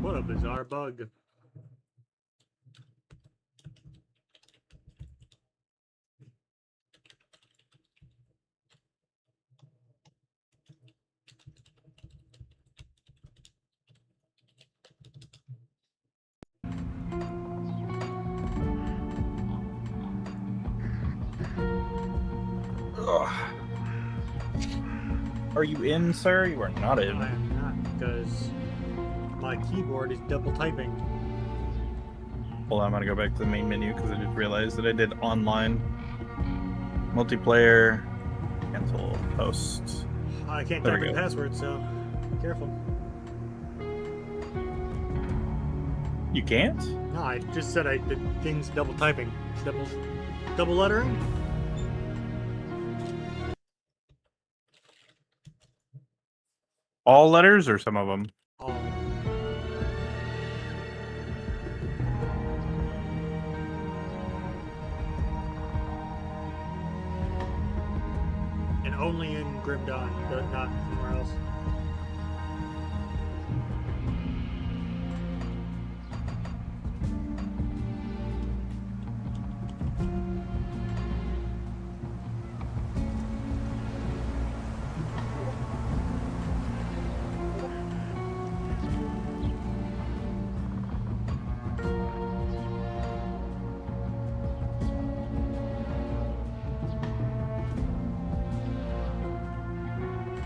What a bizarre bug. Ugh. Are you in, sir? You are not in. I am not, because my keyboard is double typing. Hold on, I'm gonna go back to the main menu because I just realized that I did online multiplayer cancel post. I can't There type we in go. password, so be careful. You can't? No, I just said I did things double typing. Double lettering? All letters or some of them? All. And only in Grimm, but not anywhere else.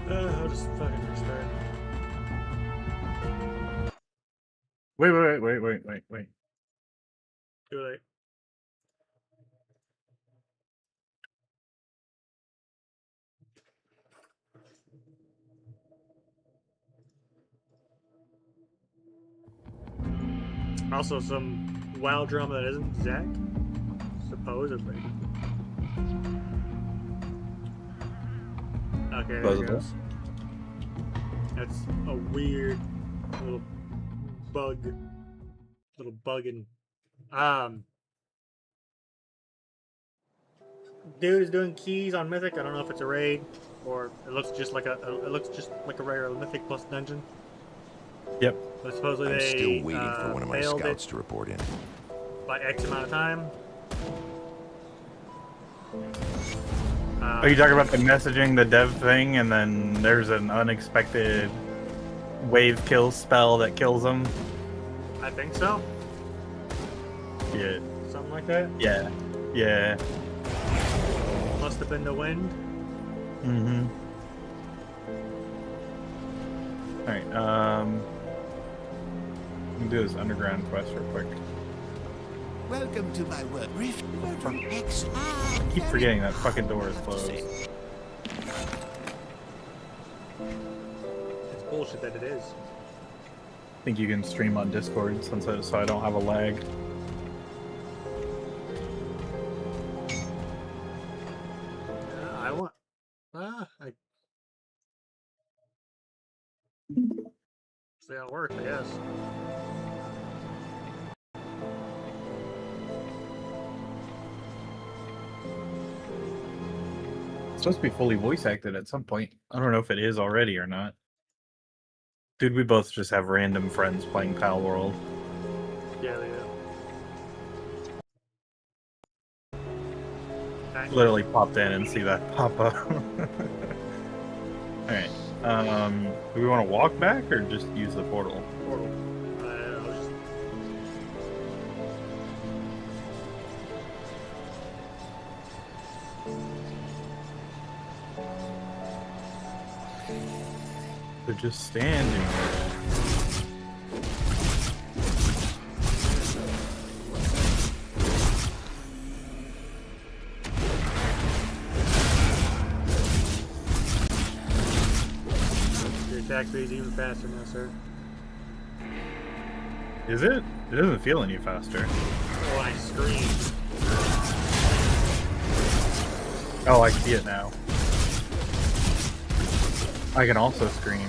I'll just fucking restart. Wait. Too late. Also, some wild drama that isn't Zach, supposedly. Okay, there it Supposedly. goes. That's a weird little bugging. Dude is doing keys on Mythic. I don't know if it's a raid or it looks just like a regular Mythic plus dungeon. Yep. But supposedly I'm they still waiting for one of my failed scouts it to report in. by X amount of time. Are you talking about the messaging, the dev thing, and then there's an unexpected wave kill spell that kills them? I think so. Yeah. Something like that. Yeah. Must have been the wind. Mm-hmm. Alright, we can do this underground quest real quick. Welcome to my world. Rift from X. I keep forgetting that fucking door is closed. It's bullshit that it is. I think you can stream on Discord so I don't have a lag. I want. See how it works, I guess. It's supposed to be fully voice acted at some point. I don't know if it is already or not. Dude, we both just have random friends playing Pal World. Yeah, they do. Literally popped in and see that pop up. Alright. Do we want to walk back or just use the portal? Portal. I'll just... They're just standing there. Your attack speed is even faster now, sir. Is it? It doesn't feel any faster. Oh, I screamed. Oh, I see it now. I can also scream.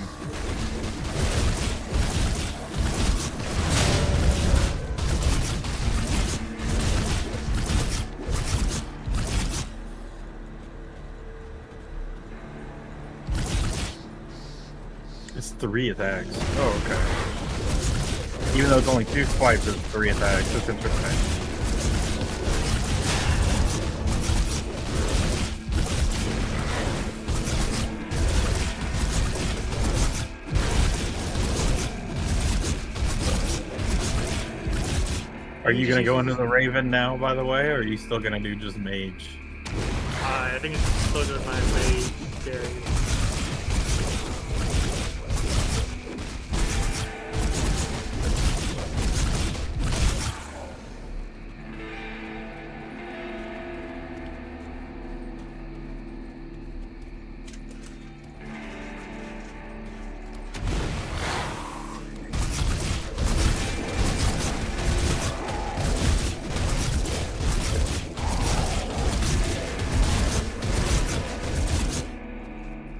It's 3 attacks. Oh, okay. Even though it's only 2 swipes, it's 3 attacks. That's interesting. Are you gonna go into the Raven now, by the way, or are you still gonna do just Mage? I think it's still just my Mage carry.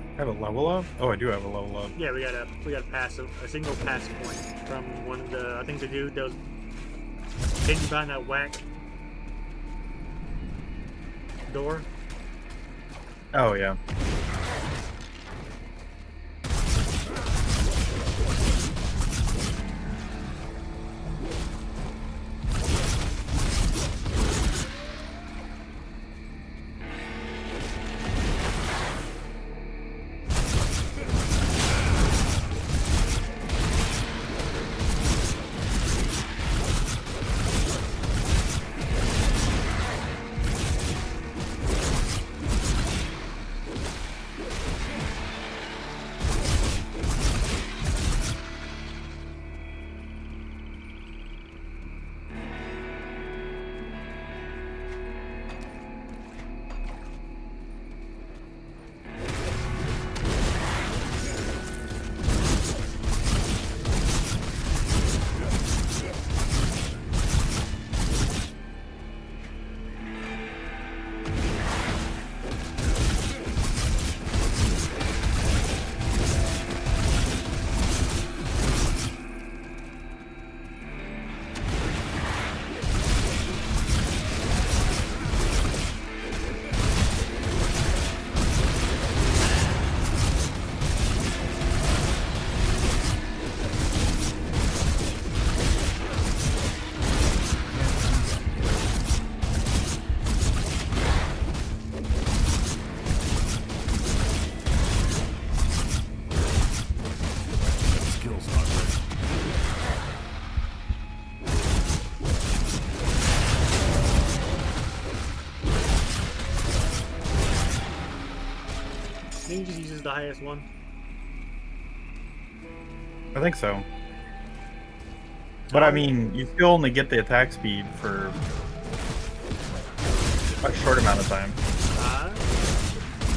I have a level up? Oh, I do have a level up. Yeah, we got a pass a single pass point from one of the, I think the dude that was hidden behind that whack door. Oh, yeah. I think he just uses the highest one. I think so. But I mean, you still only get the attack speed for a short amount of time.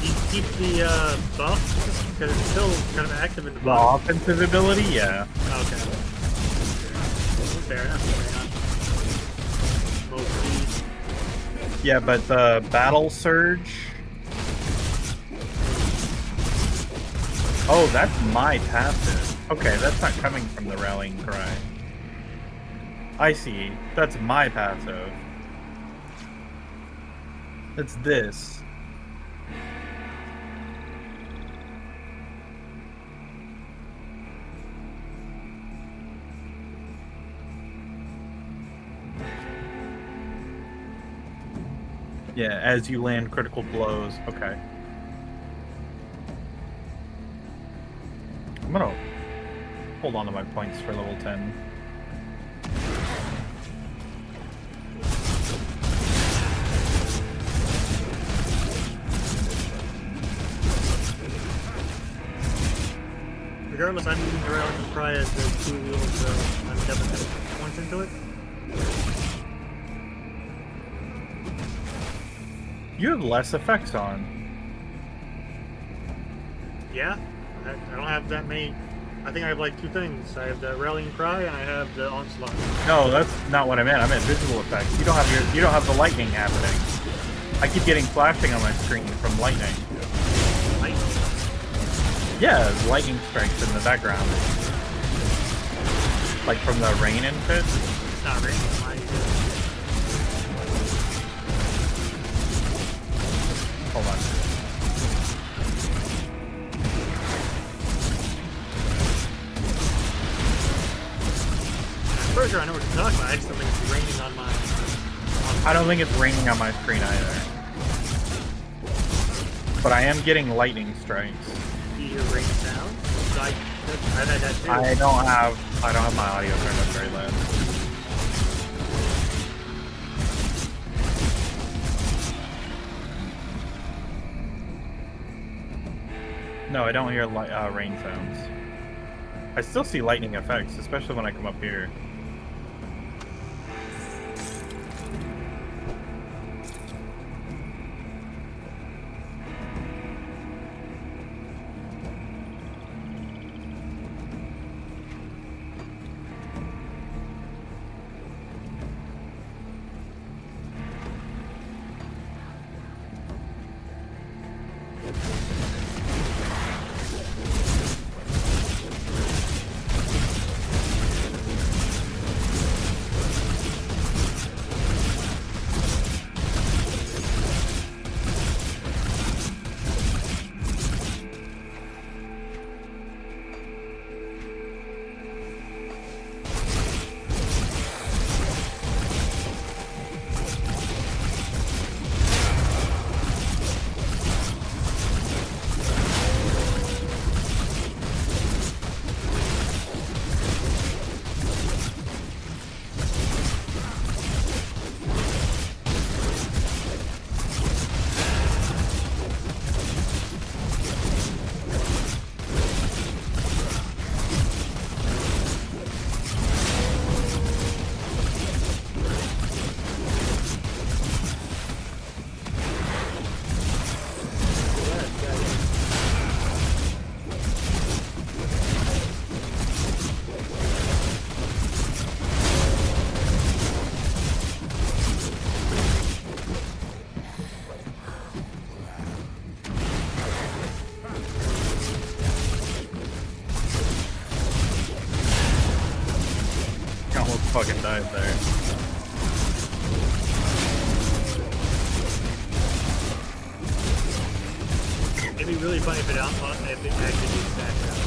You keep the buff because it's still kind of active in the The buff. offensive ability, yeah. Okay. Fair enough. Fair enough. Most speed. Yeah, but the battle surge. Oh, that's my passive. Okay, that's not coming from the rallying cry. I see. That's my passive. It's this. Yeah, as you land critical blows. Okay. I'm gonna hold on to my points for level 10. Regardless, I'm using the Railing Cry as the 2 wheels, so I'm definitely points into it. You have less effects on. Yeah, I don't have that many. I think I have like 2 things. I have the Rallying Cry and I have the Onslaught. No, that's not what I meant. I meant visual effects. You don't have the lightning happening. I keep getting flashing on my screen from lightning. Light? Yeah, lightning strikes in the background. Like from the rain and shit. It's not raining. Hold on. Pretty sure I know what you're talking about. I just don't think it's raining on my. I don't think it's raining on my screen either. But I am getting lightning strikes. Do you hear rain sound? I've had that too. I don't have my audio turned up very loud. No, I don't hear rain sounds. I still see lightning effects, especially when I come up here. Fucking died there. It'd be really funny if it actually did back out.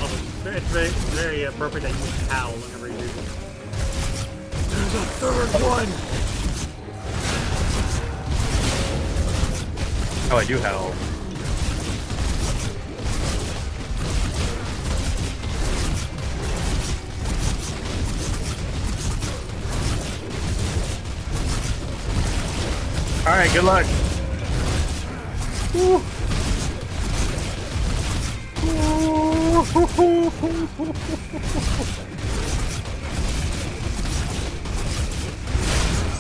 Also, it's very appropriate that you howl whenever you do it. There's a third one! Oh, I do howl. Alright, good luck. Woo.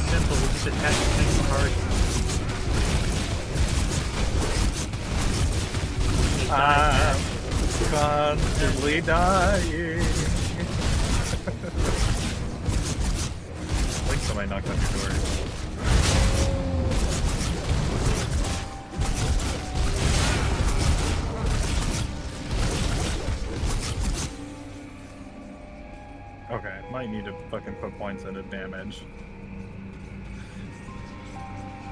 Simple, we just attach things to hard. I'm constantly dying. I think somebody knocked on your door. Okay, might need to fucking put points into damage.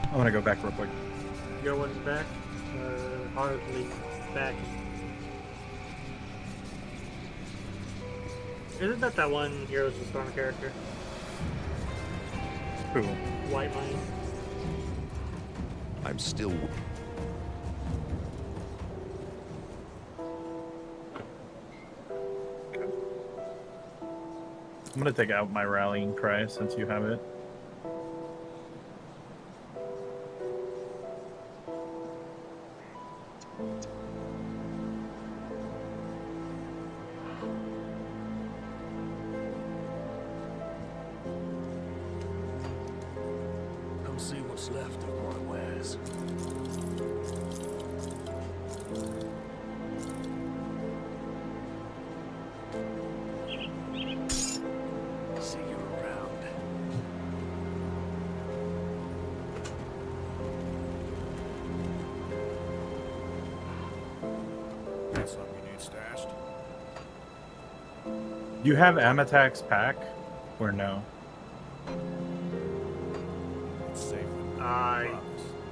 I'm gonna go back real quick. Your one's back. Hardly back. Isn't that one Heroes of the Storm character? Who? White Mine. I'm still. I'm gonna take out my rallying cry since you have it. Come see what's left of my wares. See you around. Got something you need stashed? You have Amatak's pack? Or no? It's I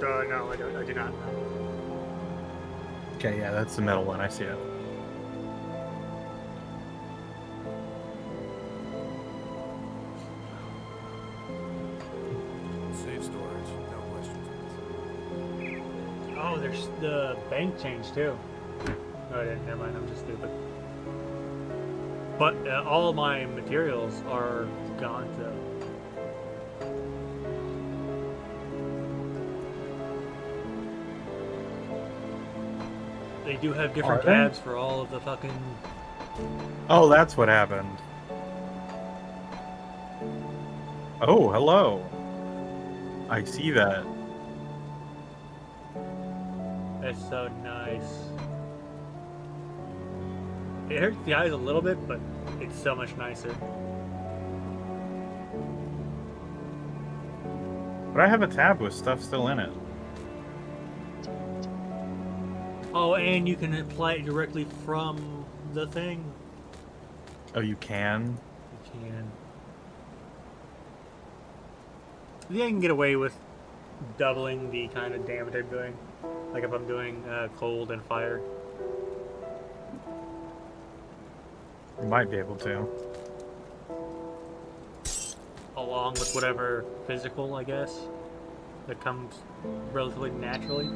no, I don't. I do not. Okay, yeah, that's the middle one. I see it. Safe storage, no questions asked. Oh, there's the bank change too. Oh, yeah, never mind. I'm just stupid. But all of my materials are gone though. They do have different Are they? tabs for all of the fucking. Oh, that's what happened. Oh, hello. I see that. That's so nice. It hurts the eyes a little bit, but it's so much nicer. But I have a tab with stuff still in it. Oh, and you can apply it directly from the thing. Oh, you can? You can. I think I can get away with doubling the kind of damage I'm doing. Like if I'm doing cold and fire. You might be able to. Along with whatever physical, I guess, that comes relatively naturally.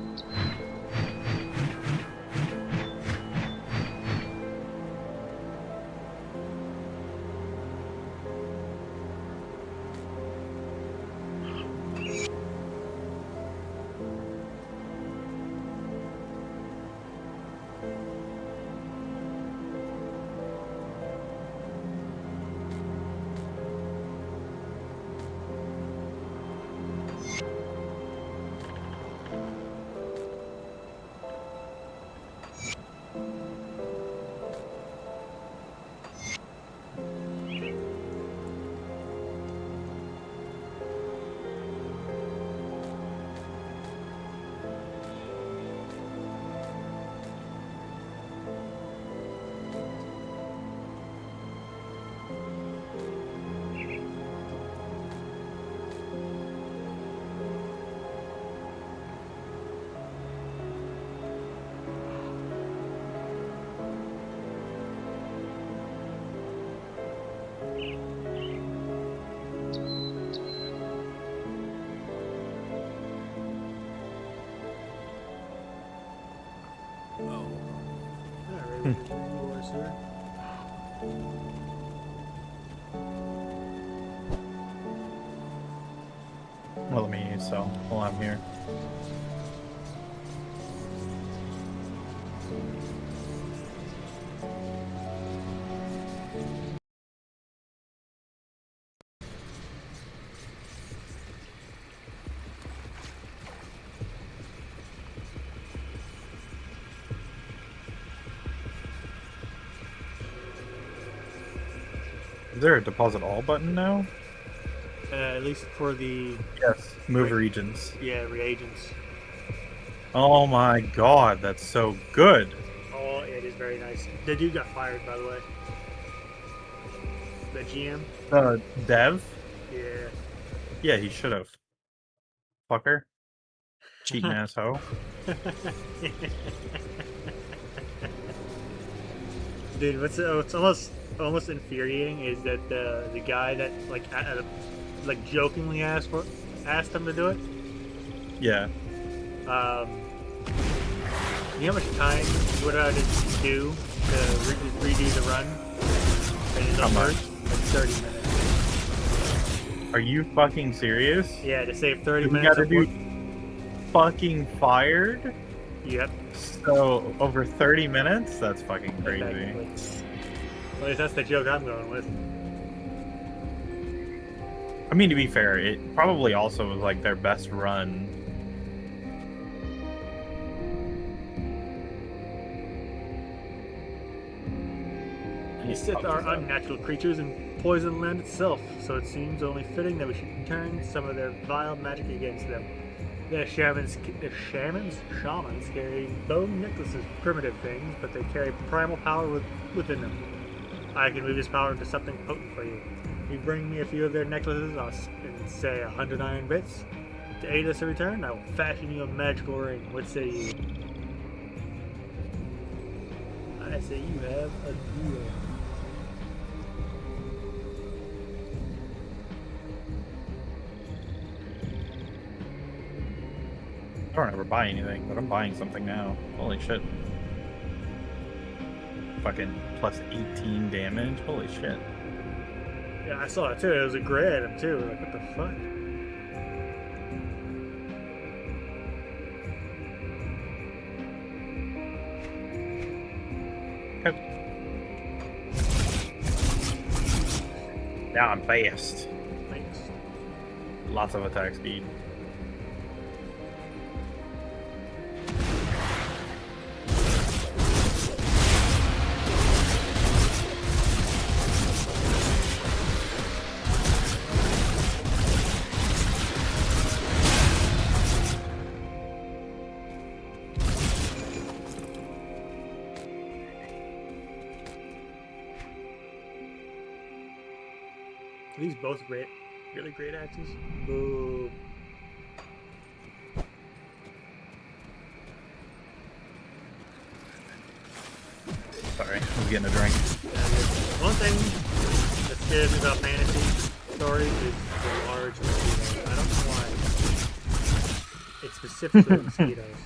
Well, let me so while I'm here. Is there a deposit all button now? At least for the Yes. Move regions. reagents. Oh my god, that's so good. Oh, it is very nice. The dude got fired, by the way. The GM. Dev? Yeah. Yeah, he should have. Fucker. Cheating asshole. Dude, what's almost infuriating is that the guy that like jokingly asked him to do it. Yeah. You know how much time you would have to do to redo the run? How much? Like 30 minutes. Are you fucking serious? Yeah, to save 30 You minutes. gotta do fucking fired? Yep. So, over 30 minutes? That's fucking crazy. Exactly. Well, at least that's the joke I'm going with. I mean, to be fair, it probably also was like their best run. These Sith are unnatural creatures and poison land itself, so it seems only fitting that we should turn some of their vile magic against them. The shamans carry bone necklaces, primitive things, but they carry primal power within them. I can move this power into something potent for you. You bring me a few of their necklaces, and say 100 iron bits. To aid us in return, I will fashion you a magical ring. What say you? I say you have a deal. I don't ever buy anything, but I'm buying something now. Holy shit. Fucking plus 18 damage. Holy shit. Yeah, I saw it too. It was a gray item too. Like, what the fuck? Now I'm fast. Thanks. Lots of attack speed. Are these both great, really great axes? Boo. Sorry, I was getting a drink. One thing that scares me about fantasy stories is the large mosquitoes. I don't know why. It's specifically mosquitoes.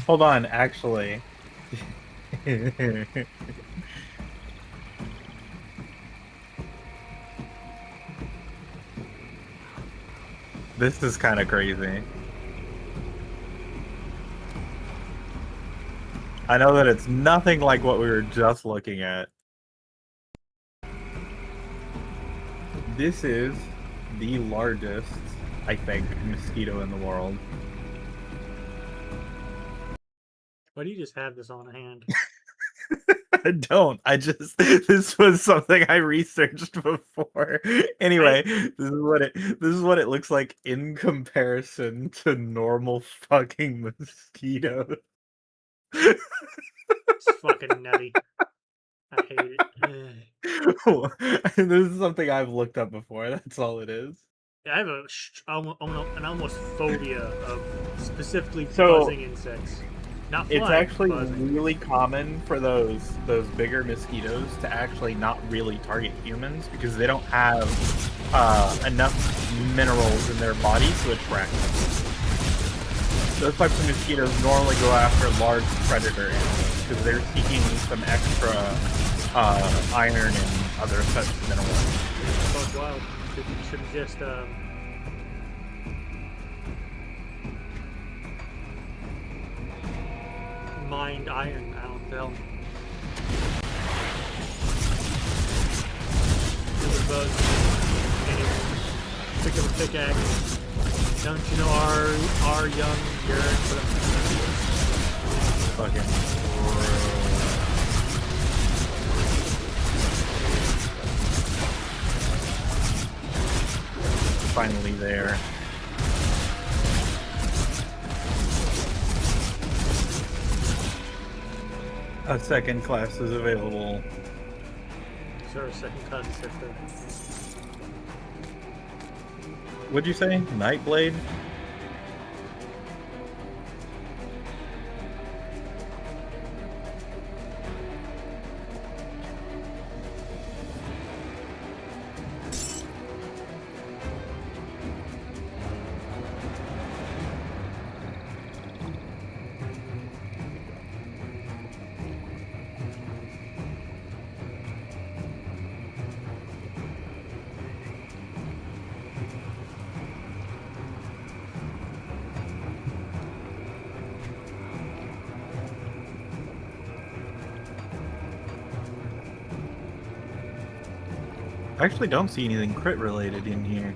Hold on, actually. This is kind of crazy. I know that it's nothing like what we were just looking at. This is the largest, I think, mosquito in the world. Why do you just have this on hand? I don't. This was something I researched before. Anyway, this is what it looks like in comparison to normal fucking mosquitoes. It's fucking nutty. I hate it. This is something I've looked up before. That's all it is. Yeah, I have an almost phobia of specifically So, buzzing insects. Not flying, It's actually buzzing. really common for those bigger mosquitoes to actually not really target humans because they don't have enough minerals in their body to attract them. Those types of mosquitoes normally go after large predator animals because they're seeking some extra iron and other such minerals. Bugs wild. Should just mined iron. I don't know. Super bug. Anyway, pick up a pickaxe. Don't you know our young yearn for the Fucking. Finally there. A second class is available. Sir, second cousin sister. What'd you say? Nightblade? I actually don't see anything crit related in here.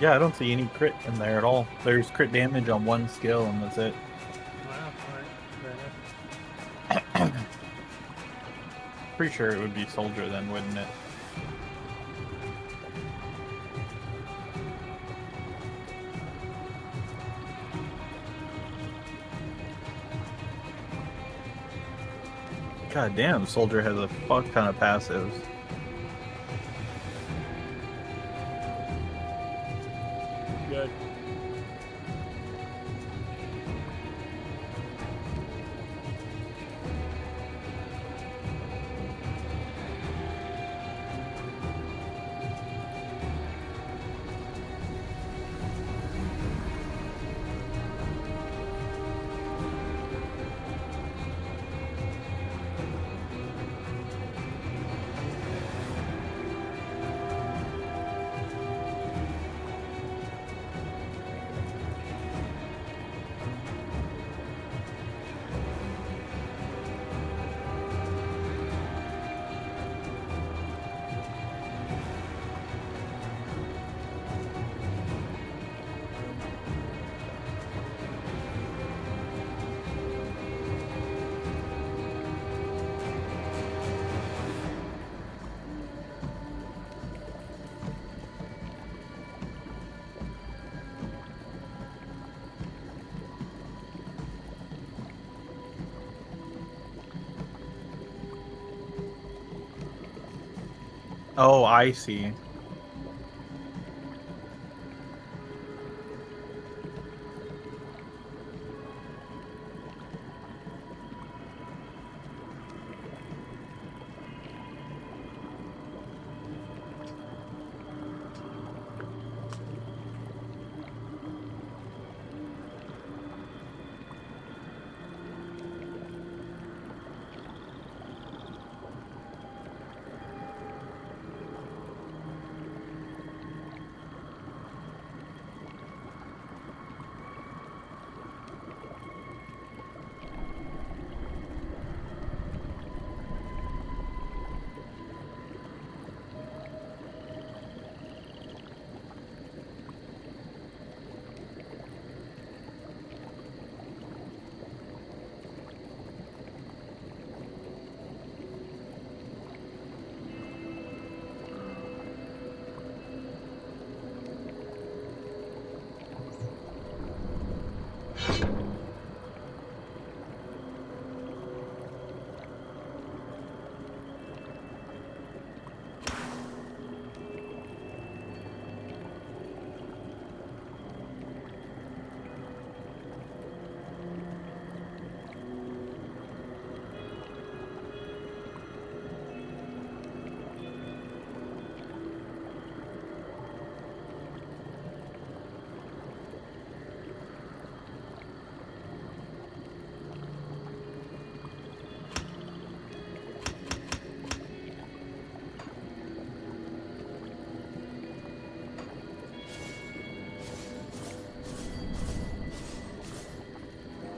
Yeah, I don't see any crit in there at all. There's crit damage on one skill, and that's it. Wow, alright, fair enough. Pretty sure it would be soldier then, wouldn't it? God damn, soldier has a fuck ton of passives. Good. Oh, I see.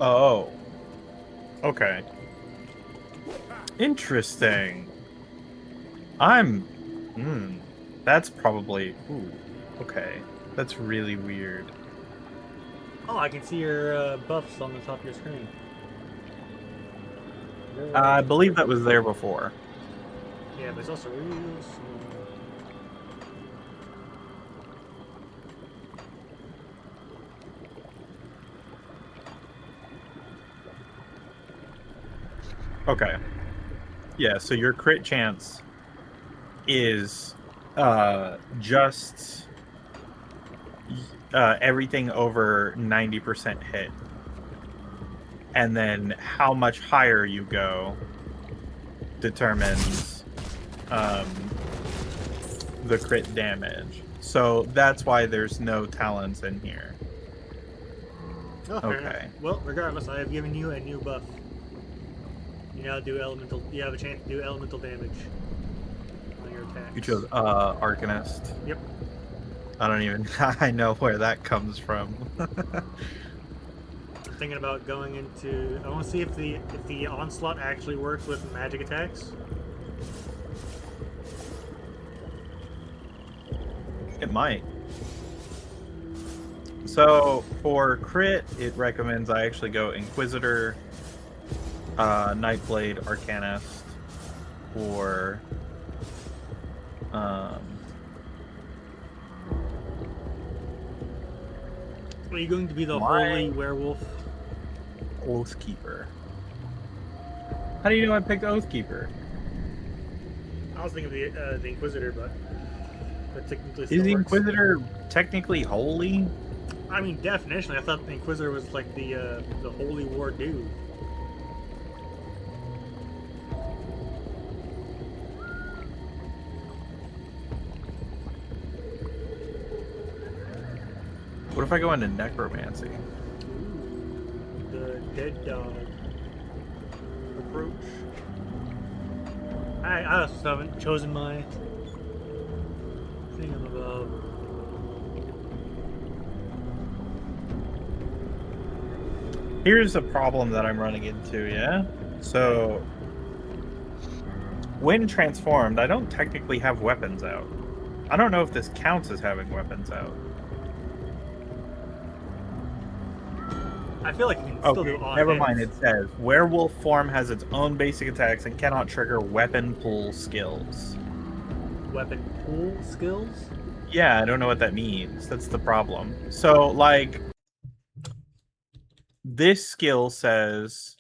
Oh. Okay. Interesting. That's probably... Ooh. Okay. That's really weird. Oh, I can see your buffs on the top of your screen. I believe that was there before. Yeah, but it's also real small. Okay. Yeah, so your crit chance is just everything over 90% hit. And then how much higher you go determines the crit damage. So that's why there's no talents in here. Oh, fair Okay. enough. Well, regardless, I have given you a new buff. You now do elemental. You have a chance to do elemental damage on your attacks. You chose Arcanist. Yep. I don't even I know where that comes from. I'm thinking about going into. I want to see if the onslaught actually works with magic attacks. It might. So for crit, it recommends I actually go Inquisitor, Nightblade, Arcanist, or Are you going to be the holy werewolf? Oathkeeper. How do you know I picked Oathkeeper? I was thinking of the Inquisitor, but technically Is still the works. Inquisitor technically holy? I mean, definitionally, I thought the Inquisitor was like the holy war dude. What if I go into Necromancy? Ooh, the dead dog approach. I also haven't chosen my thing above. Here's a problem that I'm running into, yeah? So, when transformed, I don't technically have weapons out. I don't know if this counts as having weapons out. I feel like you can still do on never mind. hits. It says werewolf form has its own basic attacks and cannot trigger weapon pool skills. Weapon pool skills? Yeah, I don't know what that means. That's the problem. So, like, this skill says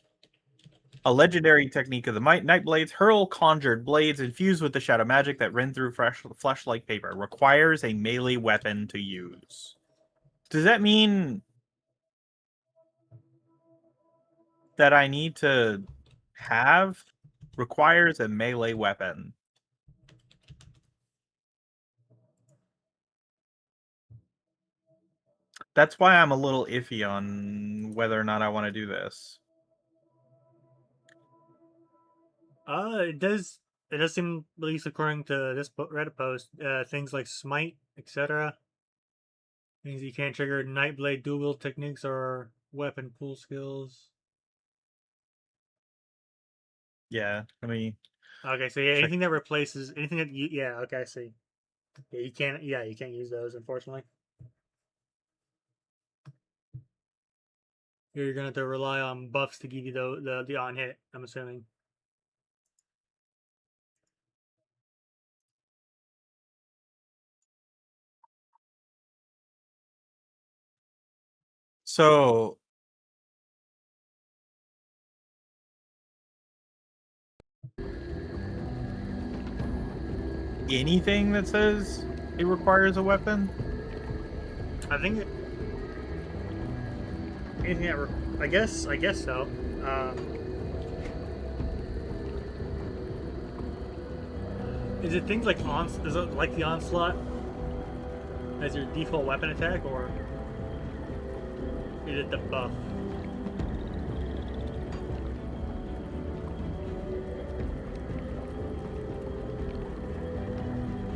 a legendary technique of the Night Blades, hurl conjured blades infused with the shadow magic that rend through flesh like paper. Requires a melee weapon to use. Does that mean that I need to have requires a melee weapon? That's why I'm a little iffy on whether or not I want to do this. It does. It does seem, at least according to this Reddit post, things like smite, etc. Means you can't trigger Nightblade dual wield techniques or weapon pool skills. Yeah, let me. Okay, so yeah, check. anything that replaces anything that you okay, I see. Yeah, you can't. Yeah, you can't use those, unfortunately. You're gonna have to rely on buffs to give you the on hit. I'm assuming. So anything that says it requires a weapon? I think anything that I guess so. Is it things like is it like the onslaught as your default weapon attack, or is it the buff?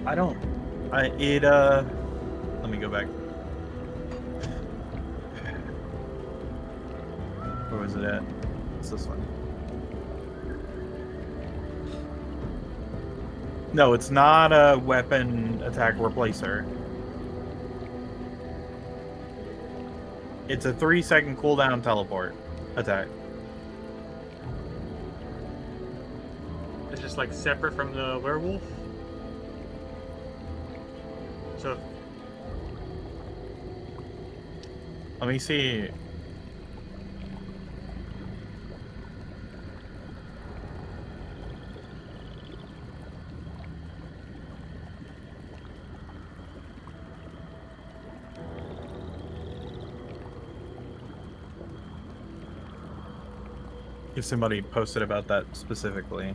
I don't. Let me go back. Where was it at? It's this one. No, it's not a weapon attack replacer. It's a 3-second cooldown teleport attack. It's just like separate from the werewolf. So Let me see. If somebody posted about that specifically.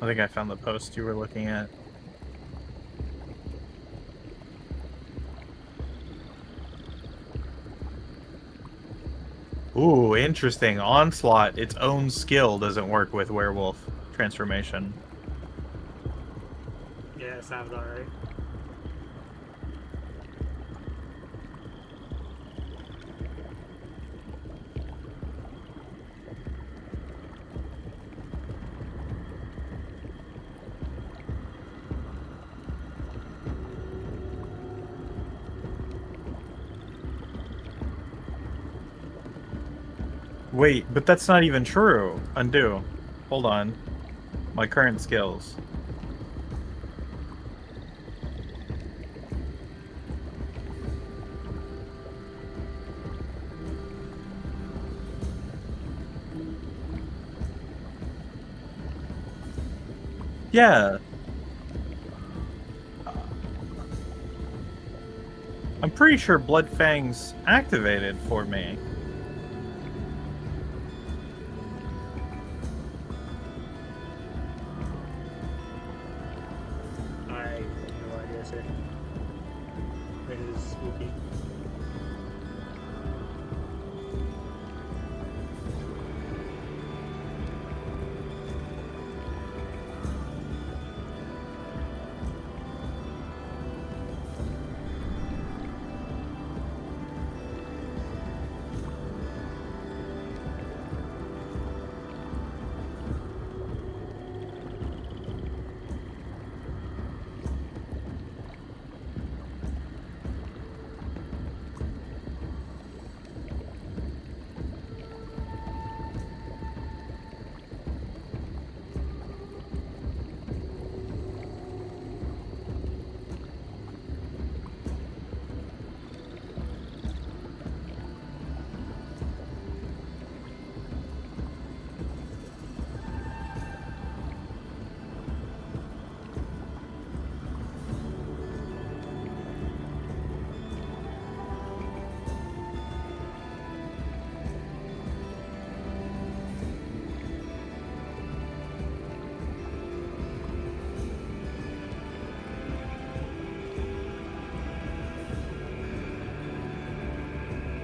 I think I found the post you were looking at. Ooh, interesting. Onslaught, its own skill doesn't work with werewolf transformation. Yeah, it sounds alright. Wait, but that's not even true. Undo. Hold on. My current skills. Yeah. I'm pretty sure Bloodfang's activated for me. I have no idea, sir. This is spooky.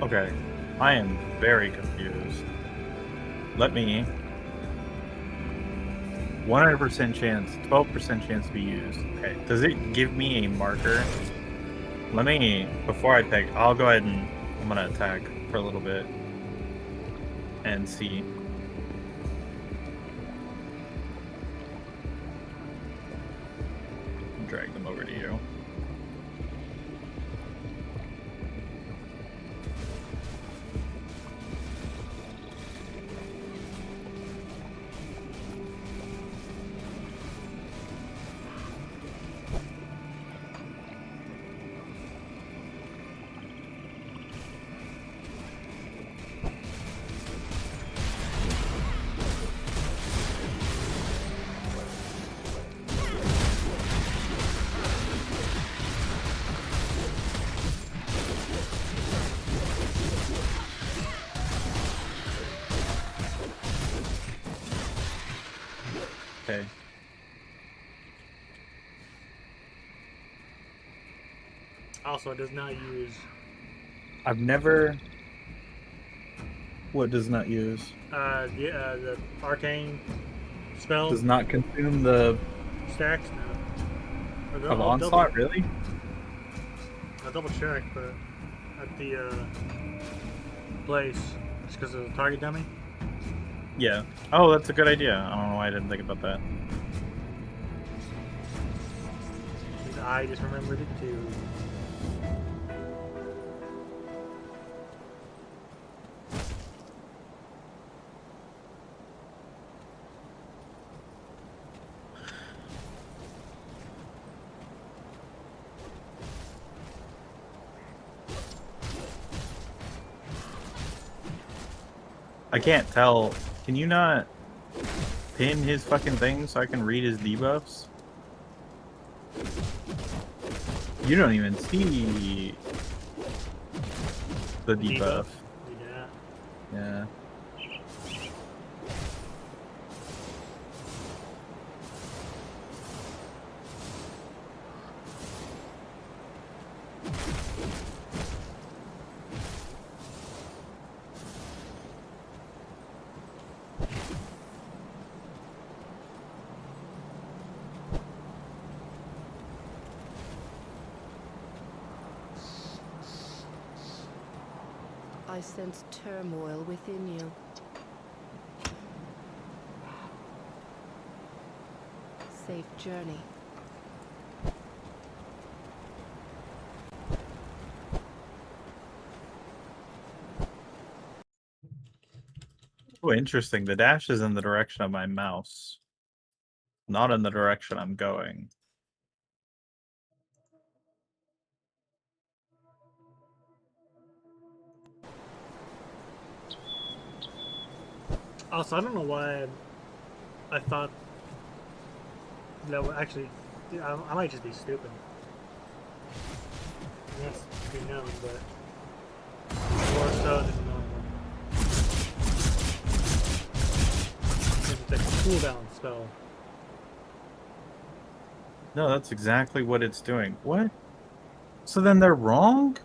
Okay. I am very confused. Let me... 100% chance, 12% chance to be used. Okay. Does it give me a marker? Let me... Before I pick, I'll go ahead and... I'm gonna attack for a little bit. And see. Drag them over to you. Okay. Also, it does not use I've never... What does not use? the arcane spell Does not consume the... stacks. No. Of Onslaught, really? I'll double check, but at the place, just because of the target dummy. Yeah. Oh, that's a good idea. I don't know why I didn't think about that. I just remembered it too. I can't tell. Can you not pin his fucking thing so I can read his debuffs? You don't even see the debuff. Yeah. Yeah. I sense turmoil within you. Safe journey. Oh, interesting. The dash is in the direction of my mouse, not in the direction I'm going. Also, I don't know why I thought that would actually. I might just be stupid. Yes, be known, but more so than normal. It's a cooldown spell. No, that's exactly what it's doing. What? So then they're wrong?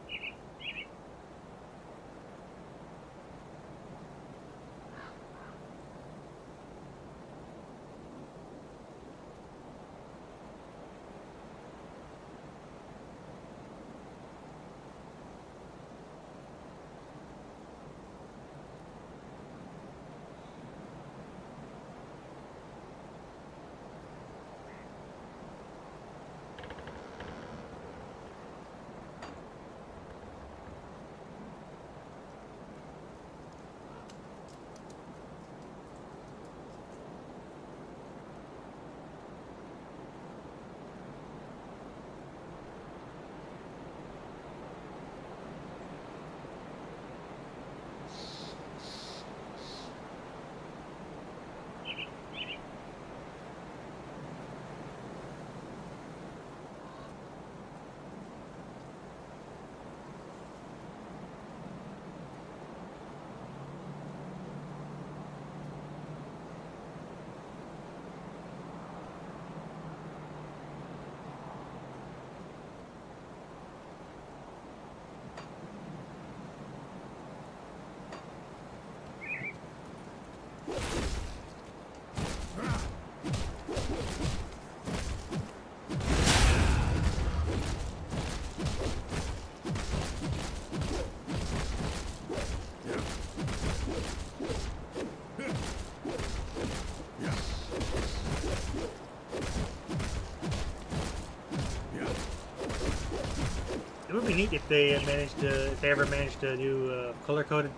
It would be neat if they ever managed to do color-coded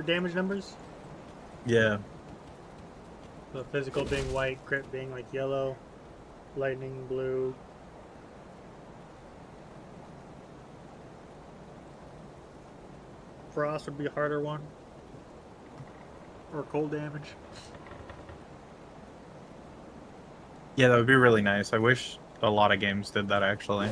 damage numbers. Yeah. So physical being white, crit being like yellow, lightning blue. Frost would be a harder one. Or cold damage. Yeah, that would be really nice. I wish a lot of games did that, actually.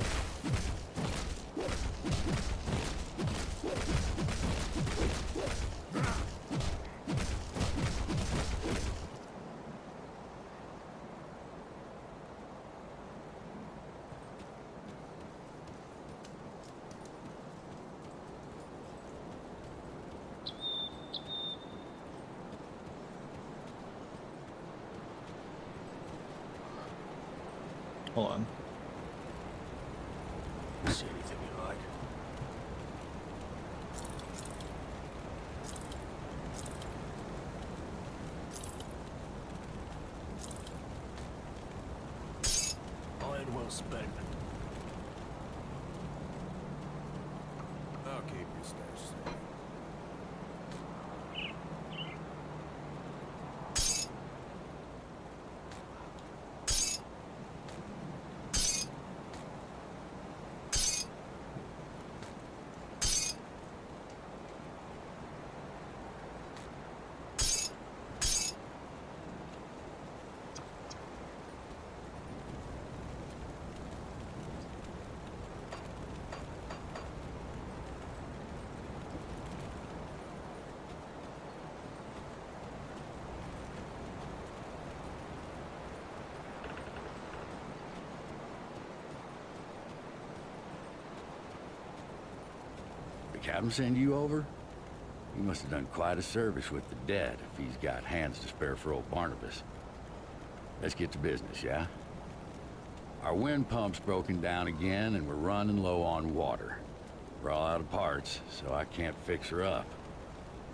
Hold on. See anything you like? Iron well spent. I'll keep your stash safe. The captain send you over? He must have done quite a service with the dead if he's got hands to spare for old Barnabas. Let's get to business, yeah? Our wind pump's broken down again and we're running low on water. We're all out of parts, so I can't fix her up.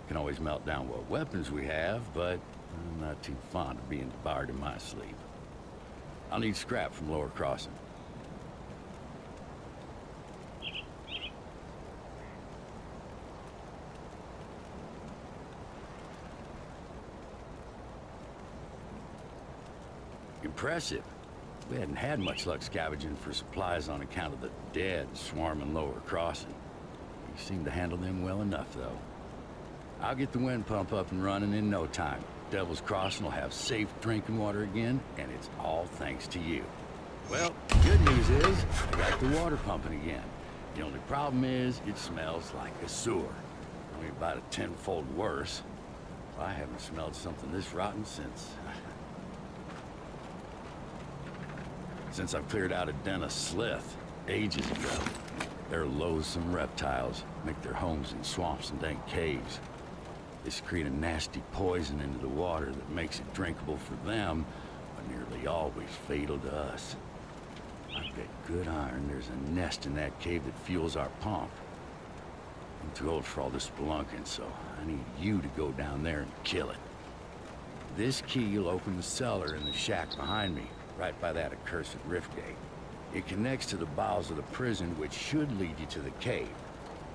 Can always melt down what weapons we have, but I'm not too fond of being devoured in my sleep. I'll need scrap from Lower Crossing. Impressive. We hadn't had much luck scavenging for supplies on account of the dead swarming Lower Crossing. You seem to handle them well enough, though. I'll get the wind pump up and running in no time. Devil's Crossing will have safe drinking water again, and it's all thanks to you. Well, good news is, I got the water pumping again. The only problem is, it smells like a sewer. Only about a tenfold worse. I haven't smelled something this rotten since I've cleared out a den of slith ages ago. They're loathsome reptiles, make their homes in swamps and dank caves. They secrete a nasty poison into the water that makes it drinkable for them, but nearly always fatal to us. I bet good iron there's a nest in that cave that fuels our pump. I'm too old for all this spelunking, so I need you to go down there and kill it. This key will open the cellar in the shack behind me, right by that accursed rift gate. It connects to the bowels of the prison, which should lead you to the cave.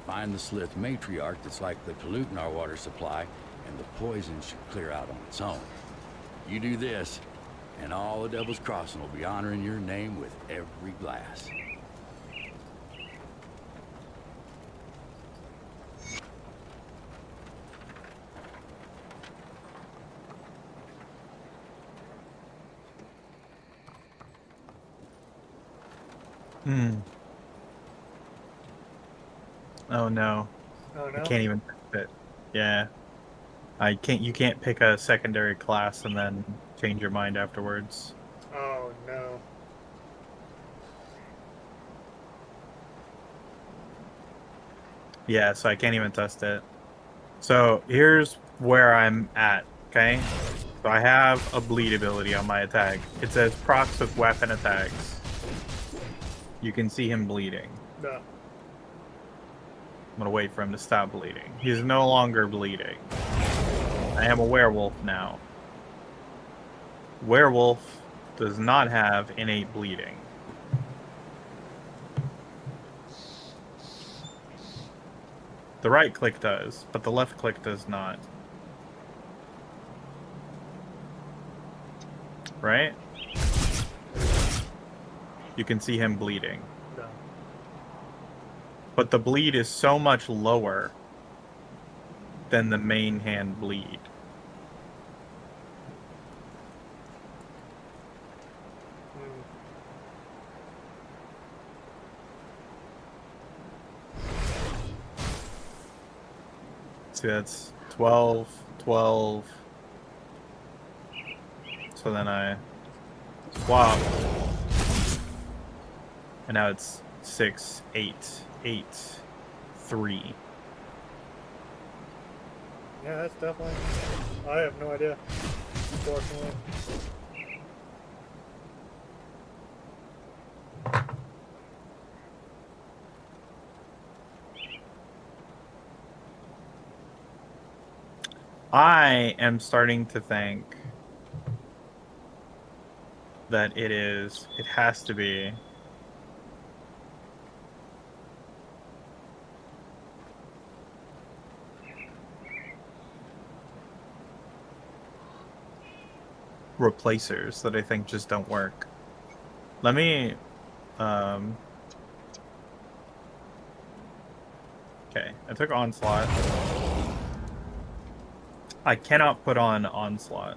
Find the slith matriarch that's likely polluting our water supply, and the poison should clear out on its own. You do this, and all the Devil's Crossing will be honoring your name with every glass. Oh no. Oh no. I can't even pick it. Yeah. You can't pick a secondary class and then change your mind afterwards. Oh no. Yeah, so I can't even test it. So here's where I'm at, okay? So I have a bleed ability on my attack. It says procs with weapon attacks. You can see him bleeding. No. I'm gonna wait for him to stop bleeding. He's no longer bleeding. I am a werewolf now. Werewolf does not have innate bleeding. The right click does, but the left click does not. Right? You can see him bleeding. No. But the bleed is so much lower than the main hand bleed. See, that's 12, 12. So then I swap. And now it's 6, 8, 8, 3. Yeah, that's definitely. I have no idea. Unfortunately. I am starting to think that it has to be replacers that I think just don't work. Let me okay, I took Onslaught. I cannot put on Onslaught.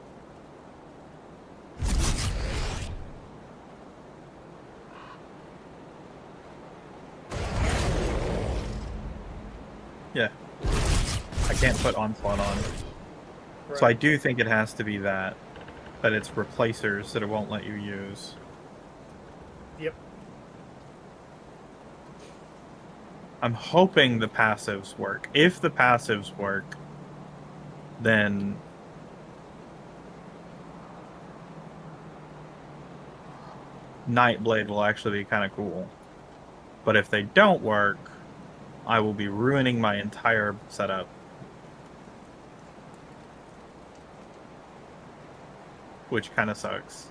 Yeah. I can't put Onslaught on. Right. So I do think it has to be that it's replacers that it won't let you use. Yep. I'm hoping the passives work. If the passives work, then Nightblade will actually be kind of cool. But if they don't work, I will be ruining my entire setup. Which kind of sucks.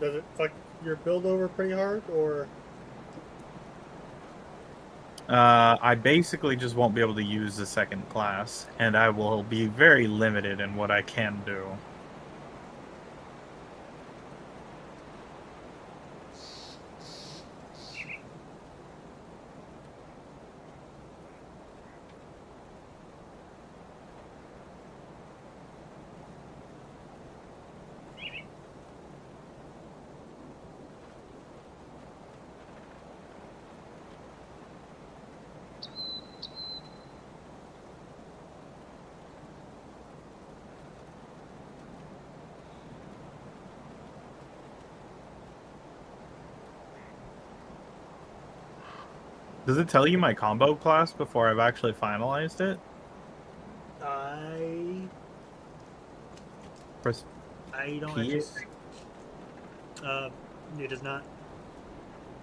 Does it fuck your build over pretty hard, or? I basically just won't be able to use the second class, and I will be very limited in what I can do. Does it tell you my combo class before I've actually finalized it? Press I don't P, actually. It does not.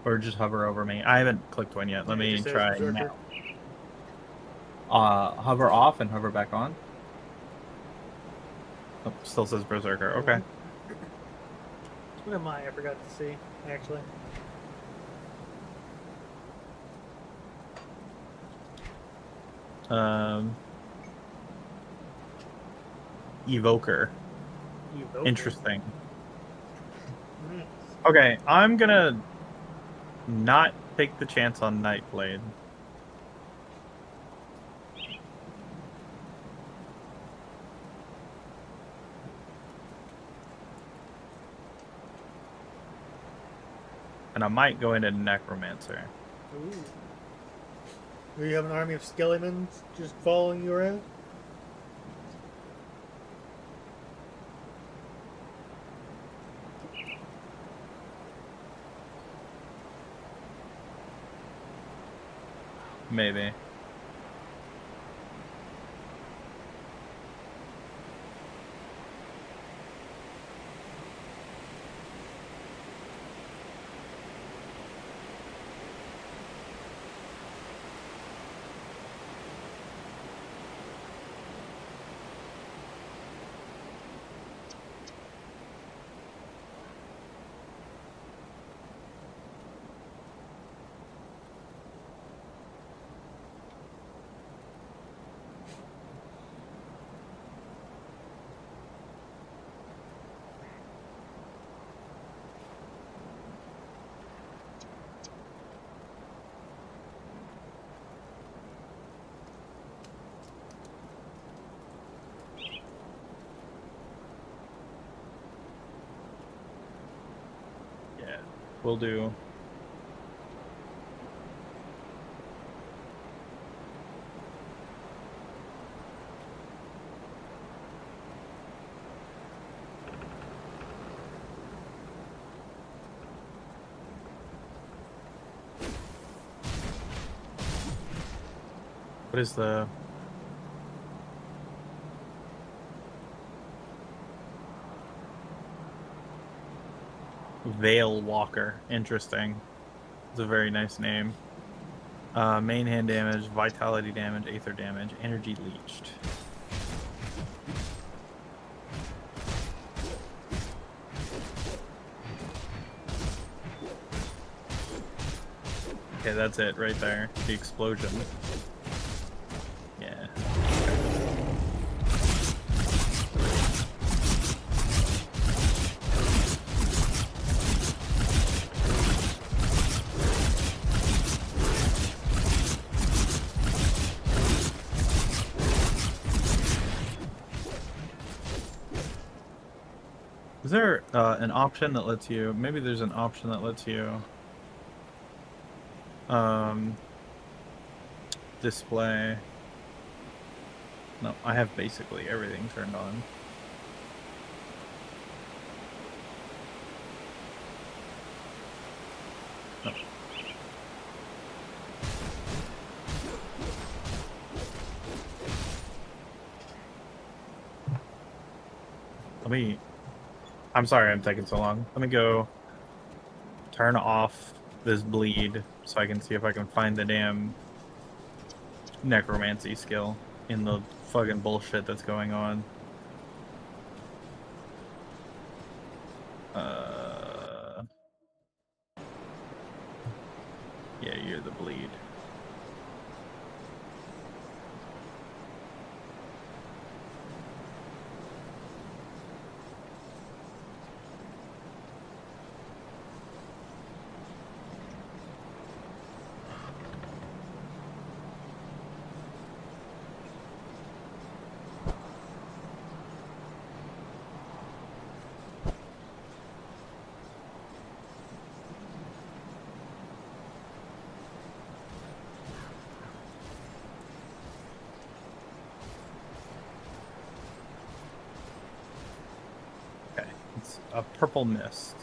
or just hover over me. I haven't clicked one yet. Let It me just says try Berserker. now. Hover off and hover back on. Oh, still says Berserker. Okay. What am I? I forgot to see, actually. Evoker. Evoker. Interesting. Nice. Okay, I'm gonna not take the chance on Nightblade. And I might go into Necromancer. Ooh. Do you have an army of skeletons just following you around? Maybe. Yeah, we'll do. What is the... Veil Walker. Interesting. It's a very nice name. Main hand damage, vitality damage, aether damage, energy leached. Okay, that's it right there. The explosion. Yeah. Is there an option that lets you... Maybe there's an option that lets you... display... No, I have basically everything turned on. No. Let me I'm sorry I'm taking so long. Let me go turn off this bleed so I can see if I can find the damn necromancy skill in the fucking bullshit that's going on. Yeah, you're the bleed. Okay, it's a purple mist.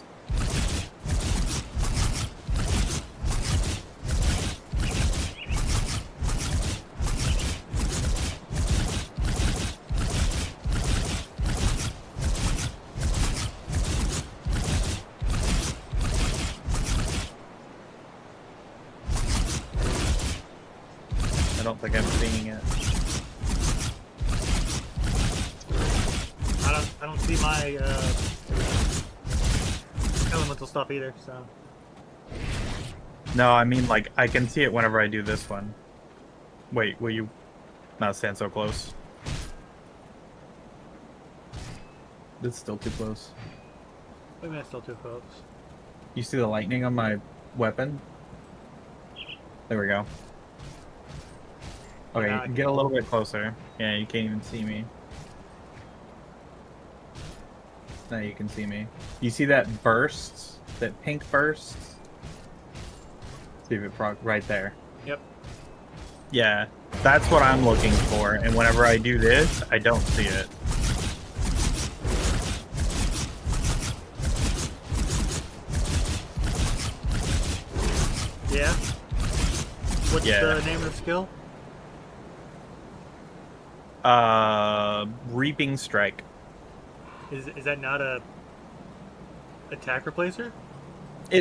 I don't think I'm seeing it. I don't see my elemental stuff either. So No, I mean, like, I can see it whenever I do this one. Wait, will you not stand so close? It's still too close. wait a minute, still too close. You see the lightning on my weapon? There we go. Okay, Yeah, get a little bit closer. Yeah, you can't even see me. Now you can see me. You see that burst? That pink burst? See if it right there. Yep. Yeah, that's what I'm looking for. And whenever I do this, I don't see it. Yeah. What's Yeah. the name of the skill? Reaping Strike. Is that not a attack replacer?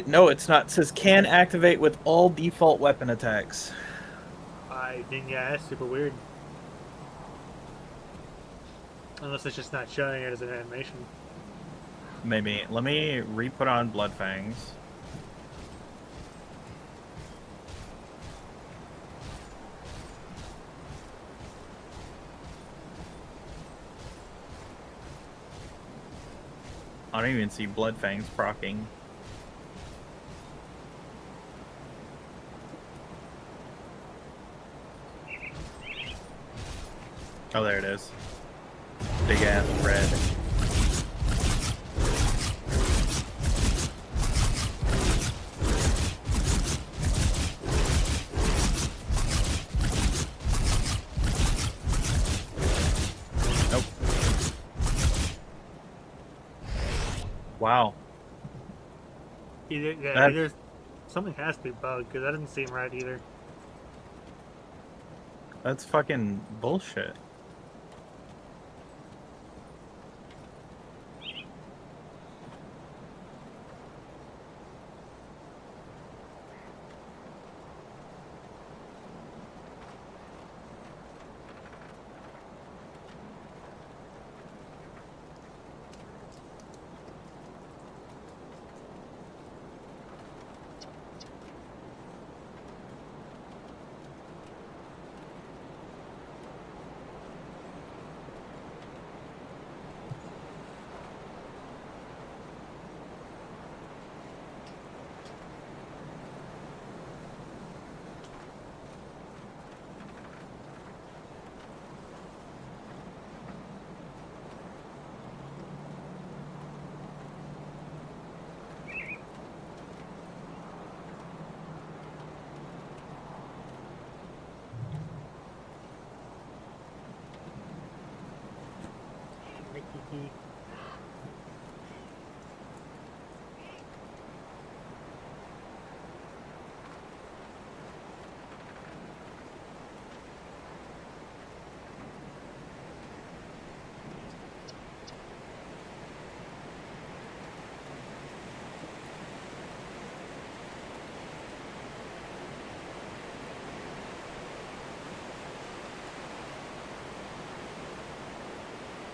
No, it's not. It says can activate with all default weapon attacks. Yeah, that's super weird. Unless it's just not showing it as an animation. Maybe. Let me re-put on Blood Fangs. I don't even see Blood Fangs proccing. Oh, there it is. Big ass red. Nope. Wow. Either something has to be bugged because that doesn't seem right either. That's fucking bullshit.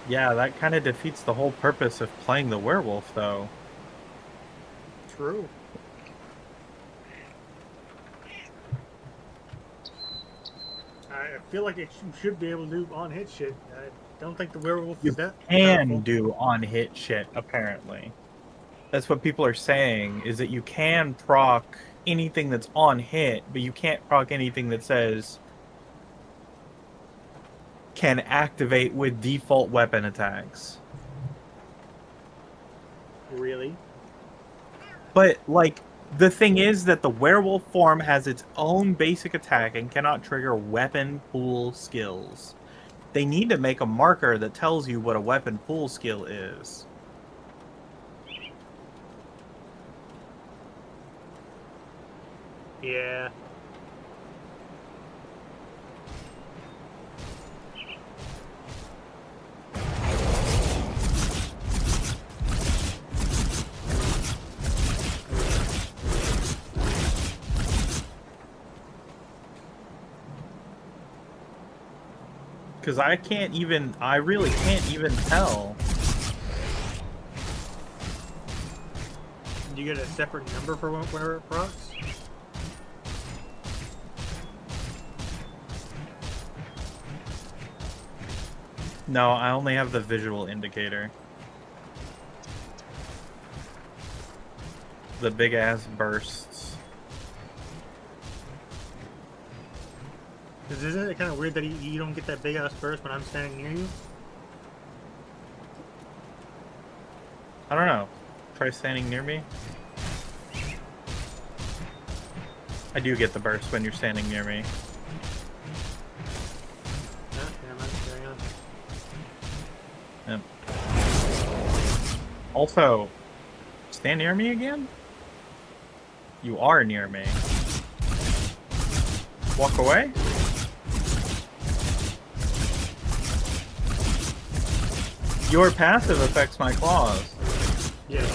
Yeah, that kind of defeats the whole purpose of playing the werewolf, though. True. I feel like you should be able to do on-hit shit. I don't think the werewolf You is that can powerful. do on-hit shit, apparently. That's what people are saying, is that you can proc anything that's on hit, but you can't proc anything that says can activate with default weapon attacks. Really? But, like, the thing is that the werewolf form has its own basic attack and cannot trigger weapon pool skills. They need to make a marker that tells you what a weapon pool skill is. Yeah. Because I really can't even tell. You get a separate number for whenever it procs? No, I only have the visual indicator. The big ass bursts. Because isn't it kind of weird that you don't get that big ass burst when I'm standing near you? I don't know. Try standing near me. I do get the burst when you're standing near me. Yeah, never mind. Carry on. Yep. Also, stand near me again? You are near me. Walk away? Your passive affects my claws. Yeah.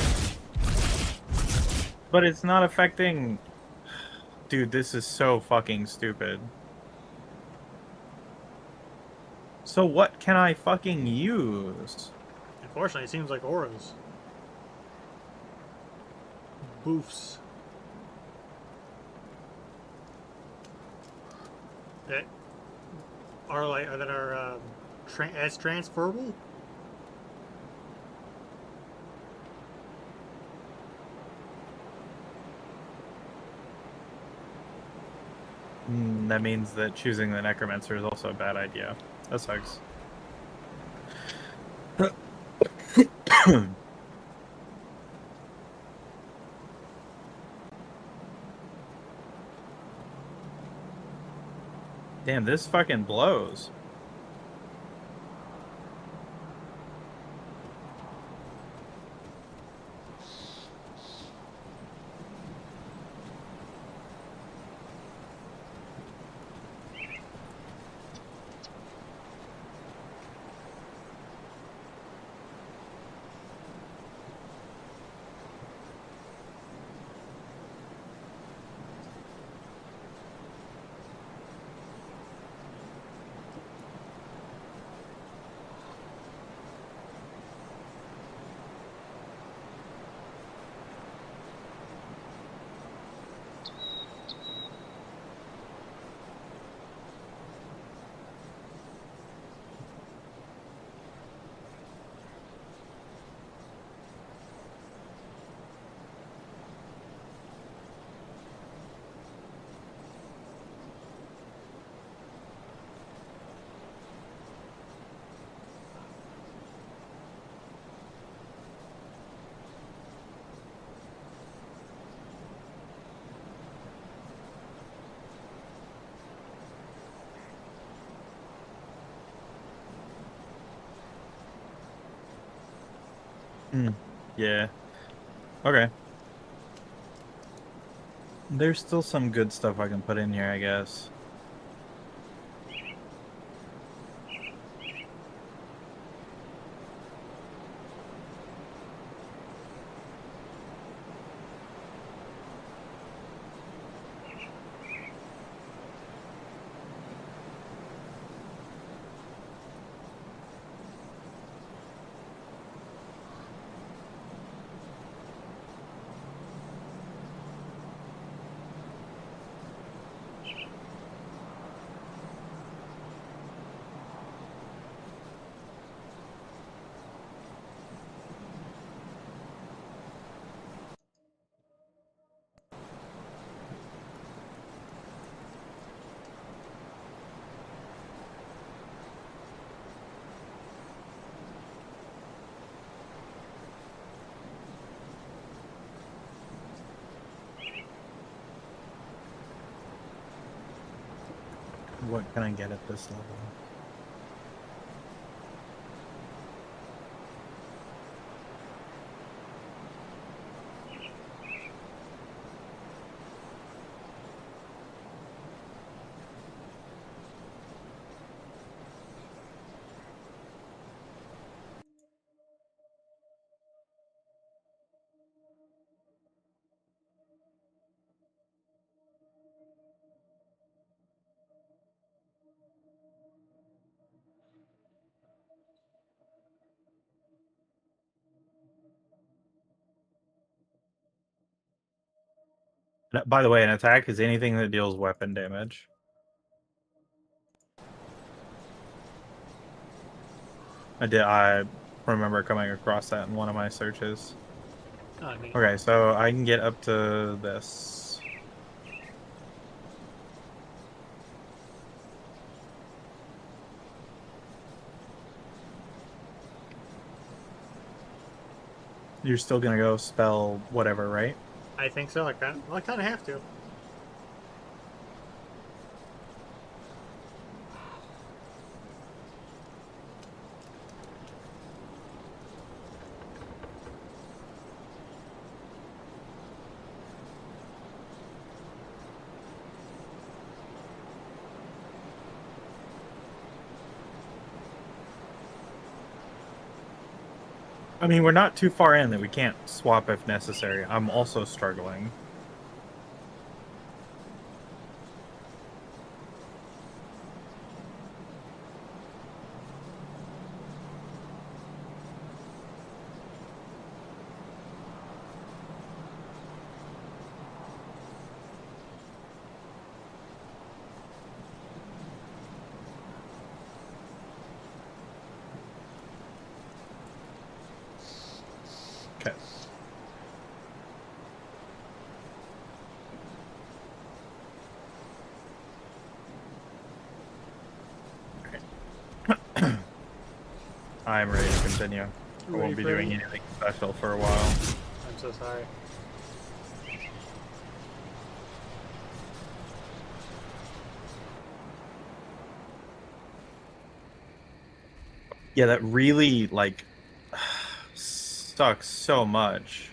But it's not affecting... Dude, this is so fucking stupid. So what can I fucking use? Unfortunately, it seems like auras. Boofs. That are as transferable. That means that choosing the Necromancer is also a bad idea. That sucks. Damn, this fucking blows. Yeah. Okay. There's still some good stuff I can put in here, I guess. what can I get at this level? By the way, an attack is anything that deals weapon damage. I remember coming across that in one of my searches. Oh, neat. Okay, so I can get up to this. You're still gonna go spell whatever, right? I think so. I kind of have to. I mean, we're not too far in that we can't swap if necessary. I'm also struggling. Okay. I'm ready to continue. I won't be doing anything special for a while. I'm so sorry. Yeah, that really, like, sucks so much.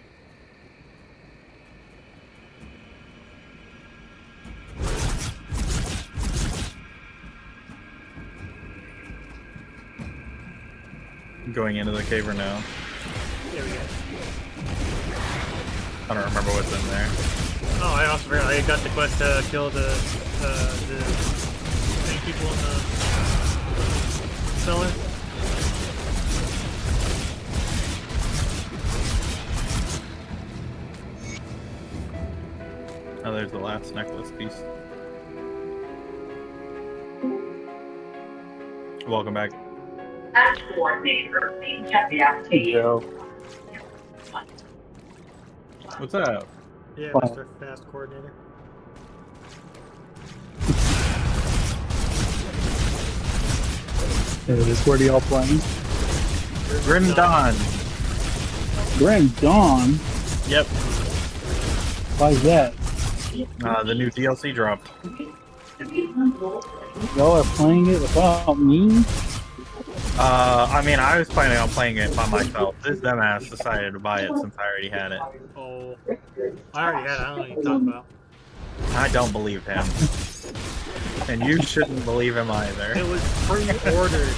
Going into the cave or no? There we go. I don't remember what's in there. Oh, I also forgot. I got the quest to kill the many people in the cellar. Oh, there's the last necklace piece. Welcome back. Task coordinator, please check the application. What's up? Yeah, Mr. Fast Coordinator. Is where y'all playing? Grim Dawn. Grimm Dawn? Yep. Why is that? The new DLC dropped. Y'all are playing it without me? I mean, I was planning on playing it by myself. This dumbass decided to buy it since I already had it. Oh, I already had it. I don't know what you're talking about. I don't believe him. And you shouldn't believe him either. It was pre-ordered.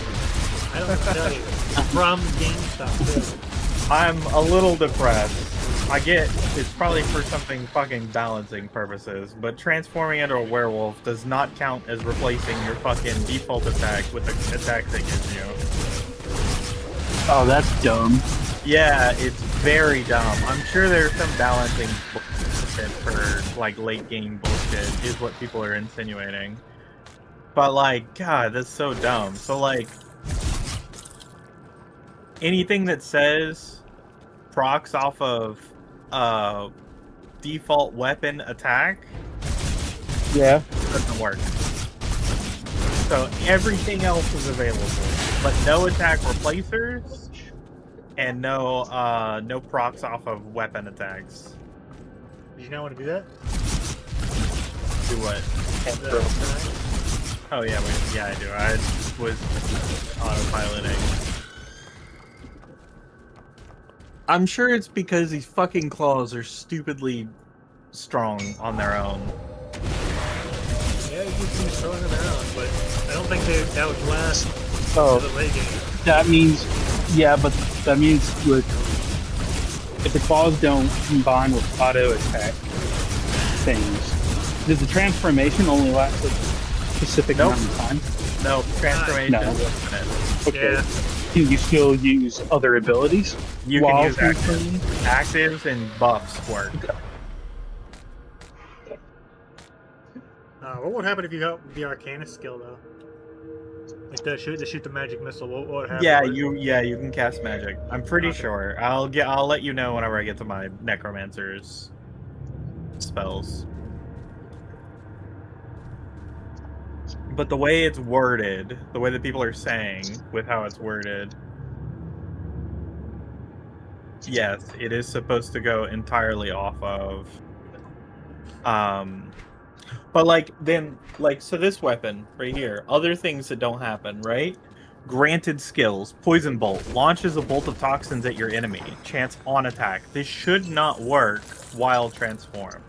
I don't know what to tell you. From GameStop, too. I'm a little depressed. I get it's probably for something fucking balancing purposes, but transforming into a werewolf does not count as replacing your fucking default attack with the attack that gives you. Oh, that's dumb. Yeah, it's very dumb. I'm sure there's some balancing bullshit for like late game bullshit is what people are insinuating. But like, God, that's so dumb. So like, anything that says procs off of default weapon attack, Yeah. doesn't work. So everything else is available, but no attack replacers and no procs off of weapon attacks. Did you not want to do that? Do what? Oh yeah, yeah I do. I was autopiloting. I'm sure it's because these fucking claws are stupidly strong on their own. Yeah, you can see throwing them around, but I don't think they outlast Oh, the late game. that means, yeah, but that means with if the claws don't combine with auto attack things, does the transformation only last a specific amount of time? No, transformation No. is infinite. Okay. Yeah. Can you still use other abilities? You while can use transforming? actives and buffs work. What would happen if you got the Arcanist skill though? Like to shoot the magic missile. What would happen? Yeah, you can cast magic. I'm pretty sure. I'll let you know whenever I get to my necromancer's spells. But the way it's worded, the way that people are saying with how it's worded, yes, it is supposed to go entirely off of but so this weapon right here, other things that don't happen, right? Granted skills, poison bolt, launches a bolt of toxins at your enemy, chance on attack. This should not work while transformed.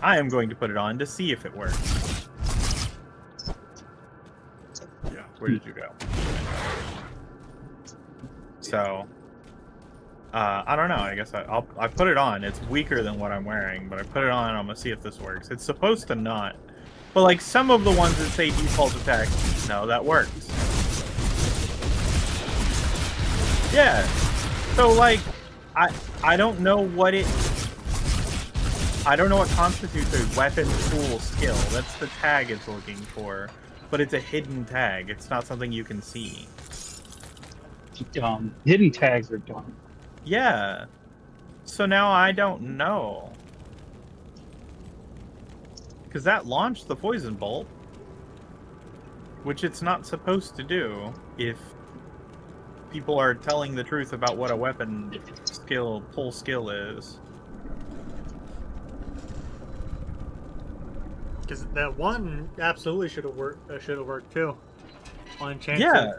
I am going to put it on to see if it works. Yeah, where did you go? So, I don't know. I guess I put it on. It's weaker than what I'm wearing, but I put it on. I'm gonna see if this works. It's supposed to not, but like some of the ones that say default attack, no, that works. Yeah. So like, I don't know what constitutes a weapon tool skill. That's the tag it's looking for, but it's a hidden tag. It's not something you can see. Dumb. Hidden tags are dumb. Yeah. So now I don't know. Because that launched the poison bolt. Which it's not supposed to do if people are telling the truth about what a weapon pull skill is. Because that one absolutely should have worked too. On chance. Yeah.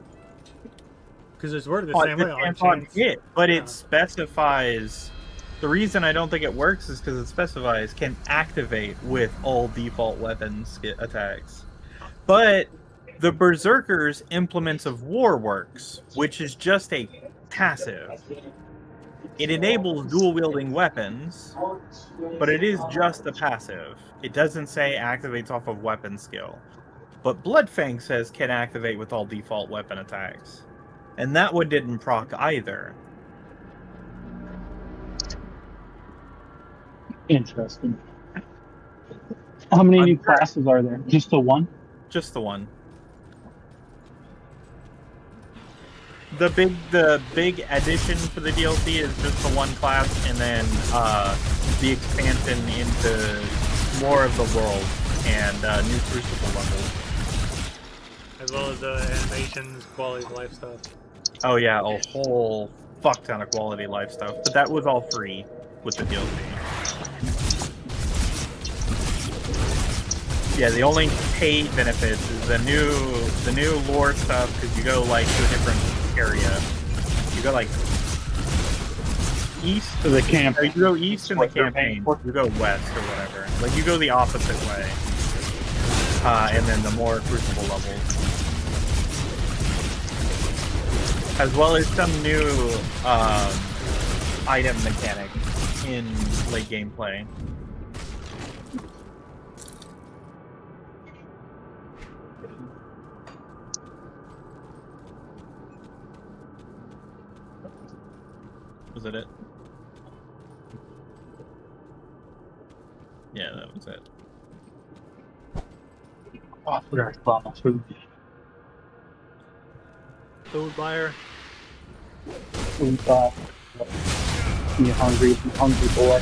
Because it's worded the same way. On chance. Hit, but it specifies. The reason I don't think it works is because it specifies can activate with all default weapons attacks. But the Berserker's Implements of War works, which is just a passive. It enables dual-wielding weapons, but it is just a passive. It doesn't say activates off of weapon skill. But Bloodfang says can activate with all default weapon attacks. And that one didn't proc either. Interesting. How many new classes are there? Just the one? Just the one. The big addition for the DLC is just the one class, and then the expansion into more of the world and new Crucible levels. As well as animations, quality of life stuff. Oh yeah, a whole fuck ton of quality of life stuff, but that was all free with the DLC. Yeah, the only paid benefits is the new lore stuff, because you go like to a different area. You go like east to the camp. Or you go east in the campaign. You go west or whatever. Like you go the opposite way. And then the more Crucible levels. As well as some new item mechanic in late gameplay. Was it? Yeah, that was it. Oh, forgot to buy my food. Food buyer. Food buy. You hungry boy.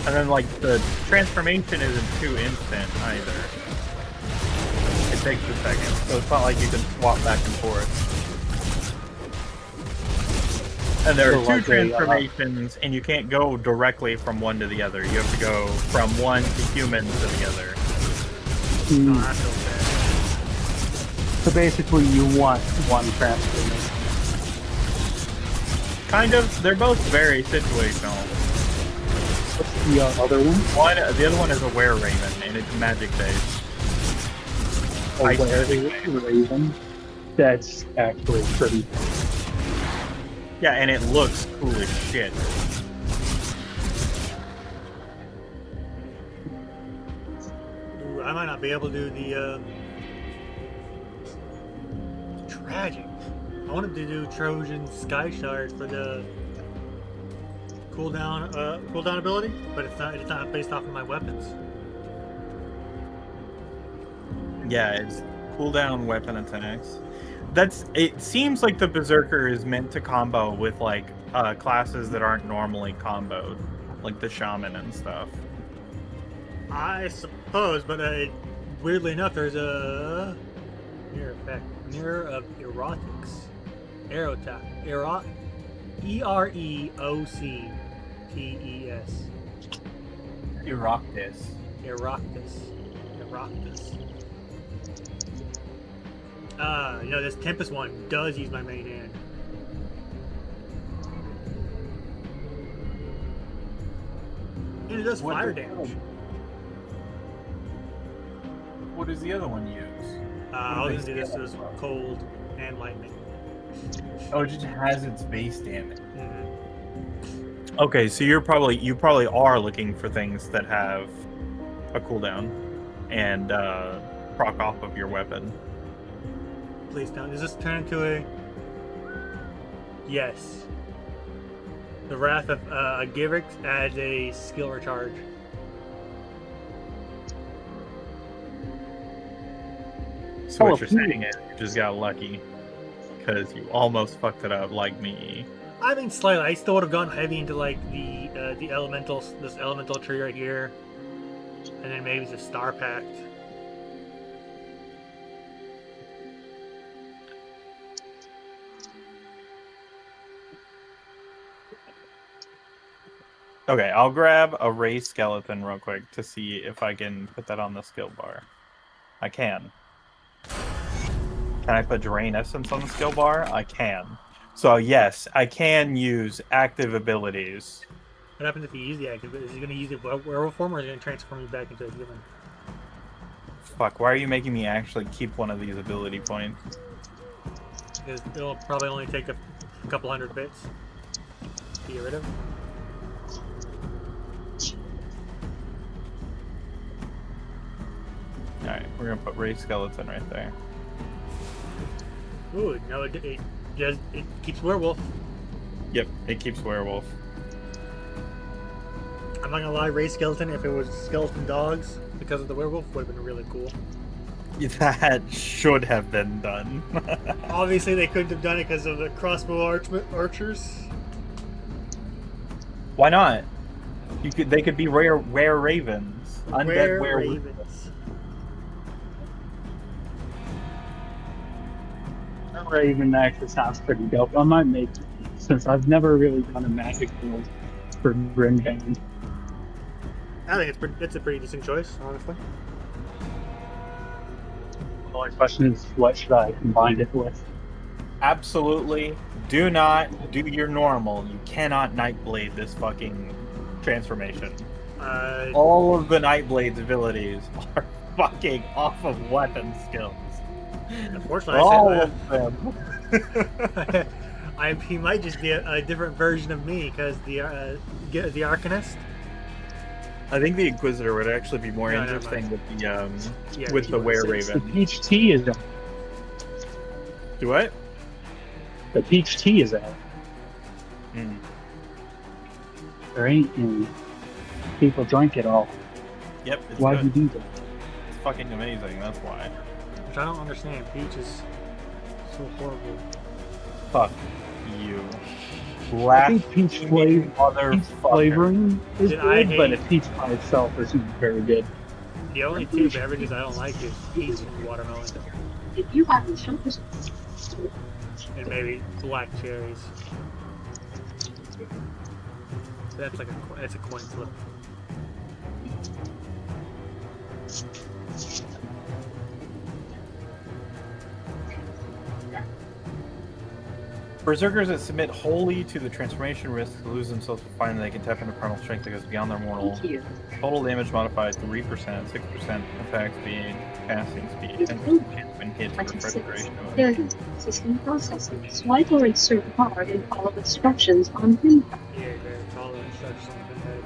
And then, like, the transformation isn't too instant either. It takes a second, so it's not like you can swap back and forth. And there are So two like a, transformations, and you can't go directly from one to the other. You have to go from one to human to the other. Oh, I feel bad. So basically, you want one transformation. Kind of. They're both very situational. What's the other one? The other one is a were-raven, and it's magic-based. A were-raven. That's actually pretty. Yeah, and it looks cool as shit. Ooh, I might not be able to do the tragic. I wanted to do Trojan Sky Shard for the cooldown ability, but it's not based off of my weapons. Yeah, it's cooldown weapon attacks. It seems like the Berserker is meant to combo with like classes that aren't normally comboed, like the Shaman and stuff. I suppose, but weirdly enough, there's a mirror of erotics. Erocktes. Erocktes. This Tempest one does use my main hand. And it does fire damage. What does the other one use? I was gonna do this as cold and lightning. Oh, it just has its base damage. Mm-hmm. Okay, so you probably are looking for things that have a cooldown and proc off of your weapon. Please don't. Does this turn into a... Yes. The Wrath of Givix adds a skill recharge. So what you're saying is you just got lucky because you almost fucked it up like me. I mean, slightly. I still would have gone heavy into like the elementals, this elemental tree right here, and then maybe the Star Pact. Okay, I'll grab a Ray Skeleton real quick to see if I can put that on the skill bar. I can. Can I put Drain Essence on the skill bar? I can. So yes, I can use active abilities. What happens if you use the active? Is he going to use it werewolf form, or is he going to transform you back into a human? Fuck, why are you making me actually keep one of these ability points? Because it'll probably only take a couple hundred bits to get rid of. Alright, we're gonna put Ray Skeleton right there. Ooh, no, it keeps werewolf. Yep, it keeps werewolf. I'm not gonna lie, Ray Skeleton, if it was skeleton dogs because of the werewolf, would have been really cool. That should have been done. Obviously, they couldn't have done it because of the crossbow archers. Why not? They could be rare ravens. Undead werewolves. Raven actually sounds pretty dope. I might make, since I've never really done a magic build for Grimm. I think it's a pretty decent choice, honestly. The only question is, what should I combine it with? Absolutely. Do not do your normal. You cannot Nightblade this fucking transformation. All of the Nightblade's abilities are fucking off of weapon skills. Unfortunately, all I of them. He might just be a different version of me because the Arcanist. I think the Inquisitor would actually be more interesting with the Were Raven. The peach tea is out. Do what? The peach tea is out. Mm. There ain't any people drink it all. Yep. It's Why good. do you do that? It's fucking amazing. That's why. Which I don't understand. Peach is so horrible. Fuck you. I think peach flavoring is Did good, but a peach by itself isn't very good. The only two beverages I don't like is peach and watermelon. If you have the shoulders. And maybe black cherries. That's like that's a coin flip. Berserkers that submit wholly to the transformation risk lose themselves to find that they can tap into primal strength that goes beyond their mortal. Total damage modified 3%, 6% attack speed, casting speed, 10% chance when hit for preparation of it. System processing. Swipe or insert card and follow instructions on pin pad. Yeah, that's all the instructions on the pin pad.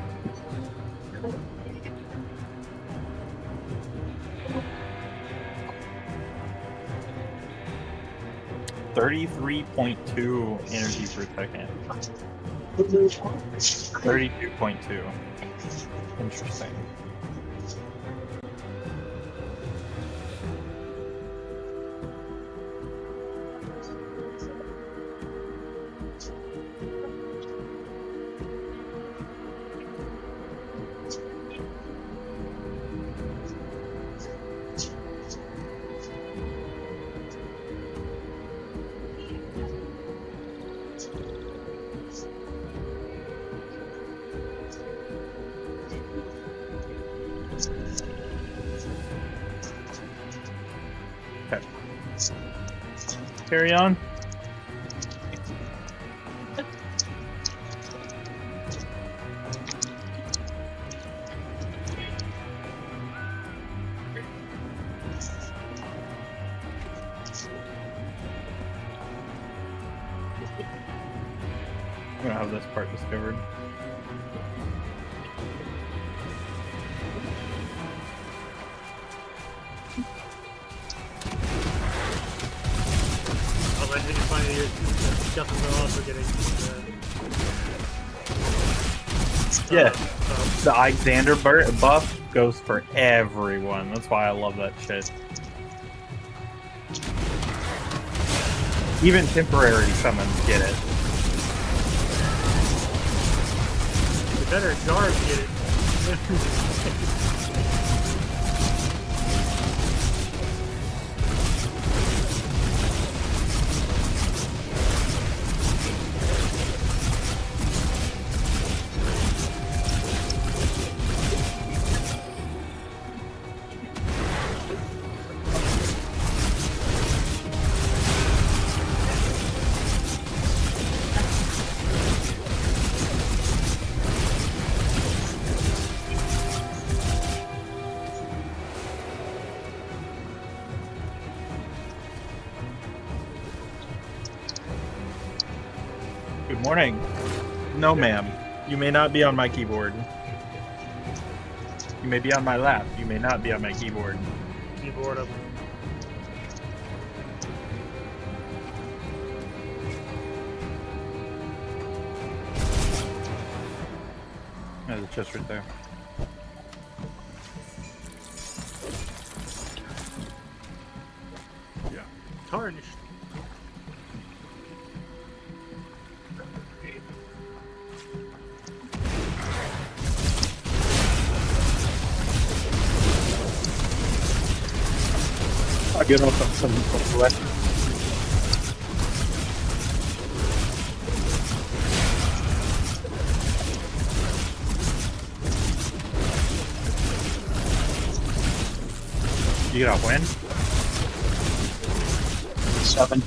33.2 energy per second. 32.2. Interesting. Okay. Carry on. I'm gonna have this part discovered. Oh, I think it's funny that scuffles are also getting. Yeah, the Alexander buff goes for everyone. That's why I love that shit. Even temporary summons get it. The better guards get it. Good morning. No, ma'am. You may not be on my keyboard. You may be on my lap. You may not be on my keyboard. Keyboard up. There's a chest right there. Tarnished. I get off on some left. You get off when? 7.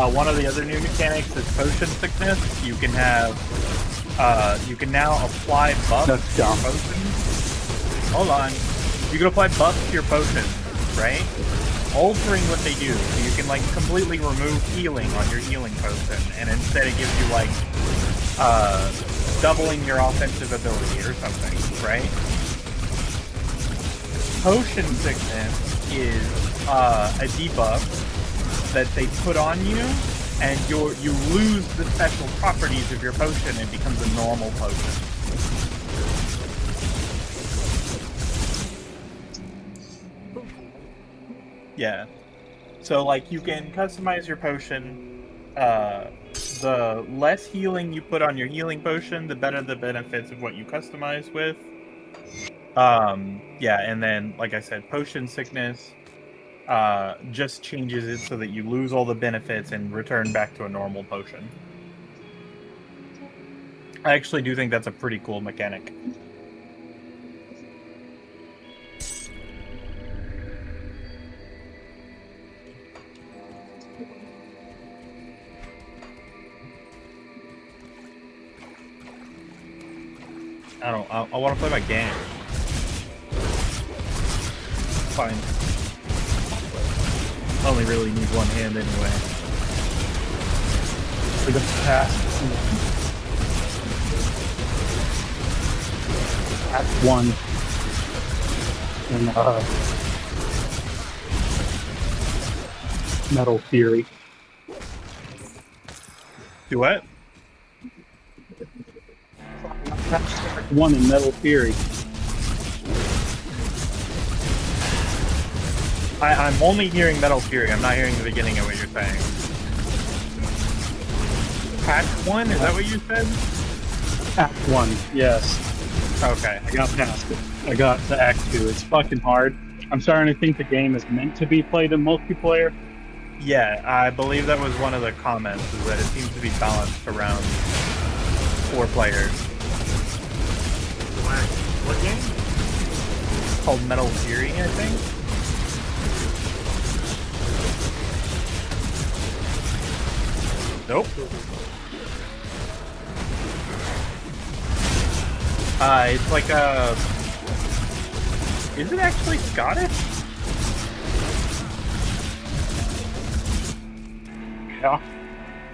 One of the other new mechanics is potion sickness. You can have, you can now apply buffs That's to your dumb. potions. Hold on. You can apply buffs to your potions, right? Altering what they do. So you can, like, completely remove healing on your healing potion, and instead it gives you, like, doubling your offensive ability or something, right? Potion sickness is, a debuff that they put on you, and you lose the special properties of your potion and it becomes a normal potion. Yeah. So, like, you can customize your potion the less healing you put on your healing potion, the better the benefits of what you customize with. Yeah, and then, like I said, potion sickness just changes it so that you lose all the benefits and return back to a normal potion. I actually do think that's a pretty cool mechanic. I want to play my game. Fine. I only really need one hand anyway. For the past one in Metal Fury. Do what? One in Metal Fury. I'm only hearing Metal Fury. I'm not hearing the beginning of what you're saying. Act 1? Is that what you said? Act 1, yes. Okay. I got past it. I got to Act 2. It's fucking hard. I'm starting to think the game is meant to be played in multiplayer. Yeah, I believe that was one of the comments, is that it seems to be balanced around 4 players. What game? It's called Metal Fury, I think. Nope. It's like a... Is it actually Scottish? Yeah.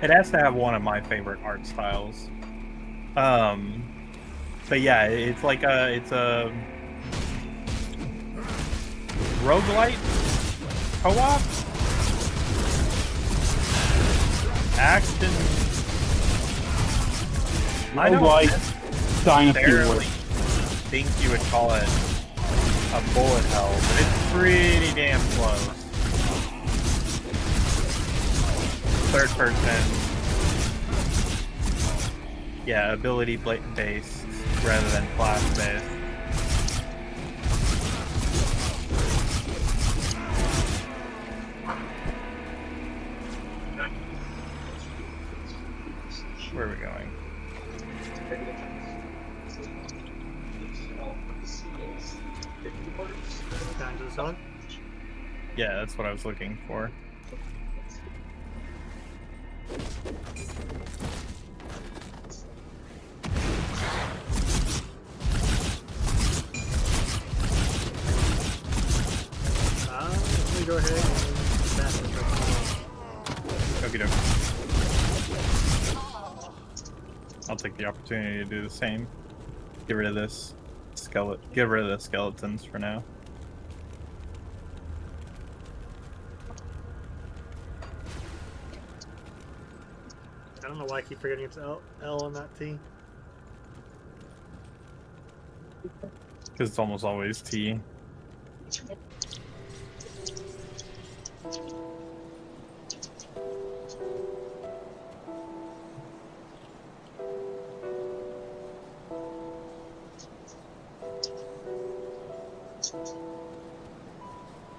It has to have one of my favorite art styles. But yeah, it's like it's a roguelite co-op action. I don't necessarily think you would call it a bullet hell, but it's pretty damn close. Third person. Yeah, ability based rather than class based. Where are we going? Down to the song? Yeah, that's what I was looking for. Let me go ahead and fast it. Okie doke. I'll take the opportunity to do the same. Get rid of this skeleton. Get rid of the skeletons for now. I don't know why I keep forgetting it's L on that T. Because it's almost always T.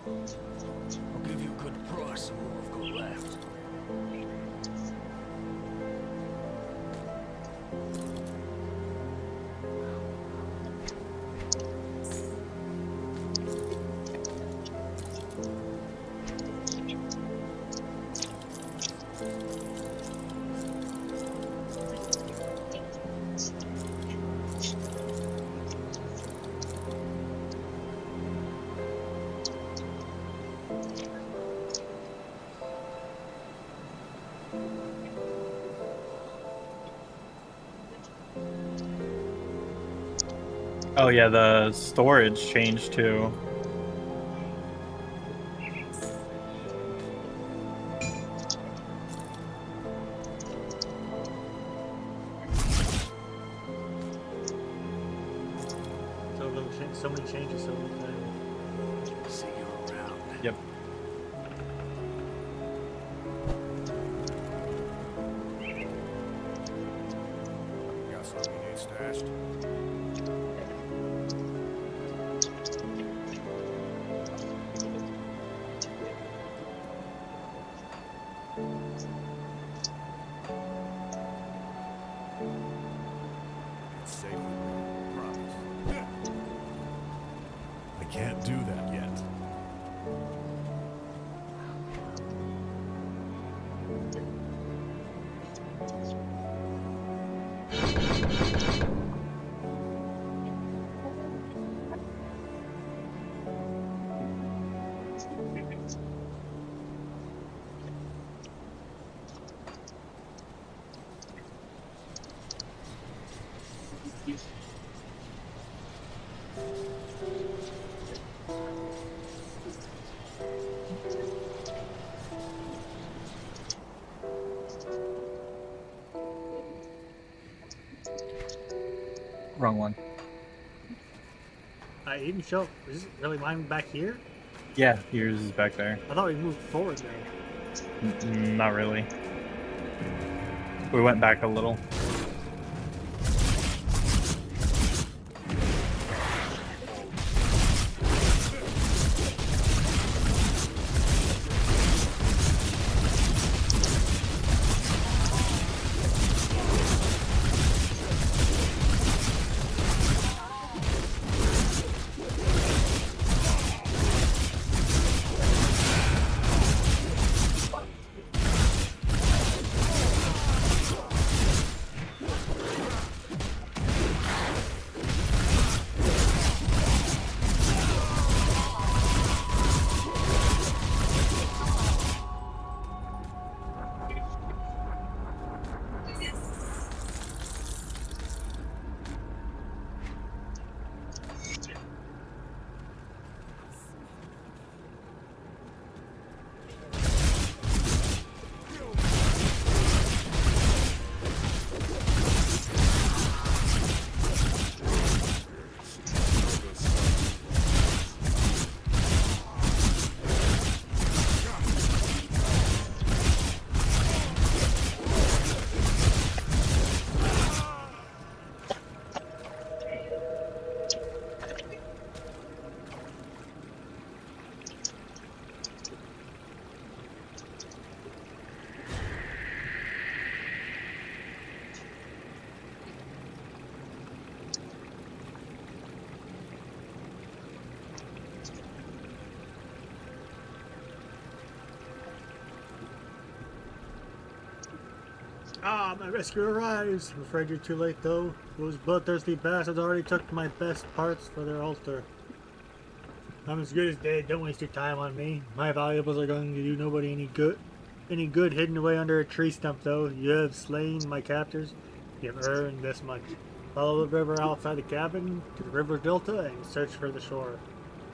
I'll give you a good price on what I've got left. Oh yeah, the storage changed too. So many changes so many times. See you around. Yep. something you need stashed? It's safe with me, promise. I can't do that yet. Wrong one. I didn't show. Is this really mine back here? Yeah, yours is back there. I thought we moved forward now. Not really. We went back a little. Ah, my rescue arrives! I'm afraid you're too late, though. Those bloodthirsty bastards already took my best parts for their altar. I'm as good as dead. Don't waste your time on me. My valuables are going to do nobody any good. Any good hidden away under a tree stump, though. You have slain my captors. You have earned this much. Follow the river outside the cabin to the river delta and search for the shore.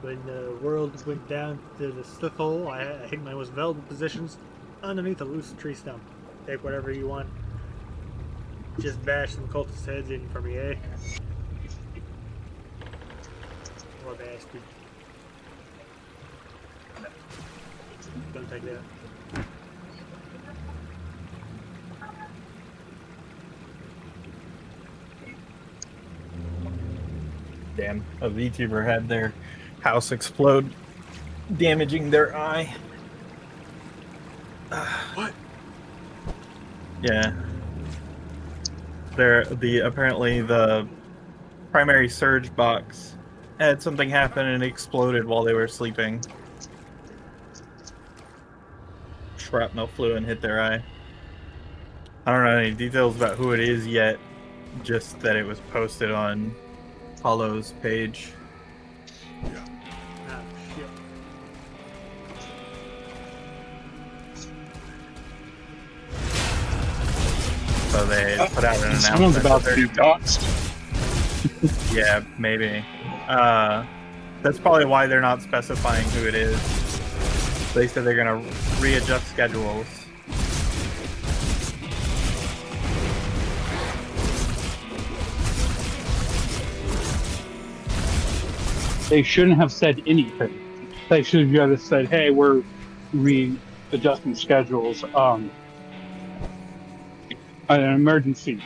When the world went down to the slip hole, I hid my most valuable positions underneath a loose tree stump. Take whatever you want. Just bash some cultist heads in for me, eh? Poor bastard. Don't take that. Damn, a VTuber had their house explode, damaging their eye. What? Yeah. Apparently the primary surge box had something happen and it exploded while they were sleeping. Shrapnel flew and hit their eye. I don't know any details about who it is yet, just that it was posted on Hollow's page. Ah, shit. So they put out an announcement. Someone's about to do dots. Yeah, maybe. That's probably why they're not specifying who it is. They said they're gonna readjust schedules. They shouldn't have said anything. They should have just said, "Hey, we're readjusting schedules. An emergency.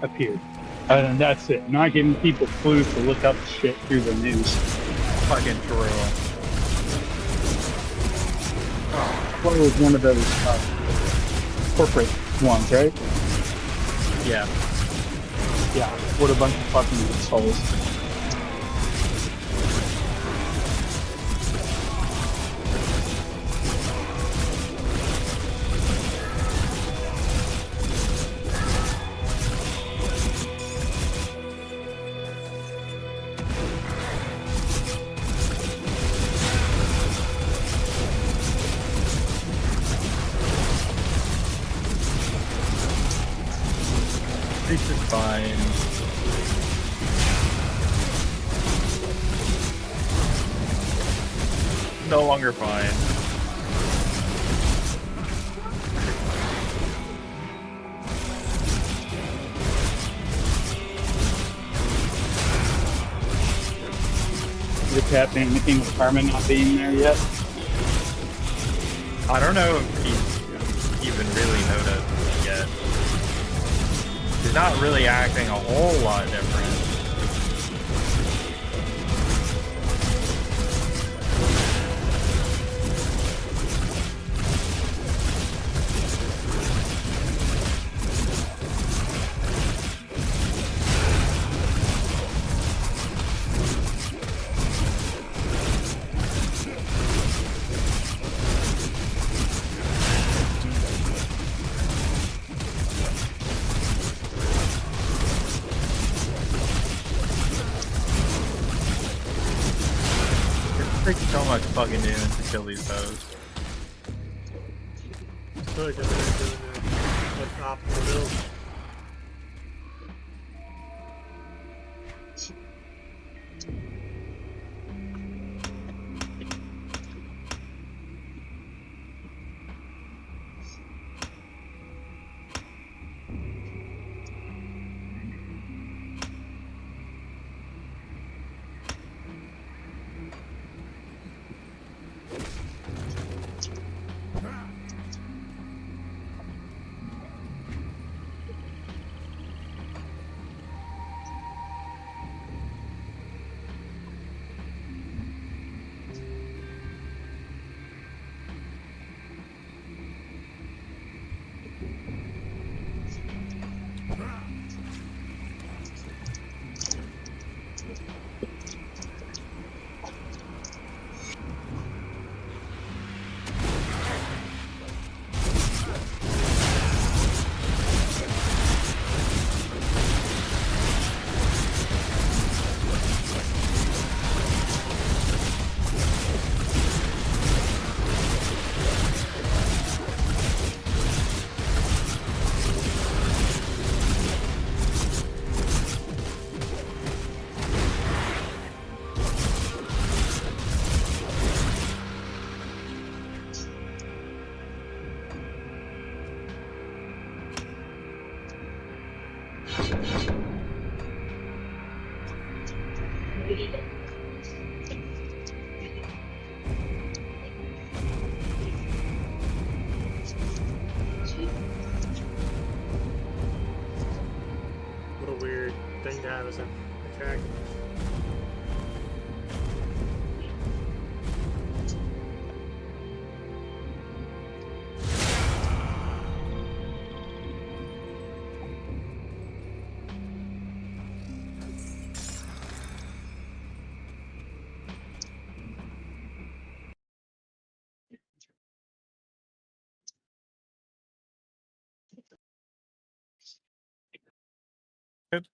appeared. And that's it. Not giving people clues to look up shit through the news. Fucking true. What was one of those corporate ones, right? Yeah. Yeah. What a bunch of fucking assholes. This is fine. No longer fine. The cat anything with Carmen not being there yet? I don't know if he's even really noticed yet. He's not really acting a whole lot different. It takes so much fucking damage to kill these foes. I feel like I'm doing the optimal build. What a weird thing to have as an attack. Good.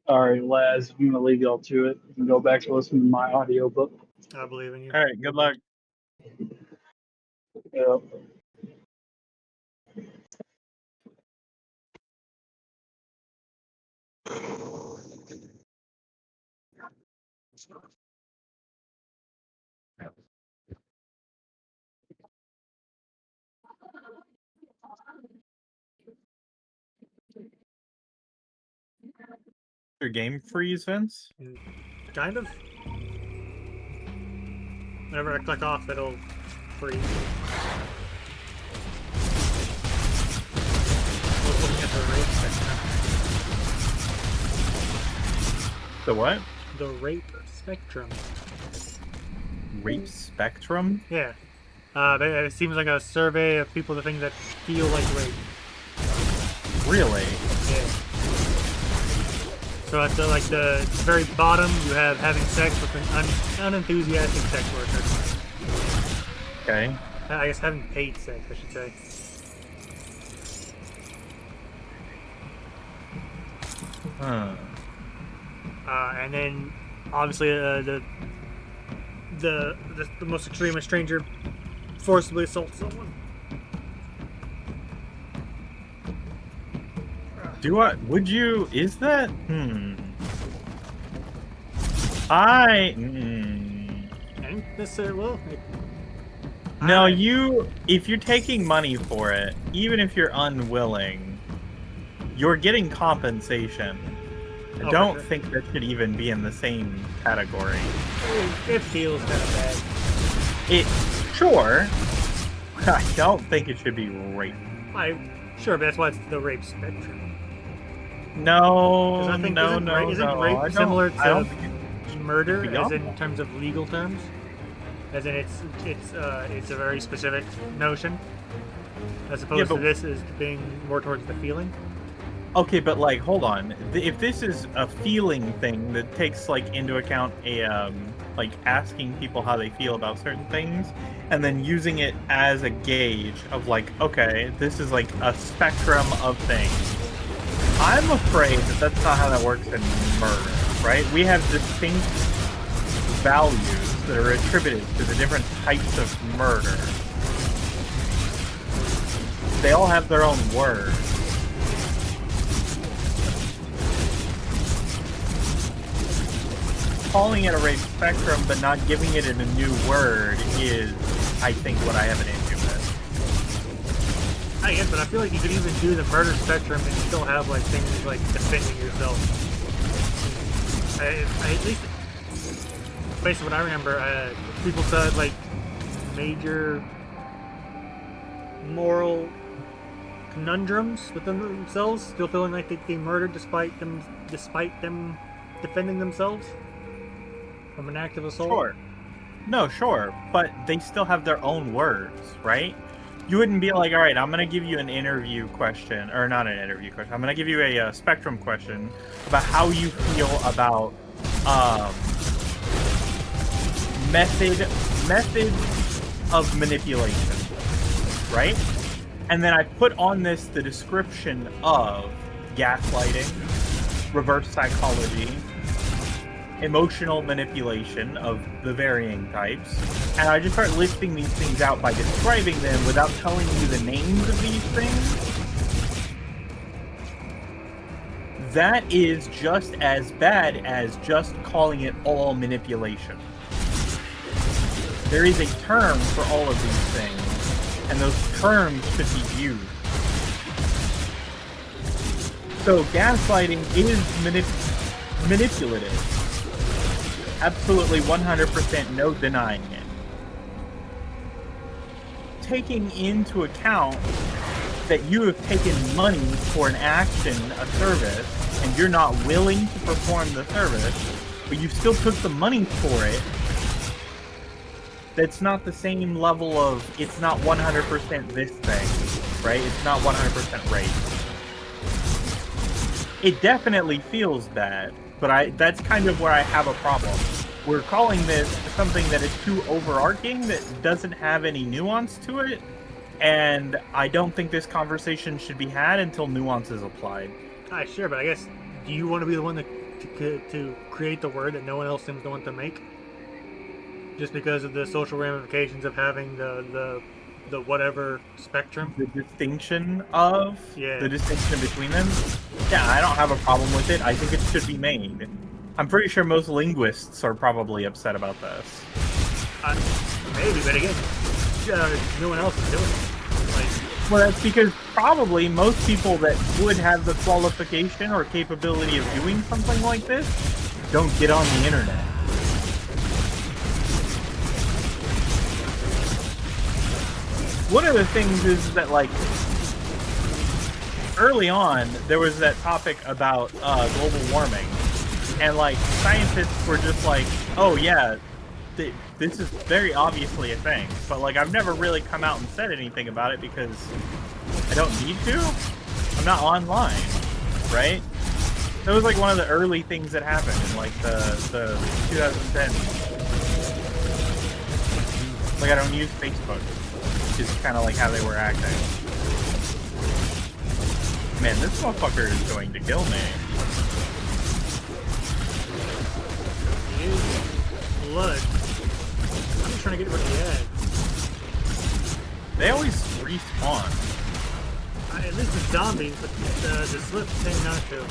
Alright, Laz, I'm gonna leave y'all to it. You can go back to listen to my audiobook. I believe in you. Alright, good luck. Yeah. Your game freeze, Vince? Kind of. Whenever I click off, it'll freeze. I was looking at the rape spectrum. The what? The rape spectrum. Rape spectrum? Yeah. It seems like a survey of people, the things that feel like rape. Really? Yeah. So at the very bottom, you have having sex with an unenthusiastic sex worker. Okay. I guess having paid sex, I should say. Huh. And then, obviously, the most extreme, a stranger forcibly assaults someone. Would you, is that, I think this, no, if you're taking money for it, even if you're unwilling, you're getting compensation. I don't think that should even be in the same category. It feels kind of bad. Sure. I don't think it should be rape. Sure, but that's why it's the rape spectrum. No, I think, isn't rape similar to murder, as in terms of legal terms? As in, it's a very specific notion, as opposed to this is being more towards the feeling. Okay, but like, hold on. If this is a feeling thing that takes like into account a like asking people how they feel about certain things, and then using it as a gauge of like, okay, this is like a spectrum of things. I'm afraid that that's not how that works in murder, right? We have distinct values that are attributed to the different types of murder. They all have their own words. Calling it a rape spectrum but not giving it a new word is, I think, what I have an issue with. I guess, but I feel like you could even do the murder spectrum and still have like things like defending yourself. At least, based on what I remember, people said like major moral conundrums within themselves, still feeling like they murdered despite them defending themselves from an act of assault. Sure. No, sure, but they still have their own words, right? You wouldn't be like, all right, I'm going to give you an interview question, or not an interview question. I'm going to give you a spectrum question about how you feel about methods of manipulation, right? And then I put on this the description of gaslighting, reverse psychology, emotional manipulation of the varying types, and I just start listing these things out by describing them without telling you the names of these things. That is just as bad as just calling it all manipulation. There is a term for all of these things, and those terms should be used. So gaslighting is manipulative. Absolutely 100% no denying it. Taking into account that you have taken money for an action, a service, and you're not willing to perform the service, but you still took the money for it, that's not the same level of, it's not 100% this thing, right? It's not 100% rape. It definitely feels bad. But that's kind of where I have a problem. We're calling this something that is too overarching, that doesn't have any nuance to it, and I don't think this conversation should be had until nuance is applied. Sure, but I guess, do you want to be the one to create the word that no one else seems to want to make? Just because of the social ramifications of having the whatever spectrum? The distinction of? Yeah. The distinction between them? Yeah, I don't have a problem with it. I think it should be made. I'm pretty sure most linguists are probably upset about this. Maybe, but again, no one else is doing it. Well, that's because probably most people that would have the qualification or capability of doing something like this don't get on the internet. One of the things is that, like, early on, there was that topic about global warming, and, like, scientists were just like, oh, yeah, this is very obviously a thing, but, like, I've never really come out and said anything about it because I don't need to. I'm not online, right? That was, like, one of the early things that happened in, like, the 2010. Like, I don't use Facebook. Is kind of like how they were acting. Man, this motherfucker is going to kill me. He is blood. I'm just trying to get rid of the egg. They always respawn. At least the zombies, but the slips tend not to.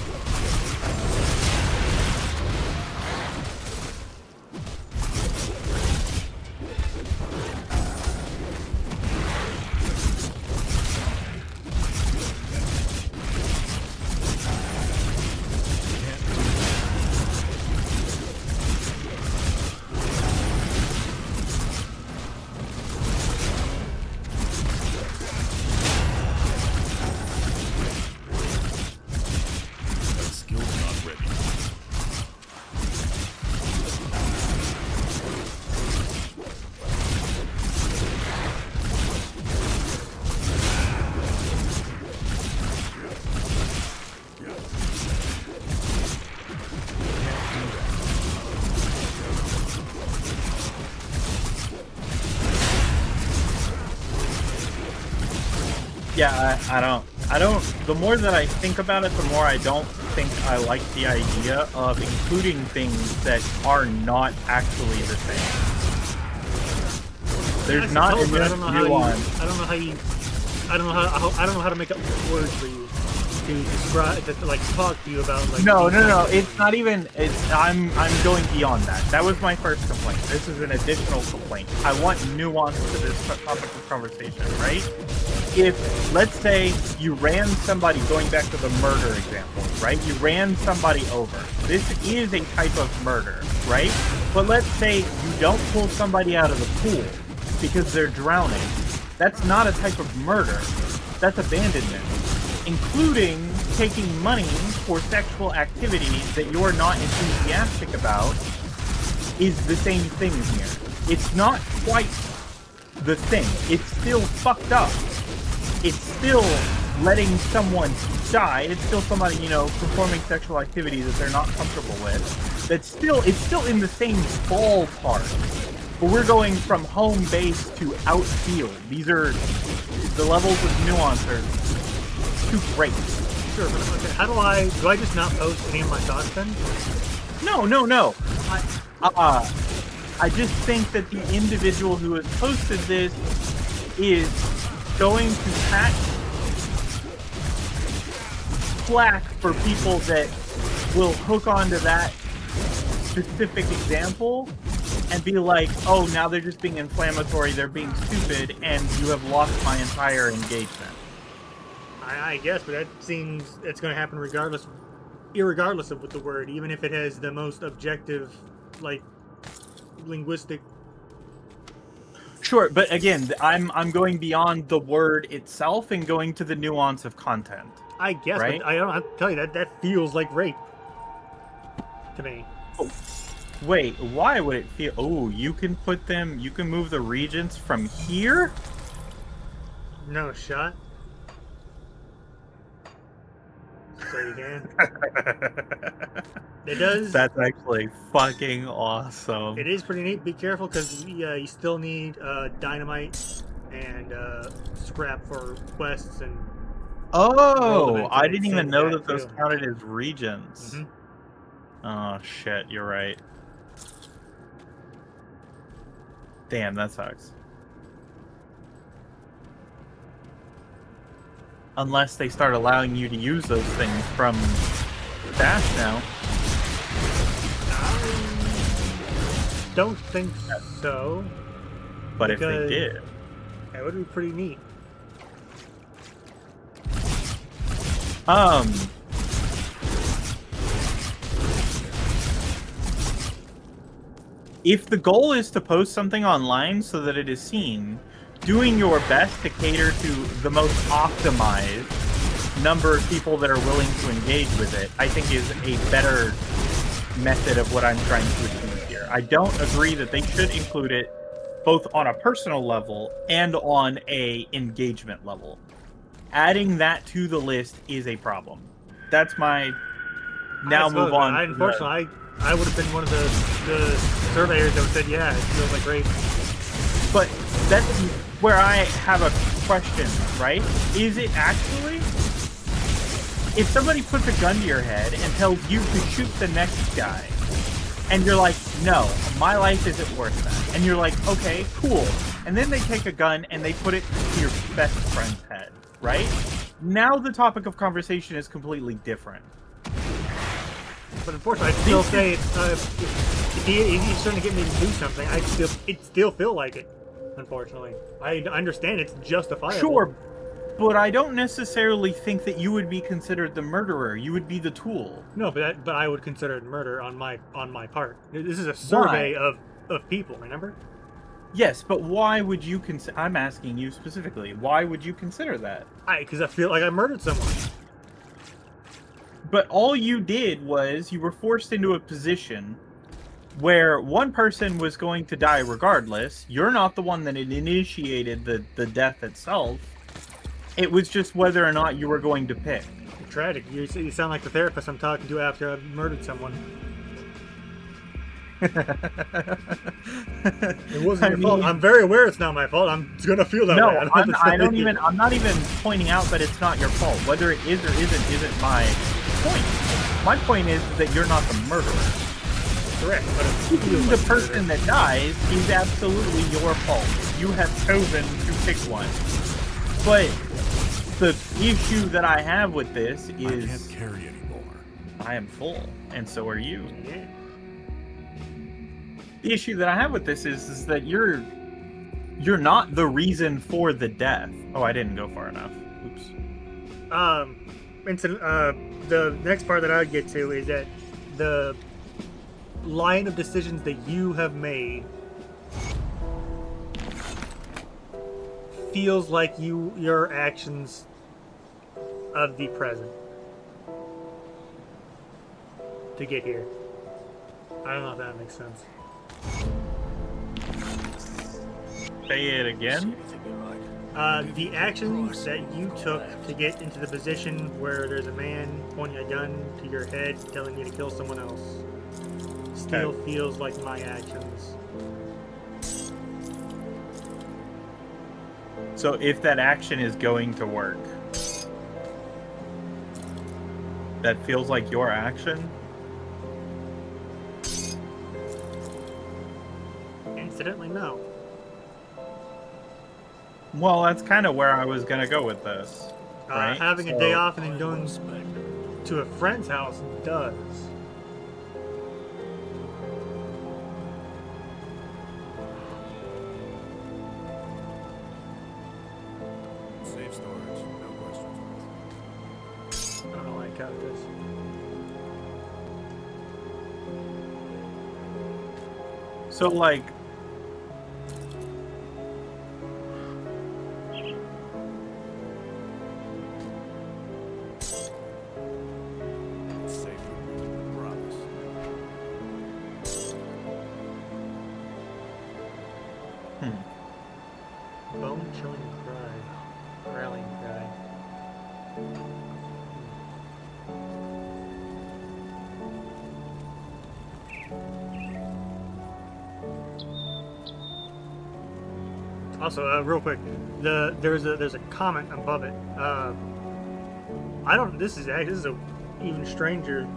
Yeah, I don't, the more that I think about it, the more I don't think I like the idea of including things that are not actually the same. There's not enough nuance. I don't know how to make up words for you to describe, to like talk to you about like. No. It's not even. I'm going beyond that. That was my first complaint. This is an additional complaint. I want nuance to this topic of conversation, right? If, let's say, you ran somebody, going back to the murder example, right? You ran somebody over. This is a type of murder, right? But let's say you don't pull somebody out of the pool because they're drowning. That's not a type of murder. That's abandonment. Including taking money for sexual activity that you're not enthusiastic about is the same thing here. It's not quite the thing. It's still fucked up. It's still letting someone die. It's still somebody, you know, performing sexual activity that they're not comfortable with. It's still in the same ballpark. But we're going from home base to outfield. These are the levels of nuance are too great. Sure, but okay, how do I just not post any of my thoughts then? No. I just think that the individual who has posted this is going to pack flack for people that will hook onto that specific example and be like, oh, now they're just being inflammatory, they're being stupid, and you have lost my entire engagement. I guess, but that seems it's going to happen irregardless of what the word, even if it has the most objective, like, linguistic. Sure, but again, I'm going beyond the word itself and going to the nuance of content. I guess, right? But I don't have to tell you that feels like rape to me. Oh, wait, why would it feel? Oh, you can move the regents from here? No shot. So you can. It does. That's actually fucking awesome. It is pretty neat. Be careful because you still need dynamite and scrap for quests and. Oh, I didn't even know that those counted as regions. Mm-hmm. Oh shit, you're right. Damn, that sucks. Unless they start allowing you to use those things from Dash now. I don't think so. But if they did, that would be pretty neat. if the goal is to post something online so that it is seen, doing your best to cater to the most optimized number of people that are willing to engage with it, I think is a better method of what I'm trying to achieve here. I don't agree that they should include it both on a personal level and on a engagement level. Adding that to the list is a problem. That's my... Now move on. Unfortunately, I would have been one of the surveyors that would said, yeah, it feels like rape. But that's where I have a question, right? Is it actually... If somebody puts a gun to your head and tells you to shoot the next guy, and you're like, no, my life isn't worth that. And you're like, okay, cool. And then they take a gun and they put it to your best friend's head, right? Now the topic of conversation is completely different. But unfortunately, I still say if he's trying to get me to do something, it still feel like it. Unfortunately, I understand it's justifiable. Sure, but I don't necessarily think that you would be considered the murderer. You would be the tool. No, but I would consider it murder on my part. This is a survey of people. Remember? Yes, but why would you consider? I'm asking you specifically. Why would you consider that? Because I feel like I murdered someone. But all you did was you were forced into a position where one person was going to die regardless. You're not the one that initiated the death itself. It was just whether or not you were going to pick. Tragic. You sound like the therapist I'm talking to after I've murdered someone. It wasn't your fault. I'm very aware it's not my fault. I'm gonna feel that way. I'm not even pointing out that it's not your fault. Whether it is or isn't my point. My point is that you're not the murderer. Correct. But the person that dies is absolutely your fault. You have chosen to pick one. But the issue that I have with this is... I can't carry anymore. I am full, and so are you. Yeah. The issue that I have with this is that you're not the reason for the death. Oh, I didn't go far enough. Oops. The next part that I would get to is that the line of decisions that you have made feels like your actions of the present to get here. I don't know if that makes sense. Say it again. The actions that you took to get into the position where there's a man pointing a gun to your head telling you to kill someone else still feels like my actions. So if that action is going to work, that feels like your action? Incidentally, no. Well, that's kind of where I was going to go with this. Right? Having a day off and then going to a friend's house does. Safe storage, no questions. I don't like how this. So, like... Safe with me, promise. Bone chilling cry. Rallying cry. Also, real quick, there's a comment above it. I don't. This is a even stranger.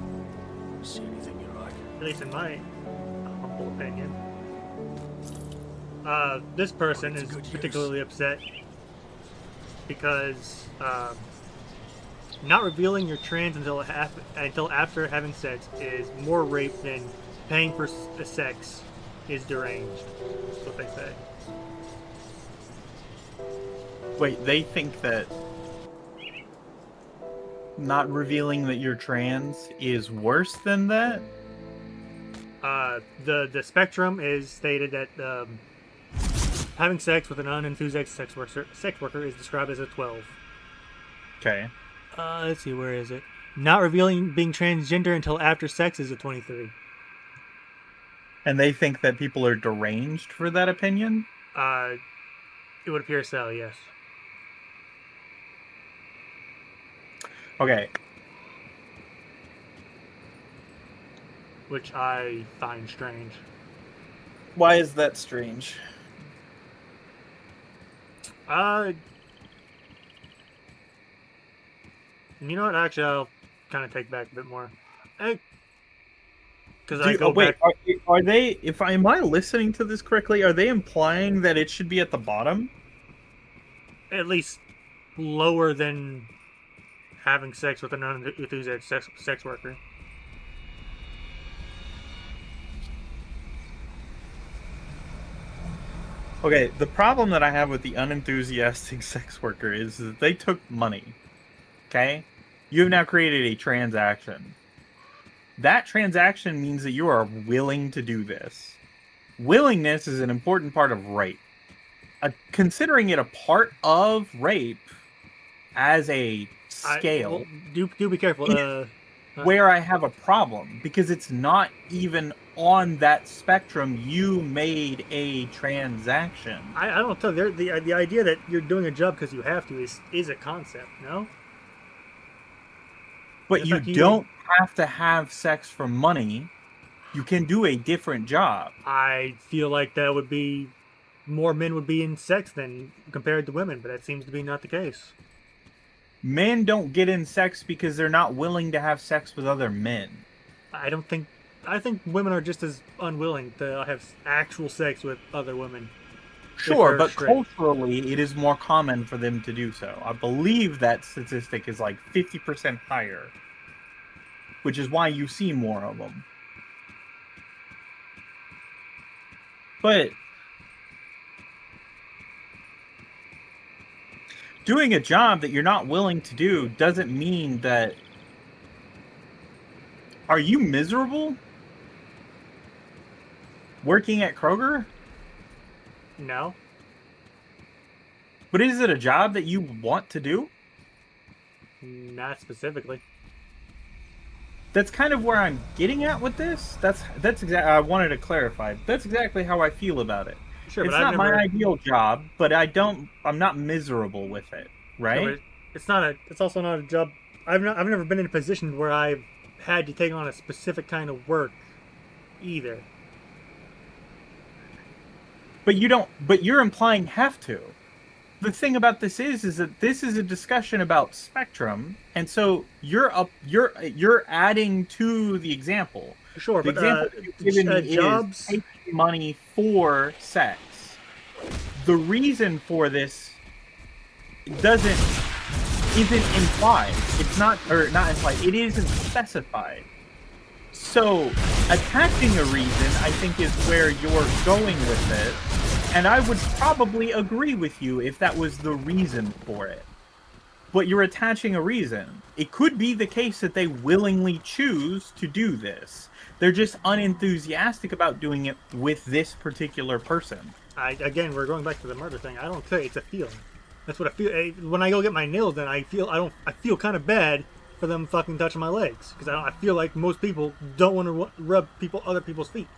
See anything you like? At least in my humble opinion. This person is particularly upset because not revealing your trans until after having sex is more rape than paying for sex is deranged. That's what they say. Wait, they think that not revealing that you're trans is worse than that? The spectrum is stated that having sex with an unenthusiastic sex worker is described as a 12. Okay. Let's see, where is it? Not revealing being transgender until after sex is a 23. And they think that people are deranged for that opinion? It would appear so, yes. Okay. Which I find strange. Why is that strange? You know what? Actually, I'll kind of take back a bit more. Because Are they? Am I listening to this correctly? Are they implying that it should be at the bottom? At least lower than having sex with an unenthusiastic sex worker. Okay, the problem that I have with the unenthusiastic sex worker is that they took money. Okay? You have now created a transaction. That transaction means that you are willing to do this. Willingness is an important part of rape. Considering it a part of rape as a scale, Do be careful. where I have a problem, because it's not even on that spectrum. You made a transaction. I don't tell. The idea that you're doing a job because you have to is a concept. No. But you don't have to have sex for money. You can do a different job. I feel like that would be more men would be in sex than compared to women, but that seems to be not the case. Men don't get in sex because they're not willing to have sex with other men. I think women are just as unwilling to have actual sex with other women. Sure, but culturally, it is more common for them to do so. I believe that statistic is like 50% higher, which is why you see more of them. But doing a job that you're not willing to do doesn't mean that... Are you miserable working at Kroger? No. But is it a job that you want to do? Not specifically. That's kind of where I'm getting at with this. That's exactly. I wanted to clarify. That's exactly how I feel about it. Sure, it's but not my ideal job, but I'm not miserable with it, right? No, it's also not a job. I've never been in a position where I've had to take on a specific kind of work, either. But you don't. But you're implying have to. The thing about this is that this is a discussion about spectrum, and so you're adding to the example. Sure, the but example you've given me jobs is taking money for sex. The reason for this isn't implied. It's not implied. It isn't specified. So attaching a reason, I think, is where you're going with it. And I would probably agree with you if that was the reason for it. But you're attaching a reason. It could be the case that they willingly choose to do this. They're just unenthusiastic about doing it with this particular person. Again, we're going back to the murder thing. I don't say it's a feeling. That's what I feel. When I go get my nails done, I feel kind of bad for them fucking touching my legs, because I feel like most people don't want to rub other people's feet.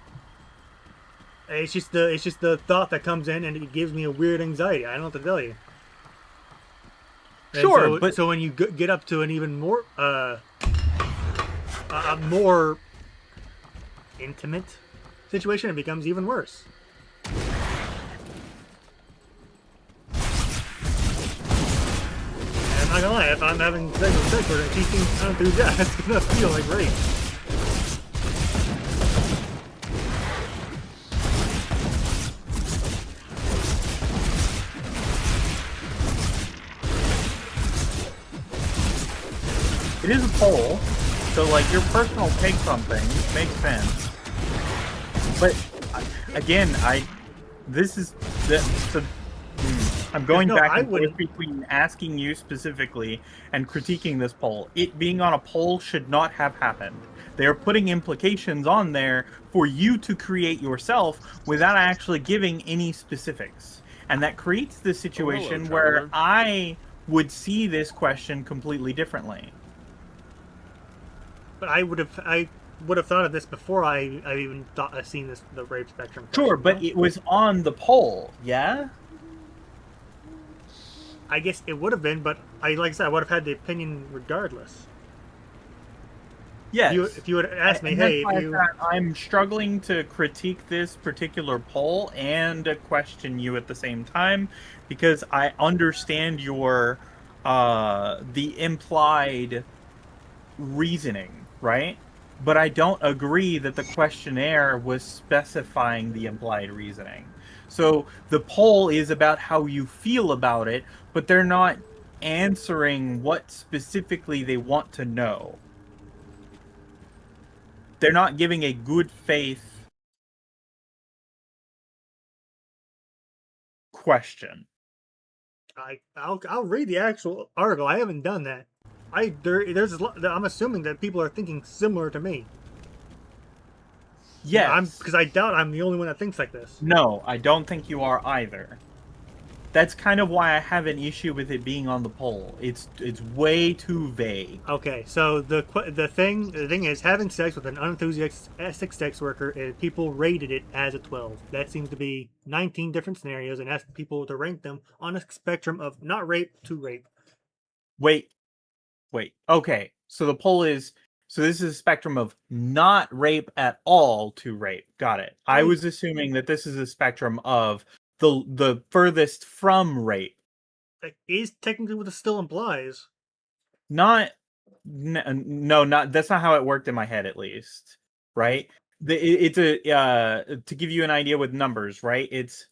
It's just the thought that comes in, and it gives me a weird anxiety. I don't know what to tell you. And sure, but so when you get up to an even more a more intimate situation, it becomes even worse. And I'm not gonna lie, if I'm having sex with a sex worker and she seems unenthusiastic, it's gonna feel like rape. it is a poll, so like your personal takes on things makes sense. But again, I'm going back and forth between asking you specifically and critiquing this poll. It being on a poll should not have happened. They're putting implications on there for you to create yourself without actually giving any specifics. And that creates the situation where I would see this question completely differently. But I would have thought of this before I even thought I seen the rape spectrum. Sure, question, but no? it was on the poll, yeah? I guess it would have been, but like I said, I would have had the opinion regardless. Yes. If you would have asked me, And hey, that's if you... why I'm struggling to critique this particular poll and question you at the same time, because I understand your the implied reasoning, right? But I don't agree that the questionnaire was specifying the implied reasoning. So the poll is about how you feel about it, but they're not answering what specifically they want to know. They're not giving a good faith question. I'll read the actual article. I haven't done that. I'm assuming that people are thinking similar to me. Yes. Because I doubt I'm the only one that thinks like this. No, I don't think you are either. That's kind of why I have an issue with it being on the poll. It's way too vague. Okay, so the thing is, having sex with an unenthusiastic sex worker, people rated it as a 12. That seems to be 19 different scenarios, and asked people to rank them on a spectrum of not rape to rape. Wait. Okay, so the poll is... So this is a spectrum of not rape at all to rape. Got it. I was assuming that this is a spectrum of the furthest from rape. That is technically what it still implies. No, that's not how it worked in my head, at least. Right? It's to give you an idea with numbers, right? It's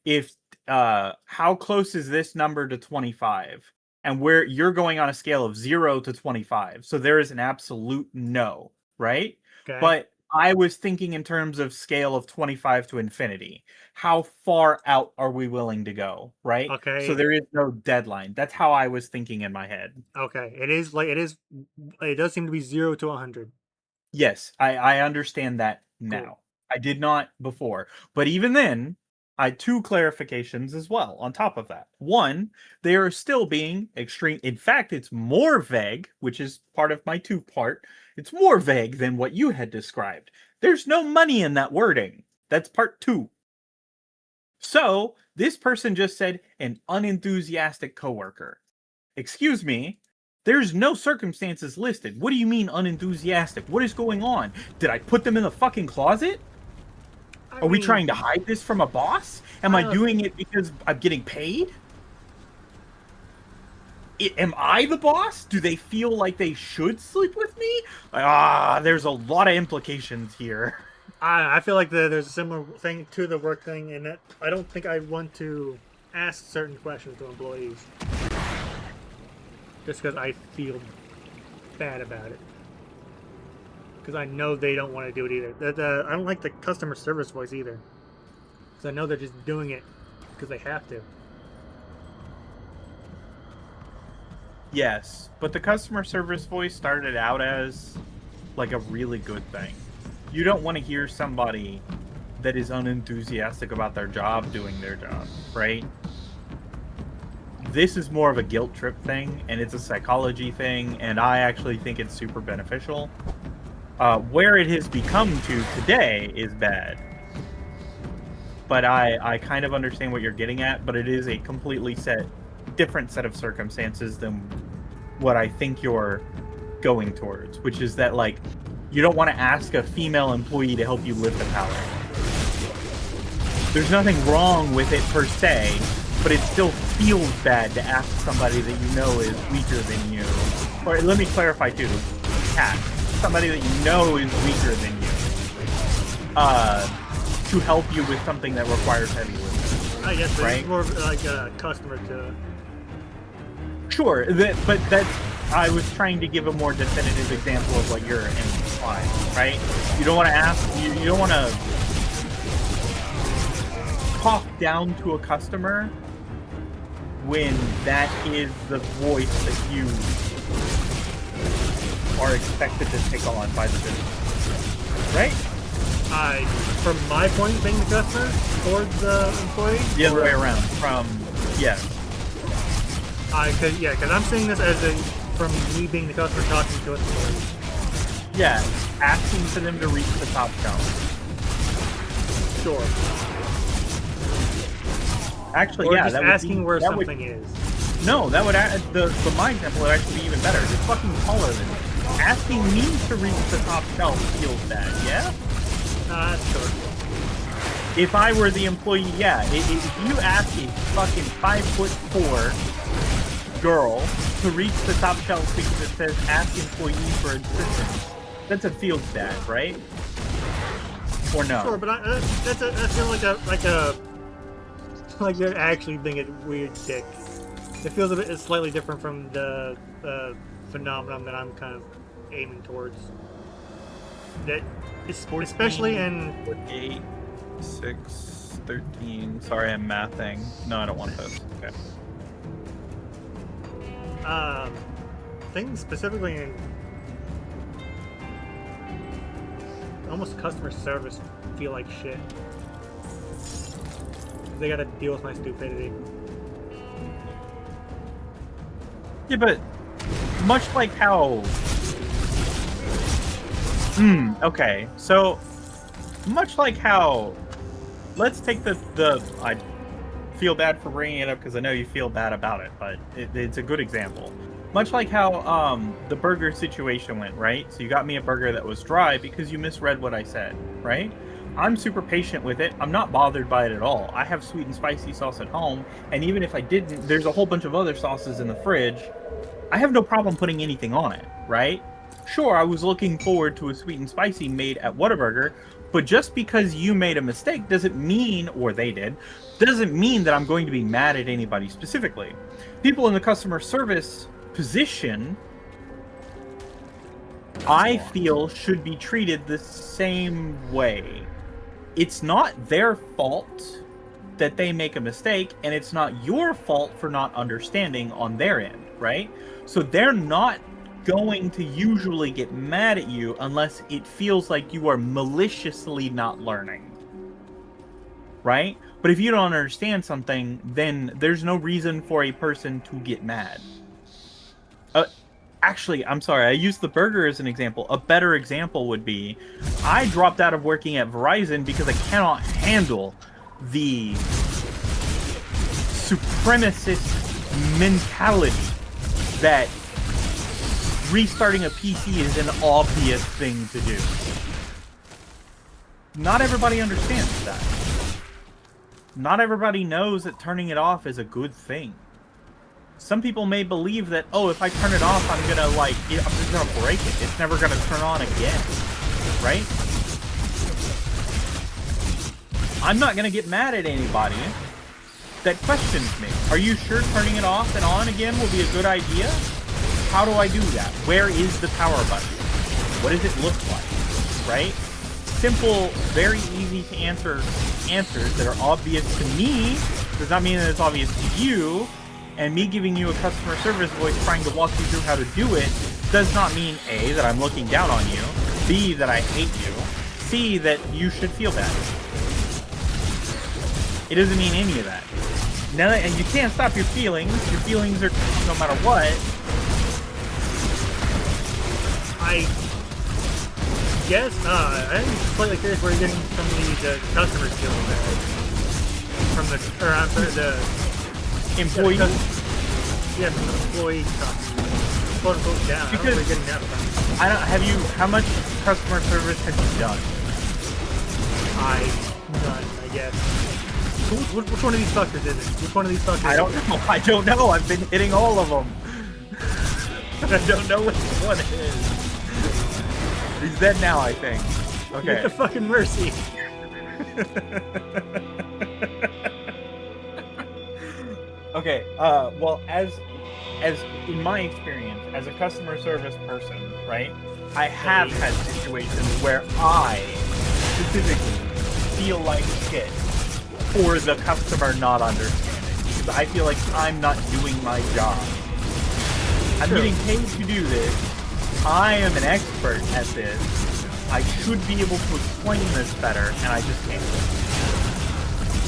if how close is this number to 25? And where you're going on a scale of 0 to 25. So there is an absolute no, right? Okay. But I was thinking in terms of scale of 25 to infinity. How far out are we willing to go, right? Okay. So there is no deadline. That's how I was thinking in my head. Okay. It does seem to be 0 to 100. Yes, I understand that now. Cool. I did not before. But even then, I had 2 clarifications as well on top of that. One, they are still being extreme. In fact, it's more vague, which is part of my 2-part. It's more vague than what you had described. There's no money in that wording. That's part 2. So this person just said an unenthusiastic coworker. Excuse me. There's no circumstances listed. What do you mean unenthusiastic? What is going on? Did I put them in the fucking closet? Are we trying to hide this from a boss? Am I doing it because I'm getting paid? Am I the boss? Do they feel like they should sleep with me? There's a lot of implications here. I feel like there's a similar thing to the work thing, and that I don't think I'd want to ask certain questions to employees. Just because I feel bad about it. Because I know they don't want to do it either. I don't like the customer service voice either. Because I know they're just doing it because they have to. Yes, but the customer service voice started out as like a really good thing. You don't want to hear somebody that is unenthusiastic about their job doing their job, right? This is more of a guilt trip thing, and it's a psychology thing, and I actually think it's super beneficial. Where it has become to today is bad. But I kind of understand what you're getting at, but it is a completely different set of circumstances than what I think you're going towards, which is that, like, you don't want to ask a female employee to help you lift a pallet. There's nothing wrong with it per se, but it still feels bad to ask somebody that you know is weaker than you. Or let me clarify too, Kat. Somebody that you know is weaker than you to help you with something that requires heavy lifting. I guess right? It's more like a customer to... Sure, but I was trying to give a more definitive example of what you're implying, right? You don't want to ask, you don't want to talk down to a customer when that is the voice that you are expected to take on by the business, right? From my point, being the customer towards the employee. The other way around. Because I'm seeing this as from me being the customer talking to an employee. Yeah, asking for them to reach the top shelf. Sure. Actually, Or yeah, just that would asking where that something would, is. No, that would my example would actually be even better. It's fucking taller than me. Asking me to reach the top shelf feels bad, yeah? That's sure. If I were the employee, yeah. If you ask a fucking 5'4" girl to reach the top shelf because it says ask employee for assistance, that's a feels bad, right? Or no? Sure, but that feels like you're actually being a weird dick. It feels it's slightly different from the phenomenon that I'm kind of aiming towards. That especially in 48, 6, 13. Sorry, I'm mathing. No, I don't want this. Okay. Things specifically in almost customer service feel like shit. They gotta deal with my stupidity. Yeah, but much like how... okay. So, much like how... Let's take the I feel bad for bringing it up because I know you feel bad about it, but it's a good example. Much like how the burger situation went, right? So you got me a burger that was dry because you misread what I said, right? I'm super patient with it. I'm not bothered by it at all. I have sweet and spicy sauce at home, and even if I didn't, there's a whole bunch of other sauces in the fridge. I have no problem putting anything on it, right? Sure, I was looking forward to a sweet and spicy made at Whataburger, but just because you made a mistake doesn't mean, or they did, doesn't mean that I'm going to be mad at anybody specifically. People in the customer service position, I feel, should be treated the same way. It's not their fault that they make a mistake, and it's not your fault for not understanding on their end, right? So they're not going to usually get mad at you unless it feels like you are maliciously not learning, right? But if you don't understand something, then there's no reason for a person to get mad. Actually, I'm sorry, I used the burger as an example. A better example would be, I dropped out of working at Verizon because I cannot handle the supremacist mentality that restarting a PC is an obvious thing to do. Not everybody understands that. Not everybody knows that turning it off is a good thing. Some people may believe that, oh, if I turn it off, I'm just gonna break it. It's never gonna turn on again, right? I'm not gonna get mad at anybody that questions me. Are you sure turning it off and on again will be a good idea? How do I do that? Where is the power button? What does it look like, right? Simple, very easy to answer answers that are obvious to me does not mean that it's obvious to you. And me giving you a customer service voice trying to walk you through how to do it does not mean A, that I'm looking down on you, B, that I hate you, C, that you should feel bad. It doesn't mean any of that. Now, and you can't stop your feelings. Your feelings are no matter what. I guess, I'm slightly curious where you're getting some of these customers feeling bad. From the Employee? From the employee talking, quote unquote, down. I don't know where you're getting that from. How much customer service have you done? None, I guess. Which one of these fuckers is it? Which one of these fuckers? I don't know. I've been hitting all of them. I don't know which one it is. He's dead now, I think. Okay. Get the fucking mercy. Okay, well, as in my experience, as a customer service person, right, I have had situations where I specifically feel like shit for the customer not understanding. Because I feel like I'm not doing my job. I'm getting paid to do this, I am an expert at this. I should be able to explain this better, and I just can't.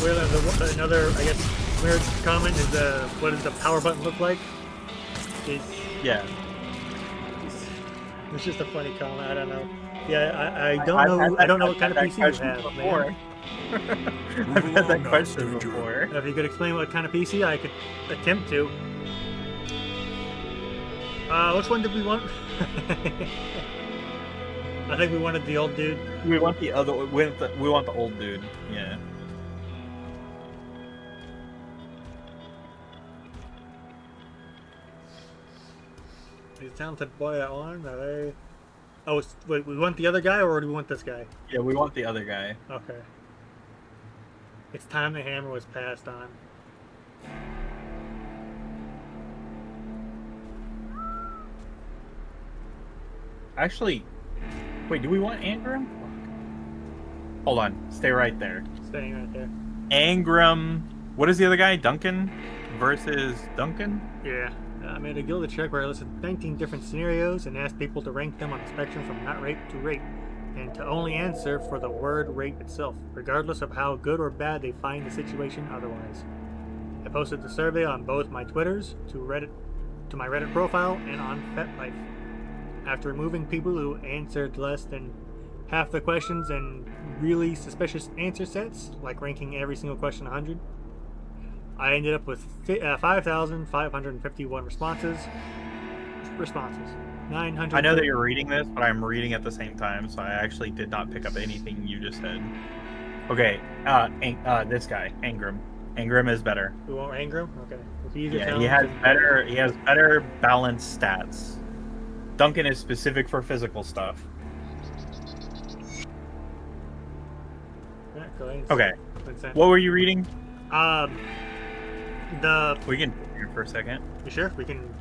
Well, another, I guess, weird comment is what does the power button look like? Yeah. It's just a funny comment. I don't know. Yeah, I don't know. I don't know what kind of PC you have, man. I've had that question before. If you could explain what kind of PC, I could attempt to. Which one did we want? I think we wanted the old dude. We want the other. We want the old dude. Yeah. He's a talented boy that one. Are they? Oh, wait. We want the other guy, or do we want this guy? Yeah, we want the other guy. Okay. It's time the hammer was passed on. Actually, wait, do we want Angram? Hold on, stay right there. Staying right there. Angram, what is the other guy? Duncan versus Duncan? Yeah. I made a Gilded check where I listed 19 different scenarios and asked people to rank them on the spectrum from not rape to rape, and to only answer for the word rape itself, regardless of how good or bad they find the situation otherwise. I posted the survey on both my Twitters, to my Reddit profile, and on FetLife. After removing people who answered less than half the questions and really suspicious answer sets, like ranking every single question 100, I ended up with 5,551 responses. 900. I know that you're reading this, but I'm reading at the same time, so I actually did not pick up anything you just said. Okay, this guy, Angram. Angram is better. We want Angram? Okay. Yeah, he has better balanced stats. Duncan is specific for physical stuff. Yeah, go ahead. Okay. What were you reading? We can here for a second. You sure? We can.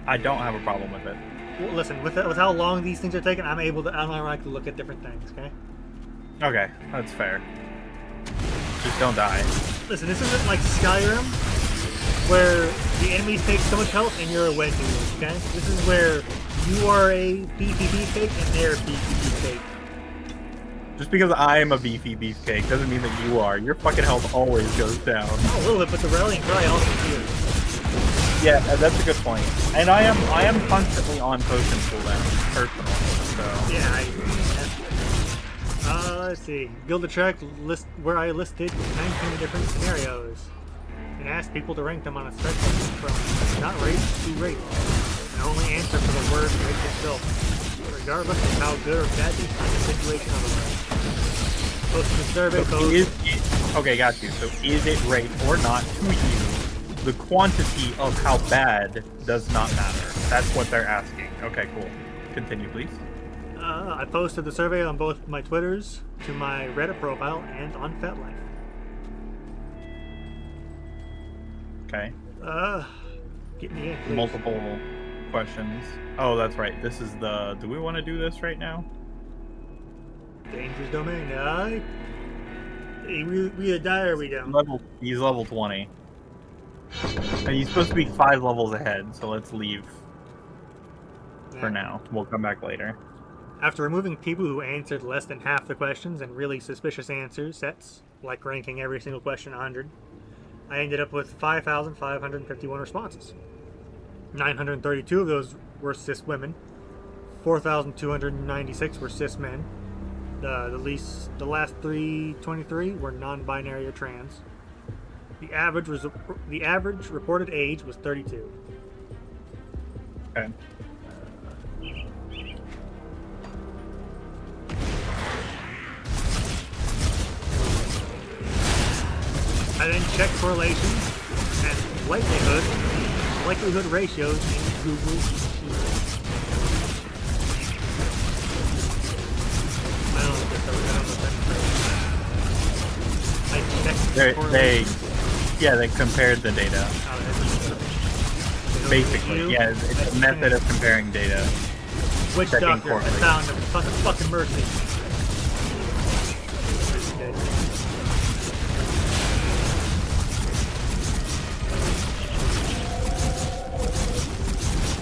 I don't have a problem with it. Well, listen, with how long these things are taking, I'm like to look at different things. Okay. Okay, that's fair. Just don't die. Listen, this isn't like Skyrim, where the enemies take so much health and you're a Wendy. Okay. This is where you are a beefy beefcake and they're a beefy beefcake. Just because I am a beefy beefcake doesn't mean that you are. Your fucking health always goes down. Oh, a little bit, but the rallying cry also heals. Yeah, that's a good point. And I am constantly on potion cooldown, personally. So yeah, let's see. Gilded track list where I listed 19 different scenarios and asked people to rank them on a spectrum from not rape to rape, and only answer for the word rape itself, regardless of how good or bad they find the situation otherwise. Posted the survey code. Okay, got you. So is it rape or not to you? The quantity of how bad does not matter. That's what they're asking. Okay, cool. Continue, please. I posted the survey on both my Twitters, to my Reddit profile, and on FetLife. Okay. Get me in, please. Multiple questions. Oh, that's right. This is the... Do we want to do this right now? Dangerous domain. We either die or we don't. He's level 20. And he's supposed to be 5 levels ahead, so let's leave for now. We'll come back later. After removing people who answered less than half the questions and really suspicious answer sets, like ranking every single question 100, I ended up with 5,551 responses. 932 of those were cis women, 4,296 were cis men. The last 323 were non-binary or trans. The average reported age was 32. Okay. I then checked correlations and likelihood ratios in Google Sheets. I don't know what that means. They compared the data. Basically, yeah, it's a method of comparing data. Which doctor? I found him. Fucking mercy.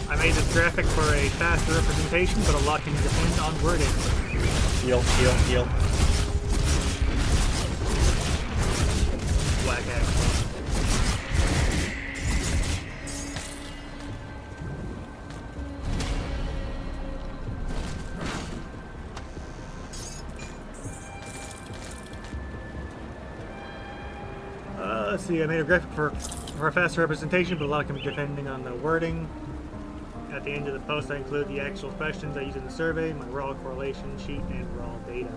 I made this graphic for a faster representation, but a lot can depend on wording. Heal. Whack ass. Let's see, I made a graphic for a faster representation, but a lot can be depending on the wording. At the end of the post, I include the actual questions I use in the survey, my raw correlation sheet, and raw data.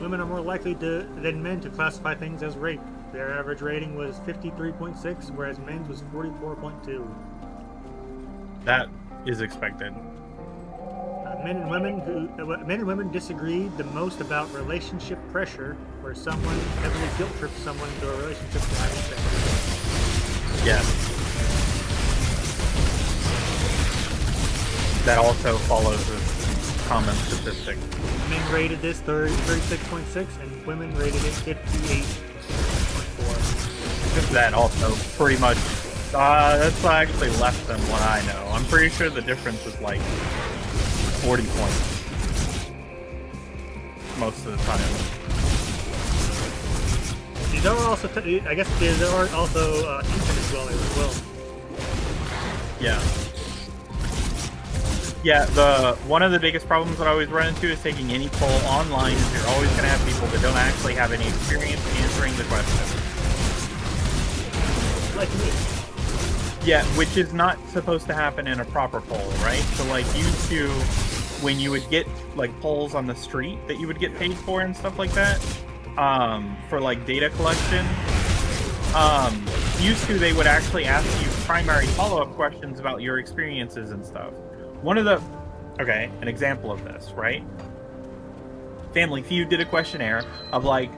Women are more likely than men to classify things as rape. Their average rating was 53.6, whereas men's was 44.2. That is expected. Men and women disagreed the most about relationship pressure, where someone heavily guilt trips someone into a relationship to having sex. Yes. That also follows a common statistic. Men rated this 36.6, and women rated it 58.4. That also pretty much, that's actually less than what I know. I'm pretty sure the difference is like 40 points most of the time. These are also, I guess there are also infinite dwellers as well. Yeah. Yeah, one of the biggest problems that I always run into is taking any poll online is you're always going to have people that don't actually have any experience answering the question. Like me. Yeah, which is not supposed to happen in a proper poll, right? So like used to, when you would get like polls on the street that you would get paid for and stuff like that, for like data collection, used to they would actually ask you primary follow-up questions about your experiences and stuff. An example of this, right? Family Feud did a questionnaire of like,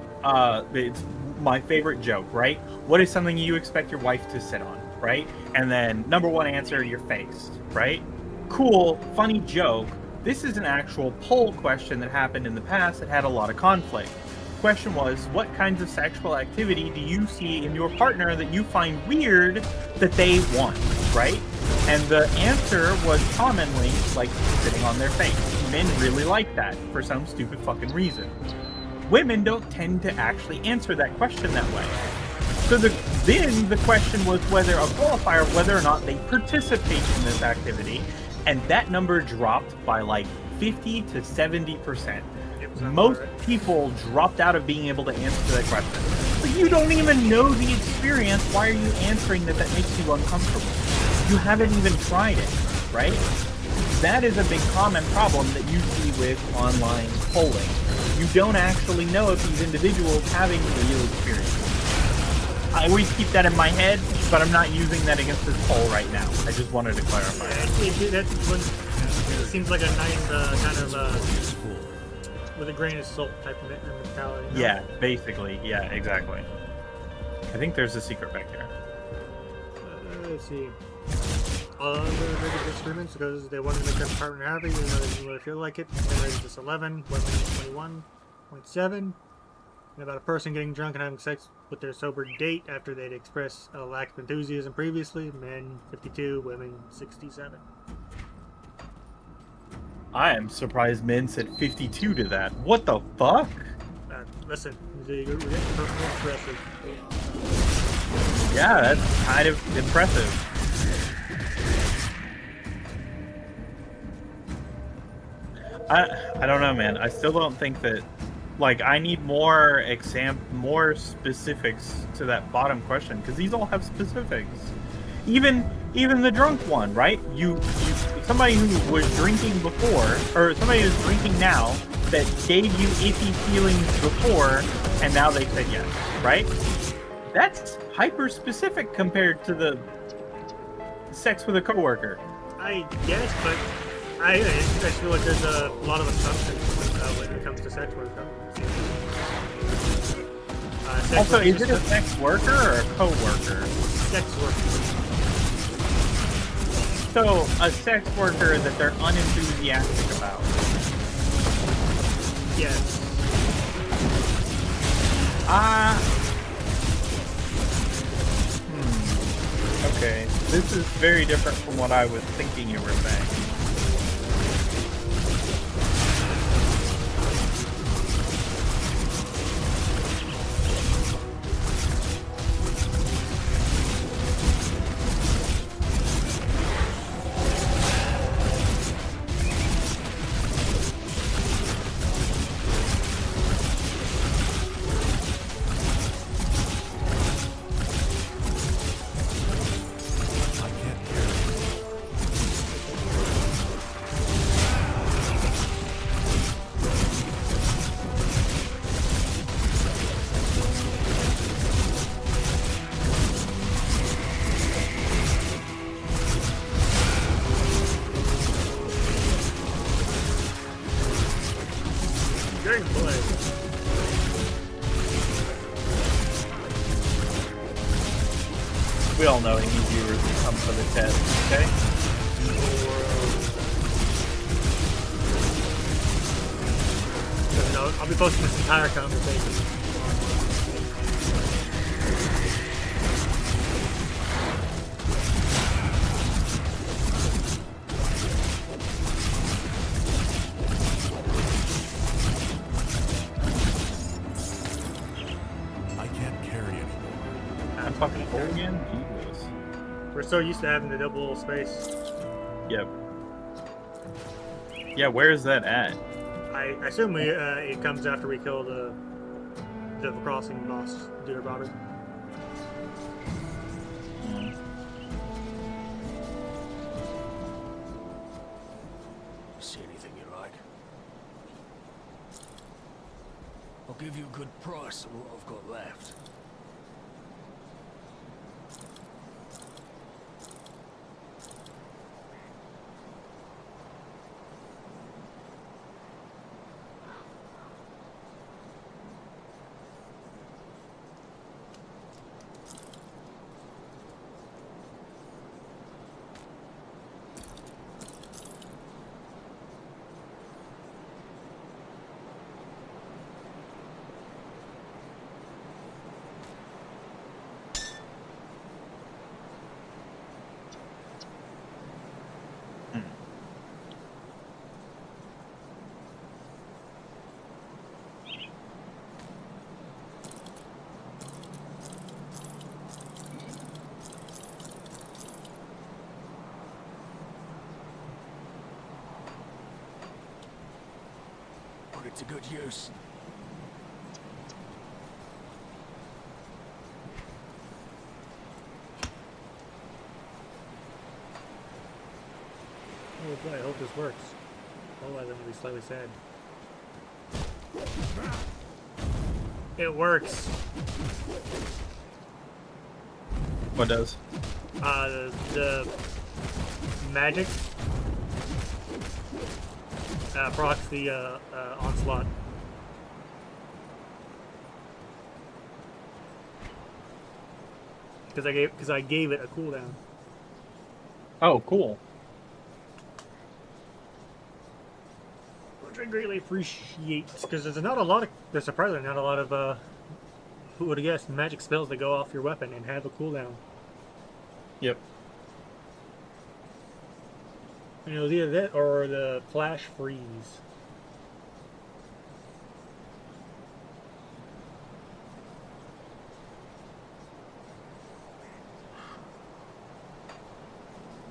it's my favorite joke, right? What is something you expect your wife to sit on, right? And then number one answer, your face, right? Cool, funny joke. This is an actual poll question that happened in the past that had a lot of conflict. The question was, what kinds of sexual activity do you see in your partner that you find weird that they want, right? And the answer was commonly, like, sitting on their face. Men really like that for some stupid fucking reason. Women don't tend to actually answer that question that way. So then the question was whether a qualifier, whether or not they participate in this activity, and that number dropped by like 50 to 70%. Most people dropped out of being able to answer that question. But you don't even know the experience. Why are you answering that makes you uncomfortable? You haven't even tried it, right? That is a big common problem that you see with online polling. You don't actually know if these individuals having real experience. I always keep that in my head, but I'm not using that against this poll right now. I just wanted to clarify. It seems like a nice kind of with a grain of salt type of mentality. No? Yeah, basically. Yeah, exactly. I think there's a secret back here. Let's see. Other bigger disagreements because they wanted to make their partner happy, even though they didn't really feel like it. They rated this 11, women 21.7. And about a person getting drunk and having sex with their sober date after they'd expressed a lack of enthusiasm previously. Men 52, women 67. I am surprised men said 52 to that. What the fuck? Listen, we're getting personal aggressive. Yeah, that's kind of impressive. I don't know, man. I still don't think that, like, I need more specifics to that bottom question, because these all have specifics. Even the drunk one, right? You somebody who was drinking before, or somebody who's drinking now that gave you icky feelings before, and now they said yes, right? That's hyper specific compared to the sex with a coworker. I guess, but I feel like there's a lot of assumptions when it comes to sex work. Also, is it a sex worker or a co-worker? Sex worker. So, a sex worker that they're unenthusiastic about. Yes. Okay, this is very different from what I was thinking you were saying. I can't carry it. Getting played. We all know any viewers will come for the test, okay? No, I'll be posting this entire conversation. I can't carry anymore. I'm fucking full again? Jesus. We're so used to having the double space. Yep. Yeah, where is that at? I assume it comes after we kill the crossing boss, Deer Broder. See anything you like? I'll give you a good price on what I've got left. Put it to good use. Oh boy, I hope this works. Otherwise I'm gonna be slightly sad. It works. What does? The magic procs the onslaught. Because I gave it a cooldown. Oh, cool. Which I greatly appreciate, because there's surprisingly not a lot of who would have guessed, magic spells that go off your weapon and have a cooldown. Yep. And it was either that or the flash freeze.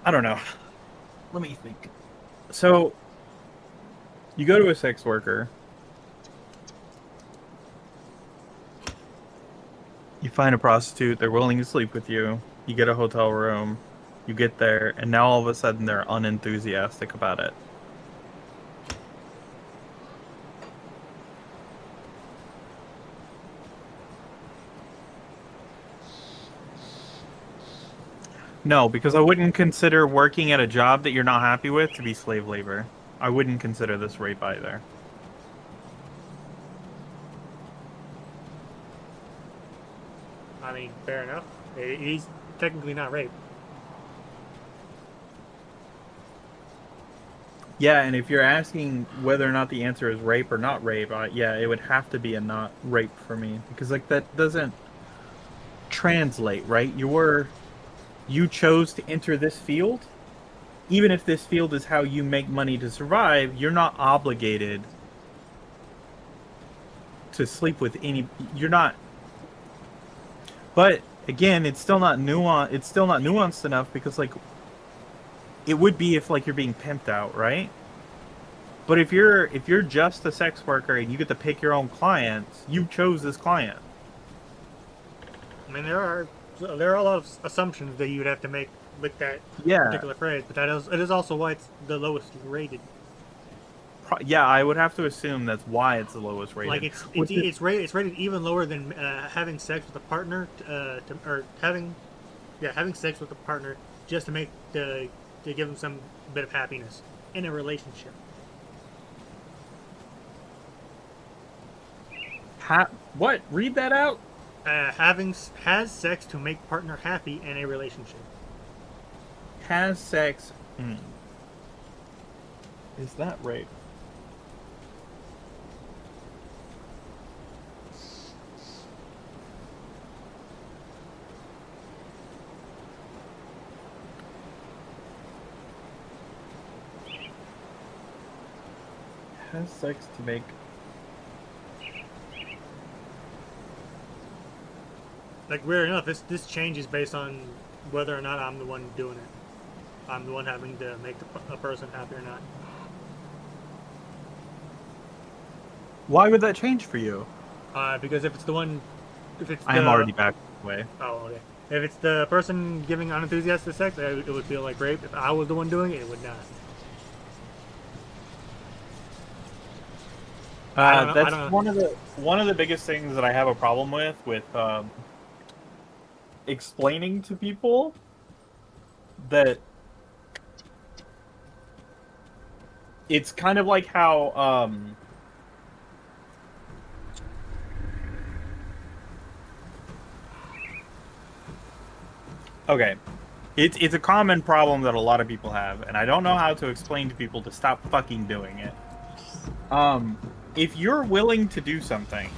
I don't know. Let me think. So, you go to a sex worker. You find a prostitute. They're willing to sleep with you. You get a hotel room. You get there, and now all of a sudden they're unenthusiastic about it. No, because I wouldn't consider working at a job that you're not happy with to be slave labor. I wouldn't consider this rape either. I mean, fair enough. He's technically not rape. Yeah, and if you're asking whether or not the answer is rape or not rape, yeah, it would have to be a not rape for me. Because, like, that doesn't translate, right? you chose to enter this field, even if this field is how you make money to survive, you're not obligated to sleep with any. You're not. But again, it's still not nuanced. It's still not nuanced enough because, like, it would be if like you're being pimped out, right? But if you're just a sex worker and you get to pick your own clients, you chose this client. I mean, there are a lot of assumptions that you would have to make with that Yeah. particular phrase, but it is also why it's the lowest rated. Yeah, I would have to assume that's why it's the lowest rated. Like it's rated even lower than having sex with a partner, having sex with a partner just to give them some bit of happiness in a relationship. What? Read that out. Has sex to make partner happy in a relationship. Has sex. Is that rape? Has sex to make. Like, weird enough, this changes based on whether or not I'm the one doing it. I'm the one having to make a person happy or not. Why would that change for you? Because if it's the one, I am already back away. Oh, okay. If it's the person giving unenthusiastic sex, it would feel like rape. If I was the one doing it, it would not. That's one of the biggest things that I have a problem with explaining to people that it's kind of like how okay, it's a common problem that a lot of people have, and I don't know how to explain to people to stop fucking doing it. If you're willing to do something,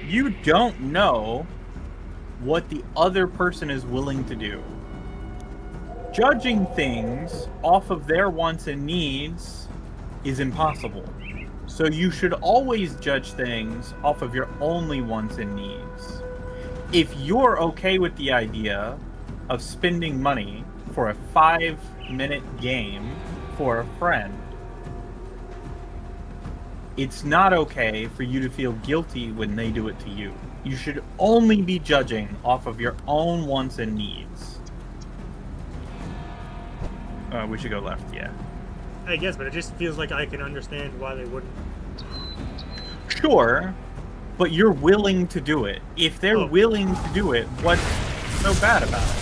you don't know what the other person is willing to do. Judging things off of their wants and needs is impossible. So you should always judge things off of your only wants and needs. If you're okay with the idea of spending money for a 5-minute game for a friend, it's not okay for you to feel guilty when they do it to you. You should only be judging off of your own wants and needs. We should go left, yeah. I guess, but it just feels like I can understand why they wouldn't. Sure, but you're willing to do it. If they're willing to do it, what's so bad about it?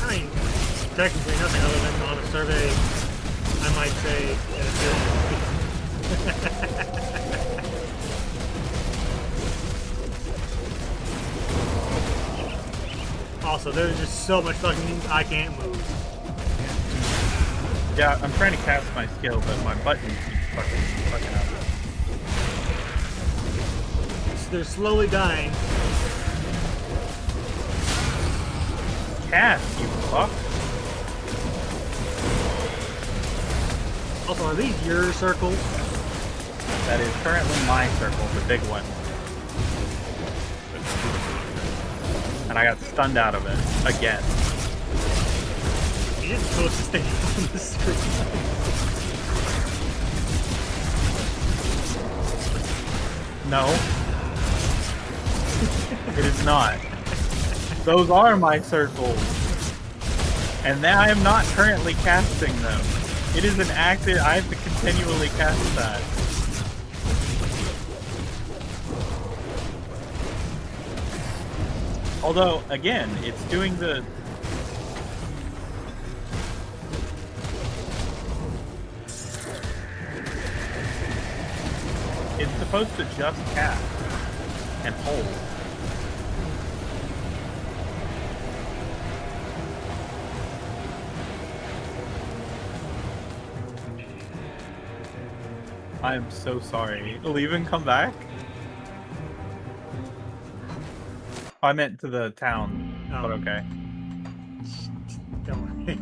I mean, technically nothing other than on a survey, I might say Also, there's just so much fucking I can't move. Yeah, I'm trying to cast my skill, but my button keeps fucking up. They're slowly dying. Cast, you fuck. Also, are these your circles? That is currently my circle, the big one. And I got stunned out of it again. You're supposed to stay on the screen. No. It is not. Those are my circles. And now I am not currently casting them. It is an active. I have to continually cast that. Although, again, it's doing the... It's supposed to just cast and hold. I am so sorry. Leave and come back? I meant to the town. but okay. Don't worry.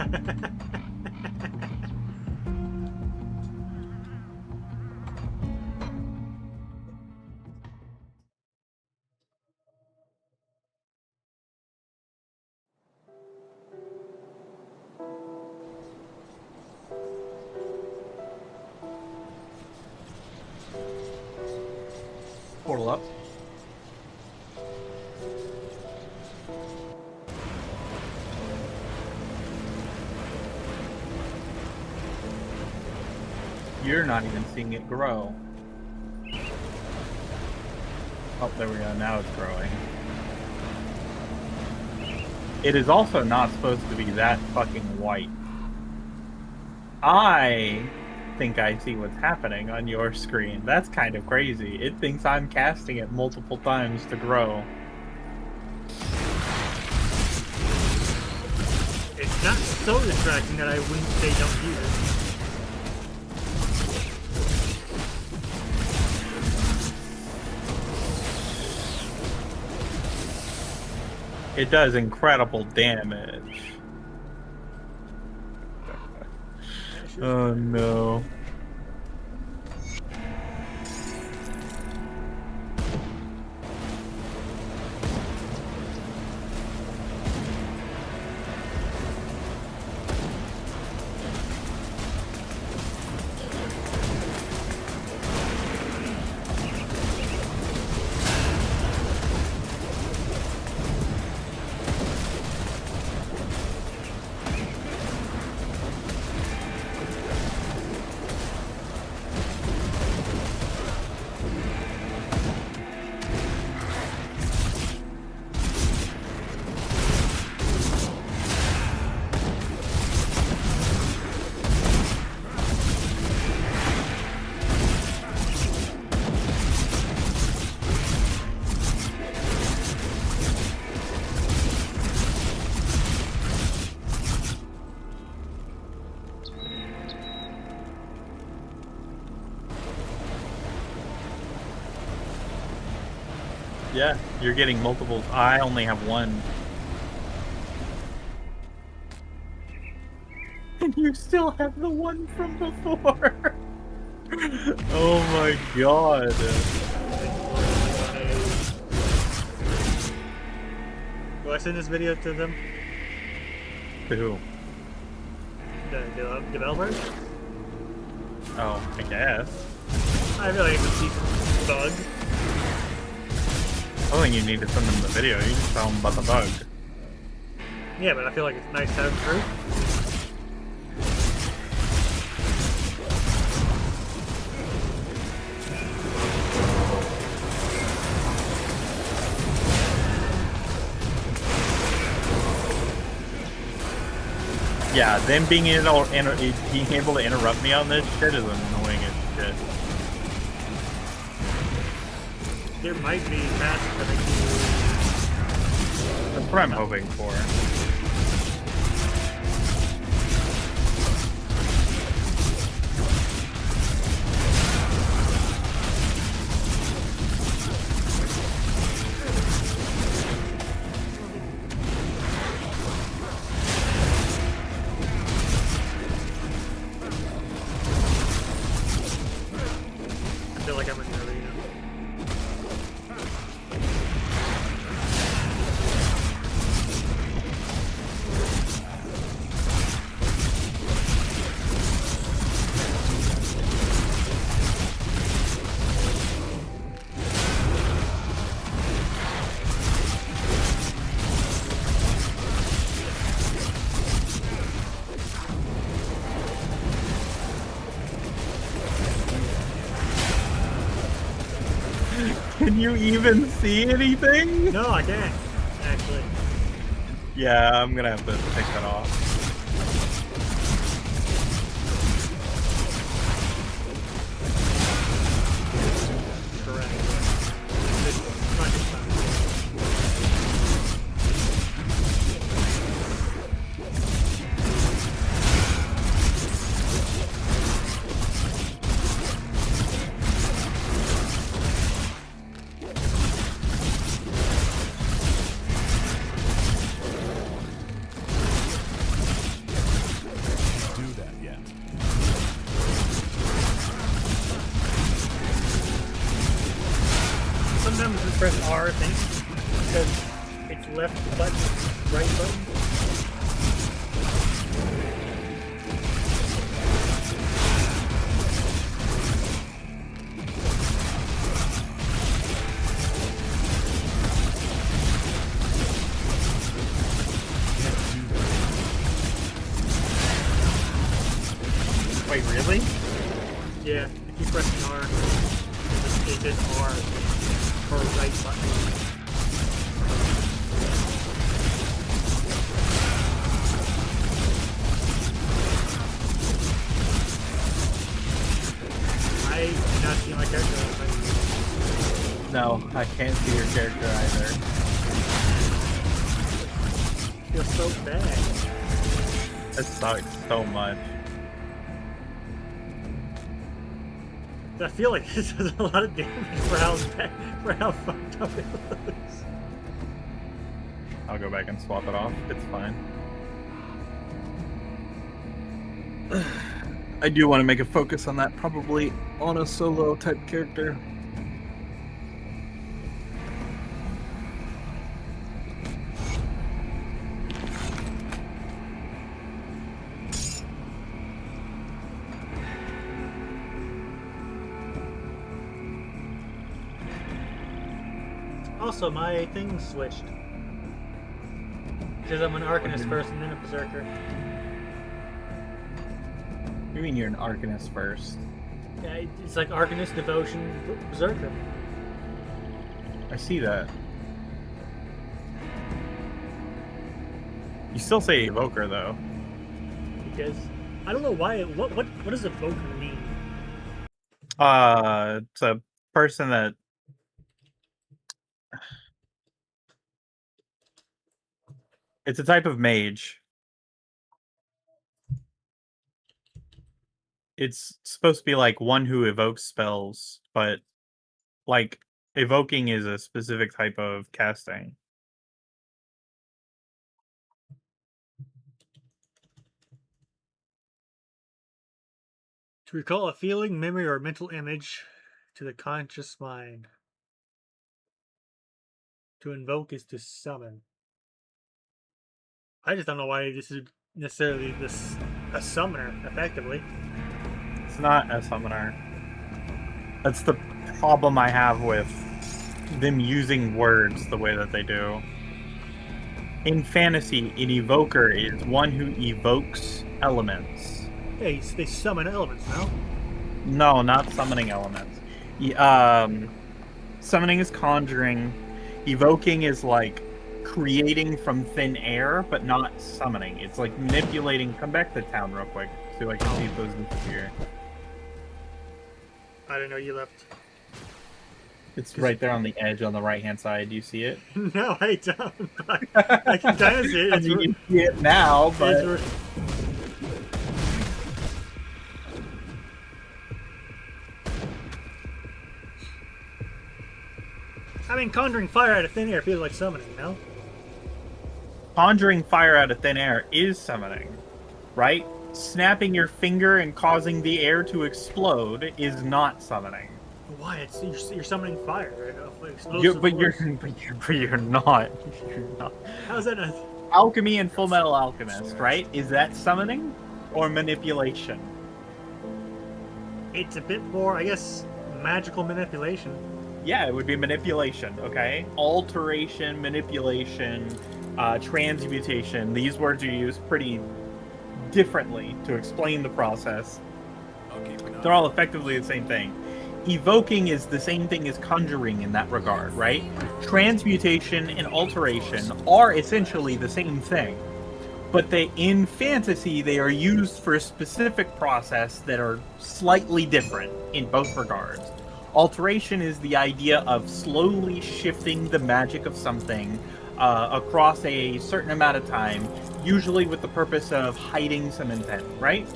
Portal up. You're not even seeing it grow. Oh, there we go. Now it's growing. It is also not supposed to be that fucking white. I think I see what's happening on your screen. That's kind of crazy. It thinks I'm casting it multiple times to grow. It's not so distracting that I wouldn't say don't use it. It does incredible damage. Oh no. Yeah, you're getting multiples. I only have one. And you still have the one from before. Oh my god. Do I send this video to them? Who? The developers? Oh, I guess. I feel like it's a decent bug. I don't think you need to send them the video. You just tell them about the bug. Yeah, but I feel like it's nice to have proof. Yeah, them being able to interrupt me on this shit is annoying as shit. There might be tasks that make That's what I'm hoping for. I feel like I'm in the arena. Can you even see anything? No, I can't, actually. Yeah, I'm gonna have to take that off. Correct. It's not just time. sometimes just press R, I think, because it's left button, right button. Wait, really? Yeah, I keep pressing R. It does R for right button. I do not see my character. No, I can't see your character either. I feel so bad. That sucks so much. I feel like this does a lot of damage for how fucked up it looks. I'll go back and swap it off. It's fine. I do want to make a focus on that, probably on a solo type character. Also, my thing switched. Because I'm an Arcanist first and then a Berserker. You mean you're an Arcanist first? Yeah, it's like Arcanist, Devotion, Berserker. I see that. You still say Evoker, though. Because I don't know why. What does Evoker mean? It's a person that... It's a type of mage. It's supposed to be like one who evokes spells, but like evoking is a specific type of casting. To recall a feeling, memory, or mental image to the conscious mind. To invoke is to summon. I just don't know why this is necessarily a summoner, effectively. It's not a summoner. That's the problem I have with them using words the way that they do. In fantasy, an evoker is one who evokes elements. Yeah, they summon elements, no? No, not summoning elements. Summoning is conjuring. Evoking is like creating from thin air, but not summoning. It's like manipulating. Come back to town real quick so I can see if those disappear. I didn't know you left. It's right there on the edge on the right-hand side. Do you see it? No, I don't. I can kind of see it. I mean, you see it now, but... I mean, conjuring fire out of thin air feels like summoning, no? Conjuring fire out of thin air is summoning, right? Snapping your finger and causing the air to explode is not summoning. Why? You're summoning fire, right? But you're not. You're not. How's that not? Alchemy and Full Metal Alchemist, right? Is that summoning or manipulation? It's a bit more, I guess, magical manipulation. Yeah, it would be manipulation, okay? Alteration, manipulation, transmutation. These words are used pretty differently to explain the process. They're all effectively the same thing. Evoking is the same thing as conjuring in that regard, right? Transmutation and alteration are essentially the same thing. But in fantasy, they are used for a specific process that are slightly different in both regards. Alteration is the idea of slowly shifting the magic of something across a certain amount of time, usually with the purpose of hiding some intent, right?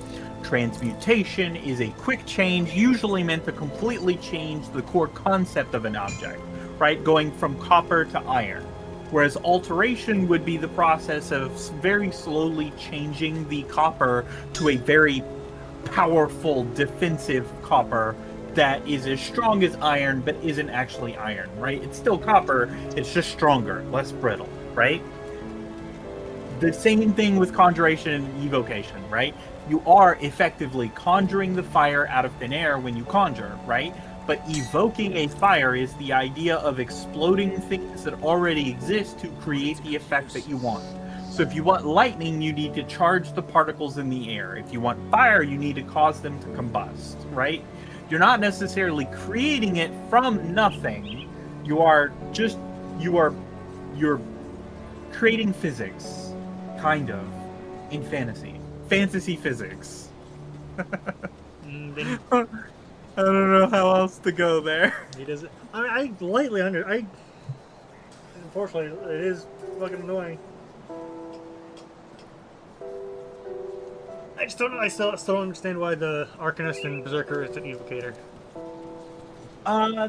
Transmutation is a quick change, usually meant to completely change the core concept of an object, right? Going from copper to iron. Whereas alteration would be the process of very slowly changing the copper to a very powerful defensive copper that is as strong as iron, but isn't actually iron, right? It's still copper, it's just stronger, less brittle, right? The same thing with conjuration and evocation, right? You are effectively conjuring the fire out of thin air when you conjure, right? But evoking a fire is the idea of exploding things that already exist to create the effect that you want. So if you want lightning, you need to charge the particles in the air. If you want fire, you need to cause them to combust, right? You're not necessarily creating it from nothing. You're creating physics, kind of, in fantasy physics. Then I don't know how else to go there. he doesn't. I lightly unfortunately, it is fucking annoying. I just don't know. I still don't understand why the Arcanist and Berserker is an evocator.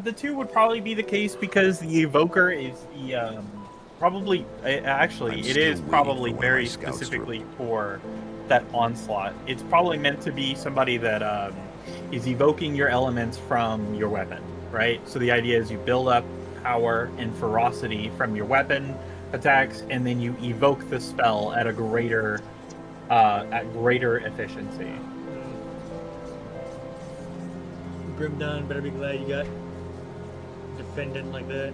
The two would probably be the case because the evoker is the probably actually it is probably very specifically for that onslaught. It's probably meant to be somebody that is evoking your elements from your weapon, right? So the idea is you build up power and ferocity from your weapon attacks, and then you evoke the spell at a greater efficiency. Grimm done. Better be glad you got defendant like that.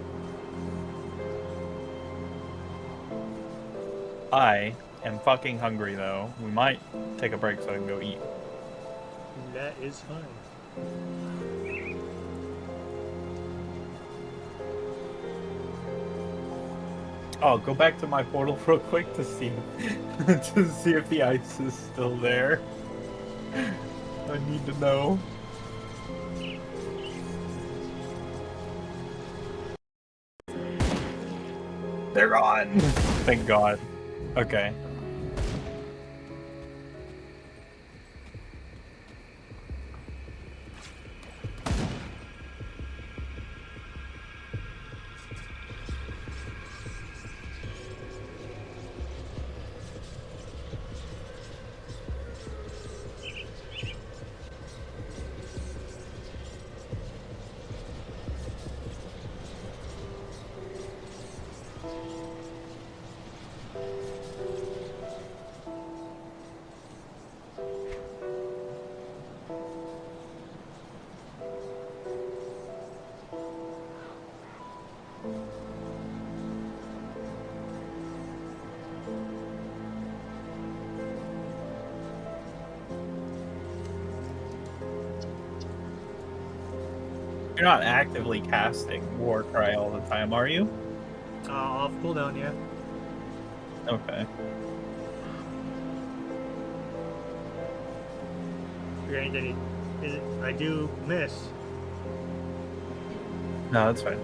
I am fucking hungry though. We might take a break so I can go eat. That is fine. Oh, go back to my portal real quick to see to see if the ice is still there. I need to know. They're on! Thank God. Okay. You're not actively casting Warcry all the time, are you? Off cooldown, yeah. Okay. Granted, I do miss. No, that's fine.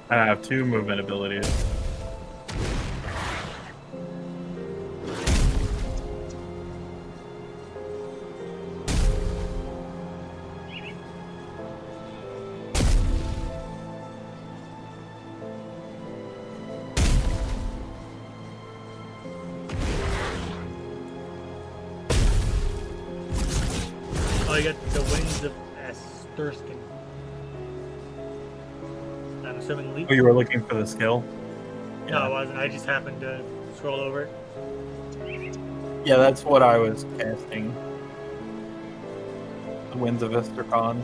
I have 2 movement abilities. Oh, you got the Winds of Asturskin. I'm assuming leap. Oh, you were looking for the skill? No, I wasn't. I just happened to scroll over it. Yeah, that's what I was casting. The Winds of Estercon.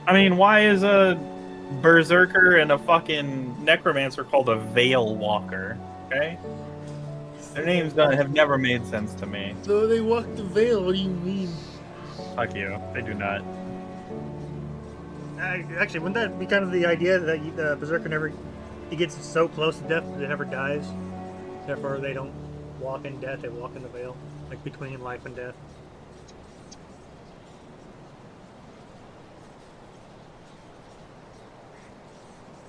I mean, why is a Berserker and a fucking Necromancer called a Veil Walker? Okay? Their names have never made sense to me. So they walk the veil. What do you mean? Fuck you. They do not. Actually, wouldn't that be kind of the idea that the Berserker he gets so close to death that he never dies? Therefore, they don't walk in death, they walk in the veil. Like between life and death.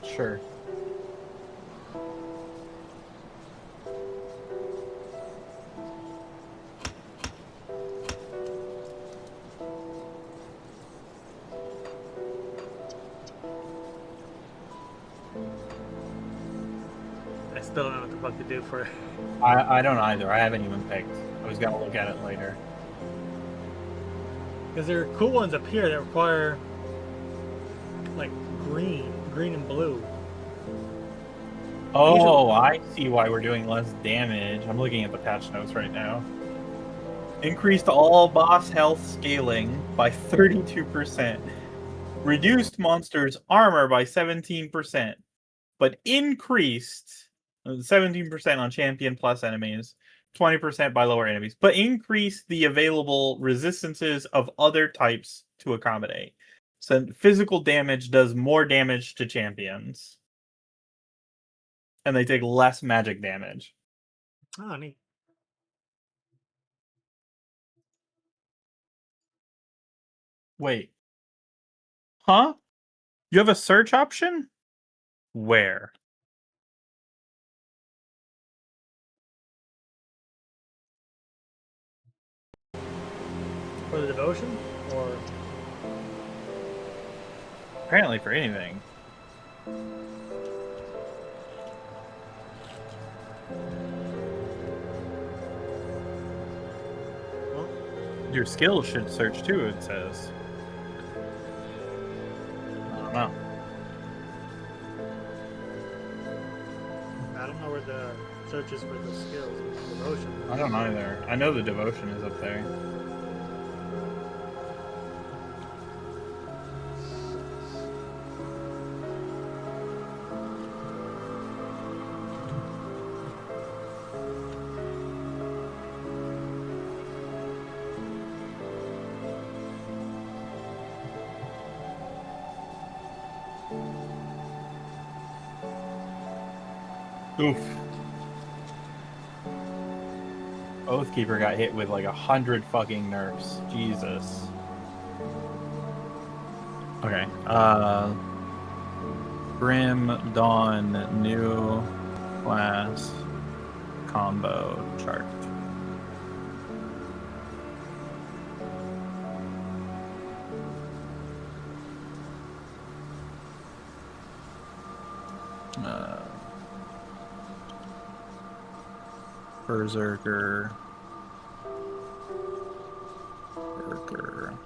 Sure. I still don't know what the fuck to do for it. I don't either. I haven't even picked. I was gonna look at it later. Because there are cool ones up here that require like green and blue. Oh, I see why we're doing less damage. I'm looking at the patch notes right now. Increased all boss health scaling by 32%. Reduced monsters' armor by 17%. But increased 17% on champion plus enemies, 20% by lower enemies. But increased the available resistances of other types to accommodate. So physical damage does more damage to champions. And they take less magic damage. Oh, neat. Wait. Huh? You have a search option? Where? For the devotion? Or Apparently for anything. well, Your skills should search too, it says. I don't know. I don't know where the search is for the skills with the devotion. I don't either. I know the devotion is up there. Oof. Oathkeeper got hit with like 100 fucking nerfs. Jesus. Okay. Grimm, Dawn, new class combo chart. Berserker. Berserker.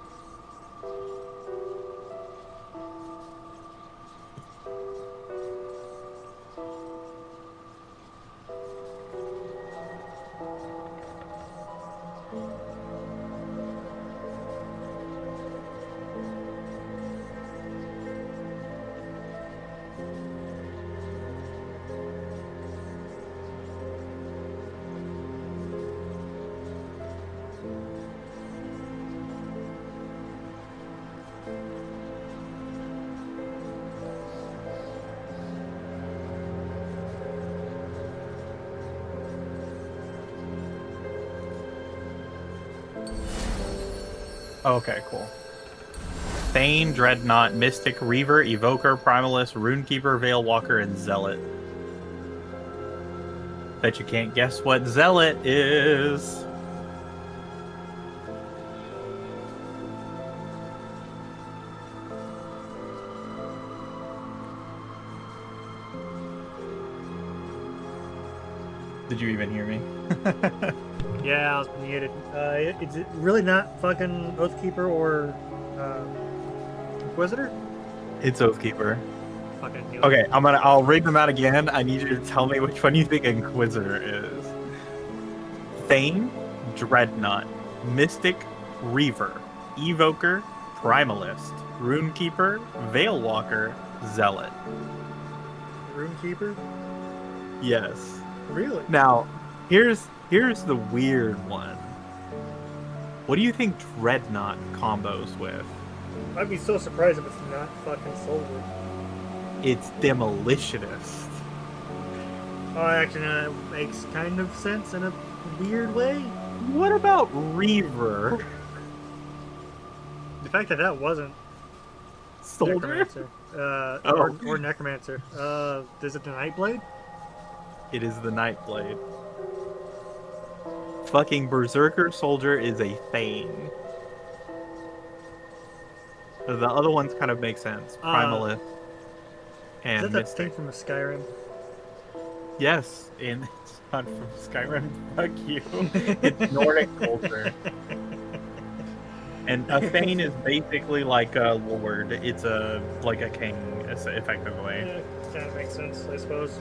Okay, cool. Thane, Dreadnought, Mystic, Reaver, Evoker, Primalist, Runekeeper, Veilwalker, and Zealot. Bet you can't guess what Zealot is. Did you even hear me? Yeah, I was muted. Is it really not fucking Oathkeeper or Inquisitor? It's Oathkeeper. Fucking knew it. Okay, I'll read them out again. I need you to tell me which one you think Inquisitor is. Thane, Dreadnought, Mystic, Reaver, Evoker, Primalist, Runekeeper, Veilwalker, Zealot. Runekeeper? Yes. Really? Now, here's the weird one. What do you think Dreadnought combos with? I'd be so surprised if it's not fucking Soldier. It's Demolitionist. Oh, actually, no, that makes kind of sense in a weird way. What about Reaver? The fact that that wasn't Soldier? Necromancer. Or Necromancer. Is it the Nightblade? It is the Nightblade. Fucking Berserker Soldier is a Thane. The other ones kind of make sense. Primalist Is and that that Mystic. thing from the Skyrim? Yes, and it's not from Skyrim. Fuck you. It's Nordic culture. And a Thane is basically like a lord. It's like a king, effectively. Yeah, kind of makes sense, I suppose.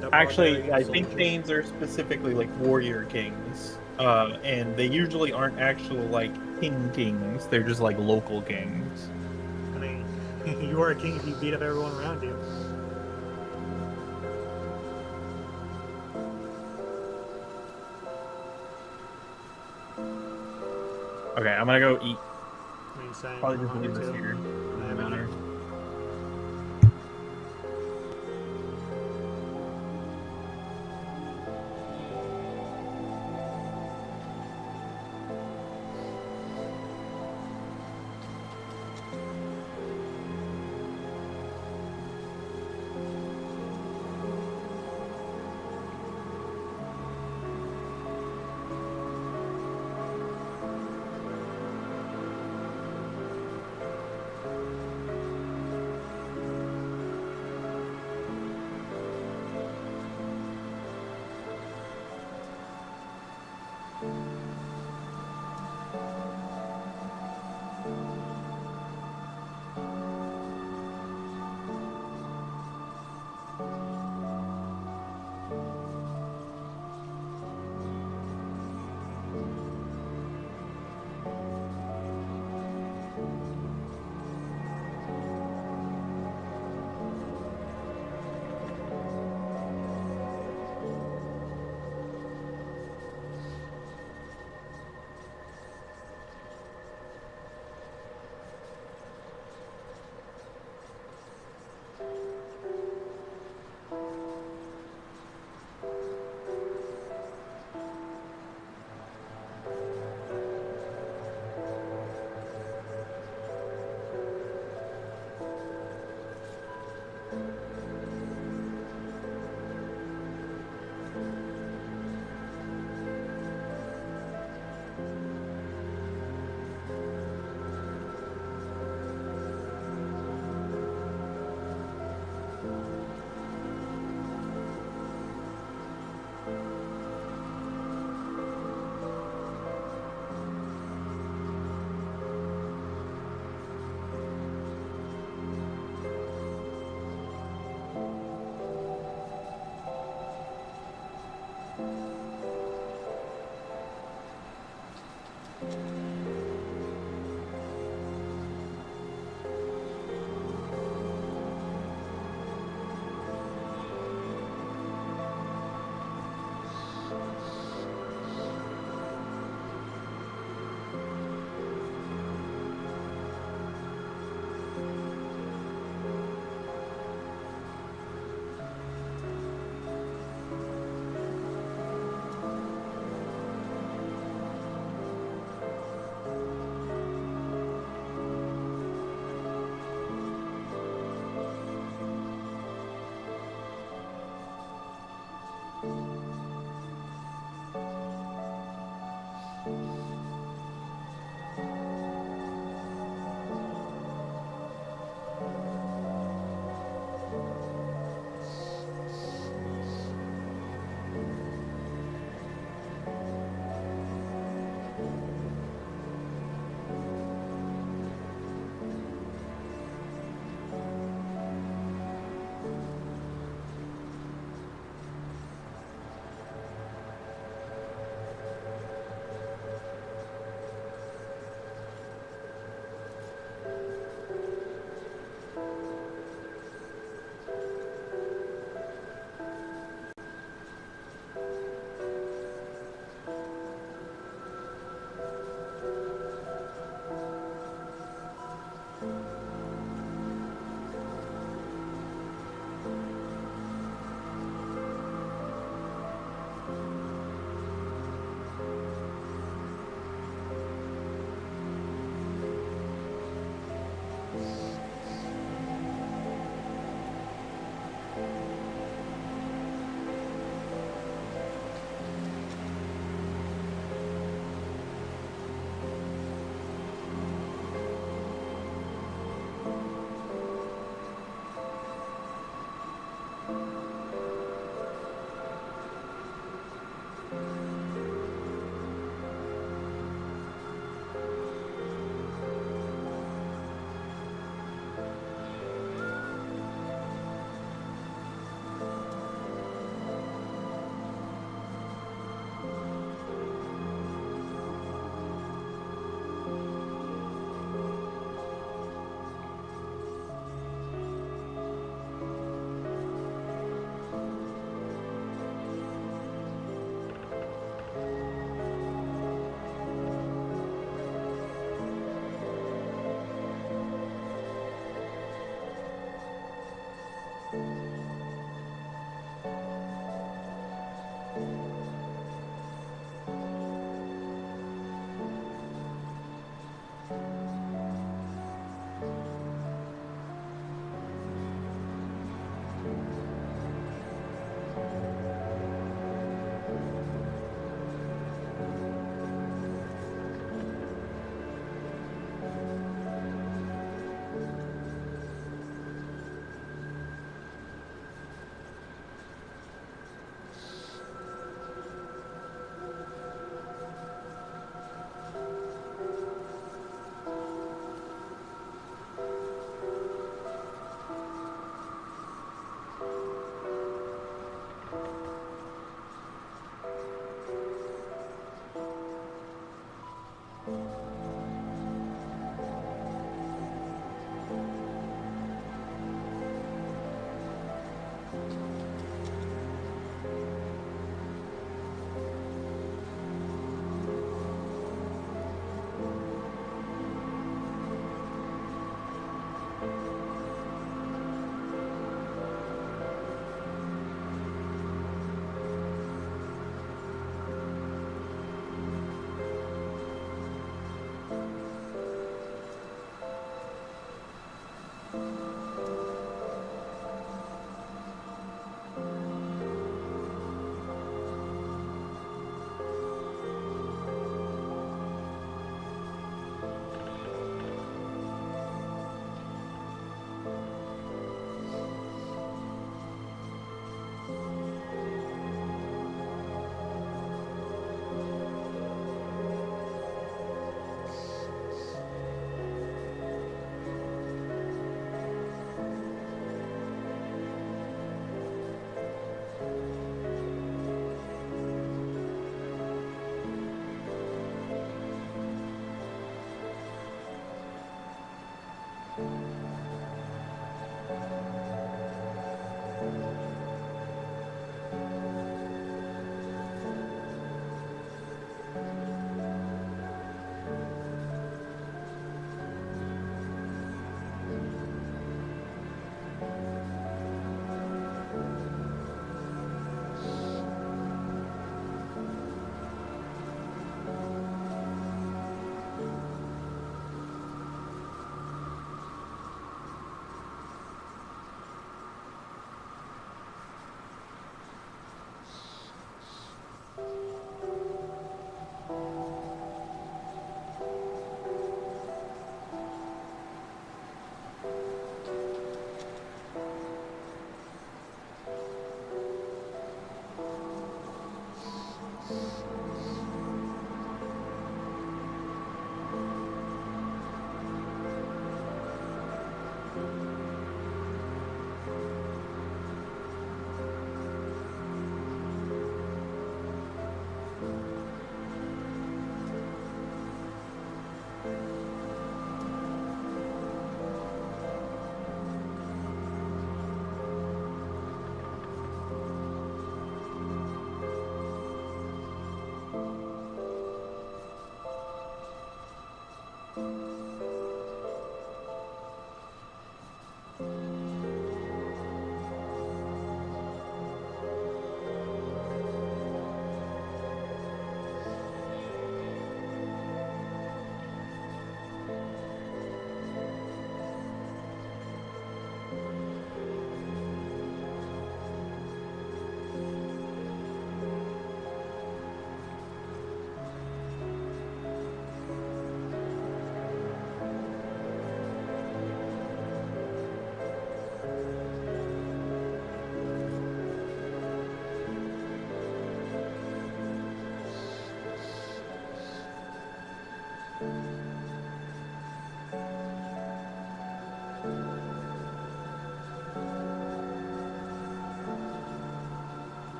The Actually, barbarian I think soldiers. Thanes are specifically like warrior kings. And they usually aren't actual like kings. They're just like local kings. I mean, you are a king if you beat up everyone around you. Okay, I'm gonna go eat. I mean, same. Probably I'm just hungry leave this too. here. I Doesn't haven't matter. eaten.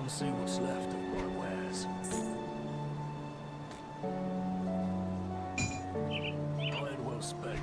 Come see what's left of my wares. Iron well spent.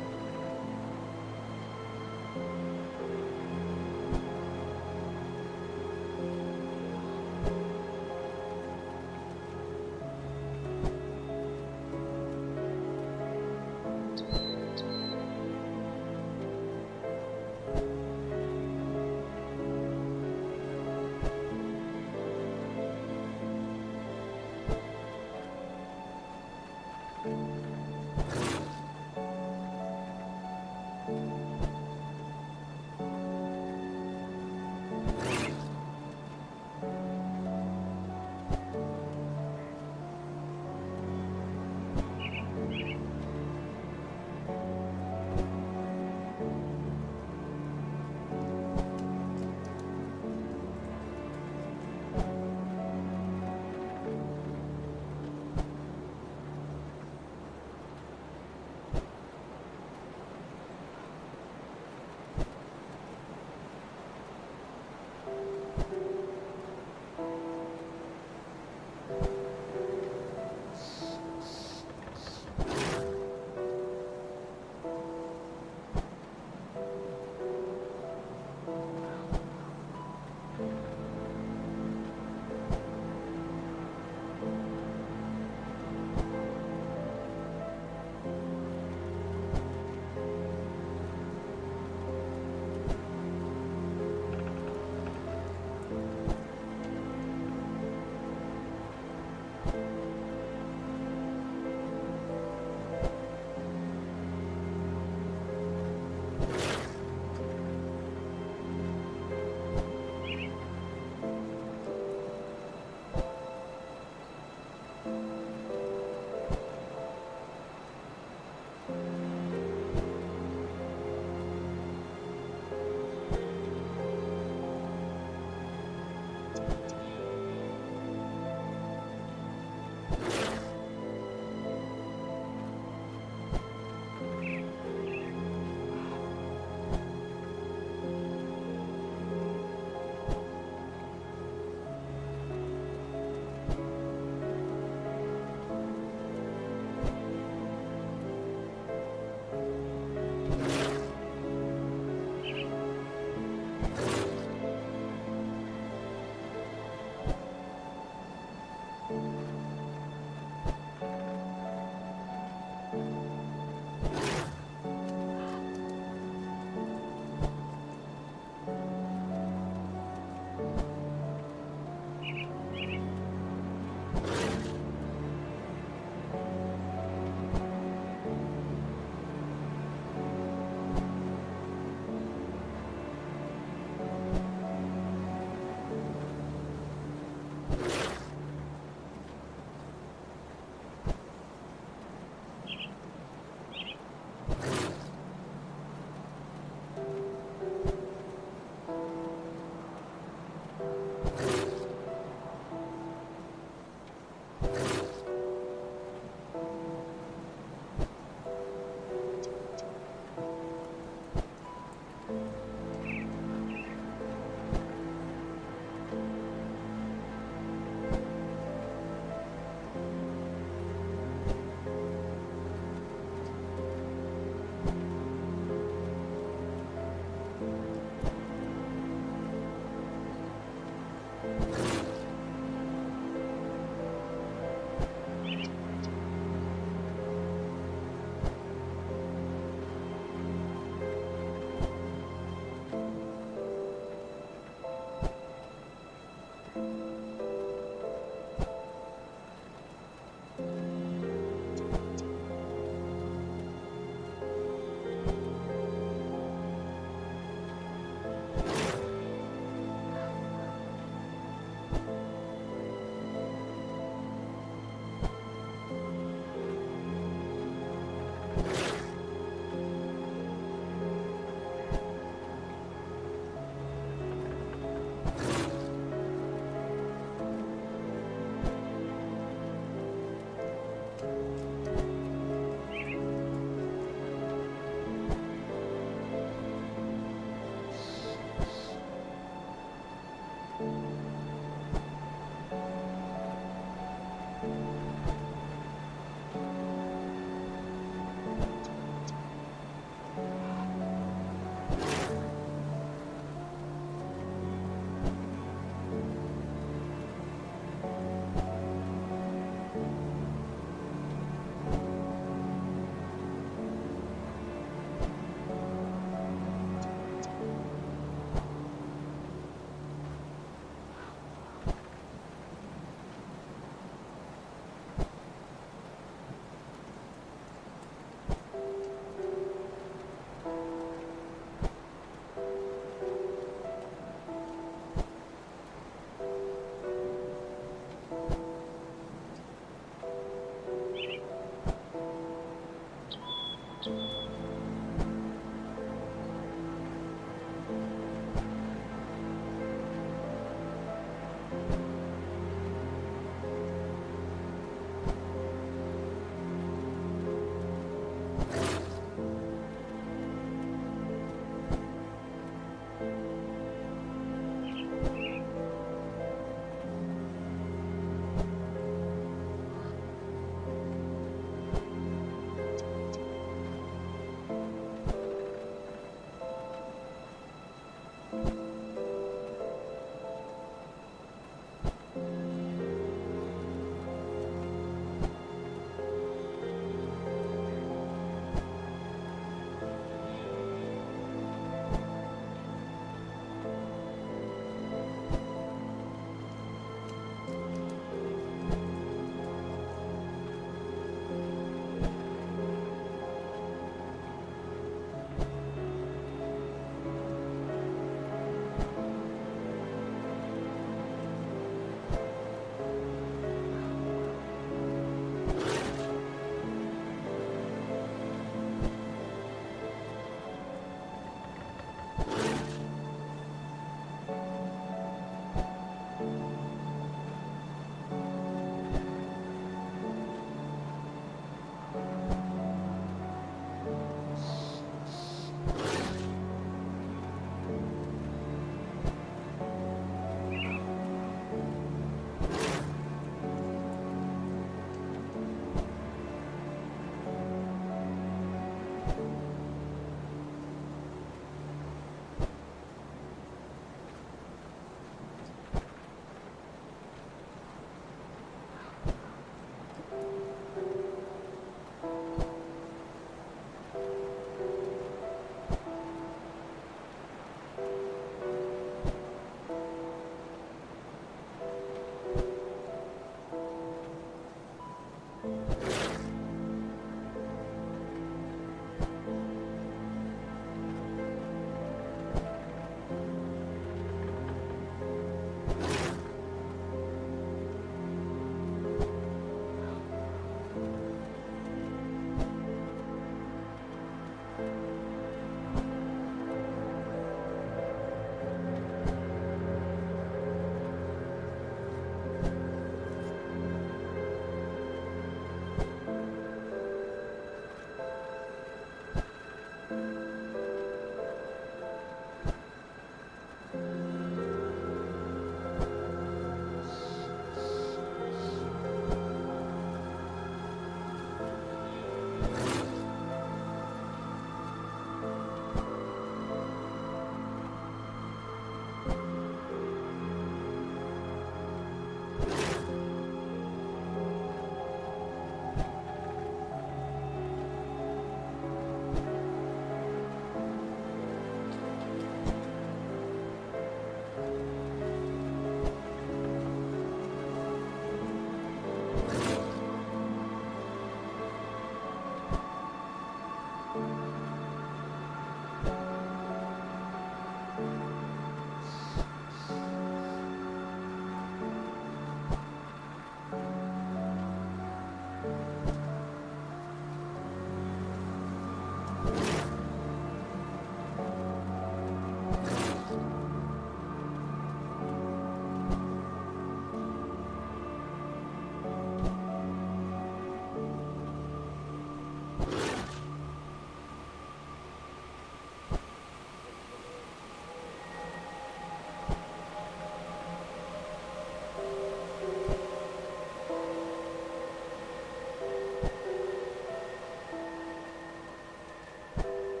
Thank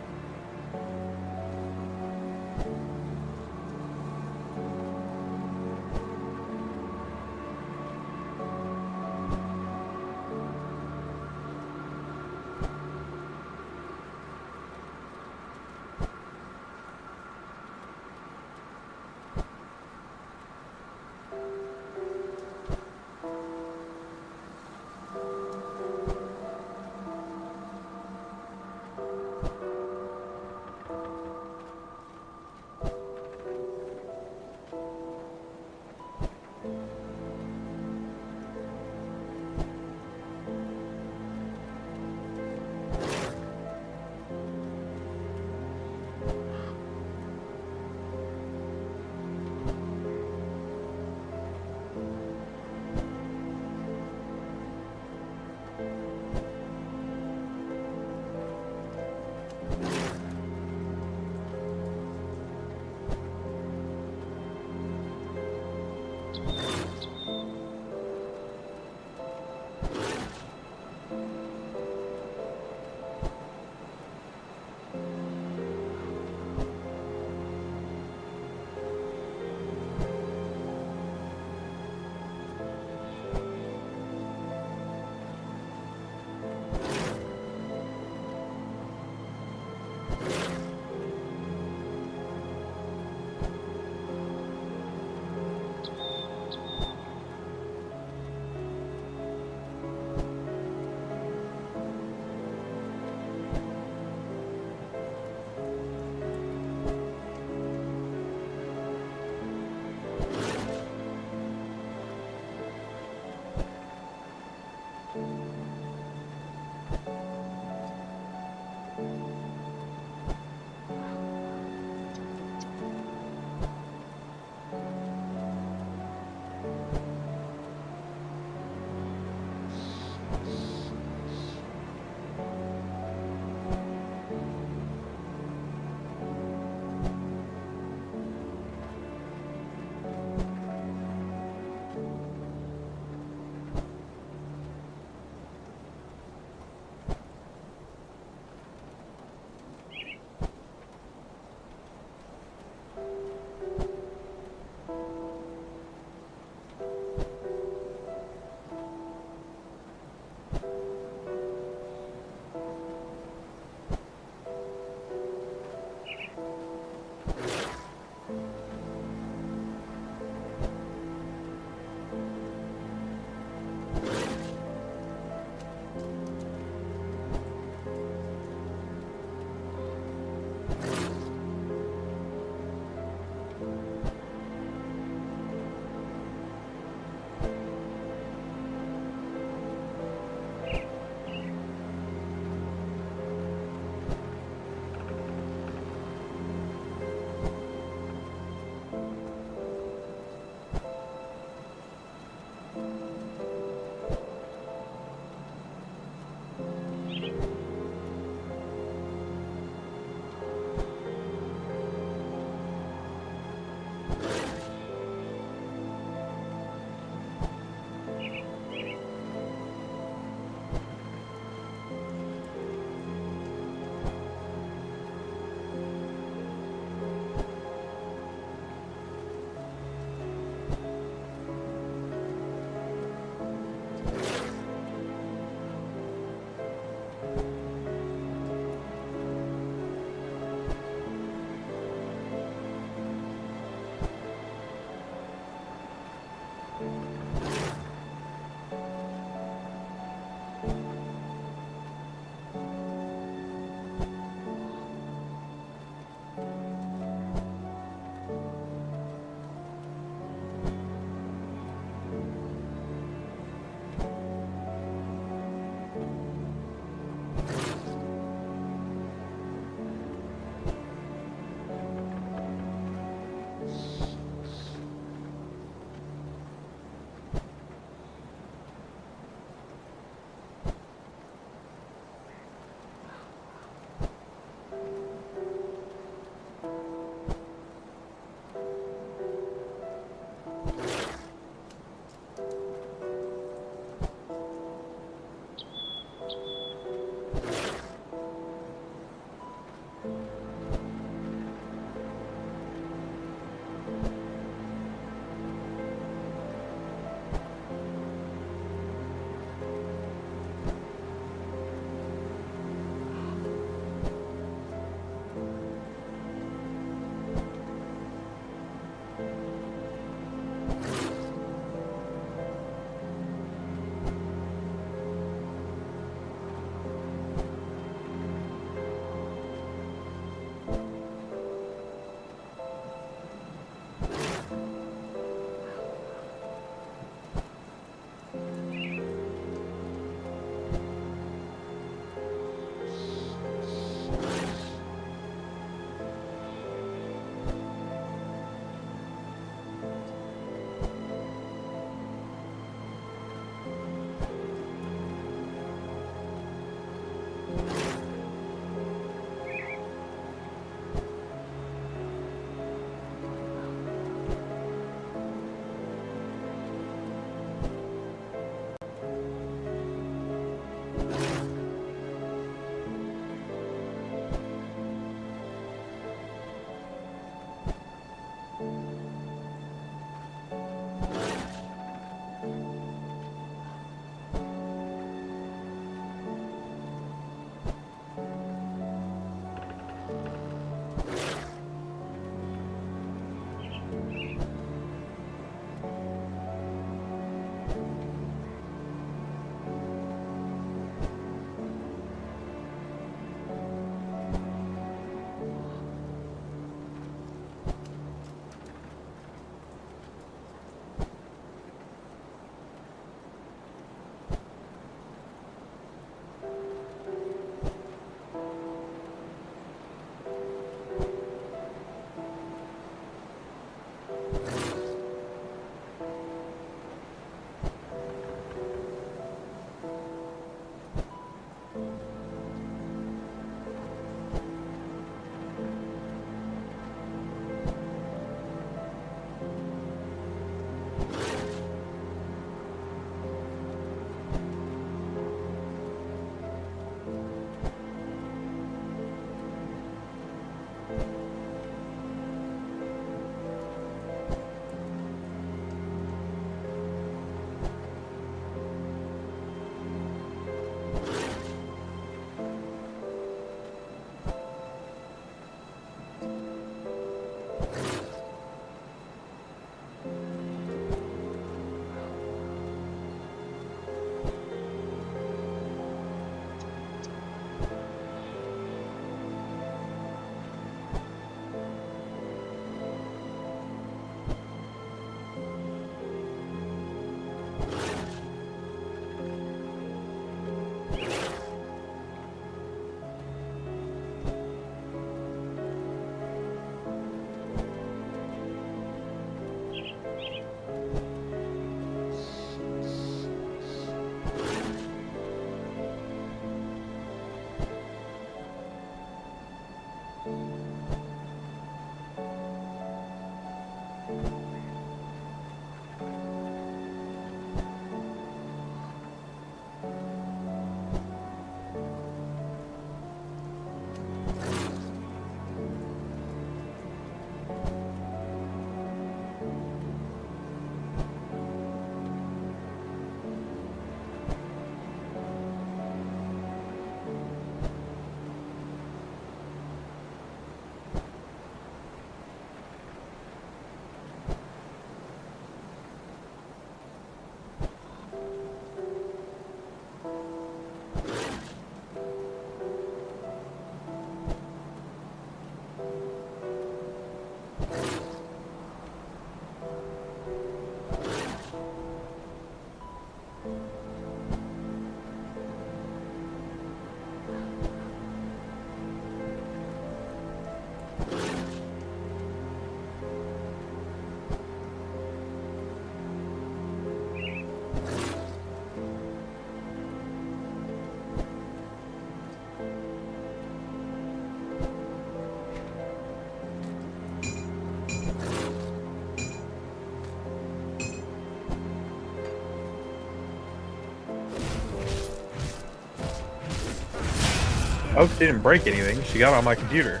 hope she didn't break anything. She got on my computer.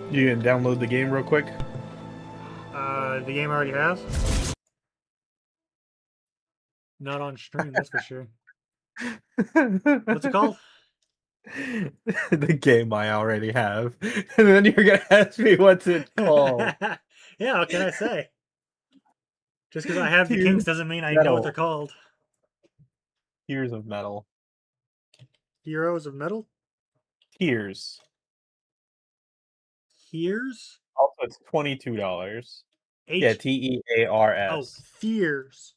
You gonna download the game real quick? The game I already have. Not on stream, that's for sure. What's it called? The game I already have. And then you're gonna ask me what's it called. Yeah, what can I say? Just because I have the kinks doesn't mean I know what they're called. Tears of Metal. Heroes of Metal? Tears. Hears? Also, it's $22. H- Yeah, Tears. Oh, Fears.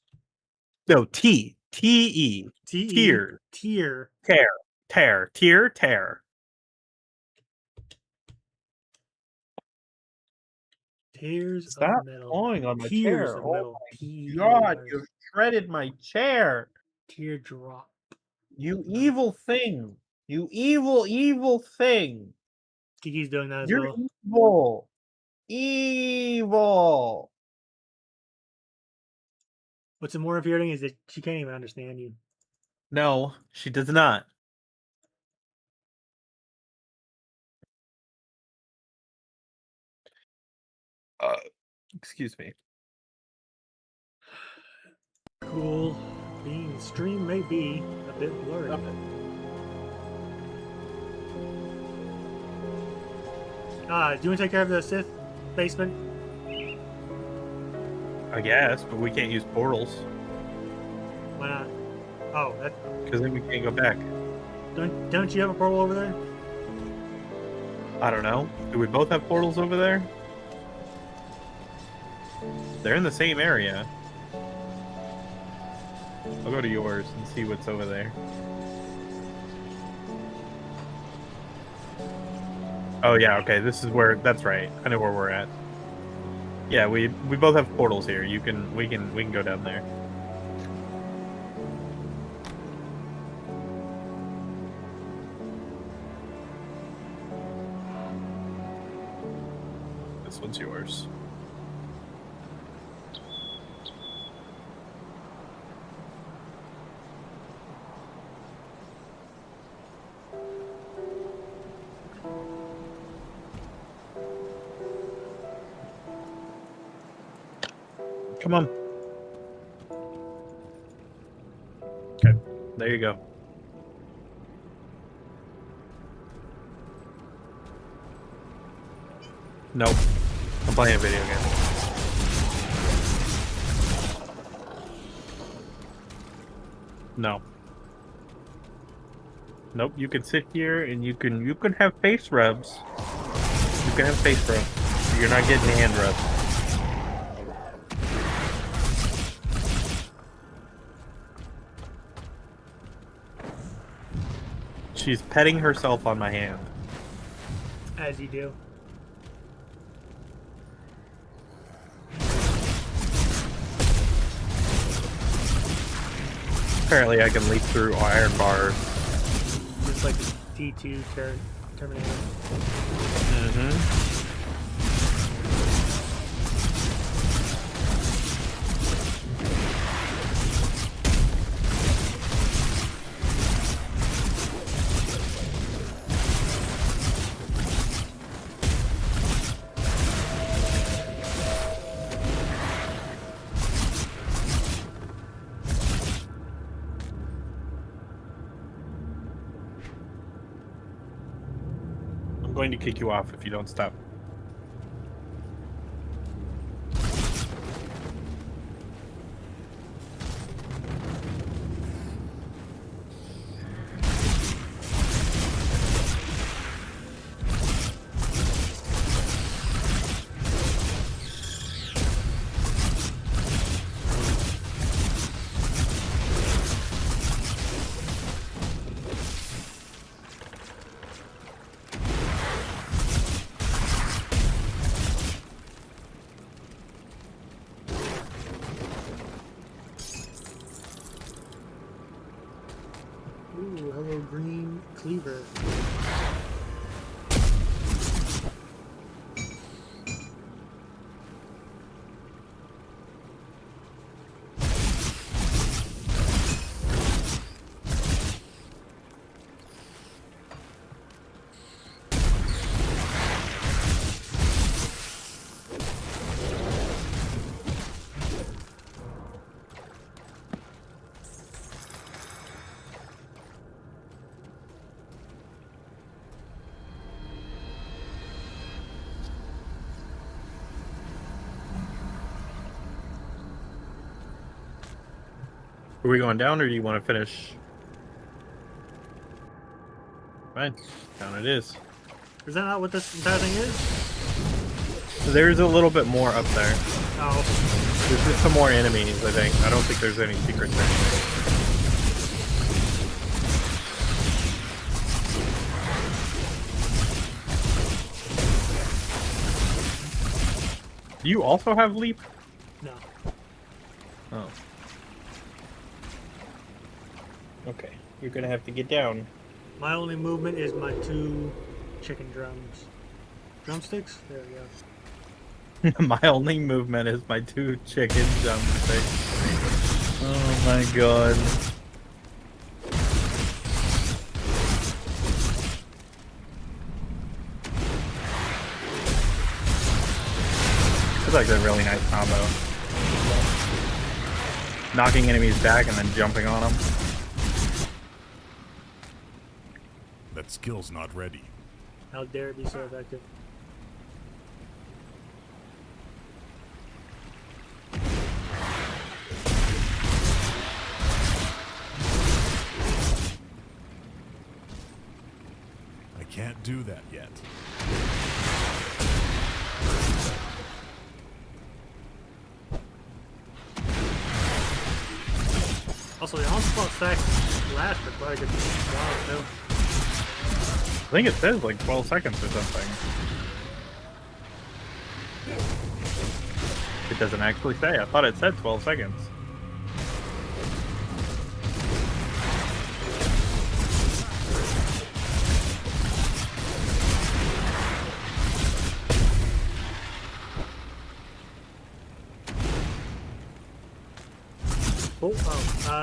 No, T. T-E. T-E. Tear. Tear. Tear. Tear. Tear. Tear. Tears Stop of Metal. falling on my Tears chair. of Oh Metal. my T-E-A-R. God, you've shredded my chair. Teardrop. You evil thing. You evil, evil thing. Kiki's doing that as You're well. evil. Evil. What's more infuriating is that she can't even understand you. No, she does not. Excuse me. Cool. Being stream may be a bit blurry. Do you want to take care of the Sith basement? I guess, but we can't use portals. Why not? Oh, that. Because then we can't go back. Don't you have a portal over there? I don't know. Do we both have portals over there? They're in the same area. I'll go to yours and see what's over there. Oh yeah, okay, this is where, that's right. I know where we're at. Yeah, we both have portals here. We can go down there. This one's yours. Come on. Okay, there you go. Nope. I'm playing a video game. No. Nope, you can sit here and you can have face rubs. You can have face rubs. You're not getting hand rubs. She's petting herself on my hand. As you do. Apparently I can leap through iron bars. Just like the D2 Terminator. Mm-hmm. I'm going to kick you off if you don't stop. Ooh, hello, green cleaver. Are we going down, or do you want to finish? Fine, down it is. Is that not what this entire thing is? There's a little bit more up there. Oh. There's just some more enemies, I think. I don't think there's any secrets there. Do you also have leap? No. Oh. Okay, you're gonna have to get down. My only movement is my 2 chicken drums. Drumsticks? There we go. My only movement is my 2 chicken drumsticks. Oh my god. It's like a really nice combo. Knocking enemies back and then jumping on them. That skill's not ready. How dare it be so effective? I can't do that yet. Also, the onslaught stacks last for quite a good while, too. I think it says like 12 seconds or something. It doesn't actually say. I thought it said 12 seconds.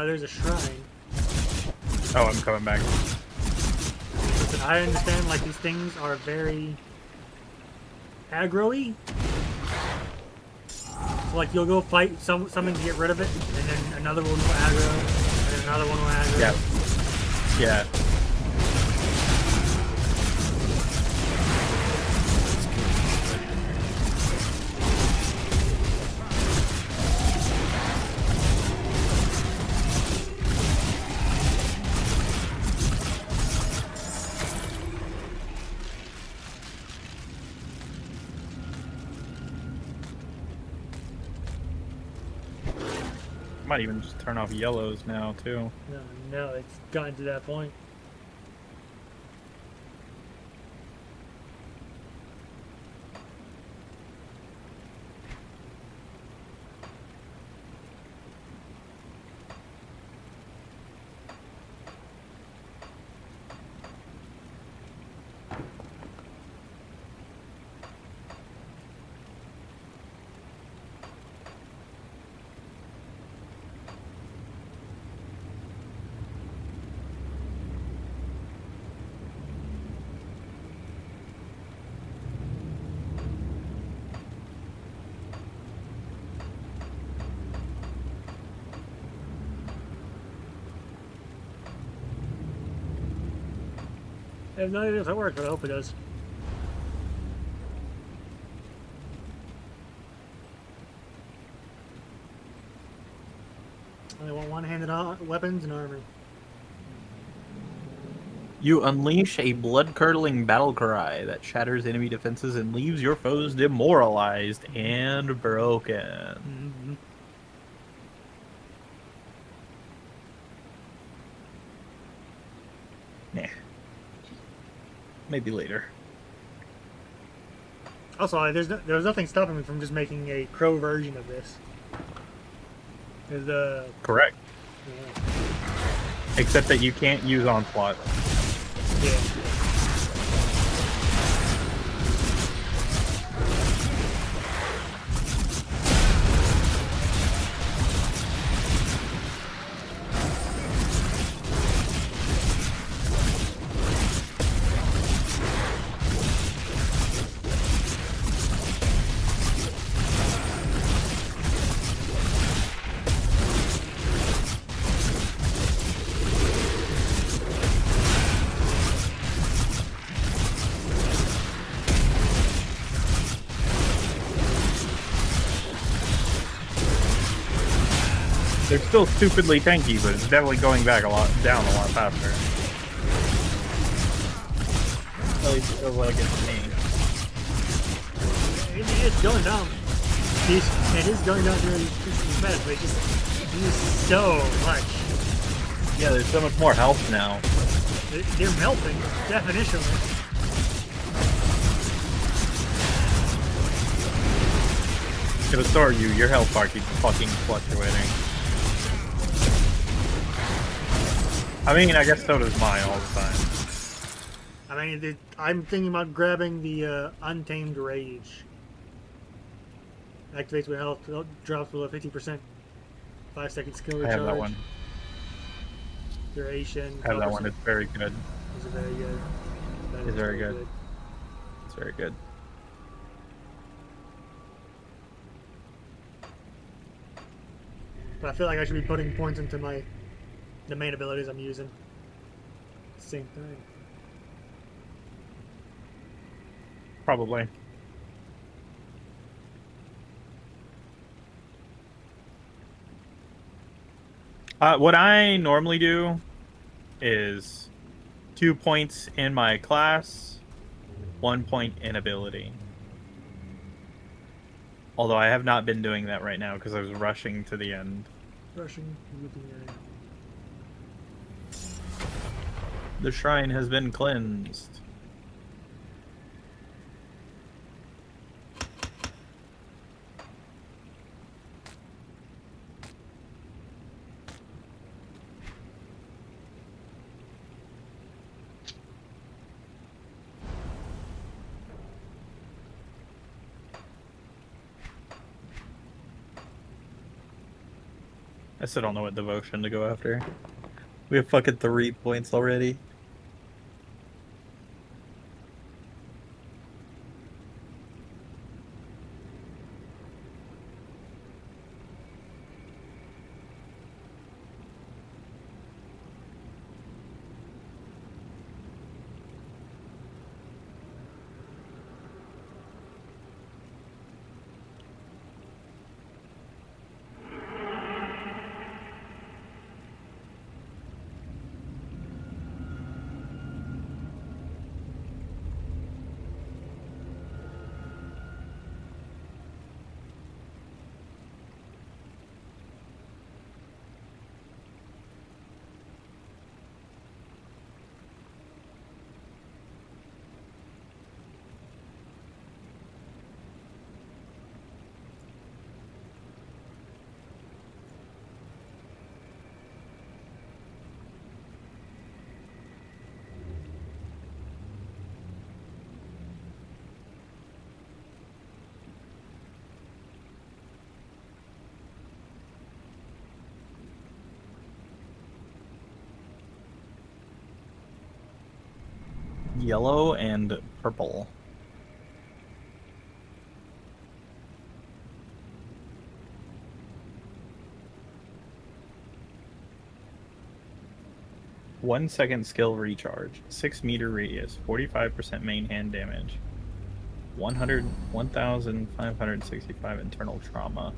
There's a shrine. Oh, I'm coming back. Listen, I understand, like, these things are very aggro-y. So, like, you'll go fight something to get rid of it, and then another one will aggro, and then another one will aggro. Yeah. Yeah. Might even just turn off yellows now, too. No, it's gotten to that point. I have no idea if it works, but I hope it does. I want one-handed weapons and armor. You unleash a blood-curdling battle cry that shatters enemy defenses and leaves your foes demoralized and broken. Mm-hmm. Nah. Maybe later. Also, there was nothing stopping me from just making a crow version of this. Correct. Except that you can't use Onslaught. Yeah. They're still stupidly tanky, but it's definitely going back down a lot faster. At least it feels like it's me. It's going down. It is going down really fast, but it just uses so much. Yeah, there's so much more health now. They're melting, definitionally. If it's so you, your health bar keeps fucking fluctuating. I mean, I guess so does mine all the time. I mean, I'm thinking about grabbing the Untamed Rage. Activates when health drops below 50%. 5-second skill recharge. I have that one. Duration. I have that one. It's very good. It's very good. It's very good. It's very good. But I feel like I should be putting points into the main abilities I'm using. Same thing. Probably. What I normally do is 2 points in my class, 1 point in ability. Although I have not been doing that right now because I was rushing to the end. Rushing to the end. The shrine has been cleansed. I still don't know what devotion to go after. We have fucking 3 points already. Yellow and purple. One second skill recharge, 6 meter radius, 45% main hand damage, 1,565 internal trauma.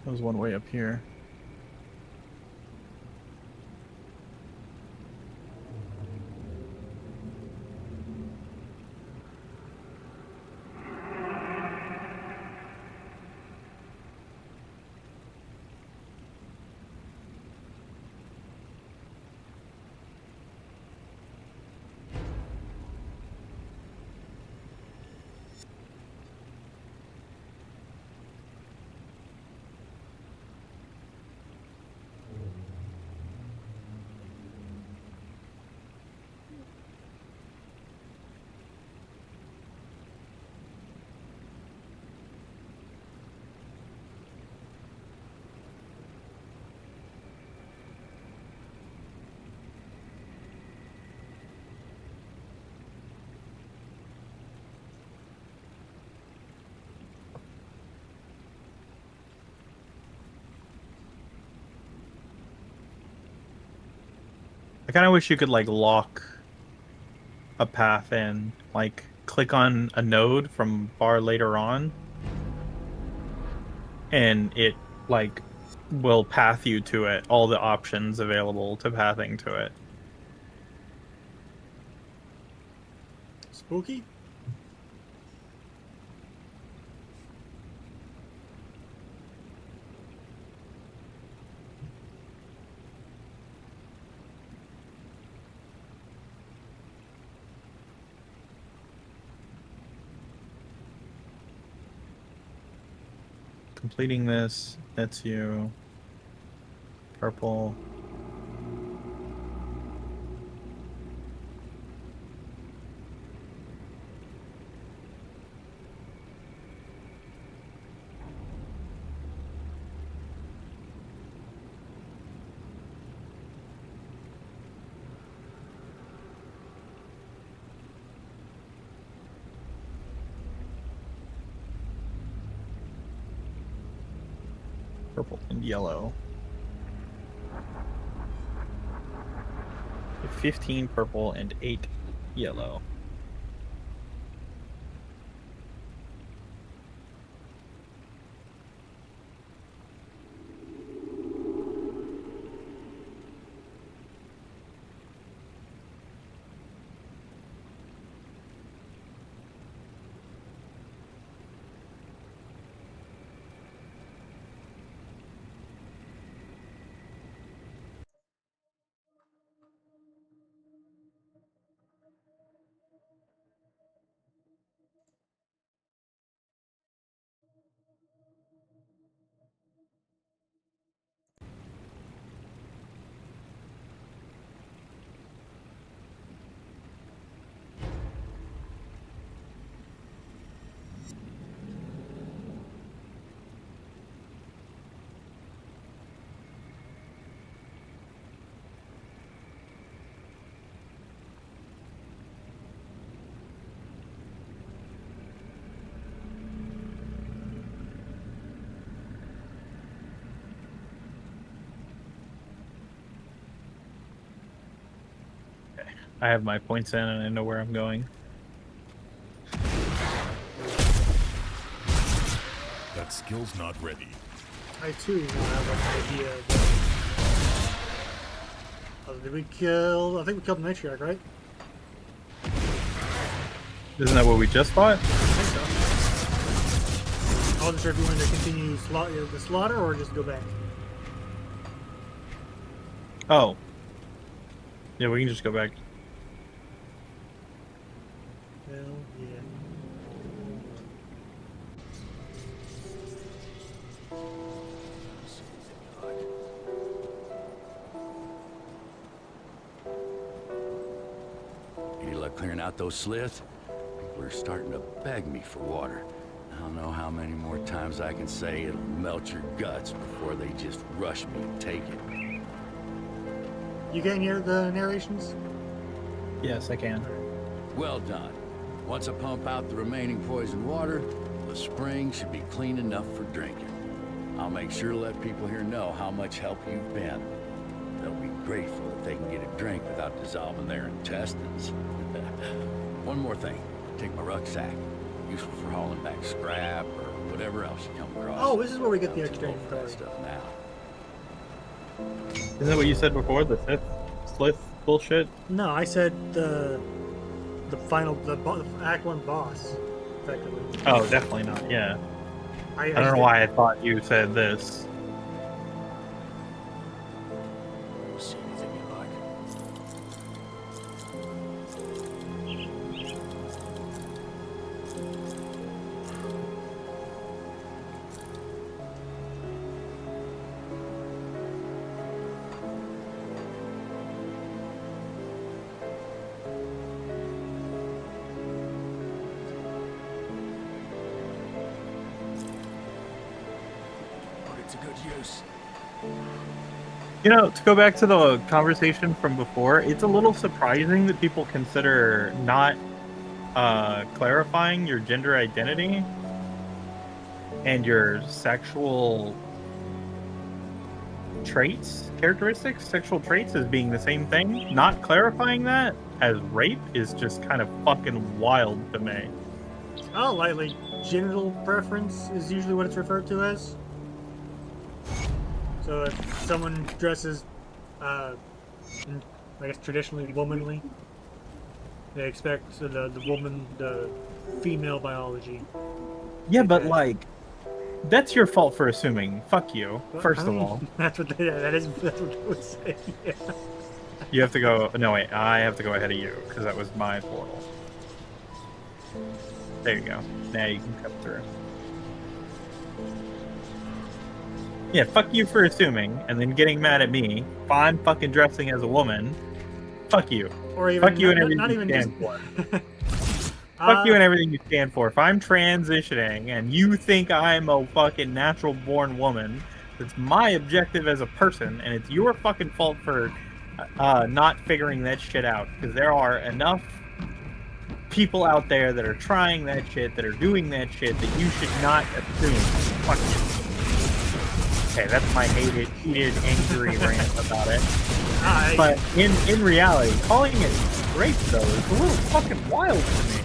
There was one way up here. I kind of wish you could like lock a path in, like click on a node from bar later on, and it like will path you to it, all the options available to pathing to it. Spooky? Completing this nets you purple. Purple and yellow. 15 purple and 8 yellow. I have my points in and I know where I'm going. That skill's not ready. I too now have an idea. Did we kill? I think we killed the matriarch, right? Isn't that what we just fought? I think so. I wasn't sure if you wanted to continue the slaughter or just go back. Oh. Yeah, we can just go back. Hell yeah. Any luck clearing out those sliths? People are starting to beg me for water. I don't know how many more times I can say it'll melt your guts before they just rush me and take it. You can hear the narrations? Yes, I can. Well done. Once I pump out the remaining poison water, the spring should be clean enough for drinking. I'll make sure to let people here know how much help you've been. They'll be grateful if they can get a drink without dissolving their intestines. One more thing. Take my rucksack. Useful for hauling back scrap or whatever else you come across. Oh, this is where we get the I'll extra take both of that inventory. stuff now. Isn't that what you said before? The slith bullshit? No, I said the Act 1 boss, effectively. Oh, definitely not. Yeah. I I don't know why I thought you said this. See anything you like? Put it to good use. You know, to go back to the conversation from before, it's a little surprising that people consider not clarifying your gender identity and your sexual characteristics, sexual traits as being the same thing, not clarifying that as rape is just kind of fucking wild to me. Oh, like genital preference is usually what it's referred to as. So if someone dresses, I guess traditionally womanly, they expect the woman, the female biology. Yeah, but like, that's your fault for assuming. Fuck you, first of all. That's what that's what they would say. Yeah. You have to go. No, wait. I have to go ahead of you because that was my portal. There you go. Now you can come through. Yeah, fuck you for assuming and then getting mad at me. If I'm fucking dressing as a woman, fuck you. Or even fuck you and everything not you even stand just... for. Fuck you and everything you stand for. If I'm transitioning and you think I'm a fucking natural born woman, it's my objective as a person, and it's your fucking fault for not figuring that shit out. Because there are enough people out there that are trying that shit, that are doing that shit, that you should not assume. Fuck you. Okay, that's my heated, angry rant about it. But in reality, calling it rape, though, is a little fucking wild to me.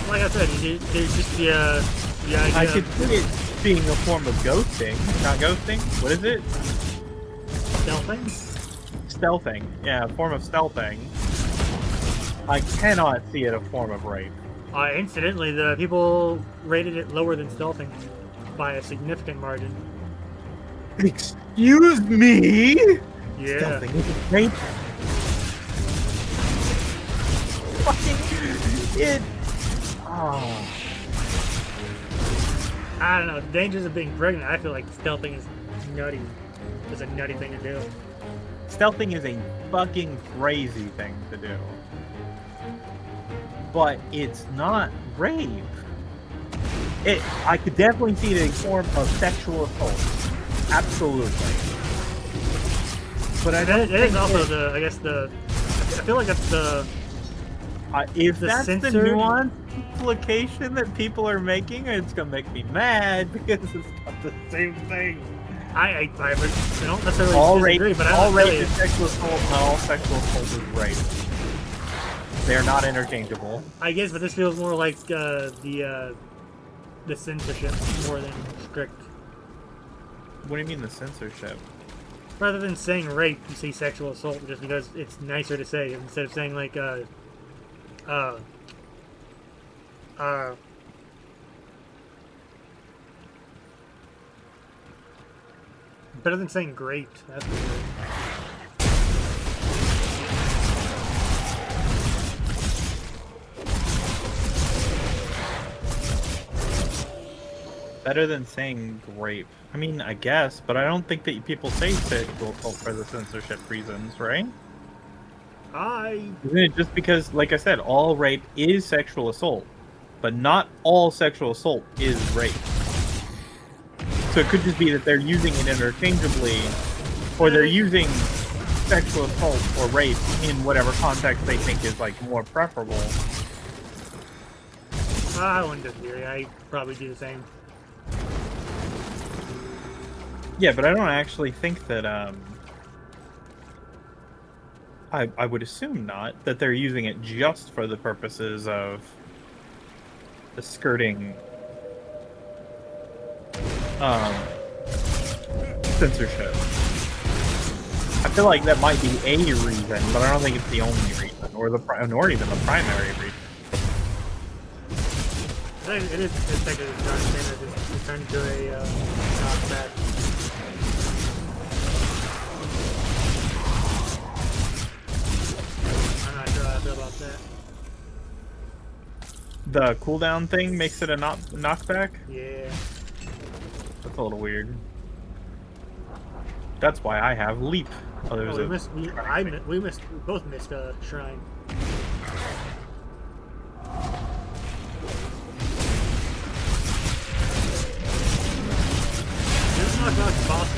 Like I said, there's just the idea. I could see it being a form of ghosting. Not ghosting? What is it? Stealthing? Stealthing. Yeah, a form of stealthing. I cannot see it a form of rape. Incidentally, the people rated it lower than stealthing by a significant margin. Excuse me? Yeah. Stealthing isn't rape. Fucking it. Oh. I don't know. The dangers of being pregnant. I feel like stealthing is nutty. It's a nutty thing to do. Stealthing is a fucking crazy thing to do. But it's not rape. I could definitely see it as a form of sexual assault. Absolutely. But I don't. It is also I feel like that's the. If that's censored... the nuanced implication that people are making, it's gonna make me mad because it's not the same thing. I don't necessarily all disagree, rape, but I all don't rape really... is sexual assault. Not all sexual assault is rape. They are not interchangeable. I guess, but this feels more like the censorship more than strict. What do you mean the censorship? Rather than saying rape, you say sexual assault just because it's nicer to say instead of saying like better than saying great. That's for sure. Better than saying grape. I mean, I guess, but I don't think that people say sexual assault for the censorship reasons, right? Isn't it just because, like I said, all rape is sexual assault, but not all sexual assault is rape. So it could just be that they're using it interchangeably, or they're using sexual assault or rape in whatever context they think is like more preferable. I wouldn't disagree. I probably do the same. Yeah, but I don't actually think that, I would assume not, that they're using it just for the purposes of the skirting, censorship. I feel like that might be a reason, but I don't think it's the only reason, or even the primary reason. It is technically it's turned into a knockback. I'm not sure how I feel about that. The cooldown thing makes it a knockback? Yeah. That's a little weird. That's why I have leap. Oh, there's we both missed shrine. This is not about the boss.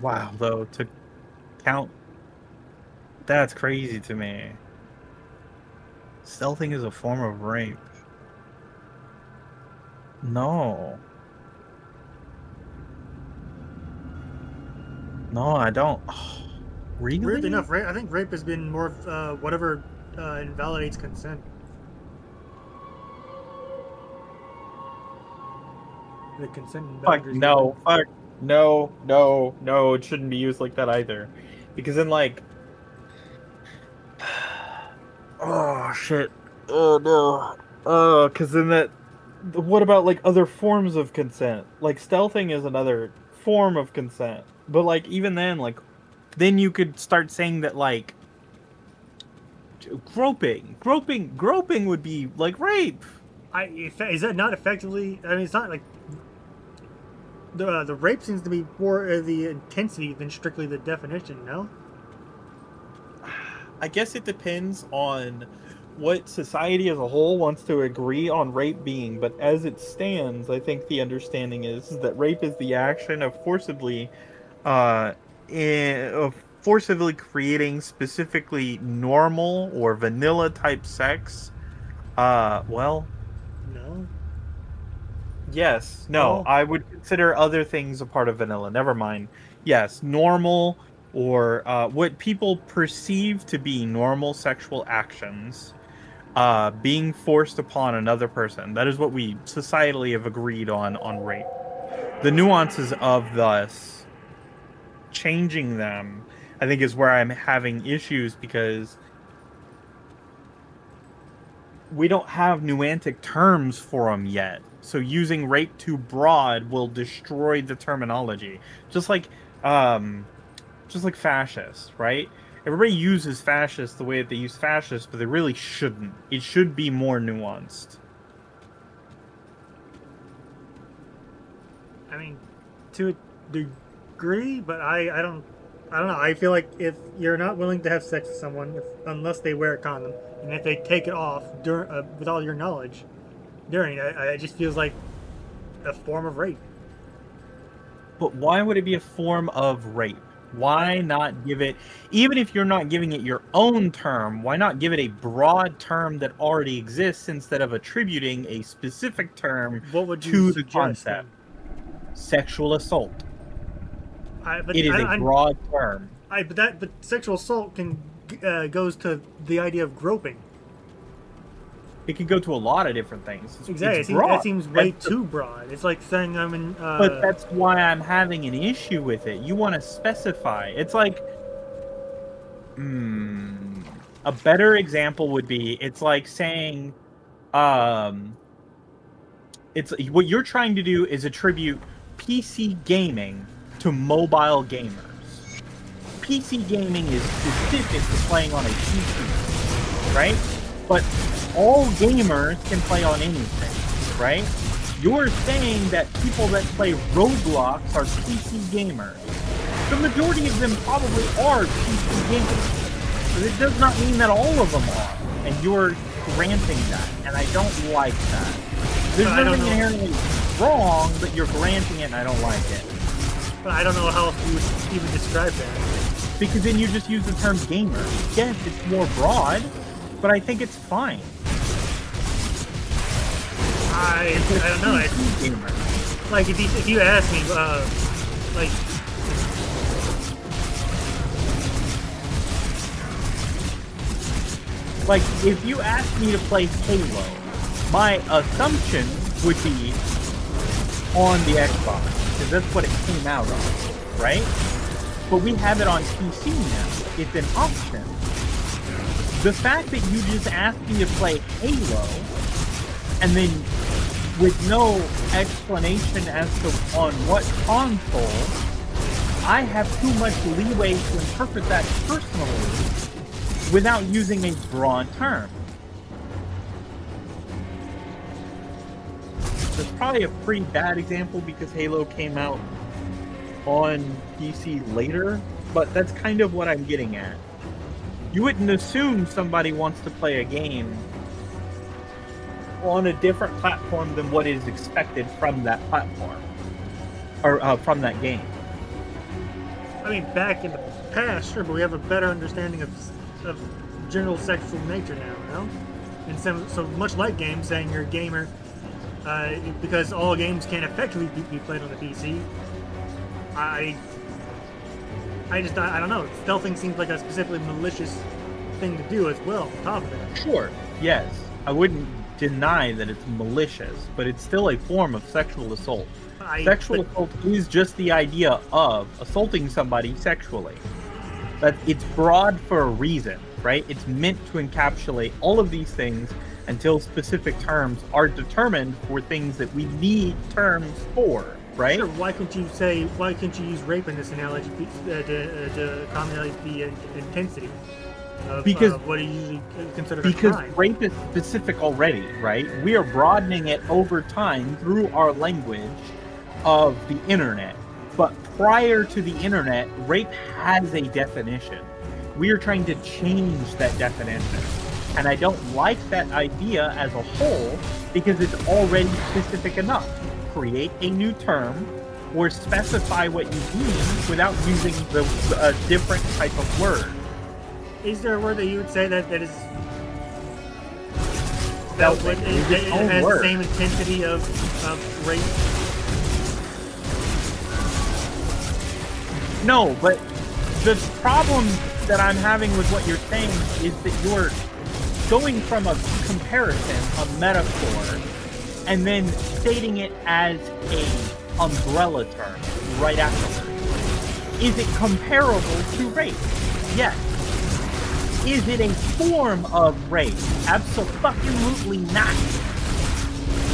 Wow, though, to count... That's crazy to me. Stealthing is a form of rape. No. No, I don't. Really? Weirdly enough, I think rape has been more of whatever invalidates consent. The consent and Fuck, boundaries. no. Fuck. No, no, no. It shouldn't be used like that either. Because then, like... Oh, shit. Oh, no. Oh, because then that... What about, like, other forms of consent? Like, stealthing is another form of consent. But, like, even then, like... Then you could start saying that, like... Groping would be, like, rape. Is that not effectively... I mean, it's not, like... The rape seems to be more the intensity than strictly the definition, no? I guess it depends on what society as a whole wants to agree on rape being, but as it stands, I think the understanding is that rape is the action of forcibly creating specifically normal or vanilla type sex. Well, No. yes, no, Oh. I would consider other things a part of vanilla. Never mind. Yes, normal or what people perceive to be normal sexual actions being forced upon another person. That is what we societally have agreed on rape. The nuances of thus changing them, I think, is where I'm having issues because we don't have nuantic terms for them yet. So using rape too broad will destroy the terminology. Just like fascist, right? Everybody uses fascist the way that they use fascist, but they really shouldn't. It should be more nuanced. I mean, to a degree, but I don't know. I feel like if you're not willing to have sex with someone, unless they wear a condom, and if they take it off with all your knowledge during it, it just feels like a form of rape. But why would it be a form of rape? Why not give it, even if you're not giving it your own term, why not give it a broad term that already exists instead of attributing a specific term to the concept? Sexual assault. It is a broad term. But sexual assault goes to the idea of groping. It can go to a lot of different things. Exactly. That seems way too broad. It's like saying I'm in... But that's why I'm having an issue with it. You want to specify. It's like... a better example would be, it's like saying... it's what you're trying to do is attribute PC gaming to mobile gamers. PC gaming is specific to playing on a PC, right? But all gamers can play on anything, right? You're saying that people that play Roblox are PC gamers. The majority of them probably are PC gamers. But it does not mean that all of them are. And you're granting that, and I don't like that. There's nothing inherently wrong, but you're granting it and I don't like it. But I don't know how you would even describe that. Because then you just use the term gamer. Yes, it's more broad, but I think it's fine. I don't know. Like if you ask me, like if you asked me to play Halo, my assumption would be on the Xbox, because that's what it came out on, right? But we have it on PC now. It's an option. The fact that you just asked me to play Halo, and then with no explanation as to on what console, I have too much leeway to interpret that personally without using a broad term. That's probably a pretty bad example because Halo came out on PC later, but that's kind of what I'm getting at. You wouldn't assume somebody wants to play a game on a different platform than what is expected from that platform, or from that game. I mean, back in the past, sure, but we have a better understanding of general sexual nature now, you know? And so much like games, saying you're a gamer, because all games can't effectively be played on the PC, I don't know. Stealthing seems like a specifically malicious thing to do as well, on top of that. Sure, yes. I wouldn't deny that it's malicious, but it's still a form of sexual assault. Sexual assault is just the idea of assaulting somebody sexually. But it's broad for a reason, right? It's meant to encapsulate all of these things until specific terms are determined for things that we need terms for, right? Sure, why couldn't you use rape in this analogy to accommodate the intensity of what is usually considered a crime? Because rape is specific already, right? We are broadening it over time through our language of the internet. But prior to the internet, rape has a definition. We are trying to change that definition. And I don't like that idea as a whole because it's already specific enough. Create a new term or specify what you mean without using a different type of word. Is there a word that you would say that is Stealthing. it has the same intensity of rape? No, but the problem that I'm having with what you're saying is that you're going from a comparison, a metaphor, and then stating it as a umbrella term right afterwards. Is it comparable to rape? Yes. Is it a form of rape? Absolutely not.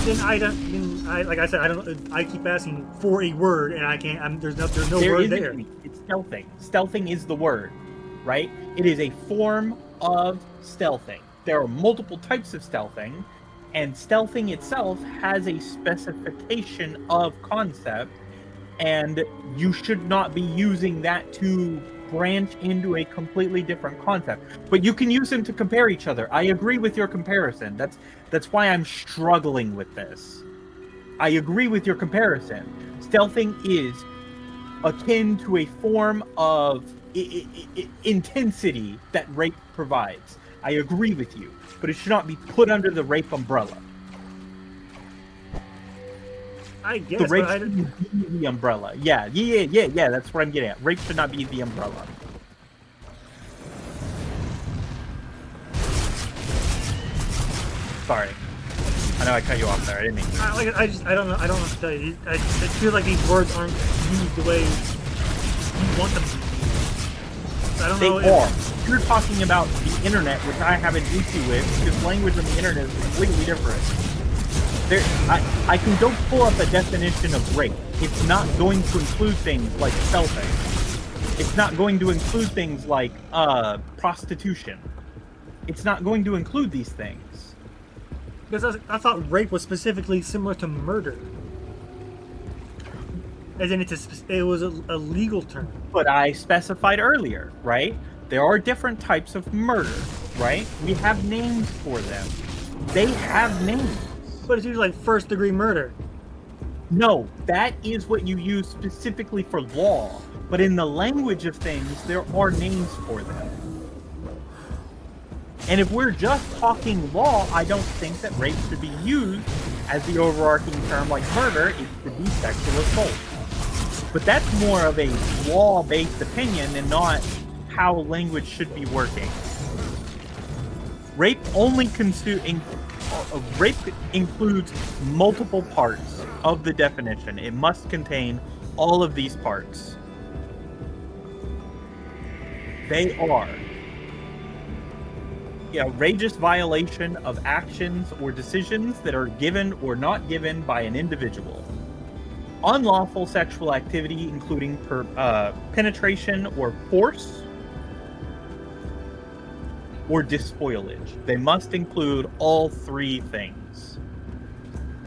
Then like I said, I keep asking for a word, and I can't. There's no word there. It's stealthing. Stealthing is the word, right? It is a form of stealthing. There are multiple types of stealthing, and stealthing itself has a specification of concept, and you should not be using that to branch into a completely different concept. But you can use them to compare each other. I agree with your comparison. That's why I'm struggling with this. I agree with your comparison. Stealthing is akin to a form of intensity that rape provides. I agree with you, but it should not be put under the rape umbrella. I guess the rape should be the umbrella. Yeah. That's what I'm getting at. Rape should not be the umbrella. Sorry. I know I cut you off there. I didn't mean to. I don't know. I don't know what to tell you. I feel like these words aren't used the way you want them to be used. I don't know. They are. You're talking about the internet, which I have an issue with, because language on the internet is completely different. I can go pull up a definition of rape. It's not going to include things like stealthing. It's not going to include things like prostitution. It's not going to include these things. Because I thought rape was specifically similar to murder. As in, it was a legal term. But I specified earlier, right? There are different types of murder, right? We have names for them. They have names. But it's usually like first-degree murder. No, that is what you use specifically for law. But in the language of things, there are names for them. And if we're just talking law, I don't think that rape should be used as the overarching term like murder. It should be sexual assault. But that's more of a law-based opinion and not how language should be working. Rape includes multiple parts of the definition. It must contain all of these parts. They are outrageous violation of actions or decisions that are given or not given by an individual. Unlawful sexual activity, including penetration or force, or despoilage. They must include all three things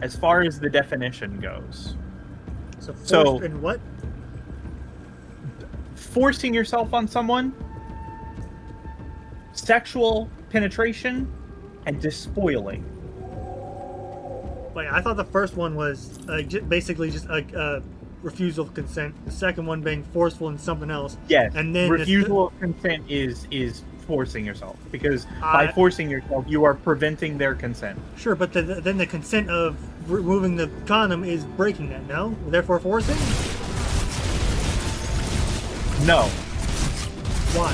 as far as the definition goes. So and what? Forcing yourself on someone, sexual penetration, and despoiling. Wait, I thought the first one was basically just refusal of consent. The second one being forceful in something else. Yes. And then refusal of consent is forcing yourself, because by forcing yourself, you are preventing their consent. Sure, but then the consent of removing the condom is breaking that. No, therefore forcing. No. Why?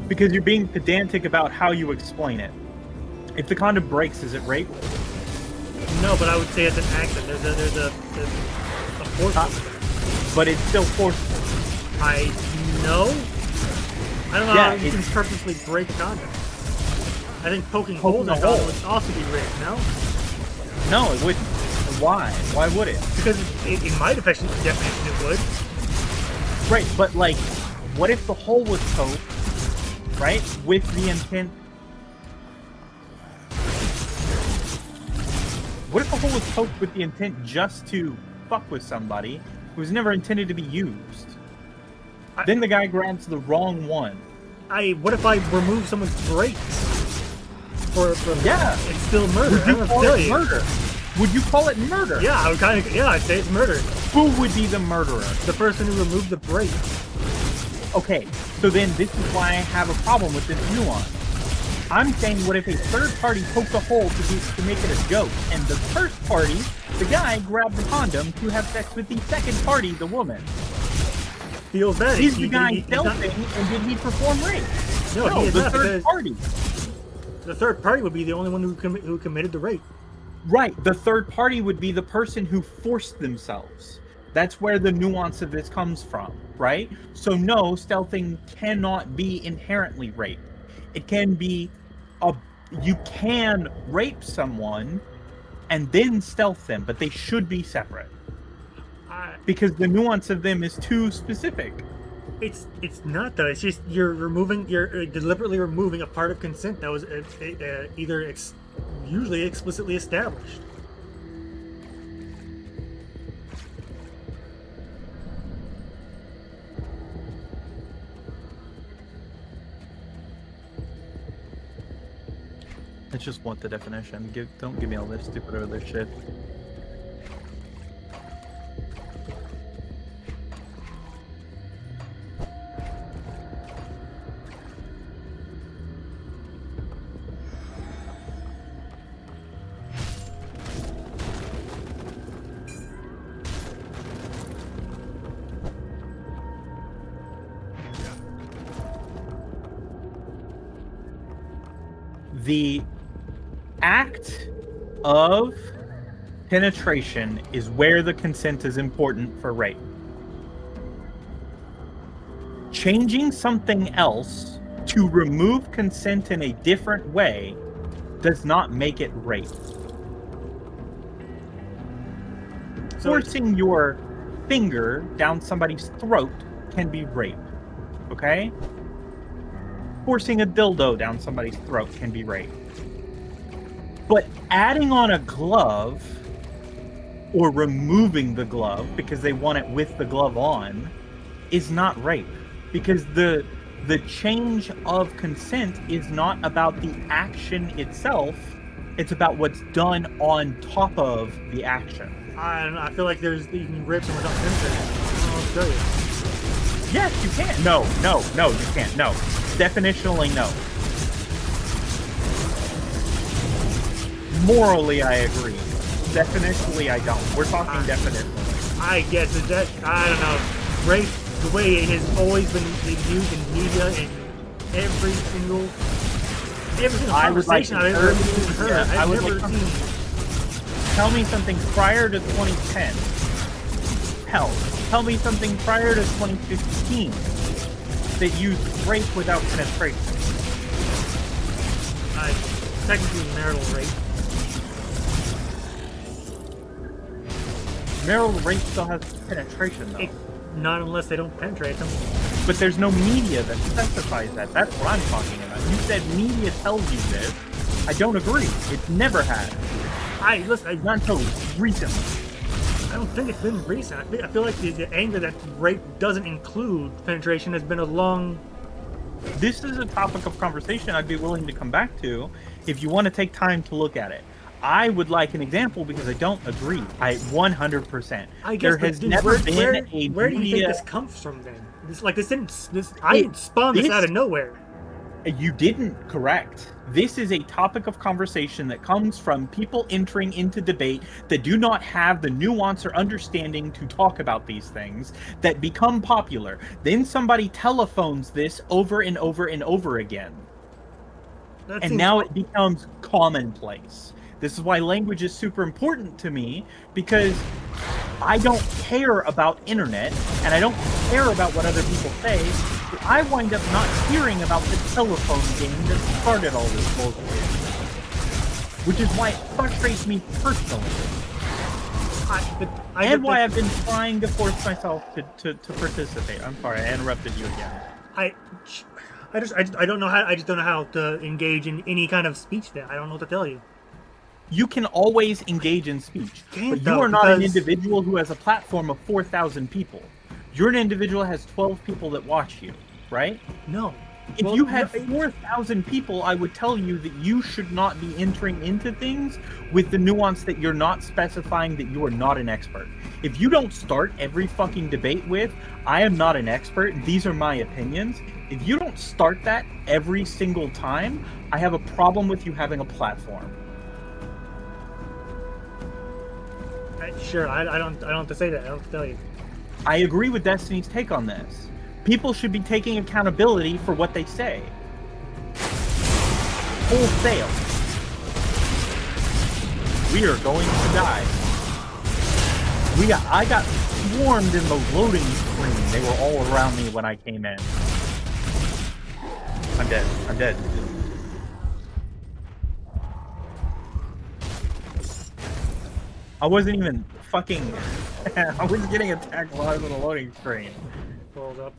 Because you're being pedantic about how you explain it. If the condom breaks, is it rape? No, but I would say it's an accident. There's a force. But it's still forceful. I know. I don't know Yeah, how you can purposely break a condom. I think poking holes in a condom would also be rape. No. No, it wouldn't. Why? Why would it? Because in my definition, it would. Right, but like, what if the hole was poked, right, with the intent? What if the hole was poked with the intent just to fuck with somebody who was never intended to be used? Then the guy grabs the wrong one. What if I remove someone's brakes? Yeah, it's still murder. Would you call it murder? Would you call it murder? Yeah, I would I'd say it's murder. Who would be the murderer? The person who removed the brakes. Okay, so then this is why I have a problem with this nuance. I'm saying, what if a third party poked a hole to make it a joke, and the first party, the guy, grabbed the condom to have sex with the second party, the woman? Feels that Is the guy stealthing, and did he perform rape? No, he is the not, third party. The third party would be the only one who committed the rape. Right, the third party would be the person who forced themselves. That's where the nuance of this comes from, right? So no, stealthing cannot be inherently rape. It can be you can rape someone and then stealth them, but they should be separate. Because the nuance of them is too specific. It's not though. It's just you're deliberately removing a part of consent that was either usually explicitly established. I just want the definition. Don't give me all this stupid other shit. The act of penetration is where the consent is important for rape. Changing something else to remove consent in a different way does not make it rape. Forcing your finger down somebody's throat can be rape. Okay? Forcing a dildo down somebody's throat can be rape. But adding on a glove or removing the glove because they want it with the glove on is not rape. Because the change of consent is not about the action itself, it's about what's done on top of the action. I don't know, I feel like you can rape someone without consent. I'll tell you. Yes, you can. No, you can't. No. Definitionally, no. Morally, I agree. Definitionally, I don't. We're talking definitionally. I guess that I don't know. Rape, the way it has always been used in media and every single conversation I've ever heard. I've never seen. Tell me something prior to 2010. Hell, tell me something prior to 2015 that used rape without penetration. Technically marital rape. Marital rape still has penetration, though. Not unless they don't penetrate them. But there's no media that specifies that. That's what I'm talking about. You said media tells you this. I don't agree. It's never had. Not until recently. I don't think it's been recent. I feel like the anger that rape doesn't include penetration has been a long. This is a topic of conversation I'd be willing to come back to if you want to take time to look at it. I would like an example because I don't agree. 100%. I guess there has never been a where do you think this comes from then? I didn't spawn this out of nowhere. You didn't, correct. This is a topic of conversation that comes from people entering into debate that do not have the nuance or understanding to talk about these things that become popular. Then somebody telephones this over and over and over again. And now it becomes commonplace. This is why language is super important to me, because I don't care about internet, and I don't care about what other people say, but I wind up not hearing about the telephone game that started all this bullshit. Which is why it frustrates me personally. And why I've been trying to force myself to participate. I'm sorry, I interrupted you again. I don't know how. I just don't know how to engage in any kind of speech. There, I don't know what to tell you. You can always engage in speech, but you are not an individual who has a platform of 4,000 people. You're an individual that has 12 people that watch you, right? No. If you had 4,000 people, I would tell you that you should not be entering into things with the nuance that you're not specifying that you are not an expert. If you don't start every fucking debate with, I am not an expert, these are my opinions, if you don't start that every single time, I have a problem with you having a platform. Sure, I don't have to say that. I don't have to tell you. I agree with Destiny's take on this. People should be taking accountability for what they say. Wholesale. We are going to die. I got swarmed in the loading screen. They were all around me when I came in. I'm dead. I'm dead. I wasn't even fucking... I was getting attacked while I was in the loading screen. Hold up.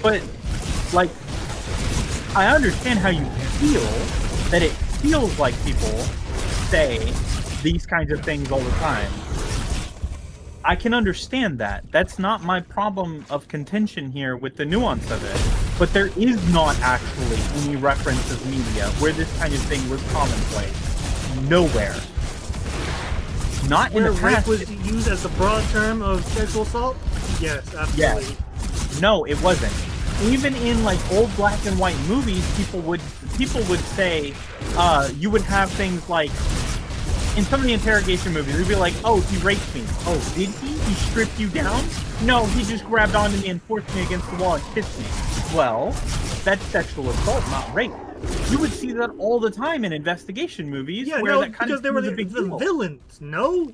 But, like, I understand how you feel, that it feels like people say these kinds of things all the time. I can understand that. That's not my problem of contention here with the nuance of it. But there is not actually any reference of media where this kind of thing was commonplace. Nowhere. Not in the past. Where rape was used as the broad term of sexual assault? Yes, absolutely. Yes. No, it wasn't. Even in like old black and white movies, people would say, you would have things like, in some of the interrogation movies, they'd be like, oh, he raped me. Oh, did he? He stripped you down? No, he just grabbed onto me and forced me against the wall and kissed me. Well, that's sexual assault, not rape. You would see that all the time in investigation movies. Yeah, where no, that kind because of they were the villains, no?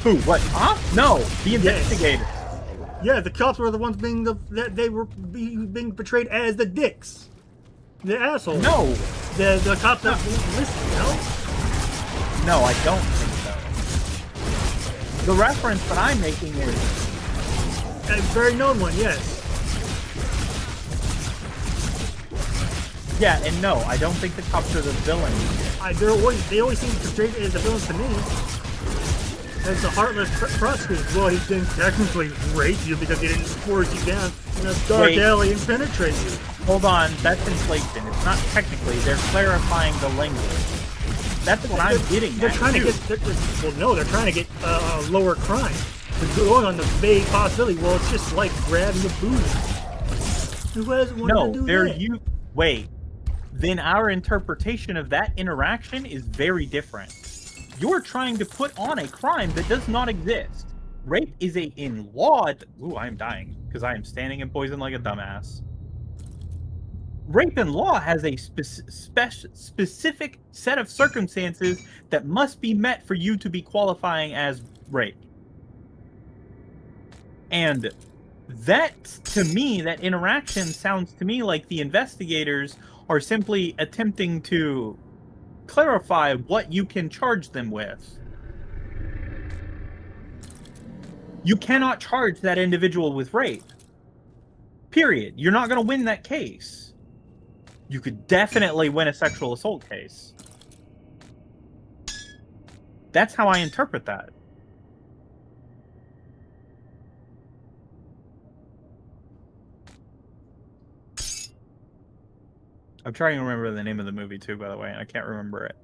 Who? What? Huh? No, the investigators. Yes. Yeah, the cops were the ones being being portrayed as the dicks, the assholes. No, the cops that listen. No, I don't think so. The reference that I'm making is a very known one. Yes. Yeah, and no, I don't think the cops are the villains. They always seem portrayed as the villains to me. As the heartless prosecutor. Well, he didn't technically rape you because he didn't force you down in a dark alley and penetrate you. Hold on, that's inflation. It's not technically. They're clarifying the language. That's what I'm getting They're trying to get... they're trying to get lower crime. They're going on the vague possibility. Well, it's just like grabbing a booty. Who hasn't wanted to do that? Wait. Then our interpretation of that interaction is very different. You're trying to put on a crime that does not exist. Rape is in law. Ooh, I'm dying because I am standing in poison like a dumbass. rape in law has a specific set of circumstances that must be met for you to be qualifying as rape. And that, to me, that interaction sounds to me like the investigators are simply attempting to clarify what you can charge them with. You cannot charge that individual with rape. Period. You're not going to win that case. You could definitely win a sexual assault case. That's how I interpret that. I'm trying to remember the name of the movie too, by the way, and I can't remember it.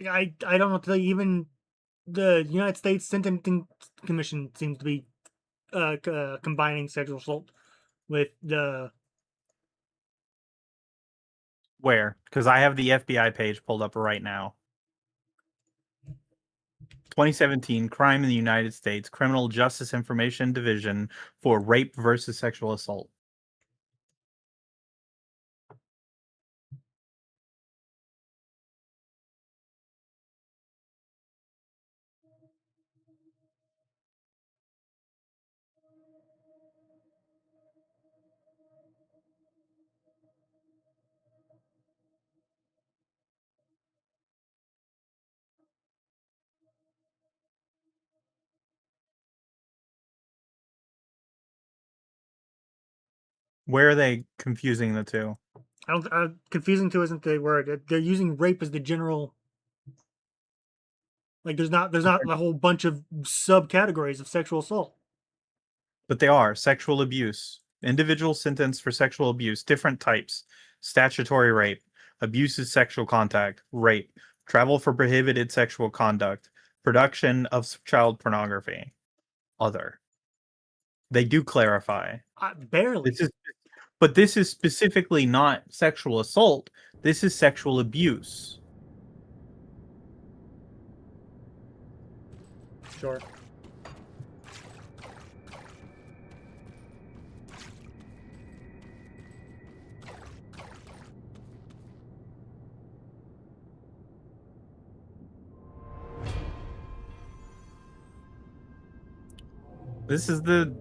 I don't know. To tell you, even the United States Sentencing Commission seems to be combining sexual assault with the. Where? Because I have the FBI page pulled up right now. 2017, crime in the United States, Criminal Justice Information Division for rape versus sexual assault. Where are they confusing the two? I don't. Confusing too isn't the word. They're using rape as the general. Like there's not a whole bunch of subcategories of sexual assault. But they are sexual abuse, individual sentence for sexual abuse, different types, statutory rape, abusive sexual contact, rape, travel for prohibited sexual conduct, production of child pornography, other. They do clarify. Barely. But this is specifically not sexual assault. This is sexual abuse. Sure. This is the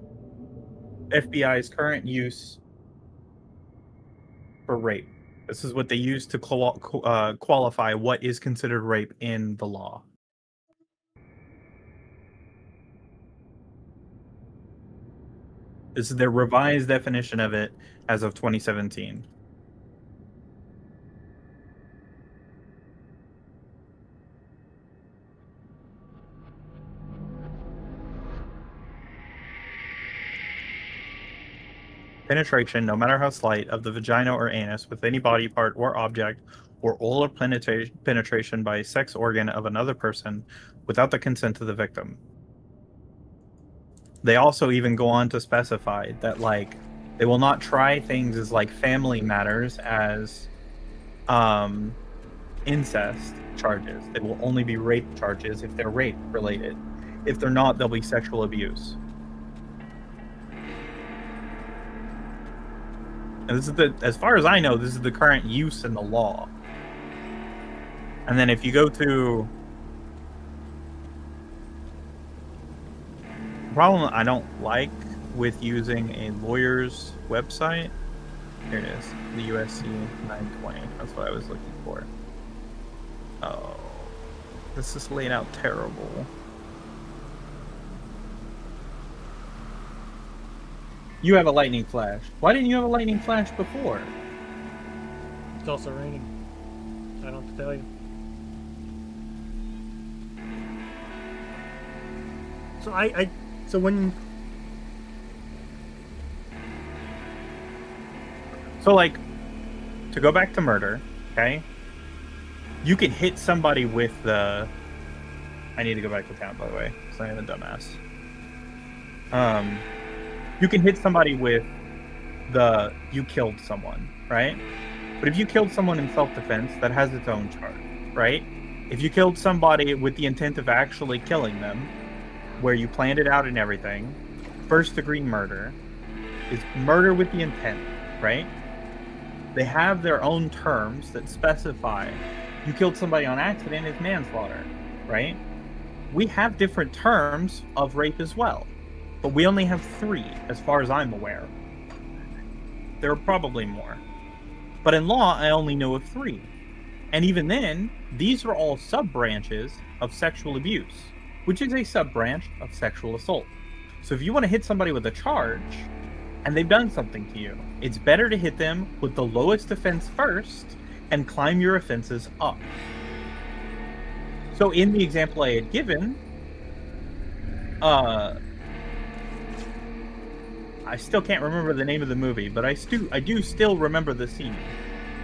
FBI's current use for rape. This is what they use to qualify what is considered rape in the law. This is their revised definition of it as of 2017. Penetration, no matter how slight, of the vagina or anus with any body part or object, or oral penetration by a sex organ of another person without the consent of the victim. They also even go on to specify that, like, they will not try things as, like, family matters as incest charges. They will only be rape charges if they're rape related. If they're not, they'll be sexual abuse. And this is as far as I know, this is the current use in the law. And then if you go to... The problem I don't like with using a lawyer's website... Here it is. The USC 920. That's what I was looking for. Oh. This is laid out terrible. You have a lightning flash. Why didn't you have a lightning flash before? It's also raining. I don't have to tell you. So when... So, like, to go back to murder, okay? You can hit somebody with the... I need to go back to town, by the way, because I am a dumbass. You can hit somebody with the... You killed someone, right? But if you killed someone in self-defense, that has its own charge, right? If you killed somebody with the intent of actually killing them, where you planned it out and everything, first-degree murder is murder with the intent, right? They have their own terms that specify you killed somebody on accident is manslaughter, right? We have different terms of rape as well, but we only have 3 as far as I'm aware. There are probably more. But in law, I only know of 3. And even then, these are all sub-branches of sexual abuse, which is a sub-branch of sexual assault. So if you want to hit somebody with a charge, and they've done something to you, it's better to hit them with the lowest offense first and climb your offenses up. So in the example I had given, I still can't remember the name of the movie, but I do still remember the scene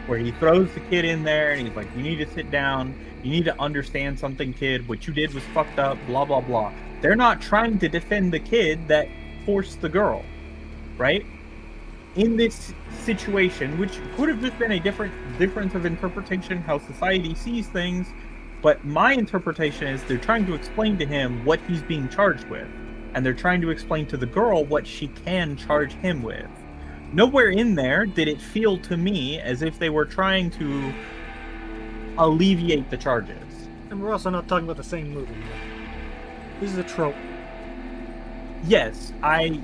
where he throws the kid in there and he's like, you need to sit down, you need to understand something, kid, what you did was fucked up, blah, blah, blah. They're not trying to defend the kid that forced the girl. Right? In this situation, which could have just been a difference of interpretation, how society sees things, but my interpretation is they're trying to explain to him what he's being charged with, and they're trying to explain to the girl what she can charge him with. Nowhere in there did it feel to me as if they were trying to alleviate the charges. And we're also not talking about the same movie. This is a trope. Yes, I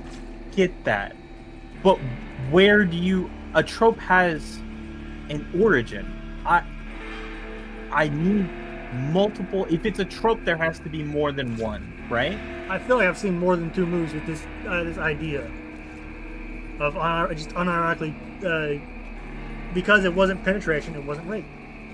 get that. But where do you... A trope has an origin. I need multiple... If it's a trope, there has to be more than one, right? I feel like I've seen more than 2 movies with this idea of just unironically... because it wasn't penetration, it wasn't rape.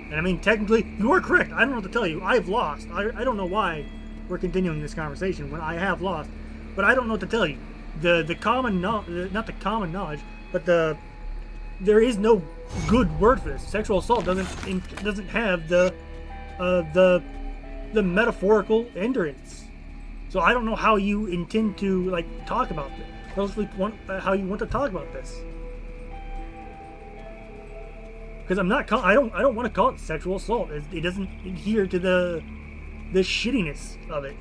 And I mean, technically, you are correct. I don't know what to tell you. I've lost. I don't know why we're continuing this conversation when I have lost. But I don't know what to tell you. The common not the common knowledge, but there is no good word for this. Sexual assault doesn't have the metaphorical endurance. So I don't know how you intend to like talk about this. How you want to talk about this? Because I don't want to call it sexual assault. It doesn't adhere to the shittiness of it.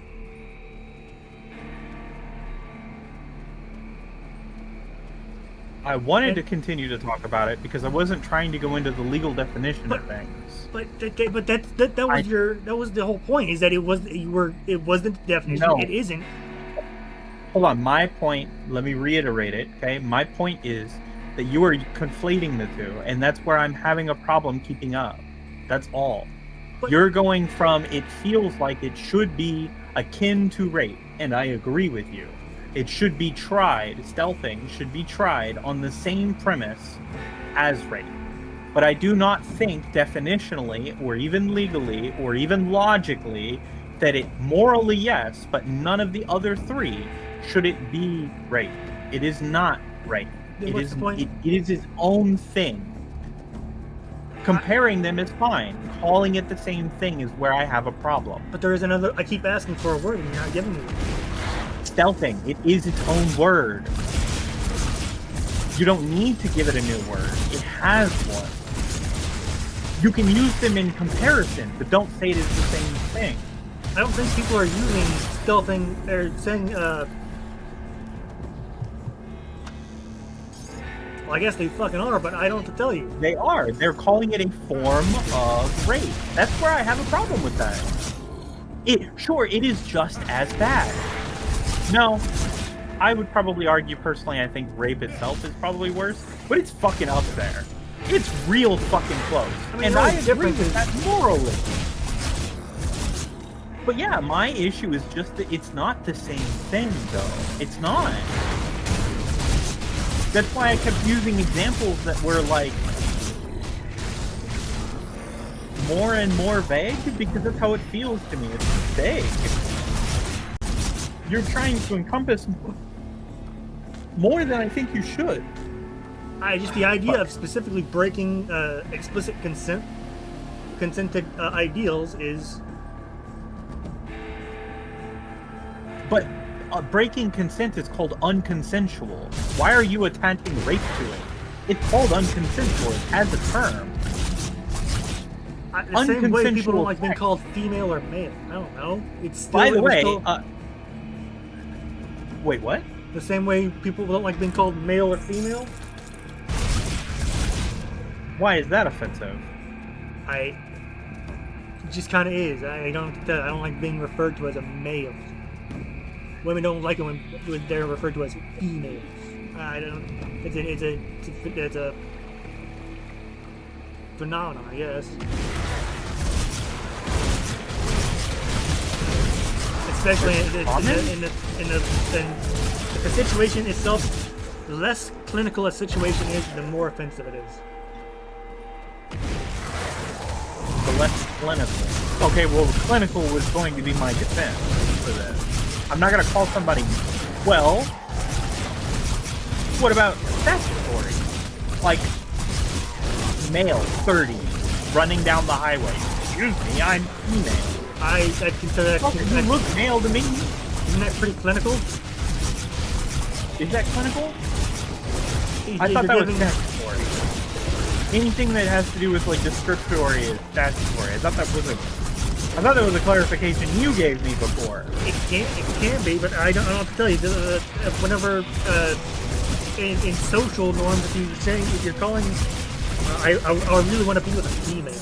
I wanted to continue to talk about it because I wasn't trying to go into the legal definition of things. That was the whole point. Is that it wasn't the definition. No. It isn't. Hold on. My point. Let me reiterate it. Okay. My point is that you are conflating the two, and that's where I'm having a problem keeping up. That's all. But you're going from it feels like it should be akin to rape, and I agree with you. It should be tried, stealthing should be tried on the same premise as rape. But I do not think definitionally, or even legally, or even logically, that it morally yes, but none of the other 3 should it be rape. It is not rape. It is its own thing. Comparing them is fine. Calling it the same thing is where I have a problem. But there is another. I keep asking for a word and you're not giving me one. Stealthing. It is its own word. You don't need to give it a new word. It has one. You can use them in comparison, but don't say it is the same thing. I don't think people are using stealthing or saying. Well, I guess they fucking are, but I don't have to tell you. They are. They're calling it a form of rape. That's where I have a problem with that. Sure, it is just as bad. No, I would probably argue personally, I think rape itself is probably worse, but it's fucking up there. It's real fucking close. I mean, And the I only agree difference with is- that morally. But yeah, my issue is just that it's not the same thing, though. It's not. That's why I kept using examples that were like more and more vague, because that's how it feels to me. It's vague. You're trying to encompass more than I think you should. Just the idea of specifically breaking explicit consented ideals is. But breaking consent is called unconsensual. Why are you attaching rape to it? It's called unconsensual. It has a term. The same way people don't Unconsensual like being sex. called female or male. I don't know. It's still, By the it was way, still- wait, what? the same way people don't like being called male or female. Why is that offensive? It just kind of is. I don't like being referred to as a male. Women don't like it when they're referred to as females. I don't. It's a phenomenon, I guess. Especially if the situation itself, the less clinical a situation is, the more offensive it is. The less clinical. Okay, well, clinical was going to be my defense for this. I'm not going to call somebody, well, what about statutory? Like, male, 30, running down the highway. Excuse me, I'm female. I'd consider that. Fuck, you look male to me. Isn't that pretty clinical? Is that clinical? I thought that was statutory. Anything that has to do with, like, descriptory is statutory. I thought that was a clarification you gave me before. It can be, but I don't have to tell you. Whenever in social norms, if you're calling, I really want to be with a female.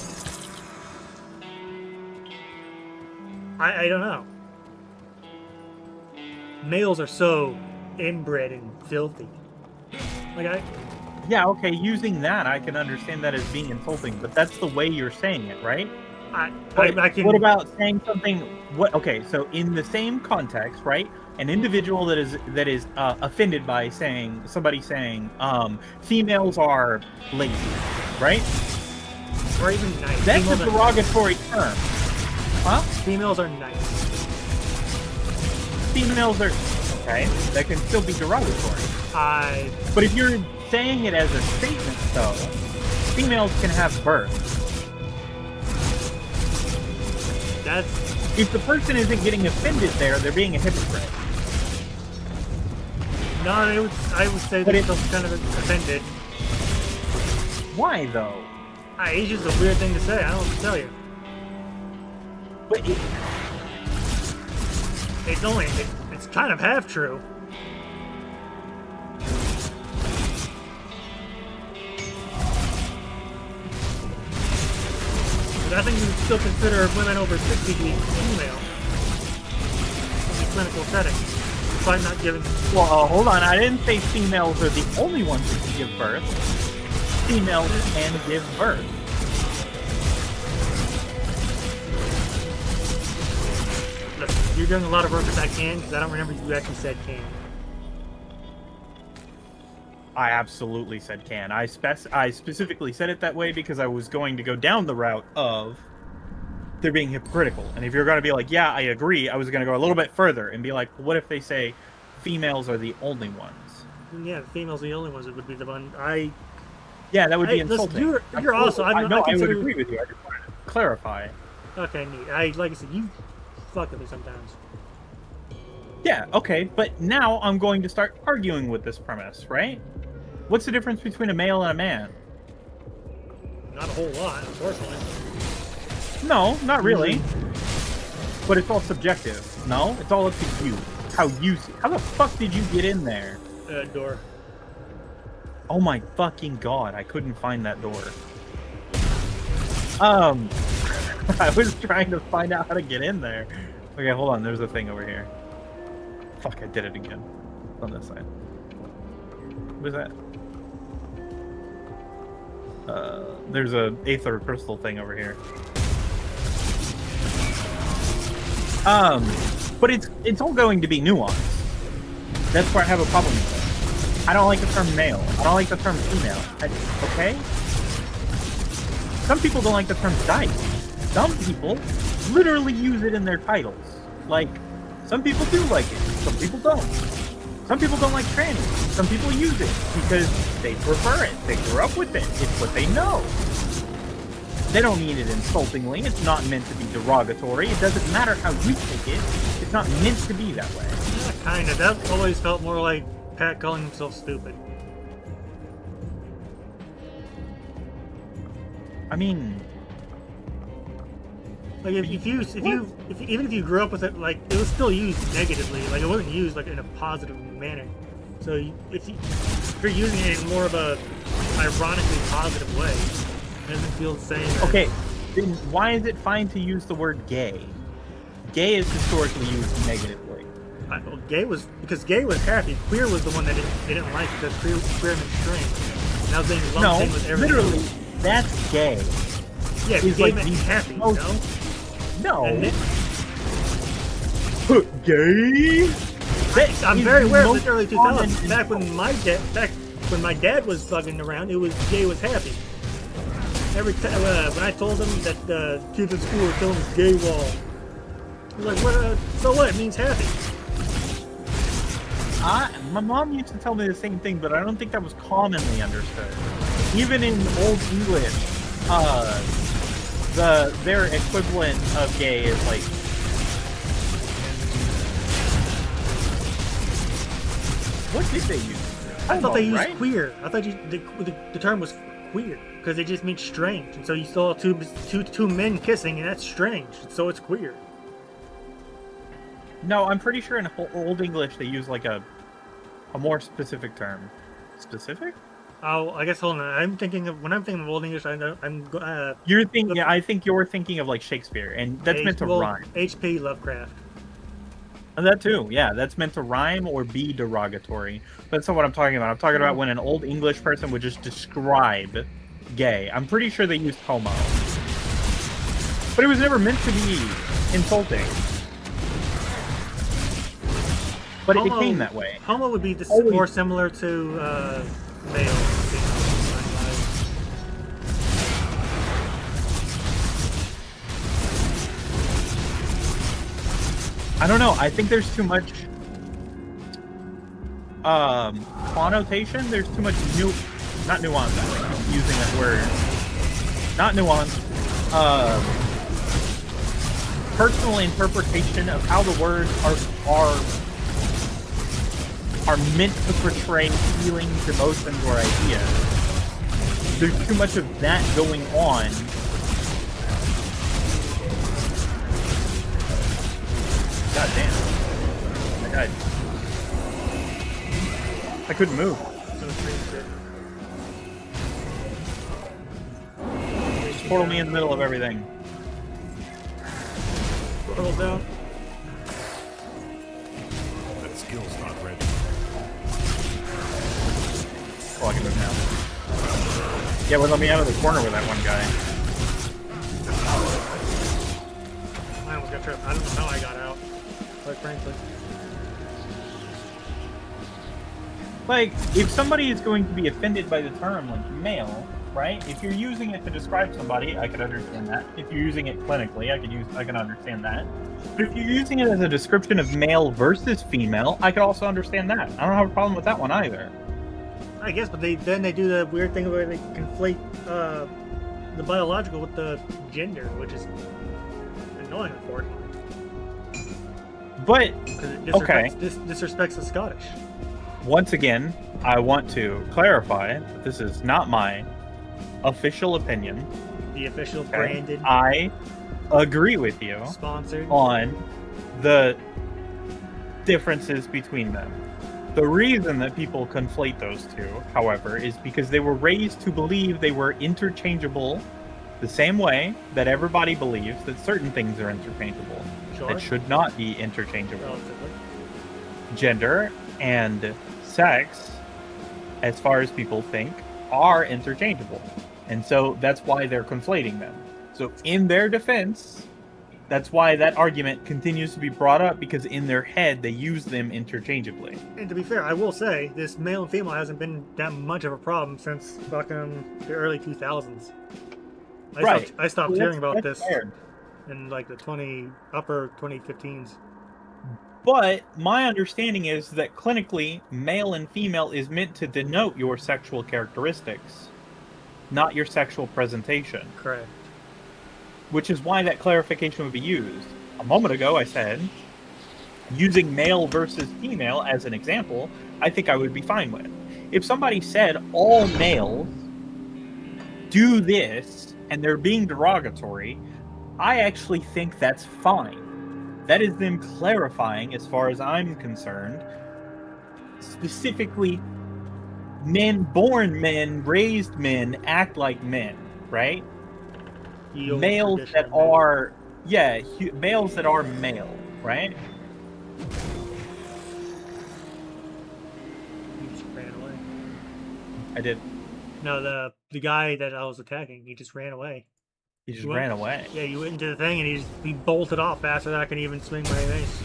I don't know. Males are so inbred and filthy. Yeah, okay, using that, I can understand that as being insulting, but that's the way you're saying it, right? I can. What about saying something? Okay, so in the same context, right? An individual that is offended by somebody saying females are lazy, right? Or even nice. That's Females a are derogatory term, huh? Females are nice. Females are okay. That can still be derogatory. But if you're saying it as a statement, though, females can have birth. If the person isn't getting offended there, they're being a hypocrite. No, I would say they're still kind of offended. Why, though? It's just a weird thing to say. I don't know what to tell you. But it's kind of half true. But I think you would still consider women over 60 to be female in the clinical setting. If I'm not giving. Well, hold on. I didn't say females are the only ones who can give birth. Females can give birth. Look, you're doing a lot of work with I can, because I don't remember you actually said can. I absolutely said can. I specifically said it that way because I was going to go down the route of they're being hypocritical. And if you're going to be like, yeah, I agree, I was going to go a little bit further and be like, what if they say females are the only ones? Yeah, the females are the only ones that would be the one. Yeah, that would be listen, insulting. you're also. I would agree with you. I just wanted to clarify. Okay, neat. Like I said, you fuck with me sometimes. Yeah, okay, but now I'm going to start arguing with this premise, right? What's the difference between a male and a man? Not a whole lot, unfortunately. No, not really. But it's all subjective. No, it's all up to you. How you see. How the fuck did you get in there? Door. Oh my fucking god, I couldn't find that door. I was trying to find out how to get in there. Okay, hold on, there's a thing over here. Fuck, I did it again. On this side. What is that? There's a aether crystal thing over here. But it's all going to be nuanced. That's where I have a problem with it. I don't like the term male. I don't like the term female. Okay? Some people don't like the term dyke. Some people literally use it in their titles. Like, some people do like it. Some people don't. Some people don't like trannies. Some people use it because they prefer it. They grew up with it. It's what they know. They don't mean it insultingly. It's not meant to be derogatory. It doesn't matter how you take it. It's not meant to be that way. Yeah, kind of. That always felt more like Pat calling himself stupid. I mean, like even if you grew up with it, like it was still used negatively. Like it wasn't used like in a positive manner. So if you're using it in more of a ironically positive way, it doesn't feel the same. Okay, then why is it fine to use the word gay? Gay is historically used negatively. Well, gay was happy. Queer was the one that they didn't like because queer meant strange. Now they lumped in with everything. Literally, that's gay. Yeah, It's gay like meant the happy. most- No. No. Gay? I'm very aware of the early 2000s. Back when my dad was bugging around, it was gay was happy. Every time when I told him that the kids at school were telling him gay wall, he was like, "What? So what? It means happy." My mom used to tell me the same thing, but I don't think that was commonly understood. Even in Old English, their equivalent of gay is like. What did they use? I thought they used right? queer. I thought the term was queer because it just means strange. And so you saw two men kissing, and that's strange. So it's queer. No, I'm pretty sure in Old English they use like a more specific term. Specific? Oh, I guess hold on. When I'm thinking of Old English, You're thinking. Yeah, I think you're thinking of like Shakespeare, and that's meant to rhyme. H.P. Lovecraft. And that too, yeah, that's meant to rhyme or be derogatory. But that's not what I'm talking about. I'm talking about when an Old English person would just describe gay. I'm pretty sure they used homo. But it was never meant to be insulting. But it became that way. Homo would be more similar to male. I don't know. I think there's too much connotation. There's too much not nuance. I keep using that word. Not nuance. Personal interpretation of how the words are meant to portray feelings, emotions, or ideas. There's too much of that going on. God damn. I died. I couldn't move. Portal me in the middle of everything. Portal down. That skill's not ready. Oh, I can move now. Yeah, well, let me out of the corner with that one guy. I almost got tripped. I don't know how I got out. Quite frankly. Like, if somebody is going to be offended by the term, like, male, right? If you're using it to describe somebody, I could understand that. If you're using it clinically, I can understand that. But if you're using it as a description of male versus female, I could also understand that. I don't have a problem with that one either. I guess, but then they do the weird thing where they conflate the biological with the gender, which is annoying, unfortunately. But, Okay. Disrespects the Scottish. Once again, I want to clarify that this is not my official opinion. The official Okay? branded, I agree with you sponsored. on the differences between them. The reason that people conflate those two, however, is because they were raised to believe they were interchangeable the same way that everybody believes that certain things are interchangeable Sure. that should not be interchangeable. Relatively. Gender and sex, as far as people think, are interchangeable. And so that's why they're conflating them. So in their defense, that's why that argument continues to be brought up, because in their head they use them interchangeably. And to be fair, I will say this male and female hasn't been that much of a problem since fucking the early 2000s. I stopped hearing about this fair. in like the upper 2015s. But my understanding is that clinically, male and female is meant to denote your sexual characteristics, not your sexual presentation. Correct. Which is why that clarification would be used. A moment ago, I said, using male versus female as an example, I think I would be fine with. If somebody said all males do this and they're being derogatory, I actually think that's fine. That is them clarifying, as far as I'm concerned, specifically born men, raised men, act like men, right? Males that are, males that are male, right? He just ran away. I did. No, the guy that I was attacking, he just ran away. He just ran away. Yeah, you went into the thing and he bolted off faster than I could even swing my mace.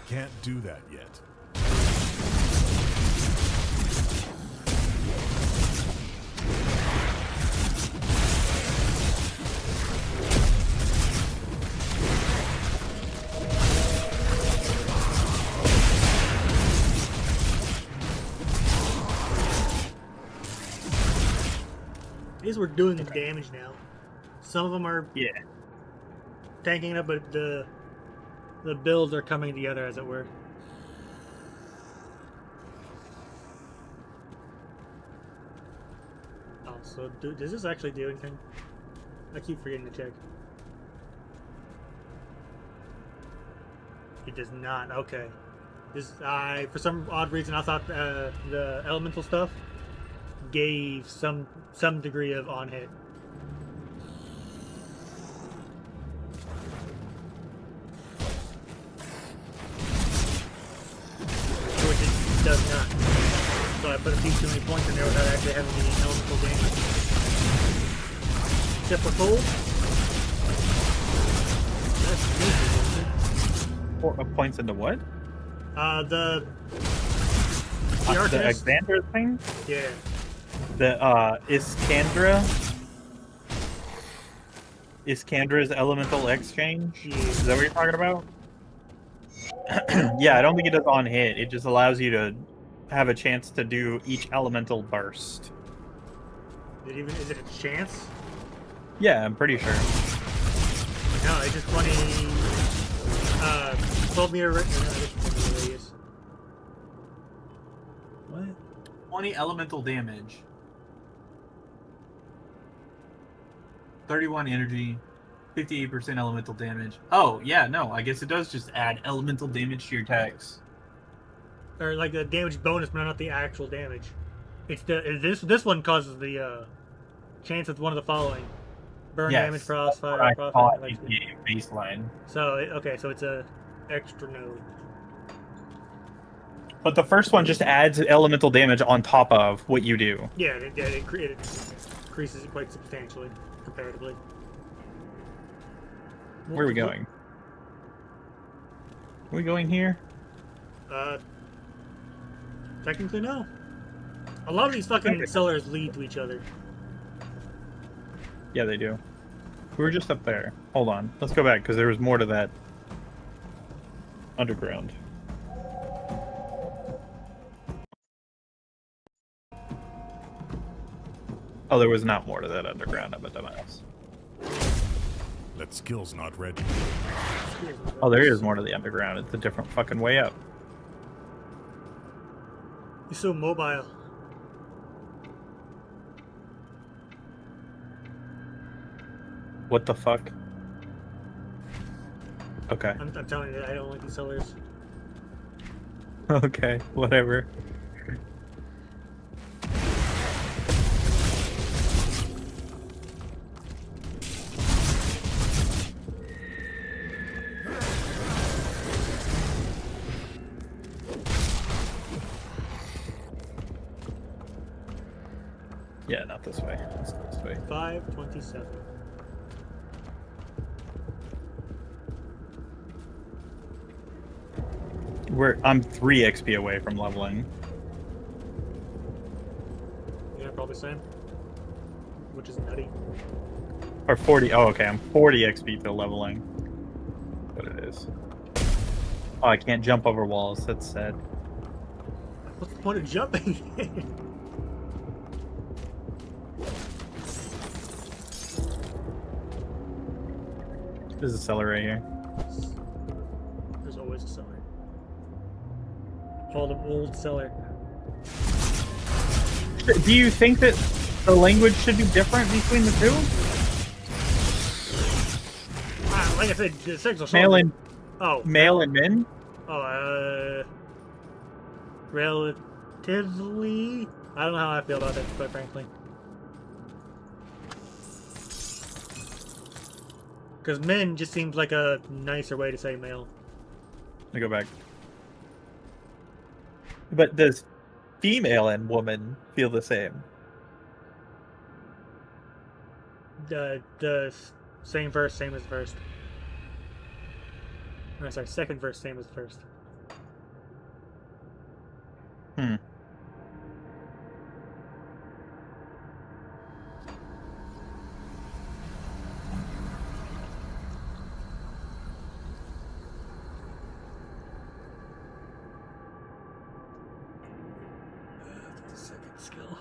Can't do that yet. These were doing the damage now. Some of them are tanking up, but the builds are coming together, as it were. Oh, so does this actually do anything? I keep forgetting to check. It does not. Okay. For some odd reason, I thought the elemental stuff gave some degree of on hit. Which it does not. So I put a few too many points in there without actually having any elemental damage. Except for cold. That's amazing. Points into what? The The Arcanist. Xander thing? Yeah. The Iskandra's elemental exchange? Yeah. Is that what you're talking about? Yeah, I don't think it does on hit. It just allows you to have a chance to do each elemental burst. Is it a chance? Yeah, I'm pretty sure. No, it's just 12 meter radius. What? 20 elemental damage. 31 energy. 58% elemental damage. Oh, yeah, no, I guess it does just add elemental damage to your attacks. Or like the damage bonus, but not the actual damage. It's this one causes the chance of one of the following: burn, damage, crossfire, I thought like, baseline. So okay, so it's a extra node. But the first one just adds elemental damage on top of what you do. Yeah, it increases it quite substantially comparatively. Where are we going? Are we going here? Technically no. A lot of these fucking cellars lead to each other. Yeah, they do. We were just up there. Hold on. Let's go back, because there was more to that underground. Oh, there was not more to that underground. I'm a dumbass. That skill's not ready. Oh, there is more to the underground. It's a different fucking way up. You're so mobile. What the fuck? Okay. I'm telling you, I don't like these cellars. Okay, whatever. Yeah, not this way. Let's go this way. 527. I'm 3 XP away from leveling. Yeah, probably same. Which is nutty. Or 40. Oh, okay. I'm 40 XP to leveling. What it is. Oh, I can't jump over walls. That's sad. What's the point of jumping? There's a cellar right here. There's always a cellar. Call them old cellar. Do you think that the language should be different between the two? Like I said, the sexual Male and oh, male and men? oh, relatively. I don't know how I feel about it, quite frankly. Because men just seems like a nicer way to say male. Let me go back. But does female and woman feel the same? The same verse, same as first. Or, sorry, second verse, same as first. Hmm. That's the second skill.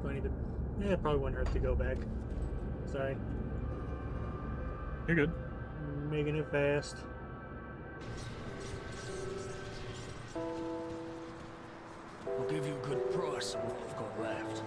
Do I need to... Yeah, it probably wouldn't hurt to go back. Sorry. You're good. Making it fast. I'll give you a good price on what I've got left.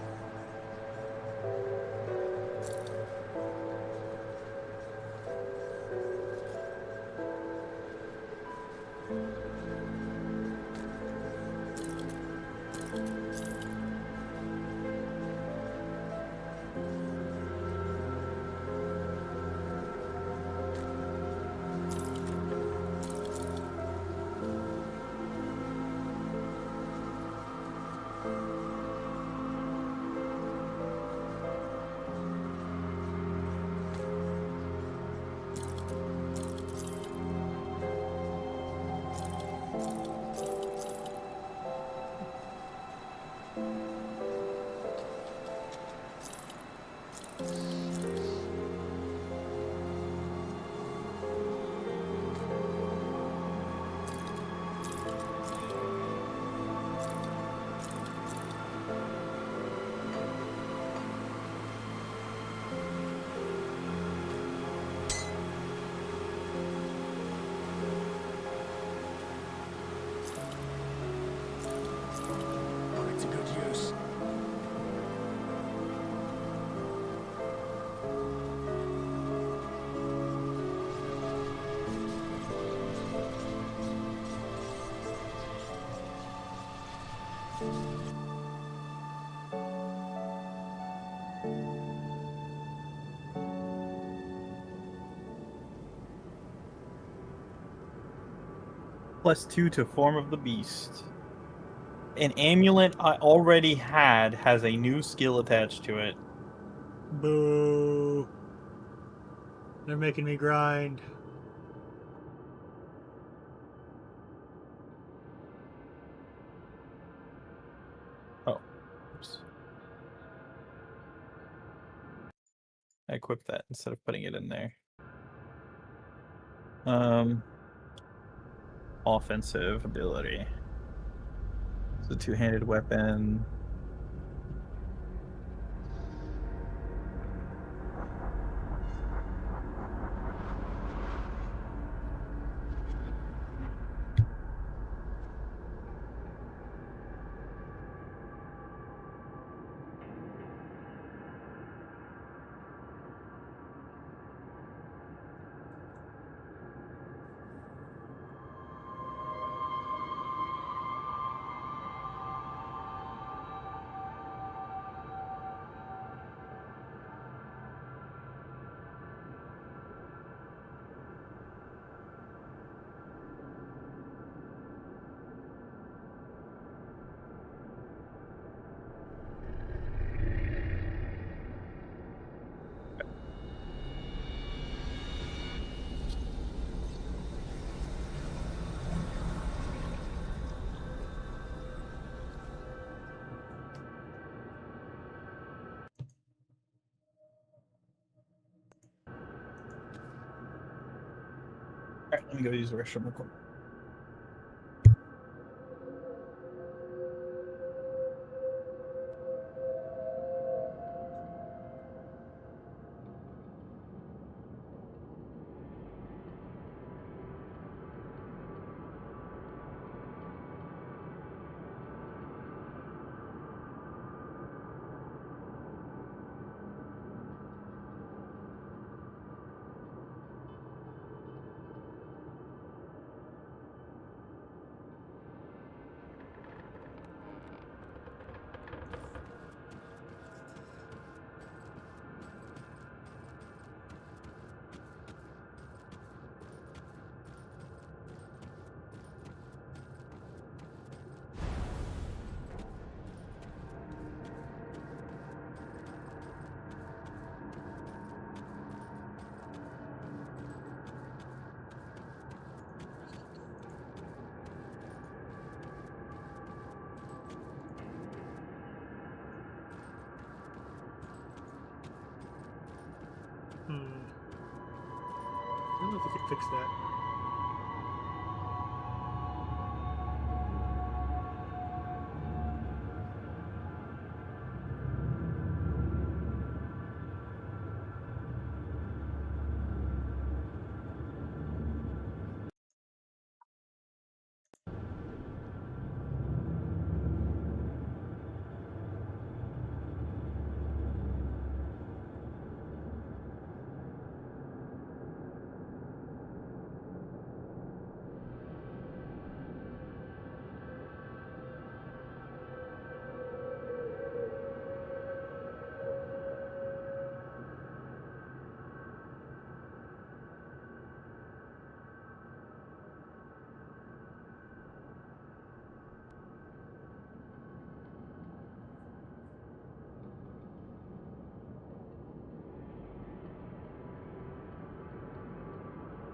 Put it to good use. +2 to form of the beast. An amulet I already had has a new skill attached to it. Boo. They're making me grind. Oh. Oops. I equipped that instead of putting it in there. Offensive ability. It's a two-handed weapon. Alright, let me go use the restroom real quick. I don't know if we could fix that.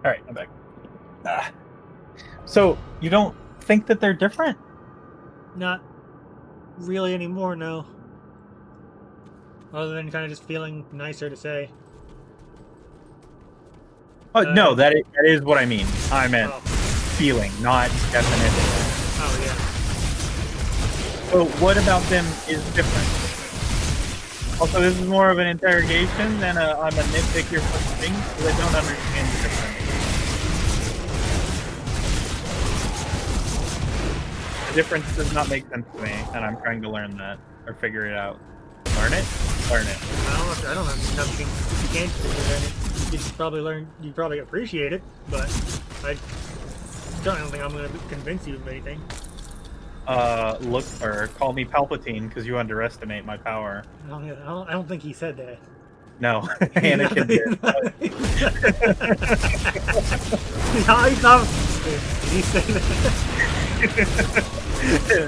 All right, I'm back. So you don't think that they're different? Not really anymore, no. Other than kind of just feeling nicer to say. Oh no, that is what I mean. I meant feeling, not definition. Oh yeah. So what about them is different? Also, this is more of an interrogation than I'm a nitpicker for things because I don't understand the difference. The difference does not make sense to me, and I'm trying to learn that or figure it out. Learn it? Learn it. I don't know if you can't figure it out. You'd probably learn. You'd probably appreciate it, but I don't think I'm going to convince you of anything. Look, or call me Palpatine because you underestimate my power. I don't think he said that. No, Anakin did. No, did he say that?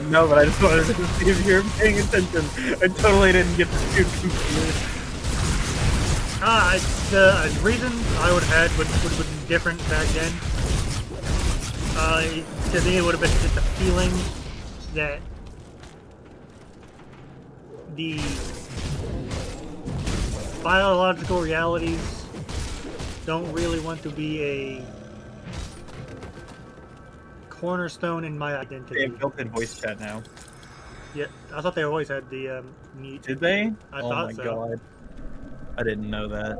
No, but I just wanted to see if you were paying attention. I totally didn't get to shoot CooP. The reason I would have had would have been different back then. To me, it would have been just a feeling that the biological realities don't really want to be a cornerstone in my identity. They have built-in voice chat now. Yeah, I thought they always had the mute. Did they? I oh thought my so. god. I didn't know that.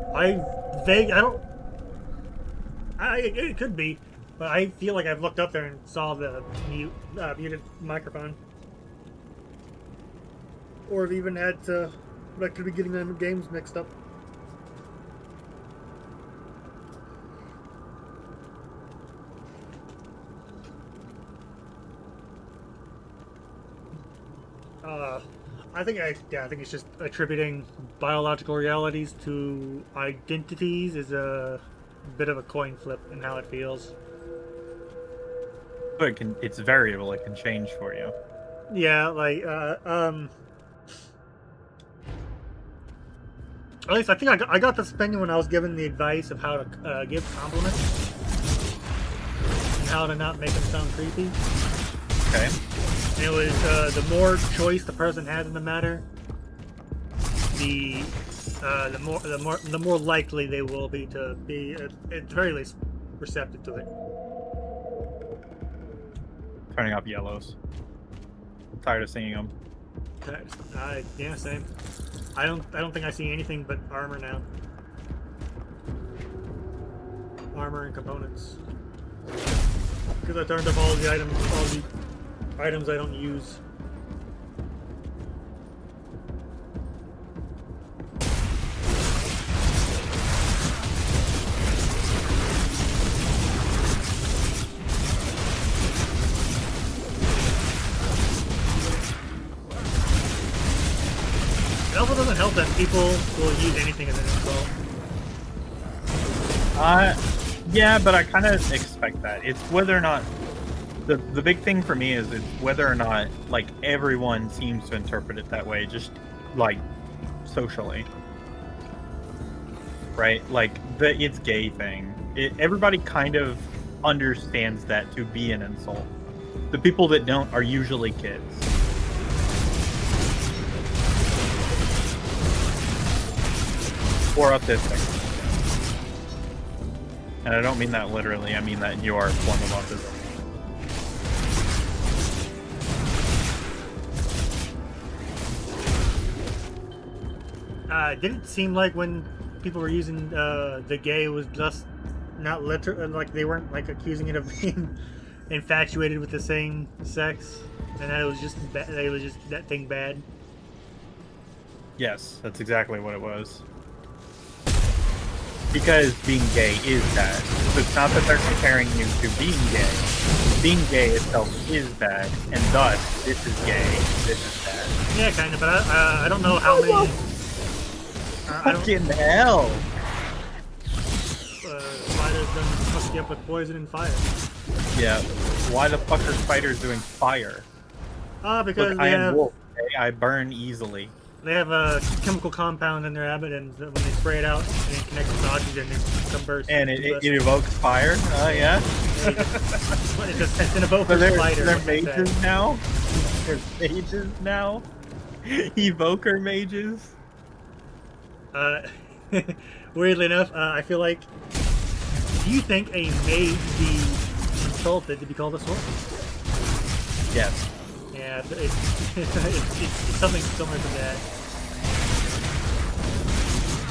It could be, but I feel like I've looked up there and saw the muted microphone. Or have even had to, I could be getting them games mixed up. I think it's just attributing biological realities to identities is a bit of a coin flip in how it feels. But it's variable, it can change for you. Yeah, like, at least I think I got this opinion when I was given the advice of how to give compliments and how to not make them sound creepy. Okay. And it was the more choice the person had in the matter, the more likely they will be to be at the very least receptive to it. Turning off yellows. I'm tired of seeing them. Yeah, same. I don't think I see anything but armor now. Armor and components. Because I turned off all the items I don't use. It also doesn't help that people will use anything as an insult. Yeah, but I kind of expect that. It's whether or not the big thing for me is it's whether or not like everyone seems to interpret it that way, just like socially, right? Like the it's gay thing. Everybody kind of understands that to be an insult. The people that don't are usually kids. Or autistic. And I don't mean that literally, I mean that in your form of autism. Did it seem like when people were using the gay was just not literal, like they weren't like accusing it of being infatuated with the same sex, and that it was just that thing bad? Yes, that's exactly what it was. Because being gay is bad. So it's not that they're comparing you to being gay. Being gay itself is bad, and thus, this is gay, this is bad. Yeah, kind of, but I don't know how many... Fucking hell! Spiders done fuck you up with poison and fire. Yeah, why the fuck are spiders doing fire? Because Look, they I am have... wolf, okay? I burn easily. They have a chemical compound in their abdomen, and when they spray it out and it connects with oxygen, it comburs. And it evokes fire? Yeah? It's an evoker So spider. they're mages now? They're mages now? Evoker mages? Weirdly enough, I feel like... Do you think a mage be insulted to be called a sword? Yes. Yeah, it's something similar to that.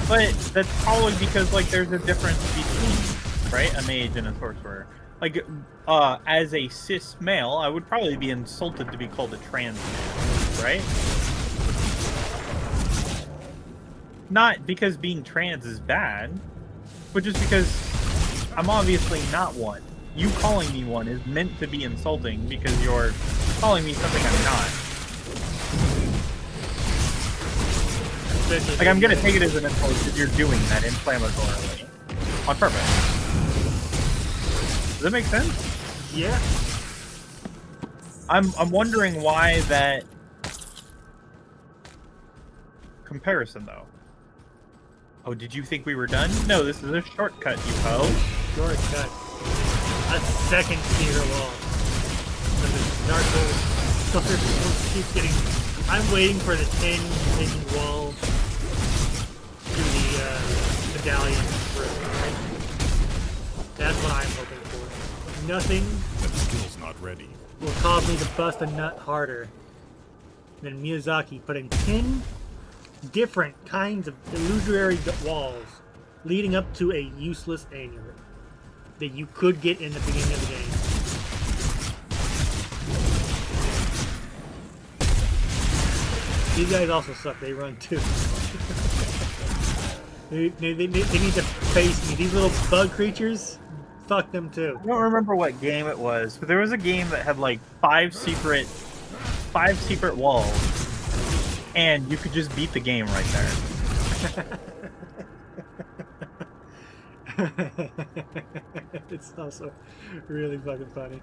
But that's probably because, like, there's a difference between, right, a mage and a sorcerer. Like, as a cis male, I would probably be insulted to be called a trans man, right? Not because being trans is bad, but just because I'm obviously not one. You calling me one is meant to be insulting because you're calling me something I'm not. Like, I'm gonna take it as an insult if you're doing that inflammatorily. On purpose. Does that make sense? Yeah. I'm wondering why that comparison though. Oh, did you think we were done? No, this is a shortcut, you ho. Shortcut. A second tier wall. Dark Souls keeps getting. I'm waiting for the 10 wall to the medallion room. That's what I'm hoping for. Nothing That skill's not ready. will cause me to bust a nut harder than Miyazaki putting 10 different kinds of illusory walls leading up to a useless amulet that you could get in the beginning of the game. These guys also suck. They run too. they need to face me. These little bug creatures, fuck them too. I don't remember what game it was, but there was a game that had like 5 secret walls, and you could just beat the game right there. It's also really fucking funny.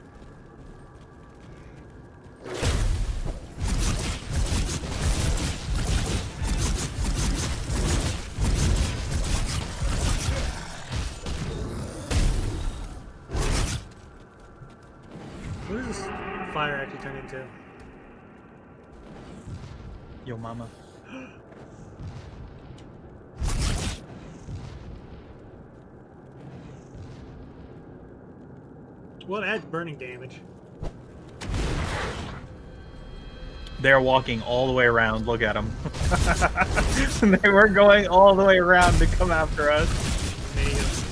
What does this fire actually turn into? Yo, mama. Well, it adds burning damage. They're walking all the way around. Look at them. They were going all the way around to come after us. Amazing.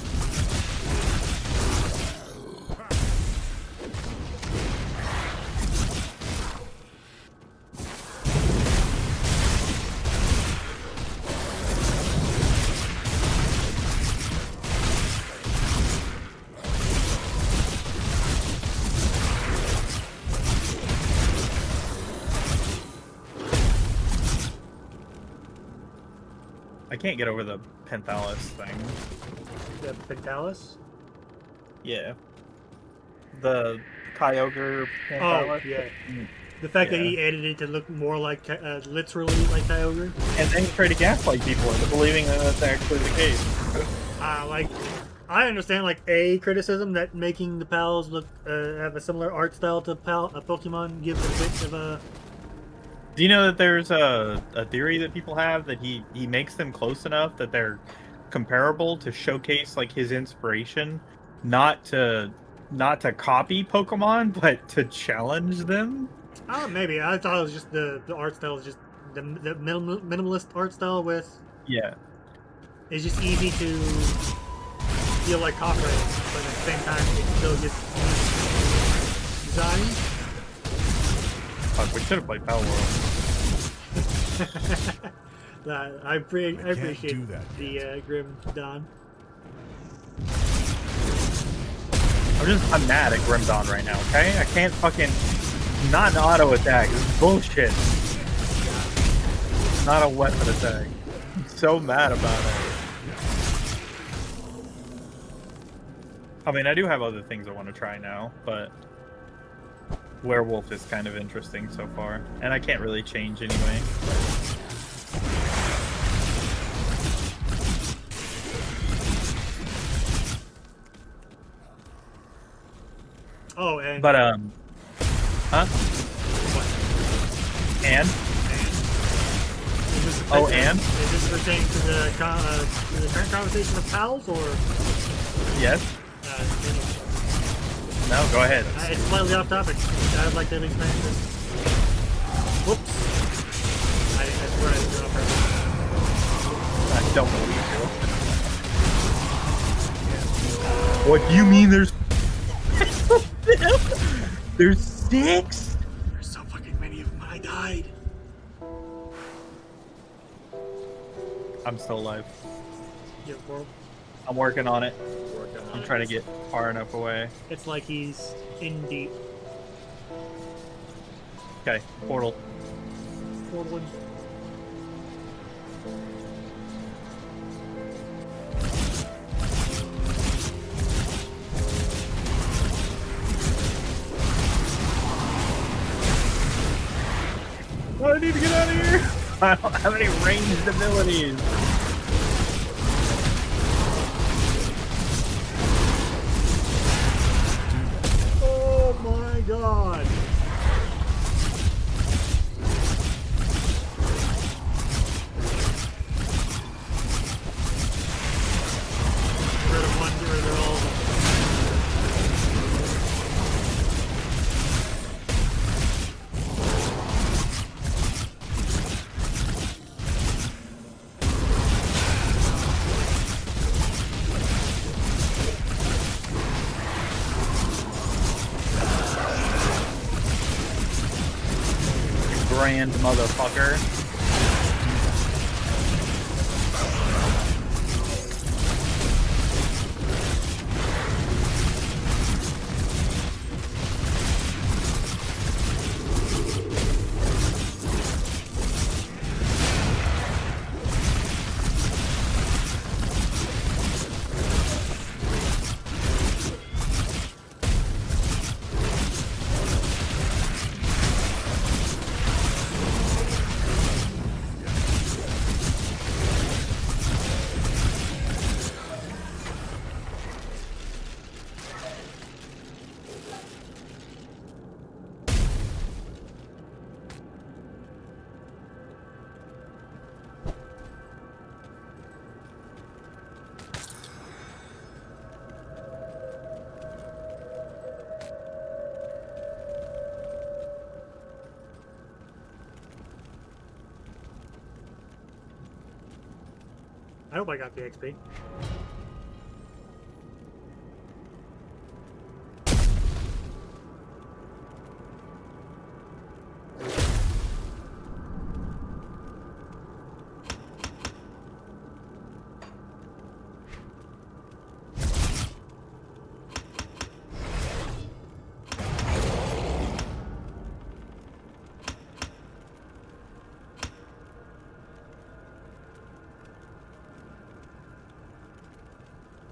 I can't get over the Penthalis thing. The Pentalis? Yeah. The Kyogre Penthalis. Oh, yeah. The fact that he edited it to look more like, literally like Kyogre. And then he tried to gaslight people into believing that that's actually the case. Like, I understand, like, a criticism that making the pals look, have a similar art style to Pokemon gives a bit of a... Do you know that there's a theory that people have that he makes them close enough that they're comparable to showcase like his inspiration, not to copy Pokemon, but to challenge them? Oh, maybe. I thought it was just the art style is just the minimalist art style with... Yeah. It's just easy to feel like copyright, but at the same time it still gets designed. Fuck, we should have played Power World. I appreciate do that the Grimm Don. I'm mad at Grimm Dawn right now, okay? I can't fucking... Not an auto attack. This is bullshit. Not a weapon attack. I'm so mad about it. I mean, I do have other things I want to try now, but... Werewolf is kind of interesting so far. And I can't really change anyway. Oh, and... But, huh? What? And? Is this Oh, and? Is this pertaining to the current conversation of pals, or... Yes? Anyway. No, go ahead. It's slightly off topic. I'd like to expand this. Whoops. I swear I didn't do it on purpose. I don't believe you. What do you mean there's... There's 6? There's so fucking many of them. I died. I'm still alive. Yeah, well, I'm working on it. working on I'm it. trying to get far enough away. It's like he's in deep. Okay, portal. Portal. need to get out of here. I don't have any ranged abilities. Oh my god. Get rid of one, get rid of all of them. Grand motherfucker. I hope I got the XP.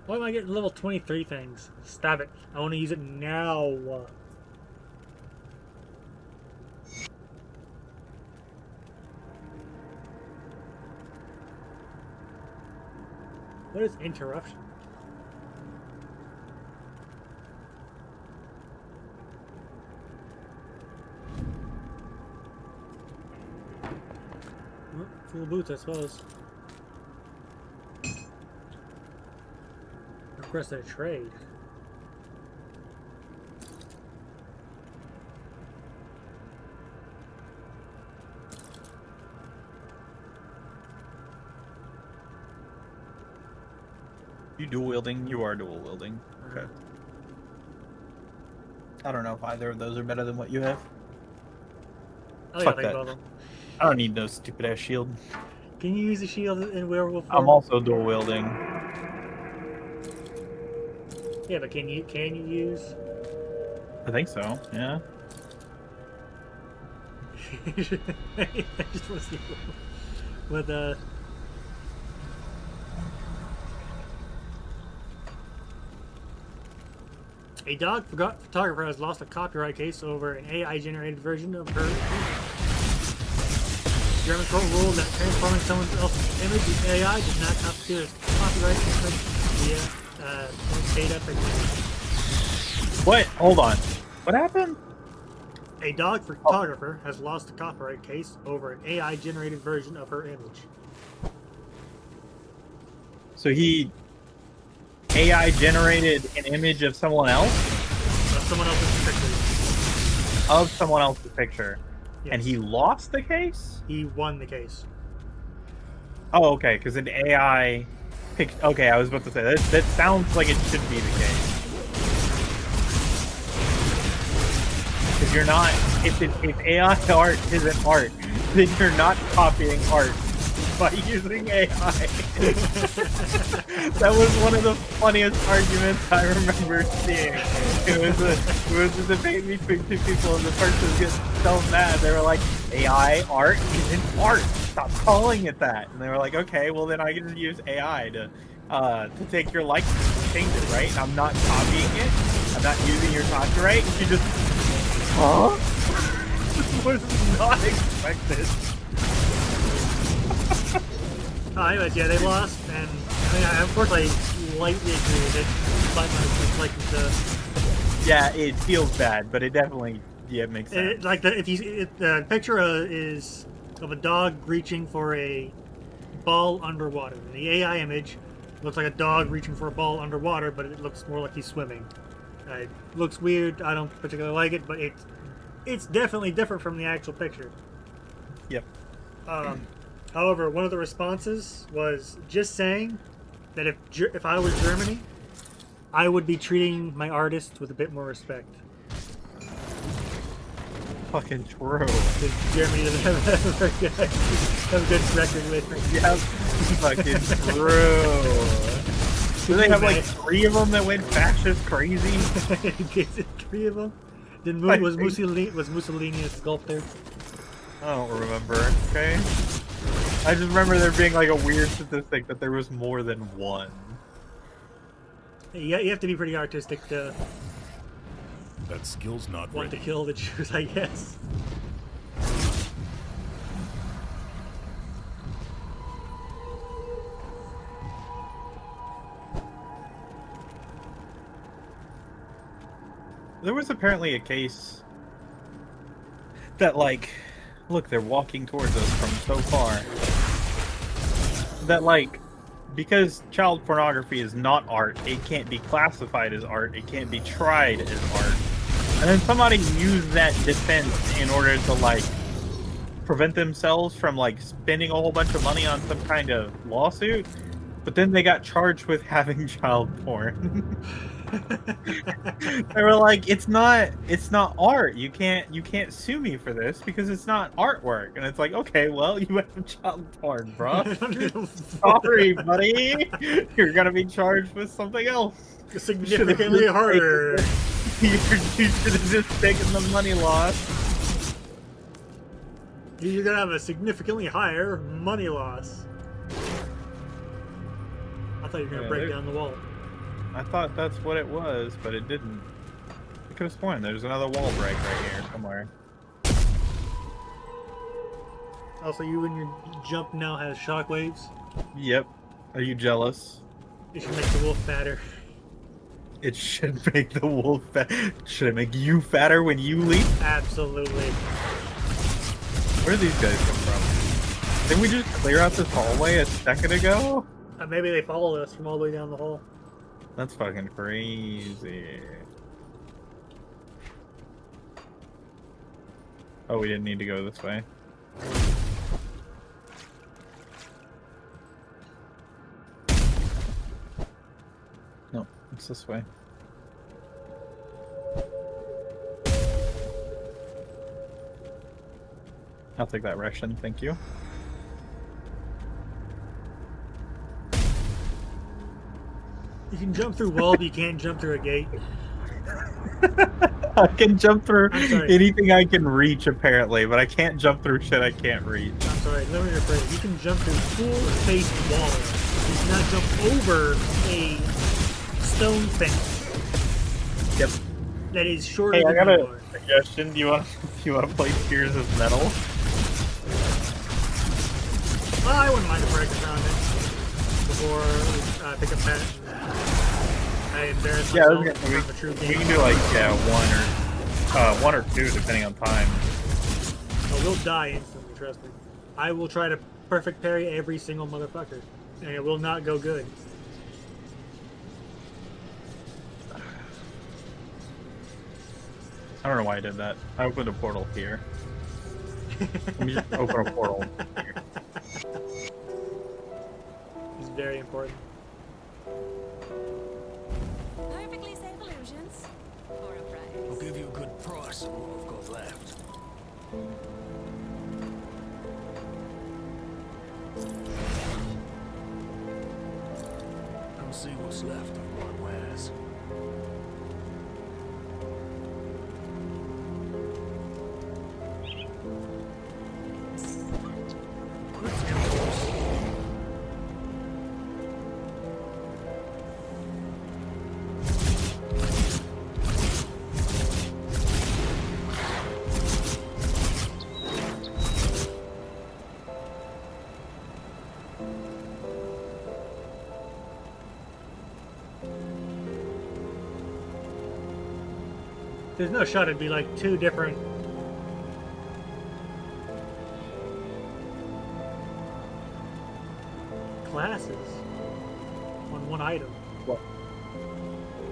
Why am I getting level 23 things? Stab it. I want to use it now. What is interruption? Well, full boots, I suppose. Request a trade. You dual wielding? You are dual wielding. Okay. I don't know if either of those are better than what you have. I Fuck think that. about them. I don't need no stupid ass shield. Can you use a shield in werewolf form? I'm also dual wielding. Yeah, but can you use? I think so. Yeah. I just want to see what a dog photographer has lost a copyright case over an AI-generated version of her. German court ruled that transforming someone else's image with AI does not constitute a copyright infringement via data for. What? Hold on. What happened? A dog photographer has lost a copyright case over an AI-generated version of her image. So he AI generated an image of someone else? Of someone else's picture. Of someone else's picture. Yes. And he lost the case? He won the case. Oh, okay, because an AI okay, I was about to say, that sounds like it should be the case. If you're not, if AI art isn't art, then you're not copying art by using AI. That was one of the funniest arguments I remember seeing. It was a debate between two people, and the person was getting so mad. They were like, AI art isn't art. Stop calling it that. And they were like, okay, well then I can just use AI to take your likeness and change it, right? And I'm not copying it. I'm not using your copyright. And she just, huh? was not expected. Anyways, yeah, they lost, and I mean, of course, I lightly agree with it. But Yeah, it feels bad, but it definitely makes sense. like the picture is of a dog reaching for a ball underwater. And the AI image looks like a dog reaching for a ball underwater, but it looks more like he's swimming. It looks weird. I don't particularly like it, but it's definitely different from the actual picture. Yep. However, one of the responses was just saying that if I was Germany, I would be treating my artists with a bit more respect. Fucking true. Because Germany doesn't have a good record with. Yep. Fucking true. Do they have like 3 of them that went fascist crazy? 3 of them? Was Mussolini a sculptor? I don't remember. Okay. I just remember there being like a weird statistic that there was more than one. Yeah, you have to be pretty artistic to That skill's not want to ready. kill the Jews, I guess. There was apparently a case that, like, look, they're walking towards us from so far. That, like, because child pornography is not art, it can't be classified as art, it can't be tried as art. And then somebody used that defense in order to, like, prevent themselves from, like, spending a whole bunch of money on some kind of lawsuit. But then they got charged with having child porn. They were like, it's not art. You can't sue me for this because it's not artwork. And it's like, okay, well, you have child porn, bro. Sorry, buddy. You're gonna be charged with something else. Significantly harder. You should have just taken the money loss. You're gonna have a significantly higher money loss. I thought you were gonna break down the wall. I thought that's what it was, but it didn't. I could have sworn there's another wall break right here somewhere. Also, you and your jump now has shockwaves. Yep. Are you jealous? It should make the wolf fatter. It should make the wolf fat. Should it make you fatter when you leap? Absolutely. Where do these guys come from? Didn't we just clear out this hallway a second ago? Maybe they followed us from all the way down the hall. That's fucking crazy. Oh, we didn't need to go this way. No, it's this way. I'll take that ration, thank you. You can jump through walls, but you can't jump through a gate. I can jump through sorry. anything I can reach, apparently, but I can't jump through shit I can't reach. I'm sorry, let me rephrase. You can jump through full-faced walls. You cannot jump over a stone fence. Yep. That is shorter Hey, I than got you a are. suggestion. Do you want to play Tears of Metal? Well, I wouldn't mind a break around it before I pick up Pat. I embarrass Yeah, myself we in front of a true we game. can do like one or two depending on time. Oh, we'll die instantly, trust me. I will try to perfect parry every single motherfucker, and it will not go good. I don't know why I did that. I opened a portal here. Let me just open a portal here. It's very important. Perfectly safe illusions for a price. I'll give you a good price on what I've got left. Come see what's left of my wares. There's no shot it'd be like two different classes on one item. What?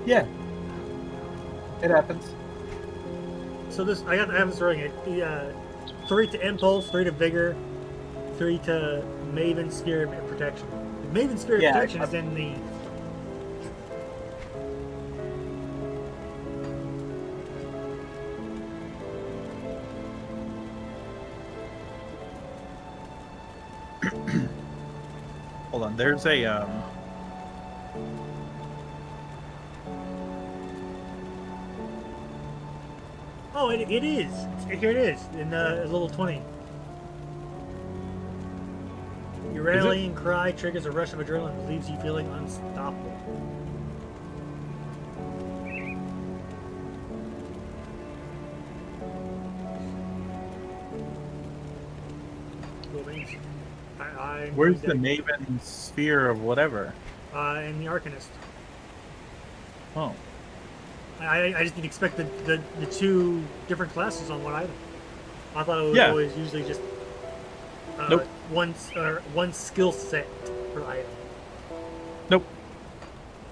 Yeah. It happens. So this, I have this running it. The 3 to Impulse, 3 to Vigor, 3 to Maven, Spirit, and Protection. The Maven, Spirit, Protection is in the... Hold on, there's a Oh, it is. Here it is in level 20. Your rallying cry triggers a rush of adrenaline and leaves you feeling unstoppable. Where's the Maven sphere of whatever? In the Arcanist. Oh. I just didn't expect the two different classes on one item. I thought it was always usually just nope. one skill set per item. Nope.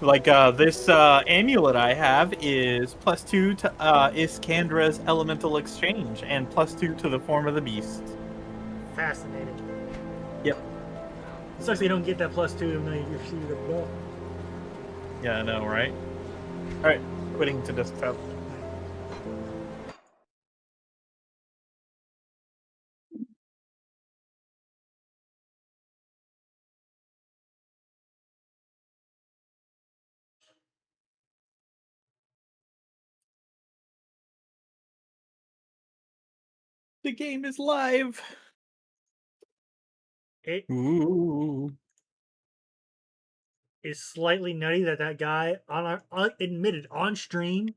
Like this amulet I have is +2 to Iskandra's Elemental Exchange and +2 to the form of the beast. Fascinating. Yep. It sucks you don't get that +2 even though you receive the buff. Yeah, I know, right? Alright, quitting to desktop. The game is live. It Ooh. is slightly nutty that guy admitted on stream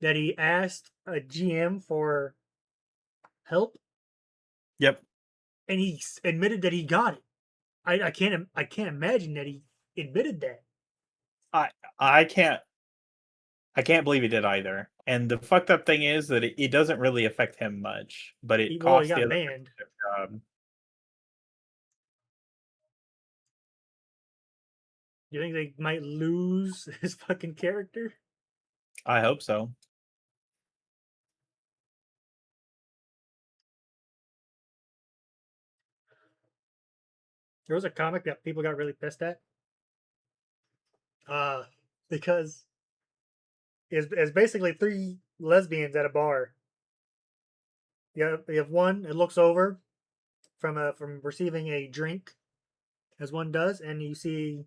that he asked a GM for help. Yep. And he admitted that he got it. I can't imagine that he admitted that. I can't believe he did either. And the fucked up thing is that it doesn't really affect him much, but it costs he got the other banned. job. You think they might lose his fucking character? I hope so. There was a comic that people got really pissed at. Because it's basically 3 lesbians at a bar. You have one that looks over from receiving a drink, as one does, and you see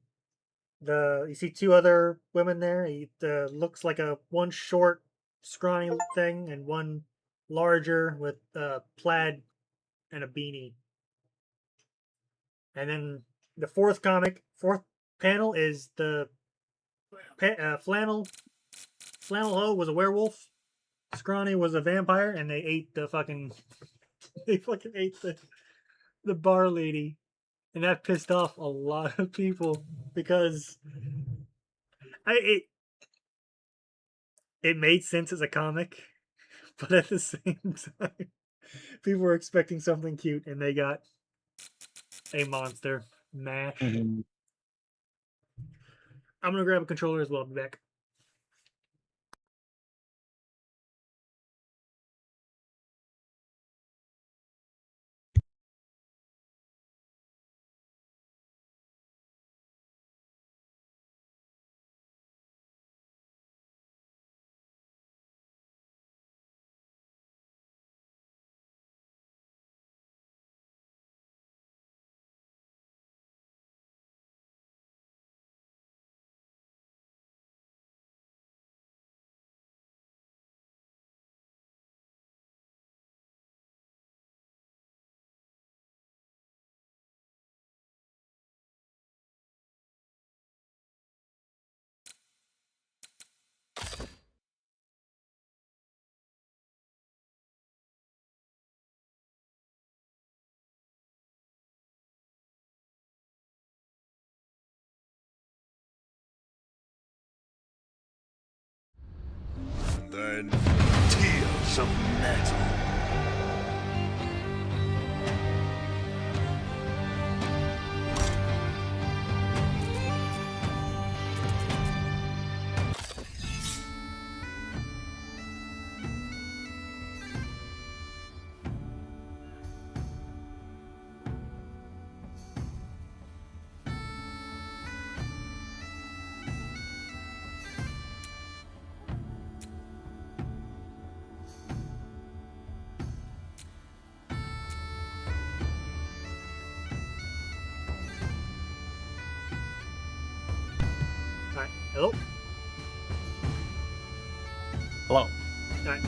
2 other women there. It looks like one short, scrawny thing, and one larger with plaid and a beanie. And then the fourth panel is the flannel hoe was a werewolf, scrawny was a vampire, and they ate the fucking the bar lady, and that pissed off a lot of people because it made sense as a comic, but at the same time, people were expecting something cute, and they got a monster mash. Mm-hmm. I'm gonna grab a controller as well. I'll be back. Then tears of metal. Alright, hello? Hello. Alright.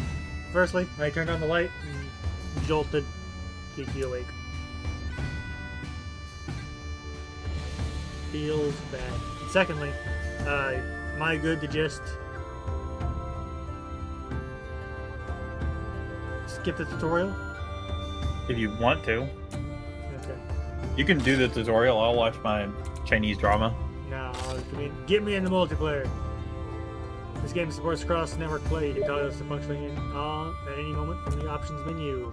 Firstly, I turned on the light and jolted, keep you awake. Feels bad. And secondly, am I good to just skip the tutorial? If you want to, Okay. you can do the tutorial. I'll watch my Chinese drama. No, get me in the multiplayer. This game supports cross-network play. You can toggle this to functioning at any moment from the options menu.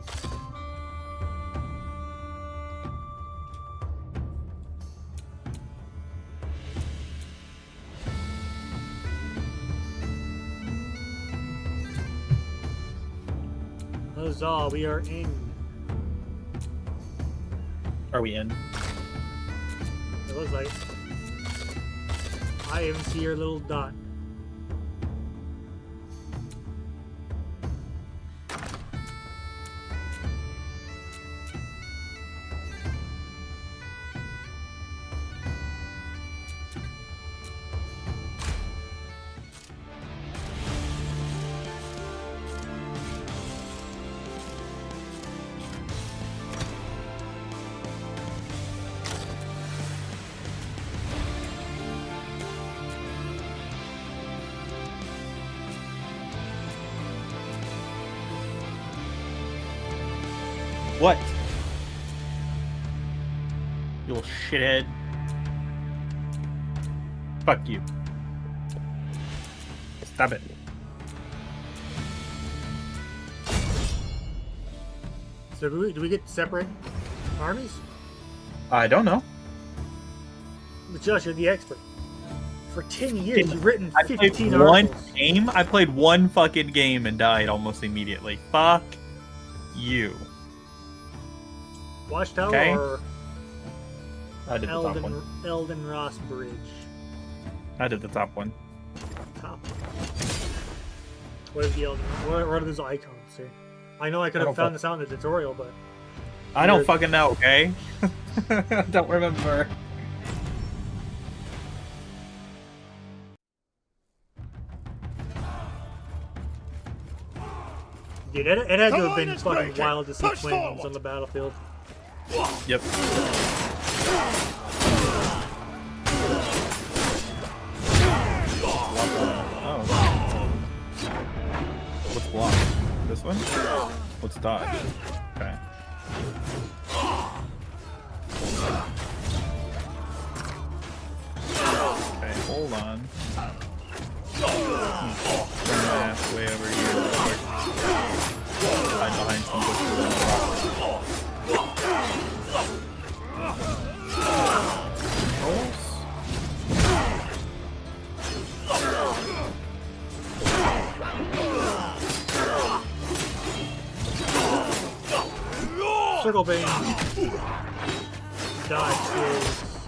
Huzzah, we are in. Are we in? It looks like. I even see your little dot. What? You little shithead. Fuck you. Stop it. So do we get separate armies? I don't know. But Josh, you're the expert. For 10 years, you've written I 15 played one articles. game. I played one fucking game and died almost immediately. Fuck you. Watchtower Okay. or I did the top one. Elden Ross Bridge? I did the top one. Top. What is the Elden? What are those icons here? I know I could I have don't found this out in the tutorial, but I don't fucking know, okay? Don't remember. dude, it had to The have been line is fucking breaking. wild to see Push twins forward. on the battlefield. Yep. Oh. What's block? This one? What's dodge? Okay. Okay, hold on. Turn my ass way over here real quick. Hide behind some bushes and Circle Bane. Dodge is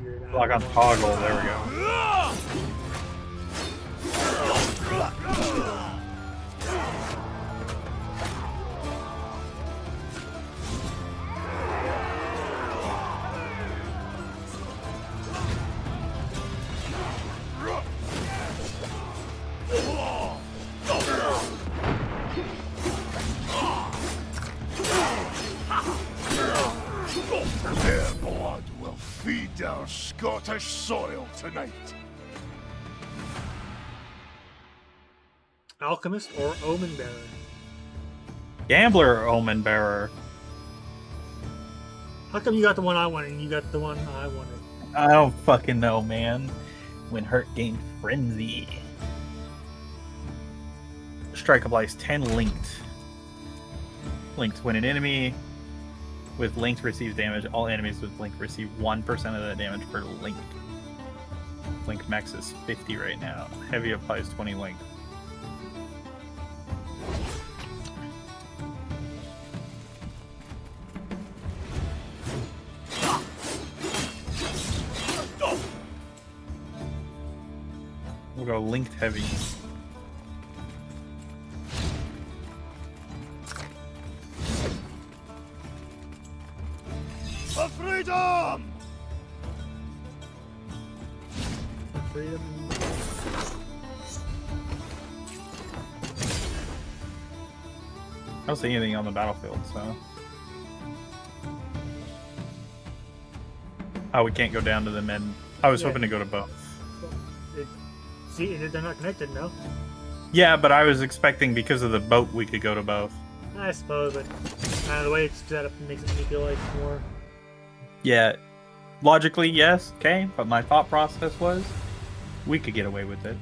weird. block on toggle, there we go. Their blood will feed our Scottish soil tonight. Alchemist or Omen Bearer? Gambler or Omen Bearer? How come you got the one I wanted and you got the one I wanted? I don't fucking know, man. When hurt gained frenzy. strike applies 10 linked. Linked. When an enemy with linked receives damage, all enemies with linked receive 1% of that damage per linked. Linked max is 50 right now. Heavy applies 20 linked. We'll go linked heavy. For freedom! Freedom. I don't see anything on the battlefield, so. Oh, we can't go down to the men. I was hoping to go to both. See, they're not connected, no? Yeah, but I was expecting because of the boat we could go to both. I suppose, but the way it's set up makes me feel like more. Yeah, logically, yes, okay, but my thought process was we could get away with it.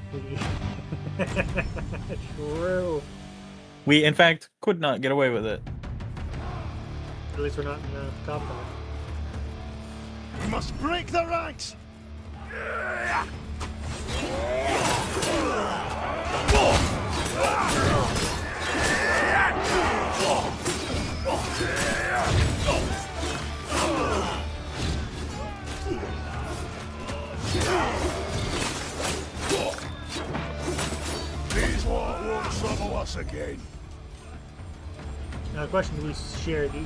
True. We, in fact, could not get away with it. At least we're not in the combat. We must break the ranks! These won't trouble us again. Now the question, do we share these?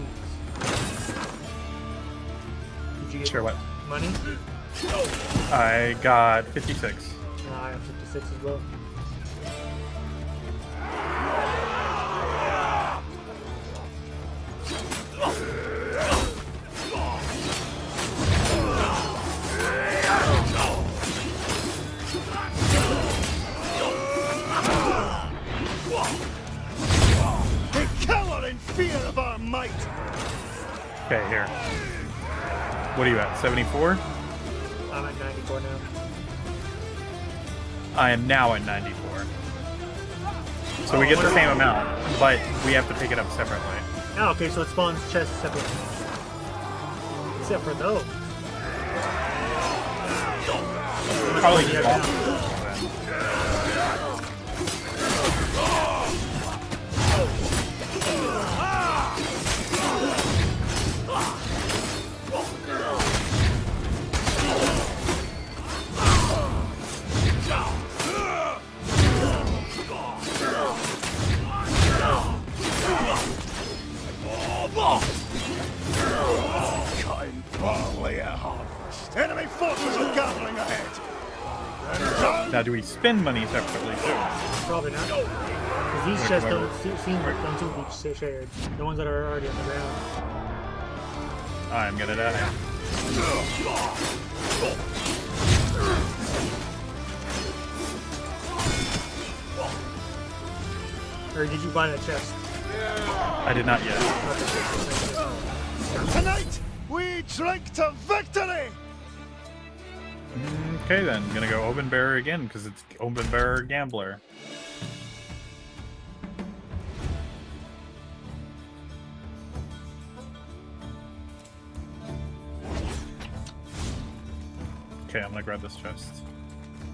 Did you get Share what? money? I got 56. I have 56 as well. They cower in fear of our might! Okay, here. What are you at, 74? I'm at 94 now. I am now at 94. So we get the same amount, but we have to pick it up separately. Oh, okay, so it spawns chests separately. Except for those. Probably Yeah, just now. Cutting barley at harvest. Enemy forces are gathering ahead. Now, do we spend money separately too? Probably not. Because these chests don't seem to be shared. The ones that are already on the ground. I'm gonna die. Or did you buy that chest? I did not yet. Tonight, we drink to victory! Okay then, gonna go open bearer again because it's open bearer gambler. Okay, I'm gonna grab this chest.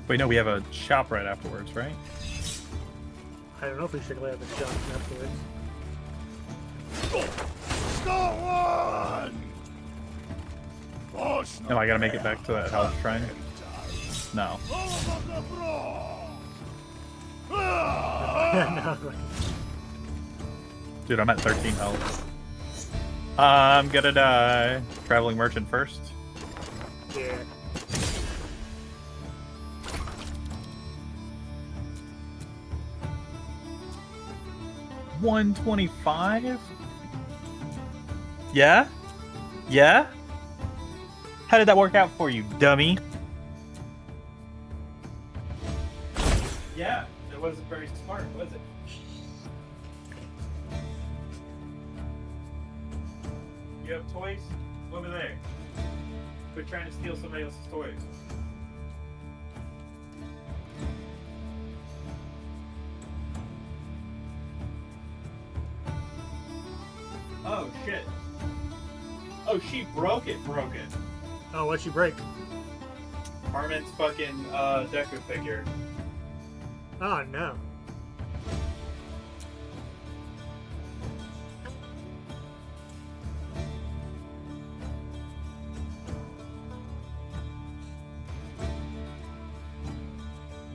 Wait, no, we have a shop right afterwards, right? I don't know if we should have a shot afterwards. Scotland! No, I gotta make it back to that health shrine. No. Dude, I'm at 13 health. I'm gonna die. Traveling merchant first. Yeah. $125? Yeah? Yeah? How did that work out for you, dummy? Yeah, it wasn't very smart, was it? You have toys? Over there. Quit trying to steal somebody else's toys. Oh shit. Oh, she broke it. Oh, what'd she break? Armin's fucking Deku figure. Oh no.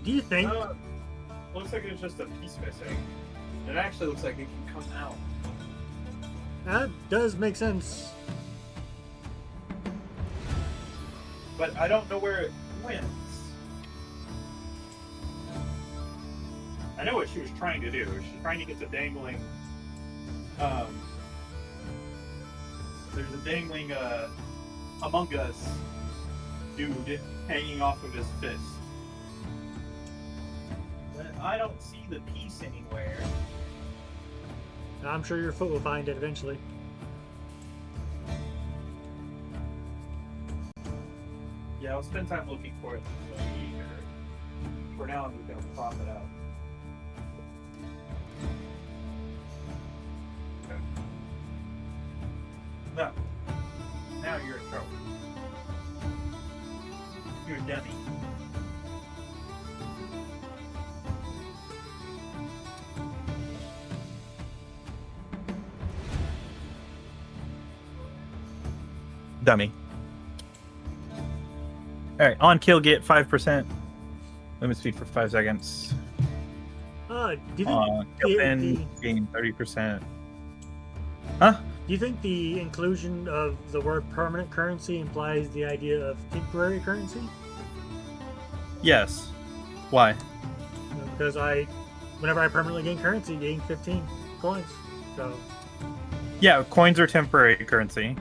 Do you think? Looks like there's just a piece missing. It actually looks like it can come out. That does make sense. But I don't know where it went. I know what she was trying to do. She's trying to get the dangling. There's a dangling Among Us dude hanging off of his fist. But I don't see the piece anywhere. I'm sure your foot will find it eventually. Yeah, I'll spend time looking for it later. For now, I'm just gonna prop it out. Okay. No. Now you're in trouble. You're a dummy. Dummy. Alright, on kill, get 5%. Limit speed for 5 seconds. Do you think Kill pin, gain 30%. Huh? Do you think the inclusion of the word permanent currency implies the idea of temporary currency? Yes. Why? Because whenever I permanently gain currency, gain 15 coins. So. Yeah, coins are temporary currency.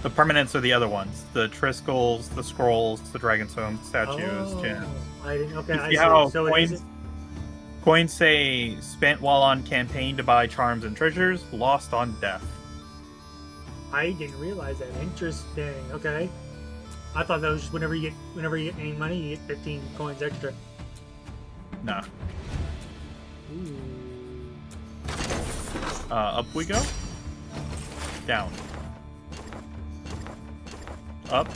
The permanents are the other ones. The Triskells, the scrolls, the Dragonstone statues, gems. I didn't. Okay, You I see see. how So coins say spent while on campaign to buy charms and treasures, lost on death. I didn't realize that. Interesting. Okay. I thought that was just whenever you get any money, you get 15 coins extra. Nah. Ooh. Up we go. Down. Up.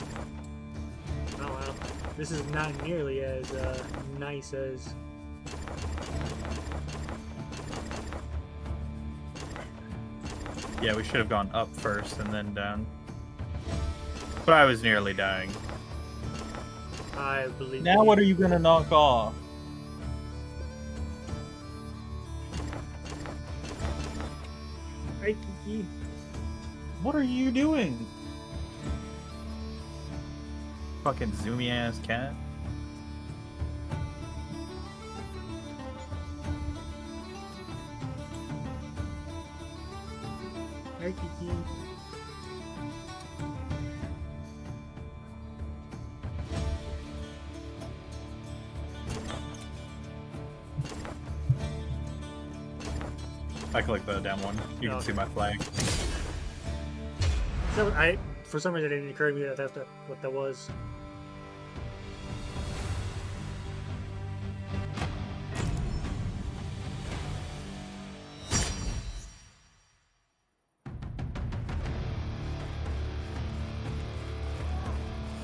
Oh wow. This is not nearly as nice as. Yeah, we should have gone up first and then down. But I was nearly dying. I believe. Now what are you gonna knock off? Hey, Kiki. What are you doing? Fucking zoomy ass cat. Hey, Kiki. I click the down one. You can see my flag. So for some reason, it didn't occur to me that that's what that was.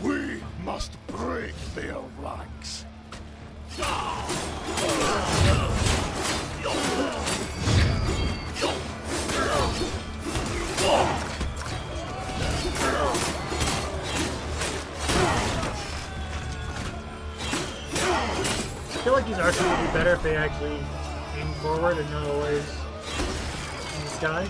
We must break their ranks. I feel like these archers would be better if they actually aim forward and not always in the sky.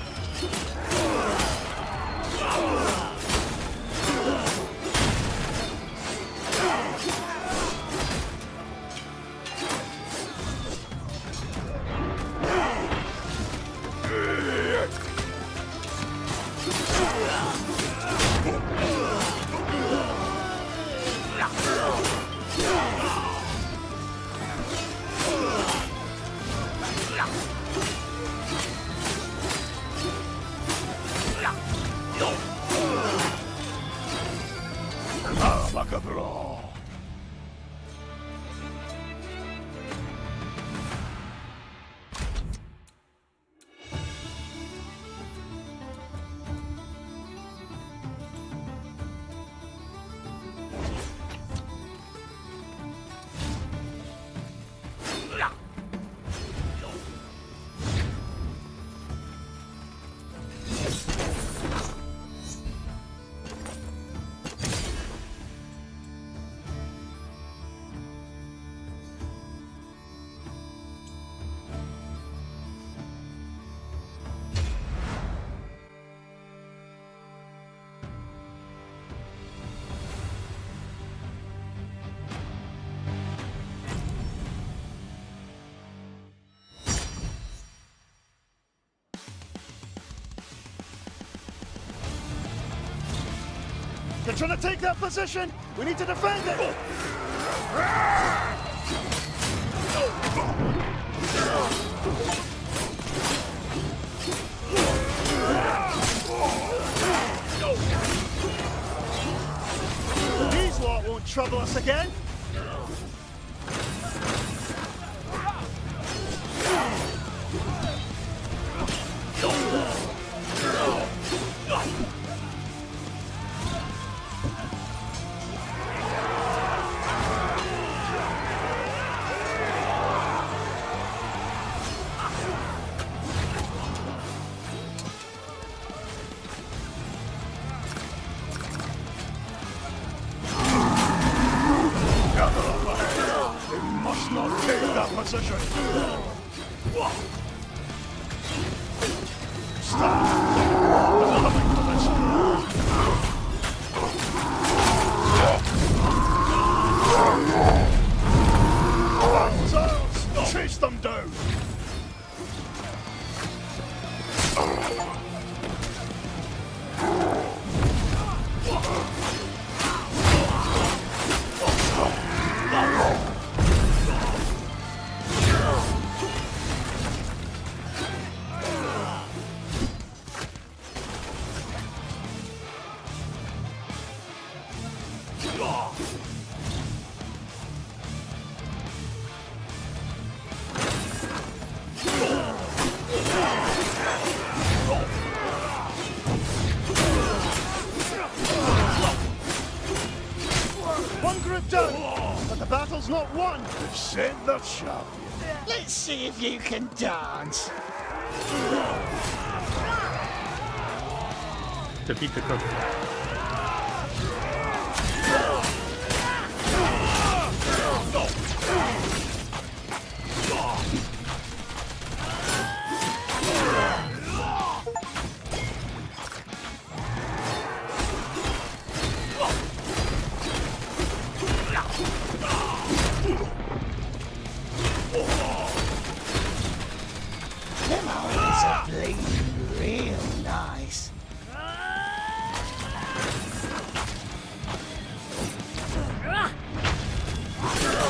trying to take that position. We need to defend it. These lot won't trouble us again. Position. Stop. Chase them down. One group done, but the battle's not won. We've sent the champion. Let's see if you can dance. Defeat the CooP. Them eyes are bleeding real nice.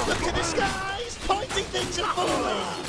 Look at the skies! Pointing things are falling!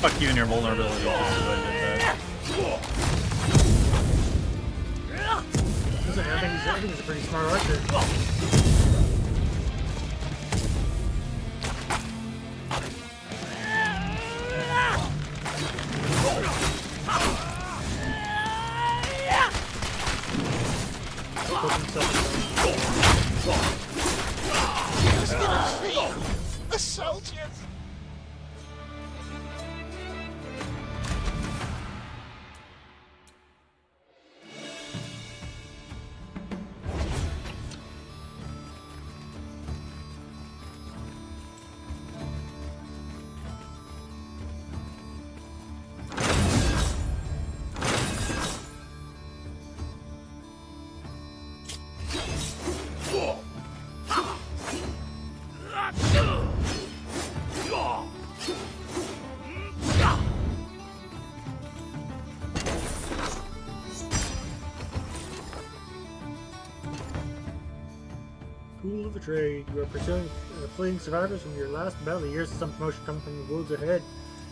Fuck you and your vulnerability. Just as I did that. Listen, I think he's a pretty smart archer. Who's gonna feel the soldiers? Pool of the trade. You are pursuing fleeing survivors from your last battle. The years of some promotion coming from the woods ahead.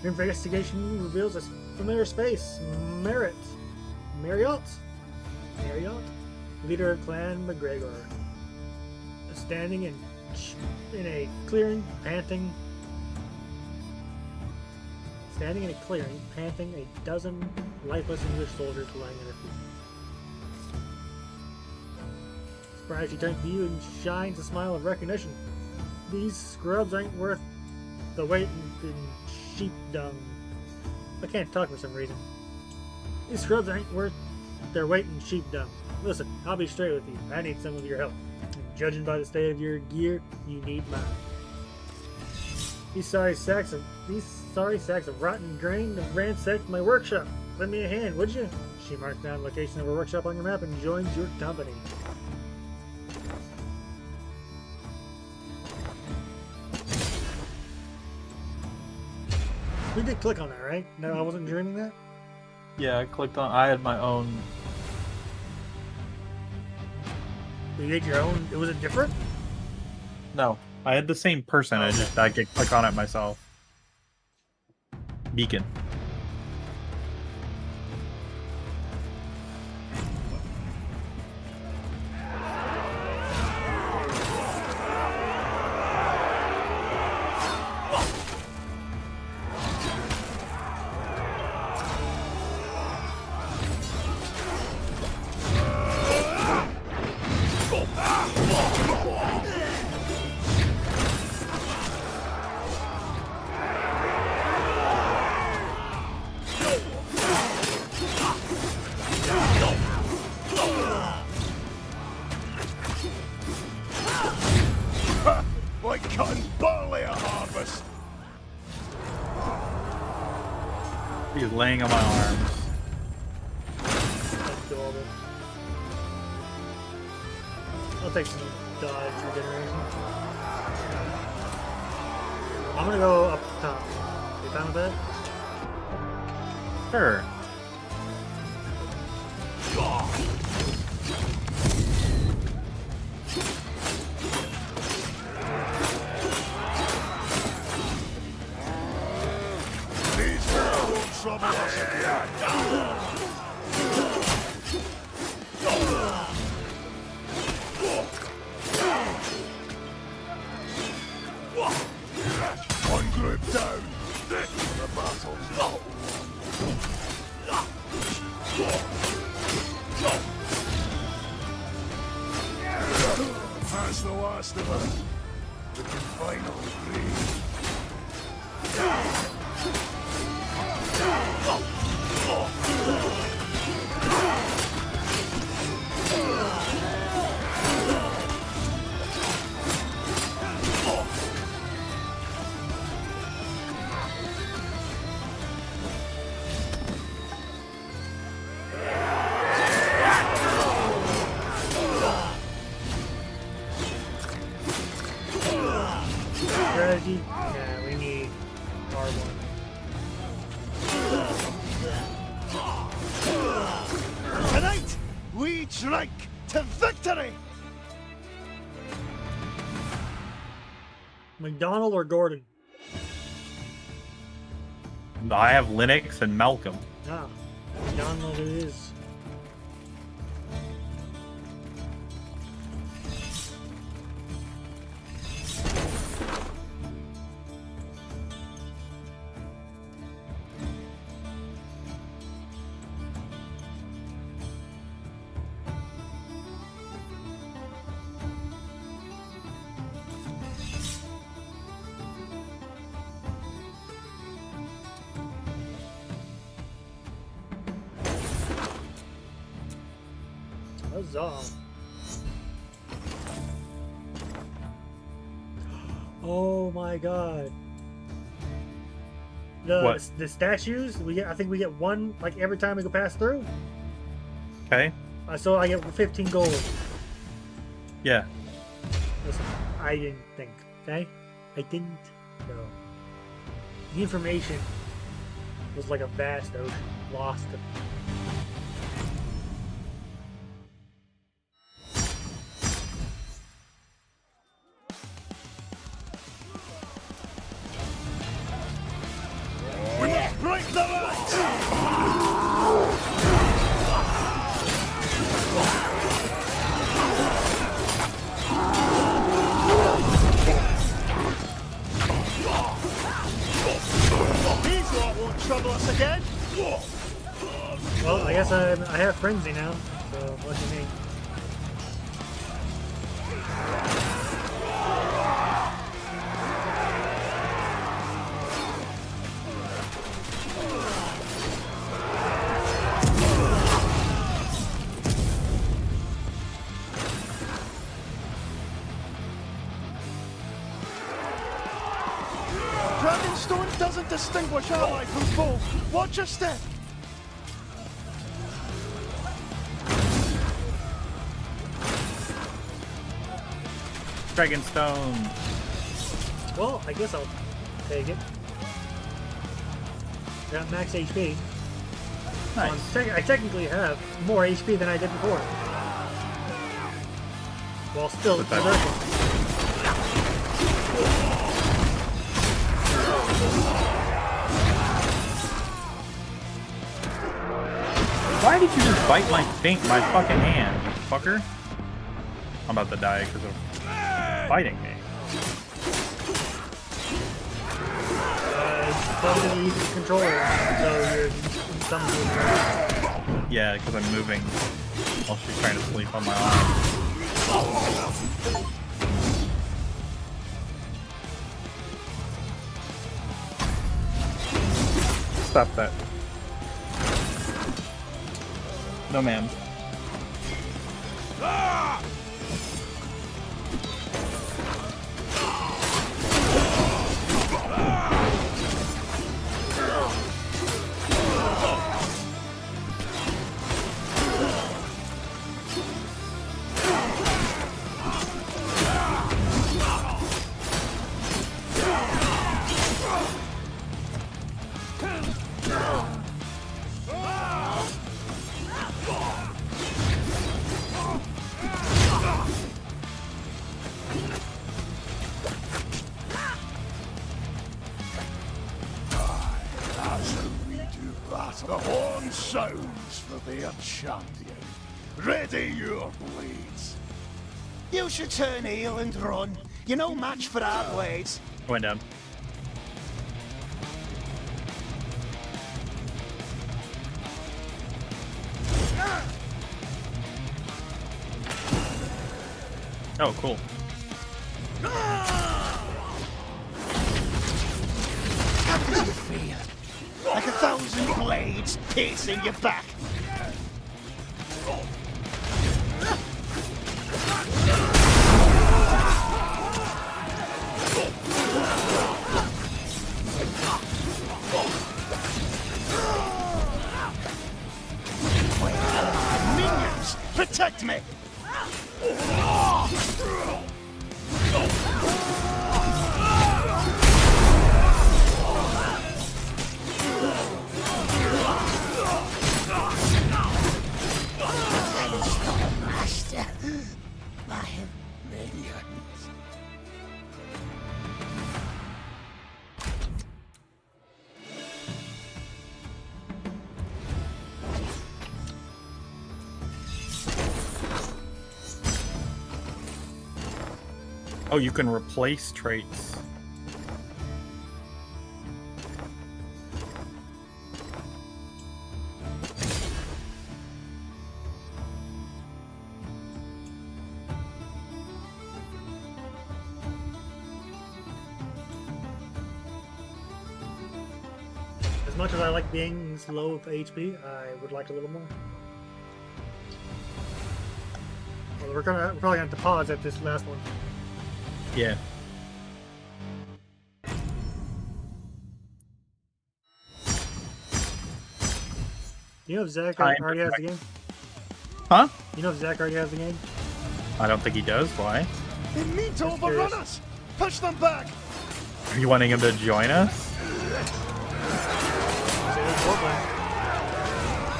Your investigation reveals a familiar space. Marriott, leader of Clan McGregor, standing in a clearing, panting. Standing in a clearing, panting, a dozen lifeless English soldiers lying on their feet. Surprised he turns to you and shines a smile of recognition. These scrubs ain't worth the weight in sheep dung. I can't talk for some reason. These scrubs ain't worth their weight in sheep dung. Listen, I'll be straight with you. I need some of your help. And judging by the state of your gear, you need mine. These sorry sacks of rotten grain have ransacked my workshop. Lend me a hand, would you? She marks down the location of her workshop on your map and joins your company. We did click on that, right? No, I wasn't dreaming that? Yeah, I clicked on. I had my own. You did your own. Was it different? No, I had the same person. Oh, okay. I could click on it myself. Beacon. Like cutting barley at harvest. He's laying on my arms. Adorable. I'll take some dodge regeneration. I'm gonna go up top. You fine with that? Sure. These girls won't trouble us again. One group down. The battle. That's the last of us. We can finally breathe. Strategy? Yeah, we need R1. Tonight, we drink to victory! McDonald or Gordon? I have Linux and Malcolm. Ah, McDonald it is. Huzzah. Oh my god. What? The statues, I think we get one like every time we go pass through. Okay. So I get 15 gold. Yeah. Listen, I didn't think, okay? I didn't know. The information was like a vast ocean, lost to We must break the ranks! These lot won't trouble us again! Well, I guess I have frenzy now, so what do you mean? Stone doesn't distinguish ally from foe. Watch your step. Dragonstone. Well, I guess I'll take it. Got max HP. Nice. I technically have more HP than I did before. While still But that- berserking. Why did you just bite my fucking hand, you fucker? I'm about to die because of fighting me. Probably gonna use the controller, so you're in some mood. Yeah, because I'm moving while she's trying to sleep on my arm. Stop that. No, ma'am. The horn sounds for their champion. Ready your blades. You should turn heel and run. You're no match for our blades. Went down. Oh, cool. How does it feel? Like 1,000 blades piercing your back. Minions, protect me! Master, my minions. Oh, you can replace traits. As much as I like being low of HP, I would like a little more. Well, we're probably gonna have to pause at this last one. Yeah. You know if Zach Time already has the game? Huh? You know if Zach already has the game? I don't think he does. Why? They mean to overrun us! Push them back! Are you wanting him to join us?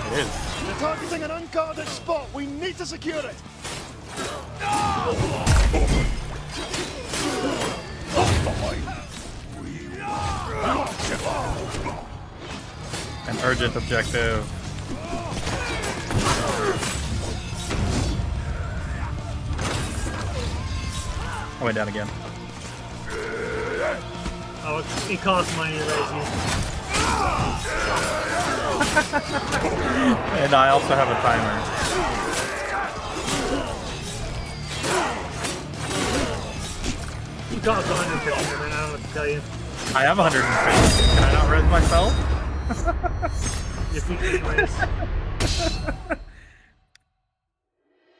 It is. They're targeting an unguarded spot. We need to secure it. An urgent objective. I went down again. Oh, it costs money to raise you. And I also have a timer. It costs 150, man. I don't know what to tell you. I have 150. Can I not res myself? Your feet anyways.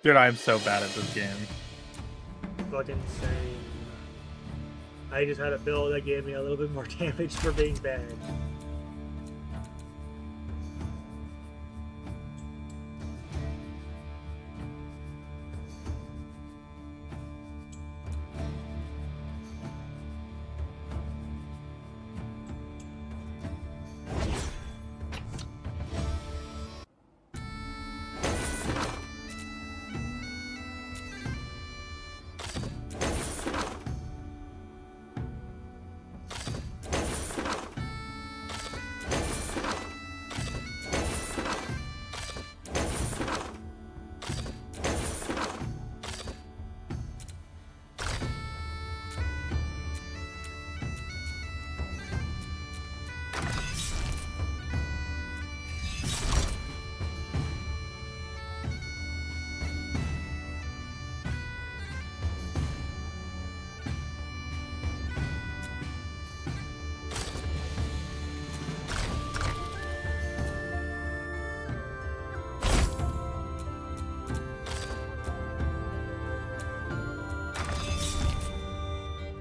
Dude, I am so bad at this game. Fucking insane. I just had a build that gave me a little bit more damage for being bad.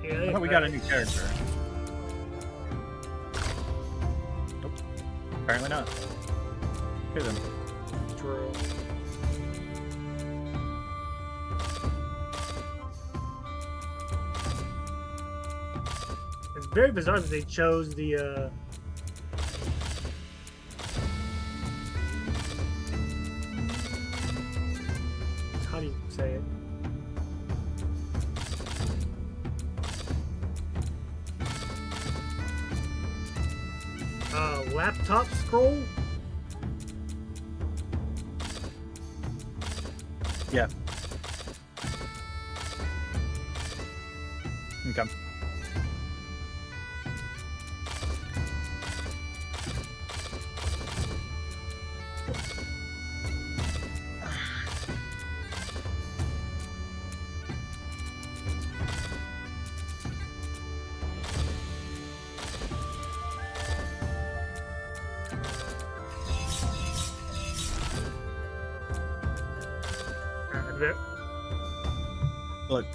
I thought we got a new character. Nope. Apparently not. Here then. True. It's very bizarre that they chose the how do you say it? Laptop scroll? Yeah. Okay. Look.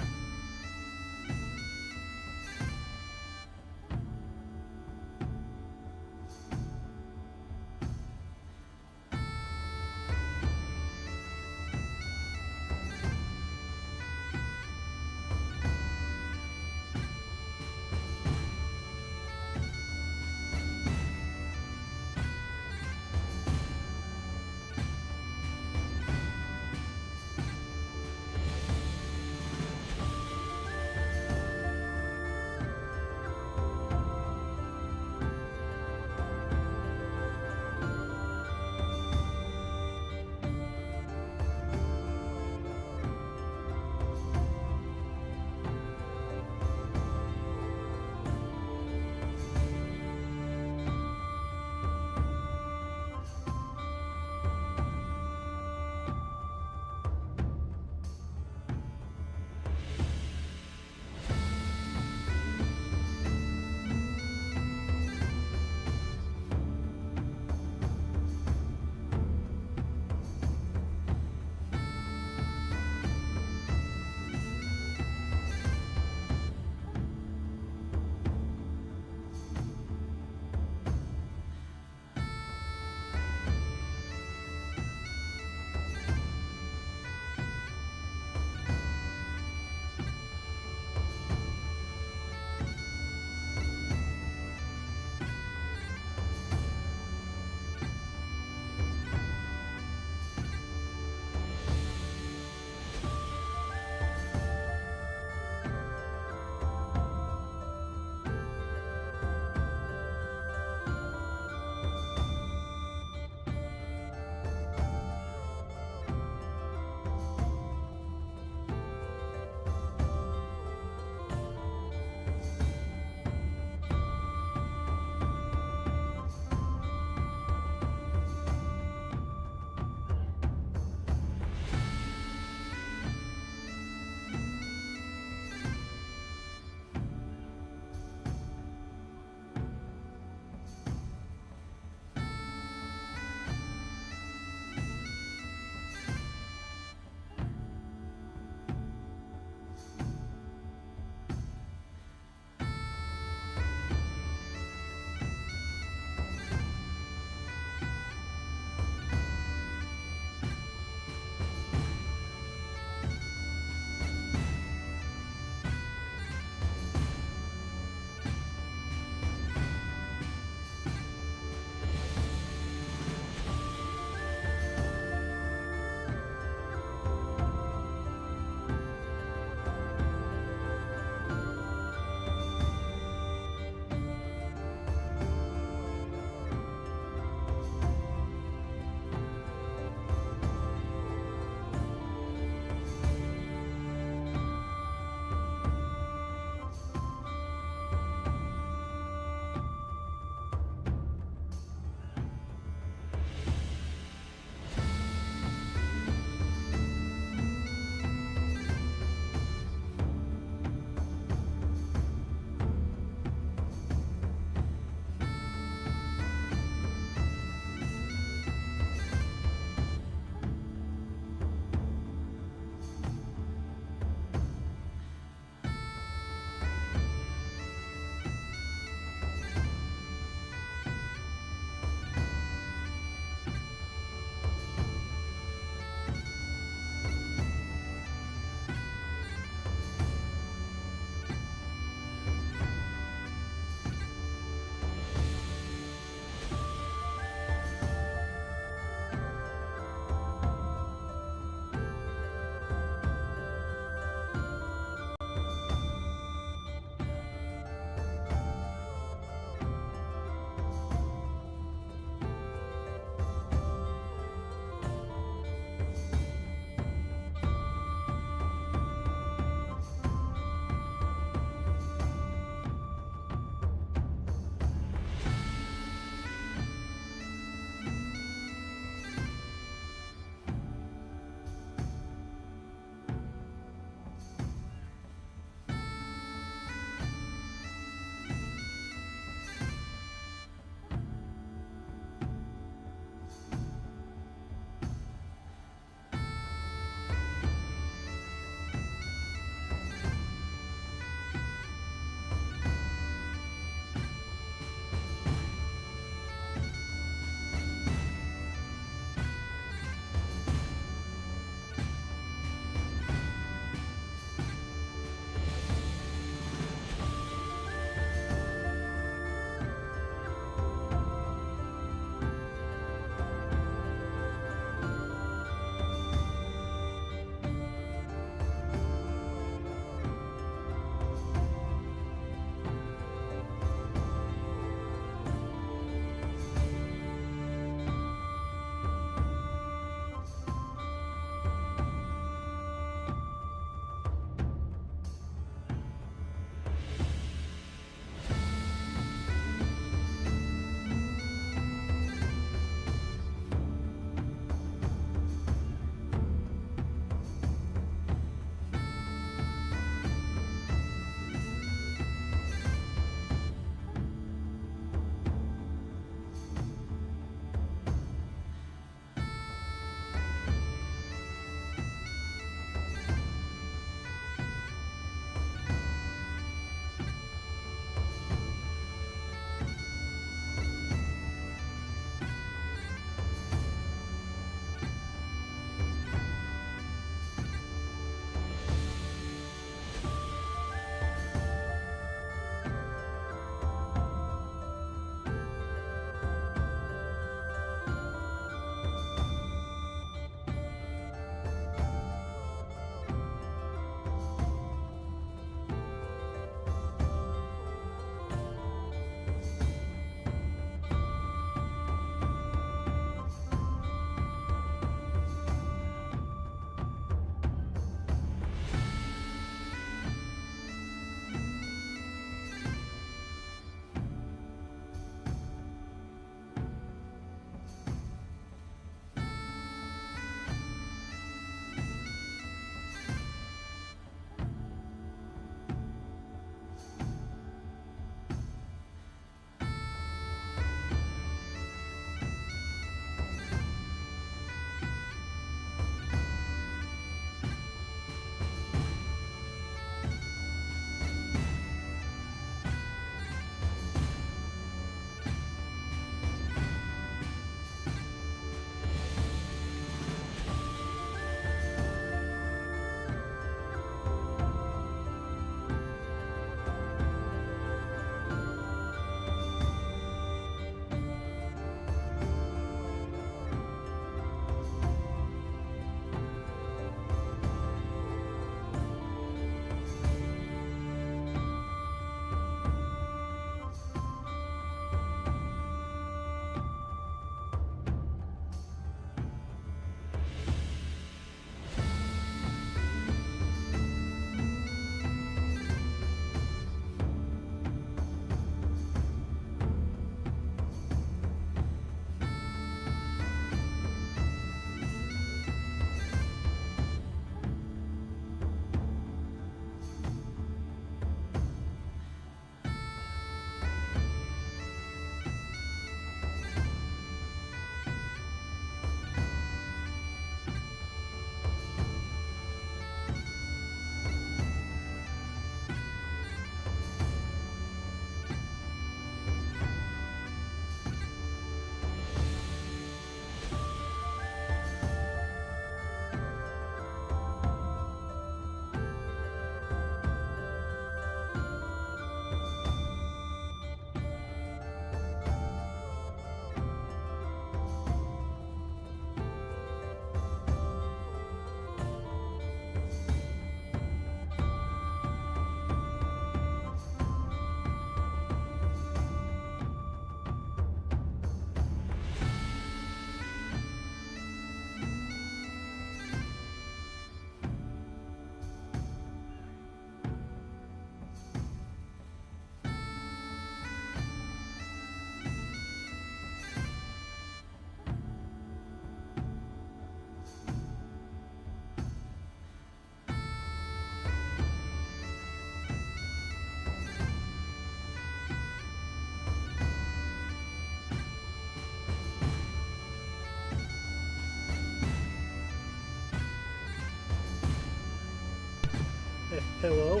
Hello?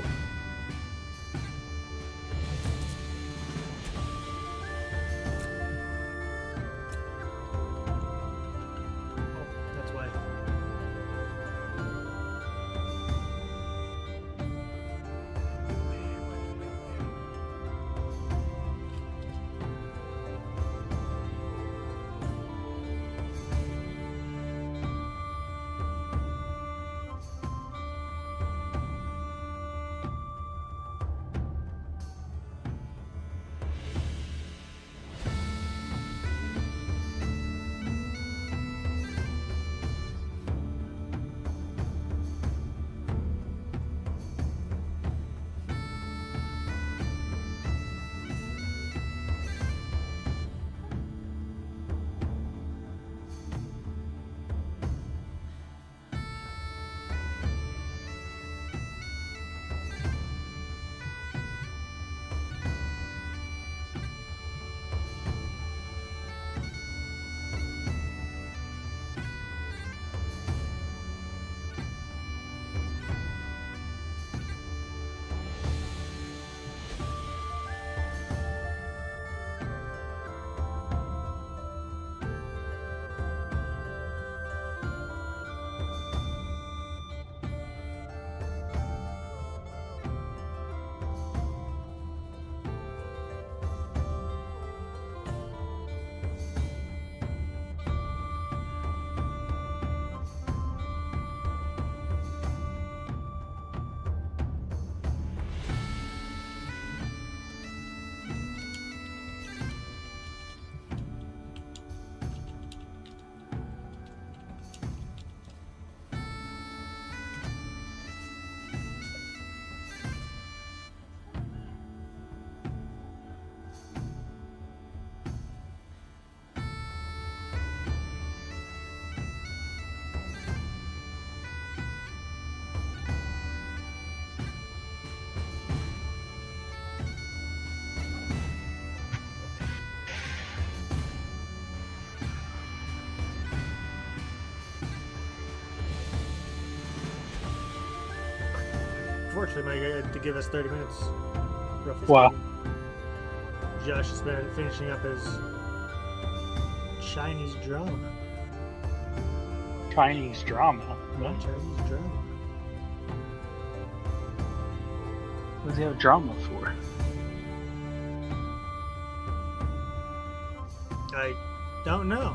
Oh, that's why. unfortunately, might get to give us 30 minutes, roughly Wow. speaking. Josh has been finishing up his Chinese drama. Chinese drama. Yeah, What? Chinese drama. What does he have drama for? I don't know.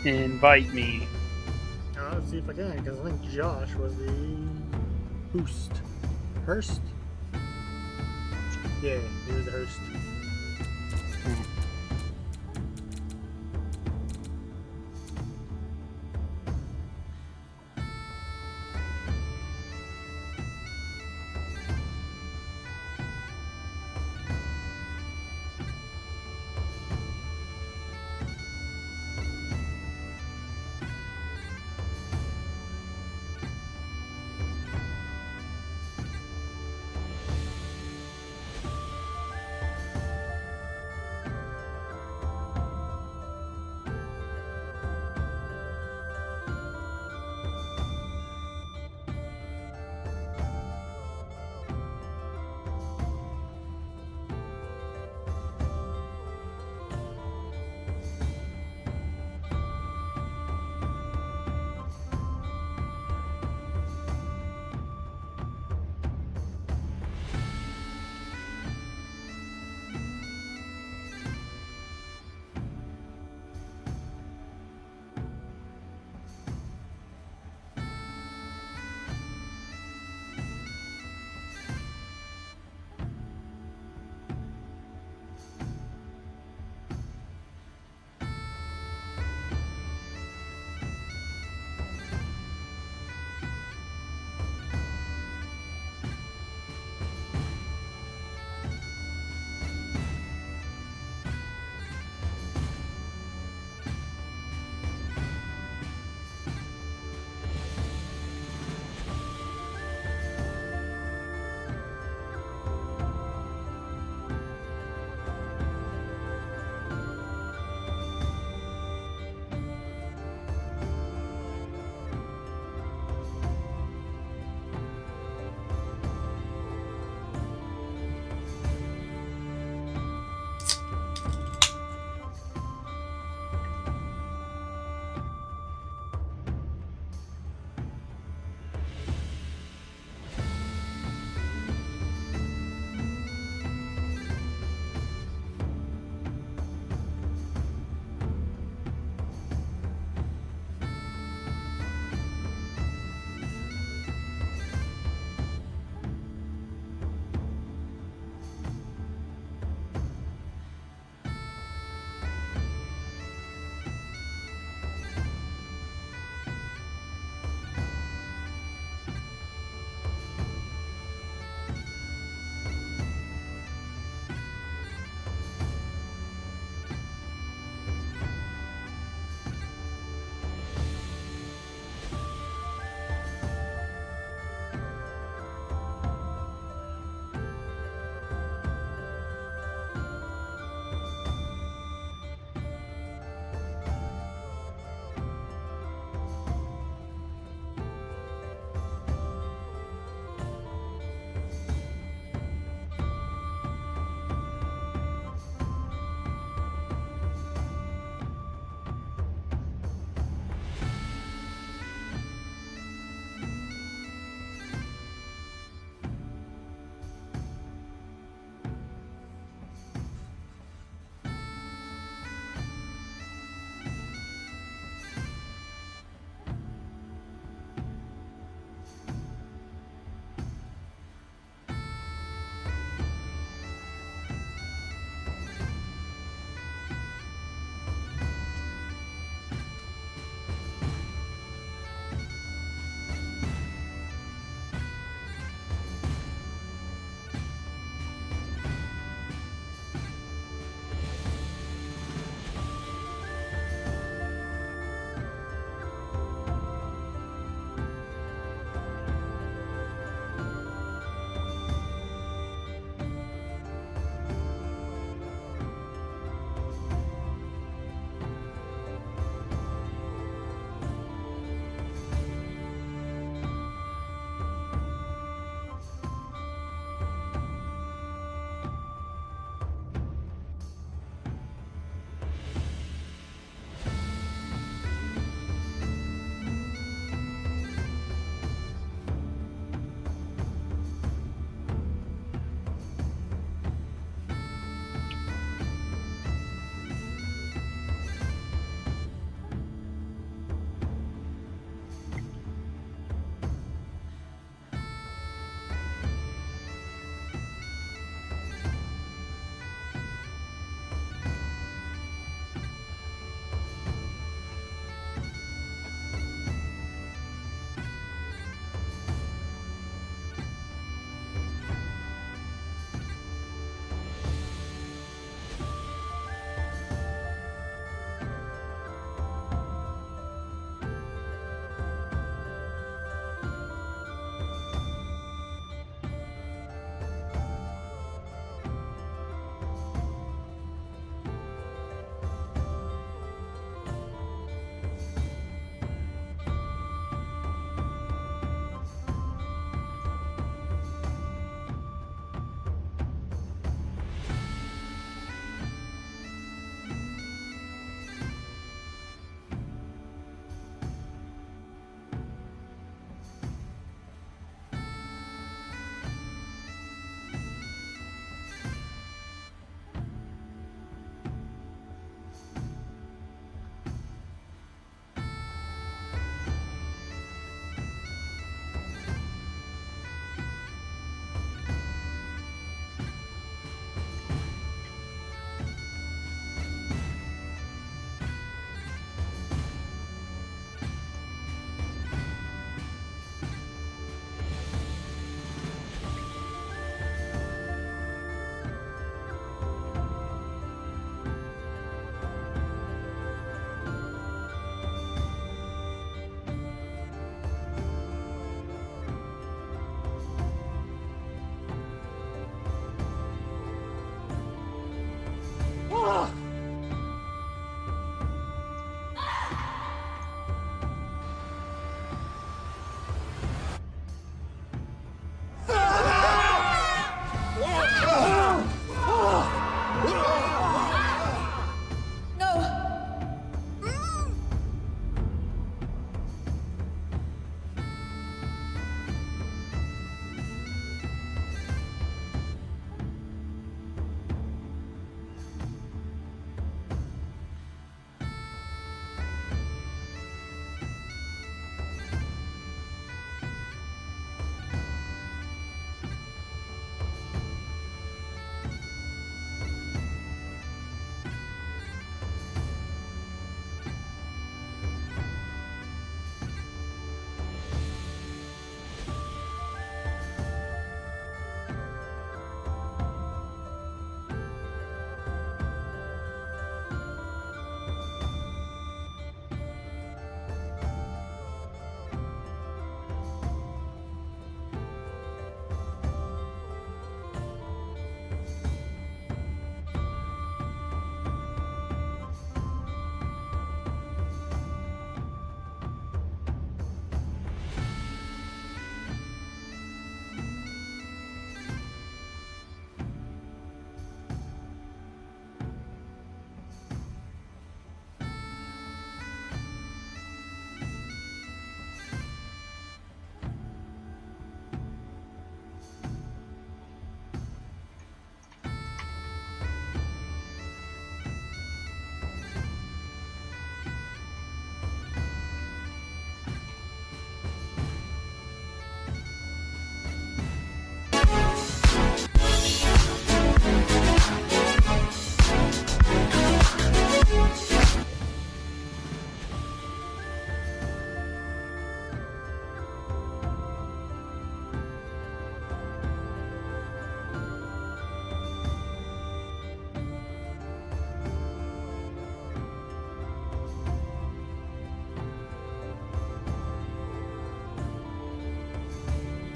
Invite me. Let's see if I can, because I think Josh was the host. Hearst? Yeah, he was the host.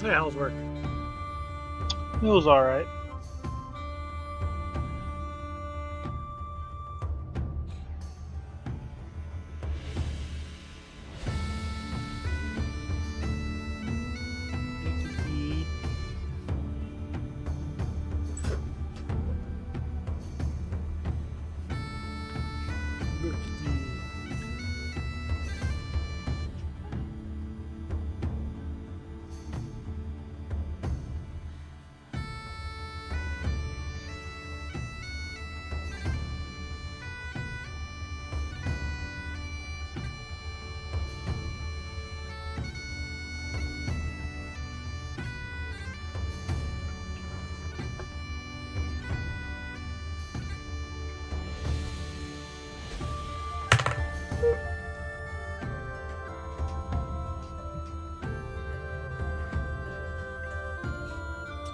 Yeah, how's work? It was alright.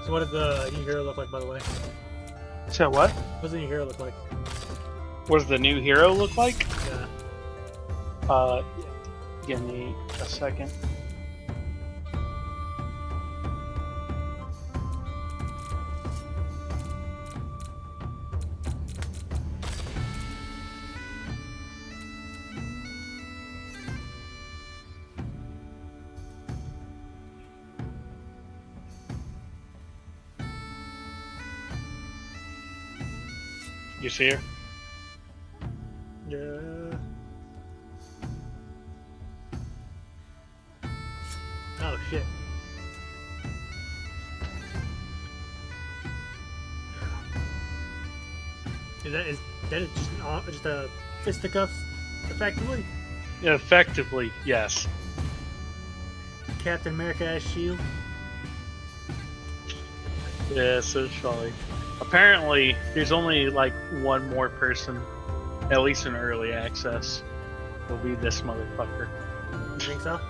So what does the new hero look like, by the way? So what? What does the new hero look like? What does the new hero look like? Yeah. Give me a second. You see her? Yeah. Oh shit. Is that just a fisticuffs, effectively? Effectively, yes. Captain America as shield. Yeah, so funny. Apparently, there's only like one more person, at least in early access, will be this motherfucker. You think so?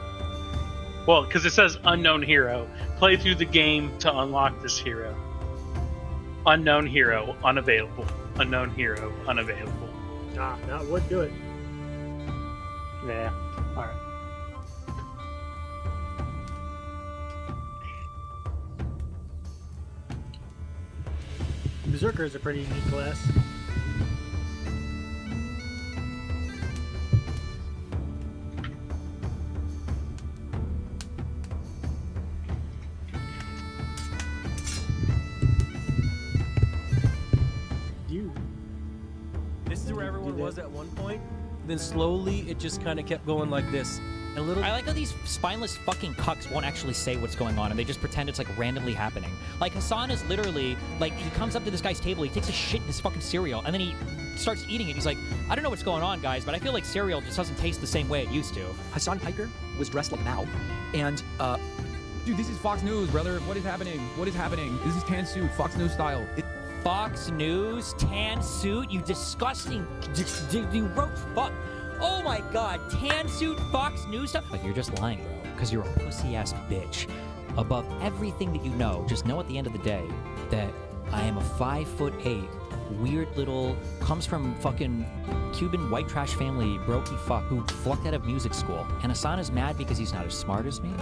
Well, because it says unknown hero. Play through the game to unlock this hero. Unknown hero, unavailable. Unknown hero, unavailable. Ah, that would do it. Yeah, alright. Berserker is a pretty unique class. This is where everyone was at one point. Then slowly it just kind of kept going like this. A little. I like how these spineless fucking cucks won't actually say what's going on, and they just pretend it's like randomly happening. Like Hassan is literally like he comes up to this guy's table, he takes a shit in his fucking cereal, and then he starts eating it. He's like, I don't know what's going on, guys, but I feel like cereal just doesn't taste the same way it used to. Hassan Piker was dressed like Mao, and dude, this is Fox News, brother. What is happening? What is happening? This is tan suit, Fox News style. Fox News tan suit, you disgusting, you roach fuck. Oh my god, tan suit, Fox News stuff. Like, you're just lying, bro, because you're a pussy-ass bitch. Above everything that you know, just know at the end of the day that I am a 5'8", weird little, comes from fucking Cuban white trash family, brokey fuck, who flunked out of music school. And Hassan is mad because he's not as smart as me,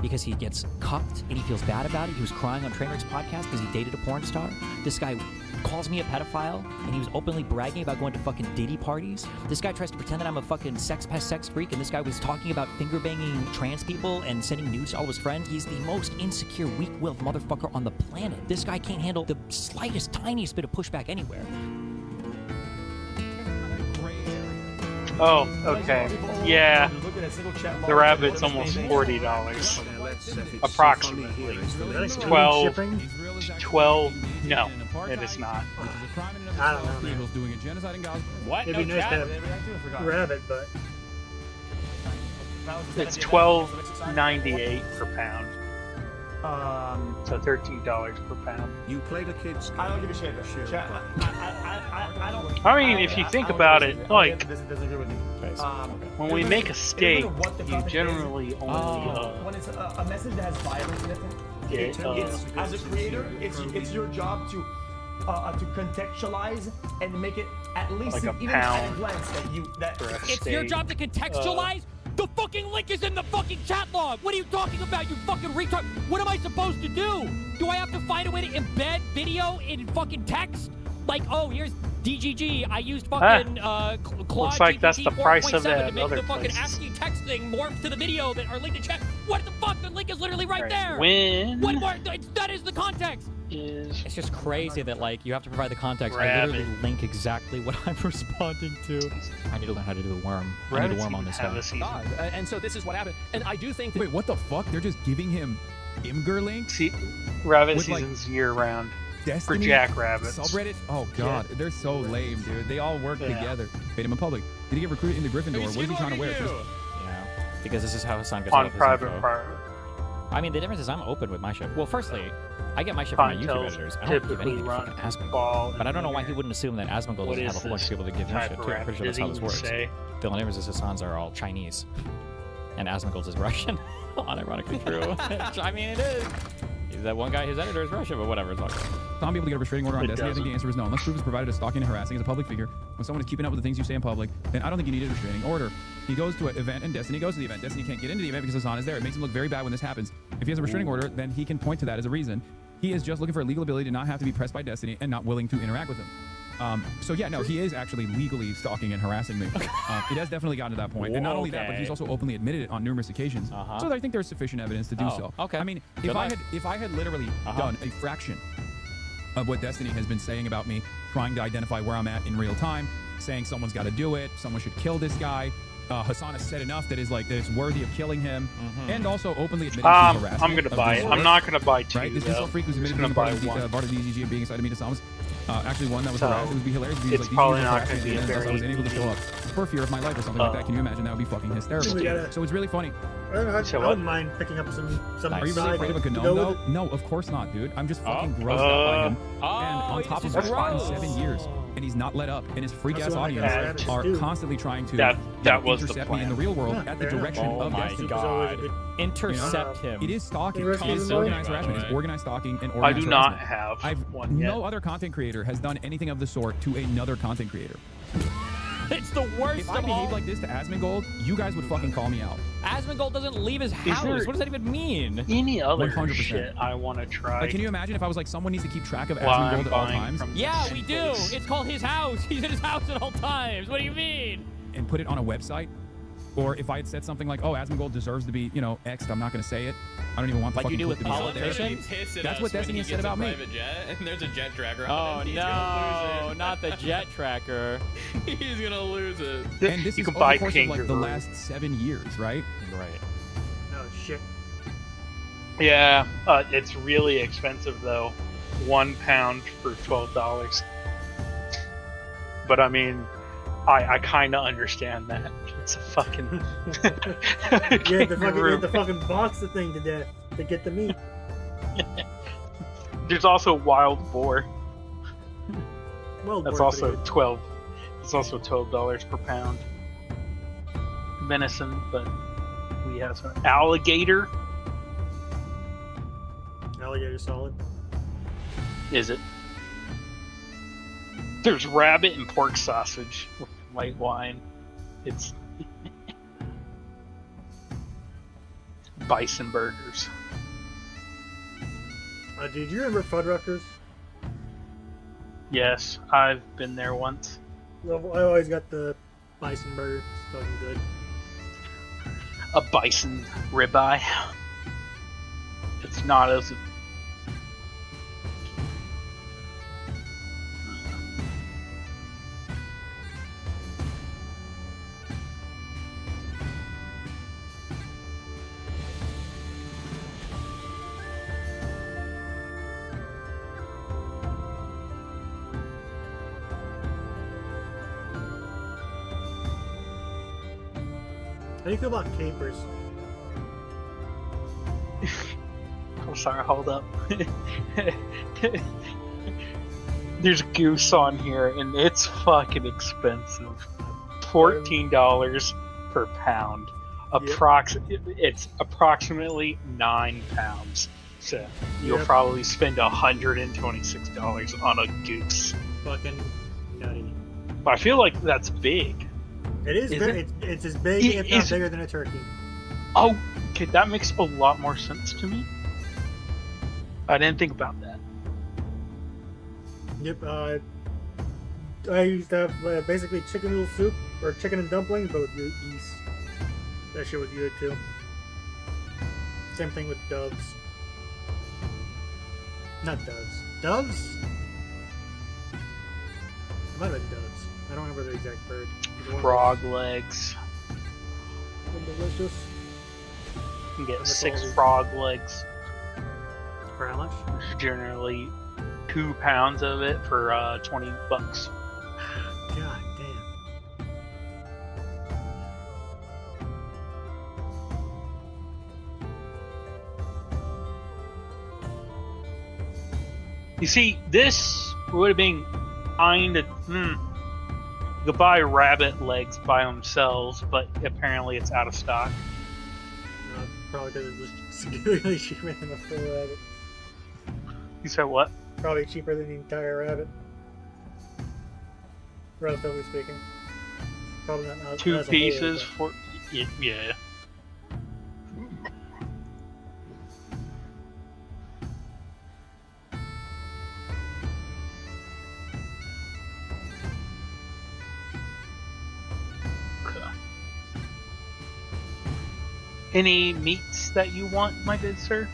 because he gets cucked and he feels bad about it. He was crying on Trainwreck's podcast because he dated a porn star. This guy calls me a pedophile, and he was openly bragging about going to fucking Diddy parties. This guy tries to pretend that I'm a fucking sex pest sex freak, and this guy was talking about finger banging trans people and sending nudes to all his friends. He's the most insecure, weak-willed motherfucker on the planet. This guy can't handle the slightest, tiniest bit of pushback anywhere. Oh, okay. Yeah. The rabbit's almost $40. Approximately. 12. No, it is not. I don't know, man. What? It'd be nice to have rabbit, but It's $12.98 per pound. So $13 per pound. You play the kids. I don't give a shit. I don't. I mean, if you think about it, like, This doesn't agree with me. when we make a steak, you generally only, when it's a message that has violence in it, as a creator, it's your job to contextualize and make it at least like a even pound at a glance that It's your job to contextualize. The The fucking link is in the fucking chat log! What are you talking about, you fucking retard? What am I supposed to do? Do I have to find a way to embed video in fucking text? Like, oh, here's DGG, I used fucking Claude Looks like that's the price of 4.7 that to make other the fucking places. ASCII text thing morph to the video that are linked in chat. What the fuck? The link is literally right there! When What more? That is the context! It's just crazy that, like, you have to provide the context. I literally link exactly what I'm responding to. I need to learn how to do the worm. I need a worm on this guy. God, and so this is what happened. And I do think that... Wait, what the fuck? They're just giving him Imgur links? Rabbit With, like, season's year round. Destiny? For Jackrabbits. Subreddit? Oh god, they're so lame, dude. They all work together. Paid him in public. Did he get recruited into Gryffindor? What is he trying to wear? Yeah, because this is how Hassan gets On all of his private info. part. I mean, the difference is I'm open with my shit. Well, firstly, I get my shit from my YouTube Pine-tails editors. I don't give typically anything to run fucking Asmongold. ball But I don't know and why he wouldn't assume that Asmongold What doesn't have is a whole bunch of this people to give him type shit of too. I'm pretty sure that's how this rabbit? Does works. he say? Dylan Hassans are all Chinese. And Asmongold's is Russian. Unironically true. I mean, it is. He's that one guy, his editor is Russian, but whatever. It's all good. Tom be able to get a restraining order on It Destiny? I think the doesn't. answer is no. Unless proof is provided as stalking and harassing as a public figure, when someone is keeping up with the things you say in public, then I don't think you need a restraining order. He goes to an event and Destiny goes to the event. Destiny can't get into the event because Hassan is there. It makes him look very bad when this happens. If he has a restraining order, then he can point to that as a reason. He is just looking for a legal ability to not have to be pressed by Destiny and not willing to interact with him. So yeah, no, he is actually legally stalking and harassing me. It has definitely gotten to that point. And not only that, but he's also openly admitted it on numerous occasions. So I think there's sufficient evidence to do so. Okay. I mean, Good luck. if I had literally done a fraction of what Destiny has been saying about me, trying to identify where I'm at in real time, saying someone's got to do it, someone should kill this guy. Hassan has said enough that it's worthy of killing him, and also openly admitting to harassment. I'm gonna of buy these it. I'm sorts. not gonna buy two. Right, this though. Diesel freak was I'm just admitted to gonna being buy one. part of the DZG and being excited to meet Hassan. Actually, one that was So, harassed. It would be hilarious. Because it's like, probably DZG was not gonna harassing be me, a and very I was unable to show up for fear of my life or something like that. Can you imagine? That would be fucking hysterical. We gotta- So it's really funny. I wouldn't mind picking up some Are you really side afraid of a to gnome go though? with it. No, of course not, dude. I'm just fucking grossed out by him. And on top of just that, fucking gross. 7 years, and he's not let up. And his freak ass That's what audience rabbits are do. constantly trying to That was the intercept me in the real world Yeah, at the fair direction enough. of my Destiny. God. You Intercept know? him. It is stalking. Hey, It is Resident organized Evil? harassment. It's organized stalking and I organized do not harassment. have one yet. No other content creator has done anything of the sort to another content creator. It's the worst If I of all. behaved like this to Asmongold, you guys would fucking call me out. Asmongold doesn't leave his house. there- What does that even mean? Any other 100%. shit I want to try. Like, can you imagine if I was like, someone needs to keep track of While I'm Asmongold at all buying times from Yeah, this we do. place. It's called his house. He's in his house at all times. What do you mean? and put it on a website? Or if I had said something like, oh, Asmongold deserves to be, X'd, I'm not going to say it. I don't even want the Like you fucking do clip with to be out there. politicians? That's what Destiny has said about me. Jet, and there's a jet tracker Oh on him. He's gonna no, lose not the jet tracker. it. He's gonna lose it. And this You is can over buy the course of like the kangaroo. last 7 years, right? Right. Oh shit. Yeah, it's really expensive though. £1 for $12. But I mean, I kind of understand that. It's a fucking. You had to fucking box the thing to death to get the meat. There's also wild boar. Well, That's boar also pretty good. 12. It's also $12 per pound. Venison, but we have some alligator. Alligator solid. Is it? There's rabbit and pork sausage with white wine. It's bison burgers. Did you remember Fuddruckers? Yes, I've been there once. I always got the bison burger. It's fucking good. A bison ribeye. It's not as. How do you feel about capers? I'm sorry, hold up. There's goose on here, and it's fucking expensive. $14 per pound. It's approximately 9 pounds. So you'll Yep. probably spend $126 on a goose. Fucking nutty. But I feel like that's big. It is. Is Very, it? it's as big, if not bigger, than a turkey. Oh, okay, that makes a lot more sense to me. I didn't think about that. Yep. I used to have basically chicken noodle soup or chicken and dumplings, but with yeast. That shit was good too. Same thing with doves. Not doves. Doves? It might have been doves. I don't remember the exact bird. Frog legs. Delicious. You can get And 6 all- frog legs. For how much? There's generally 2 pounds of it for $20. God damn. You see, this would have been kind of. You could buy rabbit legs by themselves, but apparently it's out of stock. Probably because it was significantly cheaper than a full rabbit. You said what? Probably cheaper than the entire rabbit. Relatively speaking. Probably not as 2 a whole, pieces but- for. Yeah. Any meats that you want, my good sir?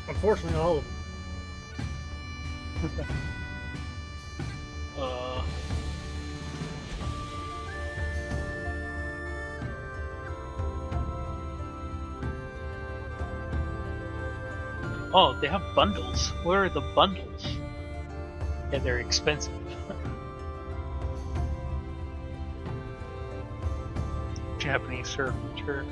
Unfortunately, all of them. Oh, they have bundles. Where are the bundles? Yeah, they're expensive. Japanese surf and turf.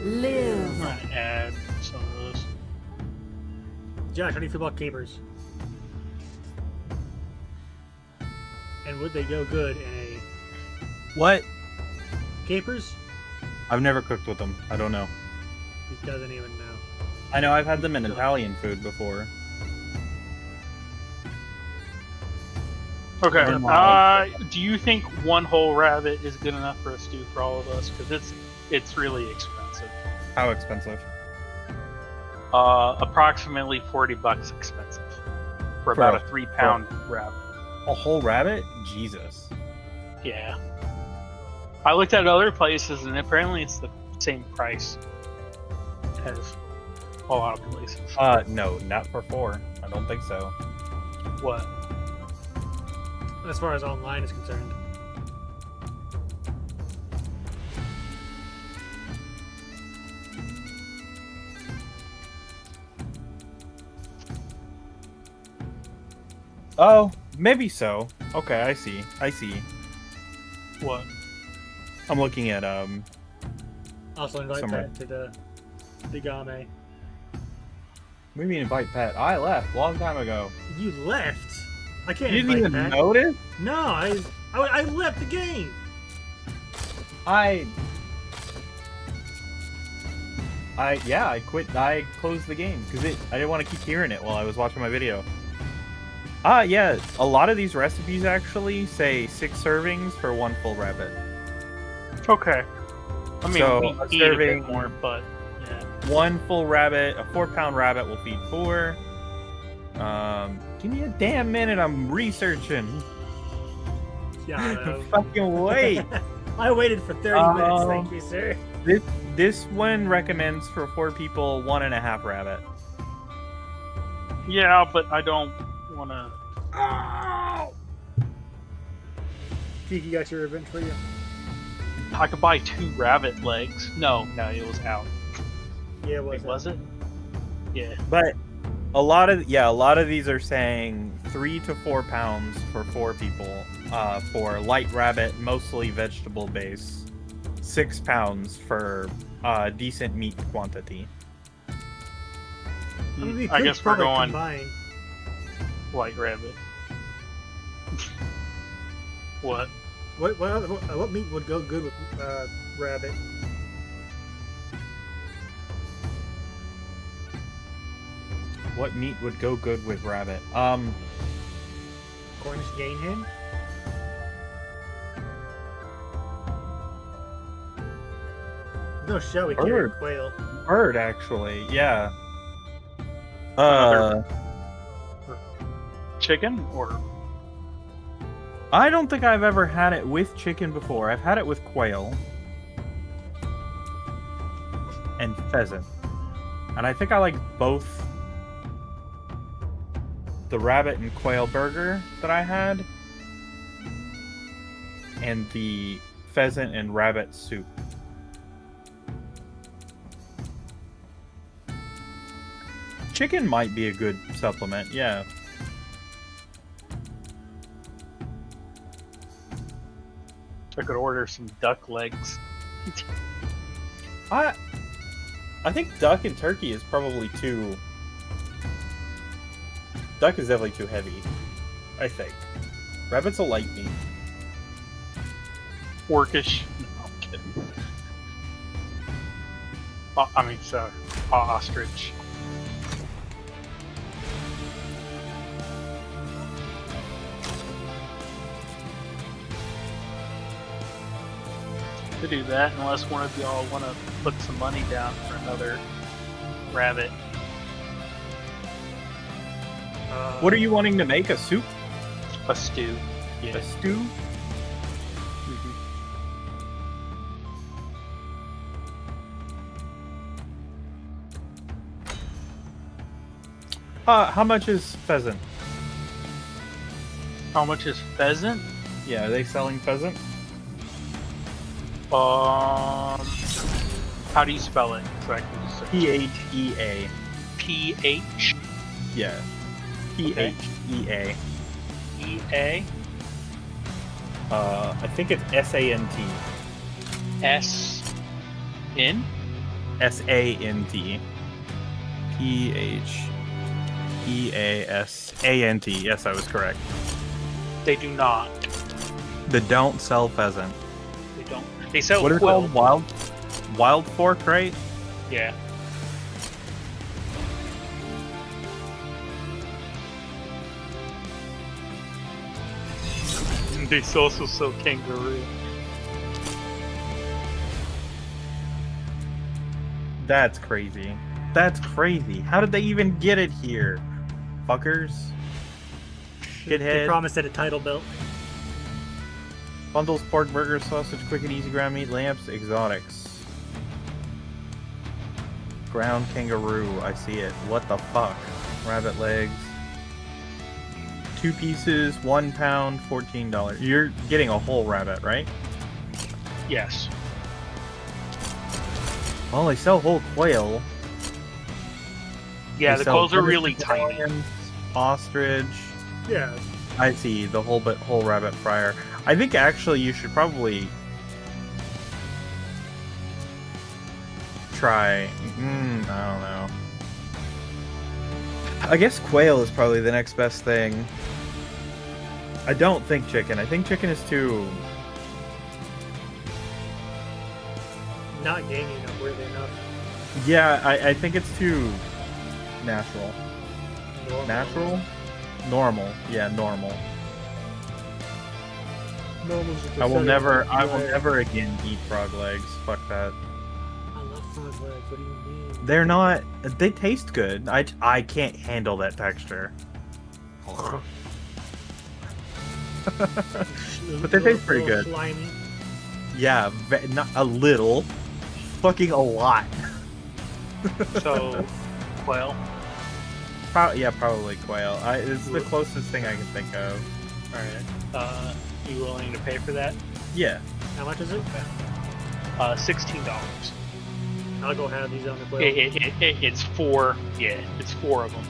Live. I'm gonna add some of those. Josh, how do you feel about capers? And would they go good in a What? capers? I've never cooked with them. I don't know. He doesn't even know. I know I've had them in Italian food before. Okay. Do you think 1 whole rabbit is good enough for a stew for all of us? Because it's really expensive. How expensive? Approximately $40 expensive for about a 3-pound rabbit. A whole rabbit? Jesus. Yeah. I looked at other places and apparently it's the same price as a lot of places. No, not for 4. I don't think so. What? As far as online is concerned. Oh, maybe so. Okay, I see. What? I'm looking at Also invite Somewhere. that to the game. We mean invite Pat. I left long time ago. You left? I can't You didn't invite even Pat. notice? No, I left the game. I quit. I closed the game because I didn't want to keep hearing it while I was watching my video. Yeah, a lot of these recipes actually say 6 servings for 1 full rabbit. Okay. I mean, So, we a eat a bit serving- more, but yeah. 1 full rabbit, a 4-pound rabbit will feed 4. Give me a damn minute. I'm researching. Yeah. Fucking wait. I waited for 30 minutes. Thank you, sir. This one recommends for 4 people 1.5 rabbit. Yeah, but I don't want to. Kiki got your revenge for you. I could buy 2 rabbit legs. No, it was out. Yeah, Was it? Yeah. But a lot of these are saying 3 to 4 pounds for 4 people. For light rabbit, mostly vegetable base, 6 pounds for decent meat quantity. I mean, we I could guess we're probably going combine. White Rabbit. What? What meat would go good with rabbit? What meat would go good with rabbit? Cornish game hen? No shell, we can't Bird. quail. Bird, actually, yeah. Chicken or? I don't think I've ever had it with chicken before. I've had it with quail and pheasant, and I think I like both the rabbit and quail burger that I had and the pheasant and rabbit soup. Chicken might be a good supplement, yeah. I could order some duck legs. I think duck and turkey is probably too... Duck is definitely too heavy, I think. Rabbit's a light meat. Orcish. No, I'm kidding. I mean, sorry. Ostrich. To do that, unless one of y'all want to put some money down for another rabbit. What are you wanting to make? A soup? A stew. Yeah. A stew? How much is pheasant? How much is pheasant? Yeah, are they selling pheasant? How do you spell it? So I can just P-H-E-A. P-H? Yeah. P-H-E-A. E-A? I think it's S-A-N-T. S-N? S-A-N-T. P-H-E-A-S-A-N-T. Yes, I was correct. They do not. They don't sell pheasant. They don't. They sell What is it quill. called? Wild fork, right? Yeah. They also sell kangaroo. That's crazy. That's crazy. How did they even get it here? Fuckers. They Shithead. promised it a title belt. Bundles, pork, burgers, sausage, quick and easy ground meat, lamps, exotics. Ground kangaroo, I see it. What the fuck? Rabbit legs. 2 pieces, 1 pound, $14. You're getting a whole rabbit, right? Yes. Well, they sell whole quail. Yeah, They the sell quills are British really tiny. Italians, ostrich. Yeah. I see the whole rabbit fryer. I think actually you should probably try. I don't know. I guess quail is probably the next best thing. I don't think chicken. I think chicken is too. Not gamey enough, weirdly enough. Yeah, I think it's too natural. Normal. Natural? Normal. Yeah, normal. Normal's just I will accelerated never again eat frog legs. Fuck that. I love frog legs. What do you mean? They're not. They taste good. I can't handle that texture. But they taste pretty good. Slimy. Yeah, not a little. Fucking a lot. So, quail. Yeah, probably quail. It's the closest thing I can think of. Alright. You willing to pay for that? Yeah. How much is it? $16. I'll go have these on the quail. It's 4. Yeah, it's 4 of them.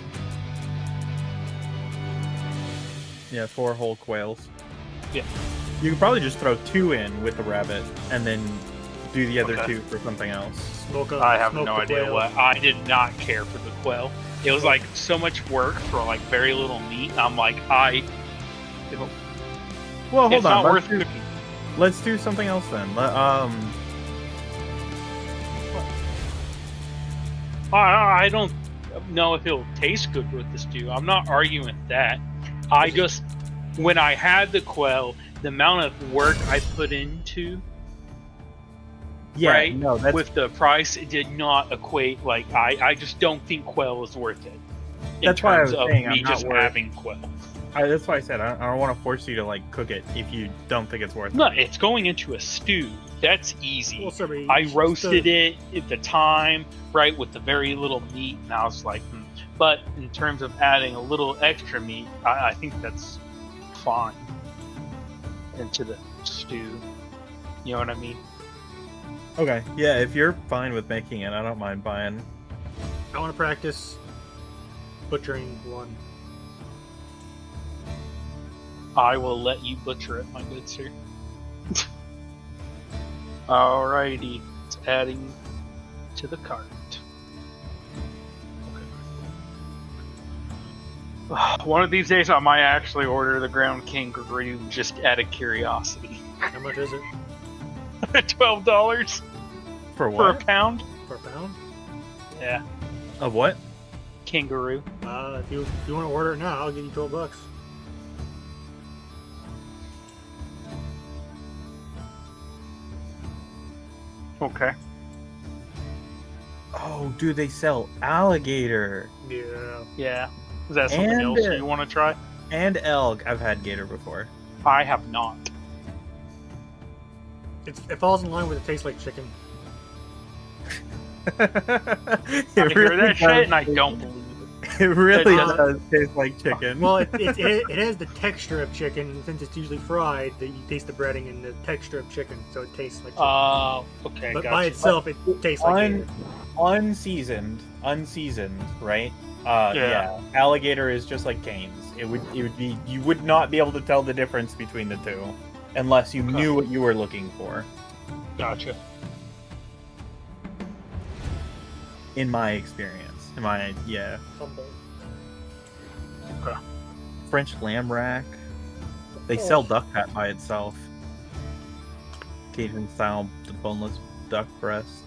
Yeah, 4 whole quails. Yeah. You could probably just throw 2 in with the rabbit, and then do the other Okay. 2 for something else. I have no idea what. I did not care for the quail. It was like so much work for like very little meat. I'm like, Well, hold it's on. not worth cooking. Let's do something else then. I don't know if it'll taste good with the stew. I'm not arguing with that. I just, when I had the quail, the amount of work I put into, Yeah, right, no, that's with the price, it did not equate. Like, I just don't think quail is worth it. In That's why I terms was of saying me I'm not just worth- having quail. that's why I said I don't want to force you to like cook it if you don't think it's worth No, it. it's going into a stew. That's easy. Well, sorry, I it's roasted it at the time, right, with the very little meat, and I was like, But in terms of adding a little extra meat, I think that's fine into the stew. You know what I mean? Okay, yeah, if you're fine with making it, I don't mind buying. I want to practice butchering one. I will let you butcher it, my good sir. Alrighty, it's adding to the cart. Okay. One of these days, I might actually order the ground kangaroo just out of curiosity. How much is it? $12 For for a what? pound. For a pound? Yeah, Of what? kangaroo. If you want to order it now, I'll give you $12. Okay. Oh, dude, they sell alligator Yeah. Yeah. Is that something And, else you want to try? and elk. I've had gator before. I have not. It falls in line with it tastes like chicken. It I hear that shit does. and I don't believe it. It really It does taste like chicken. Well, it has the texture of chicken. Since it's usually fried, that you taste the breading and the texture of chicken, so it tastes like chicken. Oh, okay. But gotcha. by itself, it tastes like gator. unseasoned, right? Yeah. Alligator is just like canes. It would be, you would not be able to tell the difference between the two unless you knew what you were looking for. Gotcha. In my experience, Humble. Okay. French lamb rack. They sell duck fat by itself. Cajun style boneless duck breast,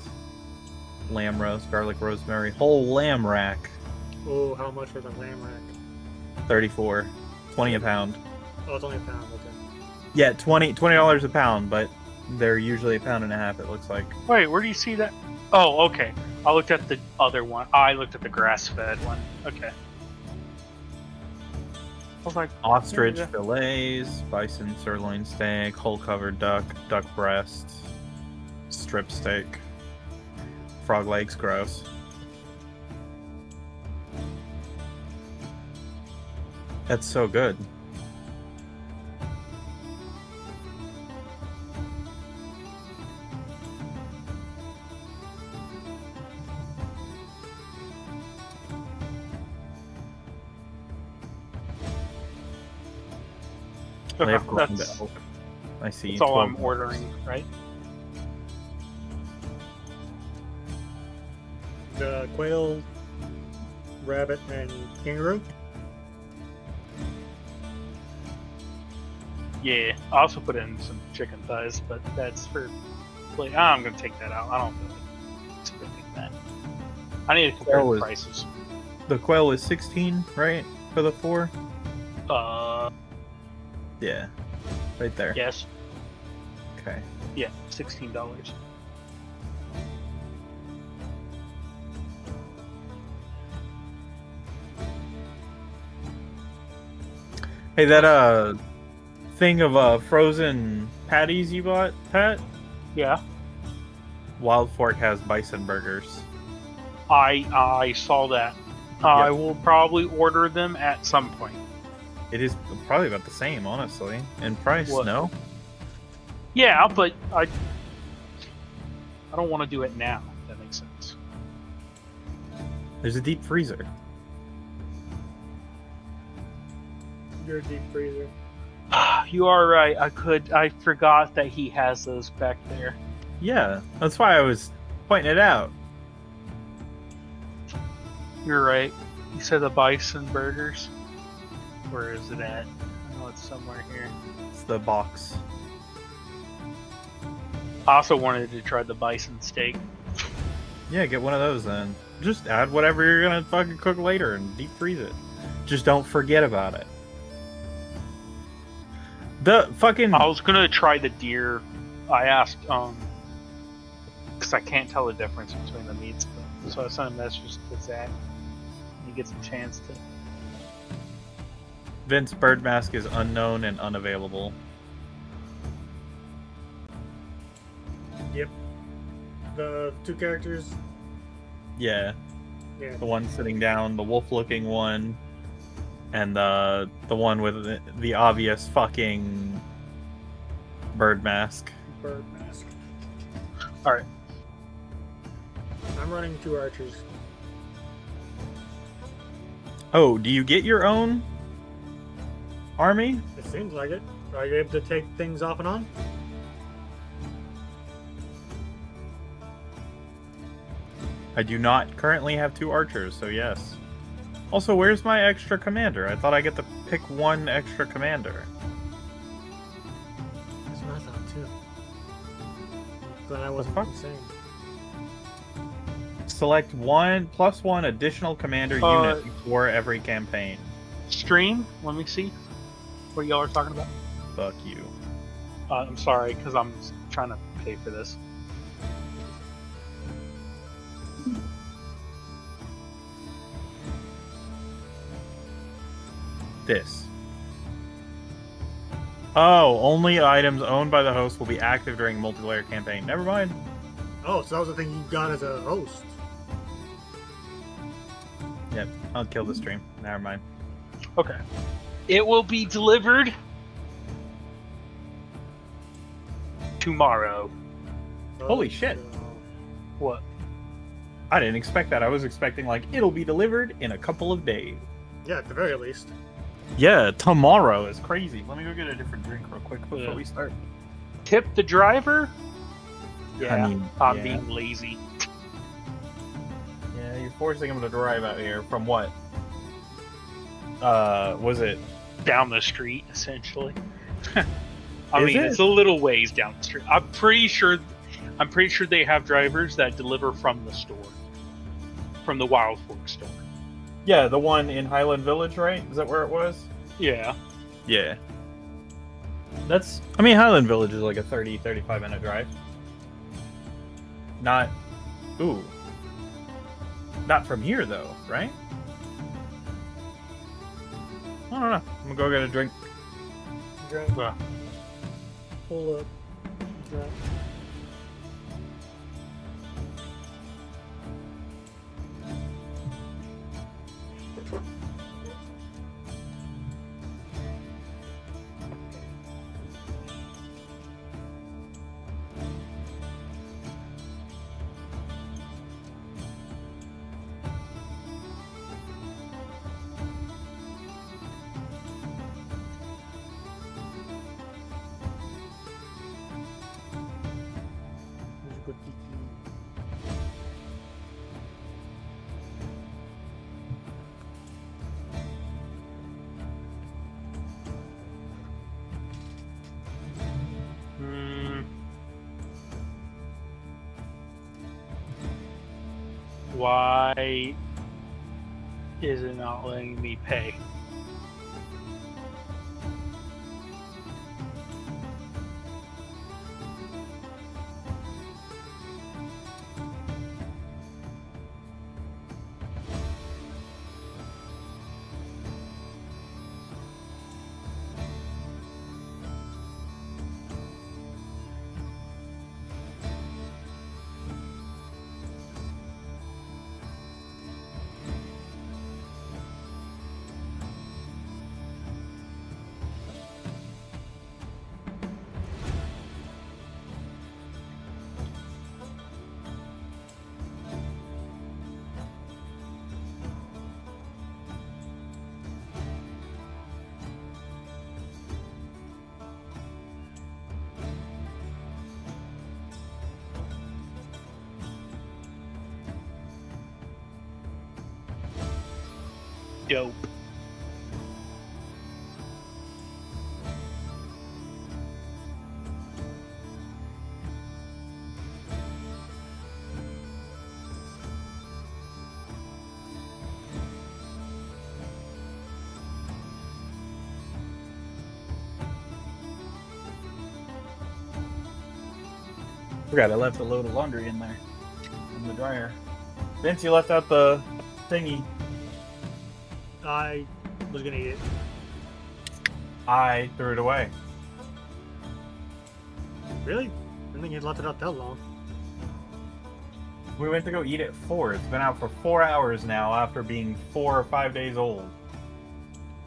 lamb roast, garlic rosemary, whole lamb rack. Oh, how much for the lamb rack? $34, $20 a pound. Oh, it's only a pound. Okay. Yeah, $20 a pound, but they're usually a pound and a half. It looks like. Wait, where do you see that? Oh, okay. I looked at the other one. I looked at the grass-fed one. Okay. I was like, Ostrich yeah. fillets, bison sirloin steak, whole covered duck, duck breast, strip steak, frog legs, gross. That's so good. They Okay, have ground that's, elk. I see. that's all I'm 12. ordering, right? The quail, rabbit, and kangaroo. Yeah, I also put in some chicken thighs, but that's for... Like, I'm going to take that out. I don't feel like spending that. I need to compare That the was- prices. The quail was 16, right? For the 4? Yeah. Right there. Yes. Okay. Yeah, $16. Hey, that thing of frozen patties you bought, Pat? Yeah. Wild Fork has bison burgers. I saw that. I will probably order them at some point. It is probably about the same, honestly, in price. What? No. Yeah, but I don't want to do it now. If that makes sense. There's a deep freezer. Your deep freezer. You are right. I forgot that he has those back there. Yeah, that's why I was pointing it out. You're right. You said the bison burgers? Where is it at? I know it's somewhere here. It's the box. I also wanted to try the bison steak. Yeah, get one of those then. Just add whatever you're gonna fucking cook later and deep freeze it. Just don't forget about it. The fucking... I was gonna try the deer. I asked, because I can't tell the difference between the meats, so I sent a message to Zach. He gets a chance to. Vince bird mask is unknown and unavailable. Yep. The two characters. Yeah. Yeah. The one sitting down, the wolf-looking one, and the one with the obvious fucking bird mask. Bird mask. All right. I'm running 2 archers. Oh, do you get your own army? It seems like it. Are you able to take things off and on? I do not currently have 2 archers, so yes. Also, where's my extra commander? I thought I get to pick 1 extra commander. That's what I thought too. Glad I wasn't insane. Select 1+1 additional commander unit before every campaign. Stream? Let me see what y'all are talking about. Fuck you. I'm sorry, because I'm trying to pay for this. This. Oh, only items owned by the host will be active during multiplayer campaign. Never mind. Oh, so that was the thing you got as a host. Yep, I'll kill the stream. Never mind. Okay. It will be delivered tomorrow. Holy shit. What? I didn't expect that. I was expecting, like, it'll be delivered in a couple of days. Yeah, at the very least. Yeah, tomorrow is crazy. Let me go get a different drink real quick before we start. Tip the driver? Yeah, I mean, I'm yeah. being lazy. Yeah, you're forcing him to drive out here from what? Was it down the street, essentially? It's a little ways down the street. I'm pretty sure they have drivers that deliver from the store, from the Wild Fork store. Yeah, the one in Highland Village, right? Is that where it was? Yeah. Yeah. I mean, Highland Village is like a 35 minute drive. Not from here though, right? I don't know. I'm gonna go get a drink. Drive. Pull up. Drive. Why is it not letting me pay? dope. Forgot I left a load of laundry in there. In the dryer. Vince, you left out the thingy. I was gonna eat it. I threw it away. Really? I didn't think you left it out that long. We went to go eat at 4. It's been out for 4 hours now after being 4 or 5 days old.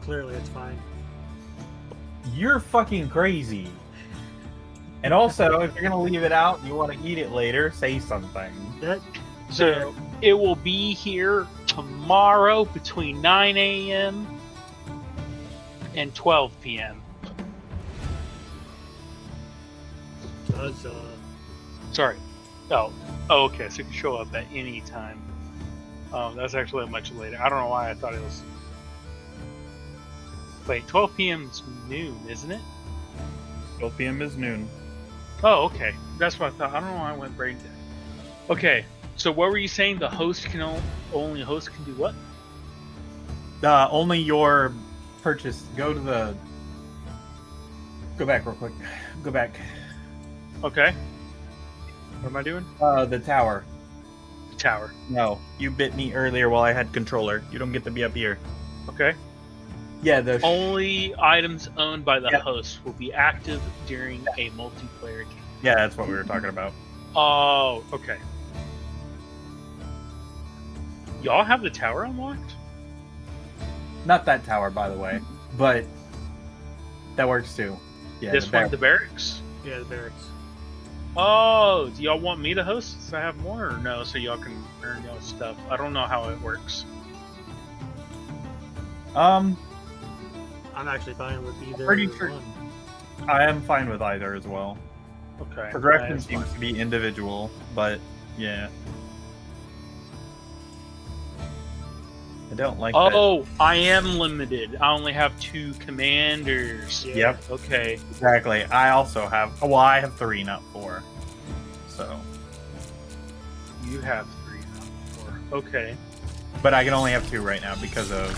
Clearly, it's fine. You're fucking crazy. And also, if you're gonna leave it out and you want to eat it later, say something. So it will be here tomorrow between 9 a.m. and 12 p.m. Does Sorry. Oh, okay. So it can show up at any time. That's actually much later. I don't know why I thought it was. Wait, 12 p.m. is noon, isn't it? 12 p.m. is noon. Oh, okay. That's what I thought. I don't know why I went brain dead. Okay. So what were you saying? The host can only host can do what? Only your purchase. Go back real quick. Go back. Okay. What am I doing? The tower. The tower. No, you bit me earlier while I had controller. You don't get to be up here. Okay. Yeah, the only items owned by the host will be active during a multiplayer game. Yeah, that's what we were talking about. Oh, okay. Y'all have the tower unlocked? Not that tower, by the way, but that works too. Yeah, this one, the barracks? Yeah, the barracks. Oh, do y'all want me to host since I have more, or no? So y'all can earn y'all stuff. I don't know how it works. I'm actually fine with either Pretty sure. one. I am fine with either as well. Okay. Progression seems to be individual, but yeah. I don't like that. Oh, I am limited. I only have 2 commanders. Yeah. Yep. Okay. Exactly. I also have. Well, I have 3, not 4. So. You have 3, not 4. Okay. But I can only have 2 right now because of.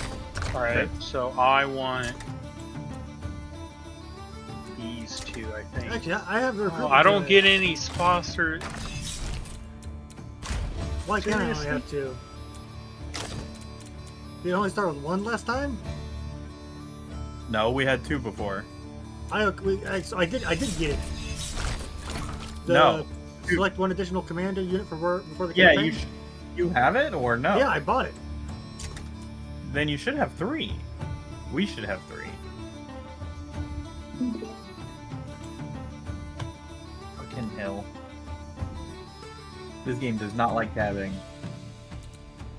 Alright, so I want these 2, I think. Actually, I have the. I don't get any sponsor. Why can't I only have 2? Did you only start with 1 last time? No, we had 2 before. I did get it. No. Select 1 additional commander unit before the Yeah, campaign? you have it or no? Yeah, I bought it. Then you should have 3. We should have 3. Fucking hell. This game does not like tabbing.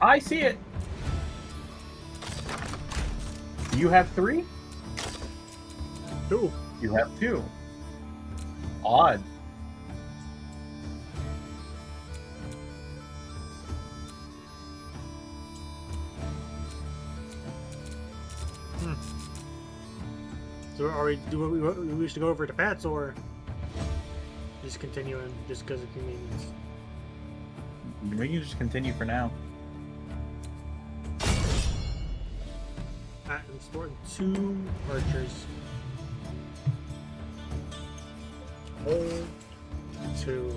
I see it! You have 3? 2. You have 2. Odd. So are we wish to go over to Pat's or just continuing just because of convenience? We can just continue for now. I'm storing 2 archers. Hold 2.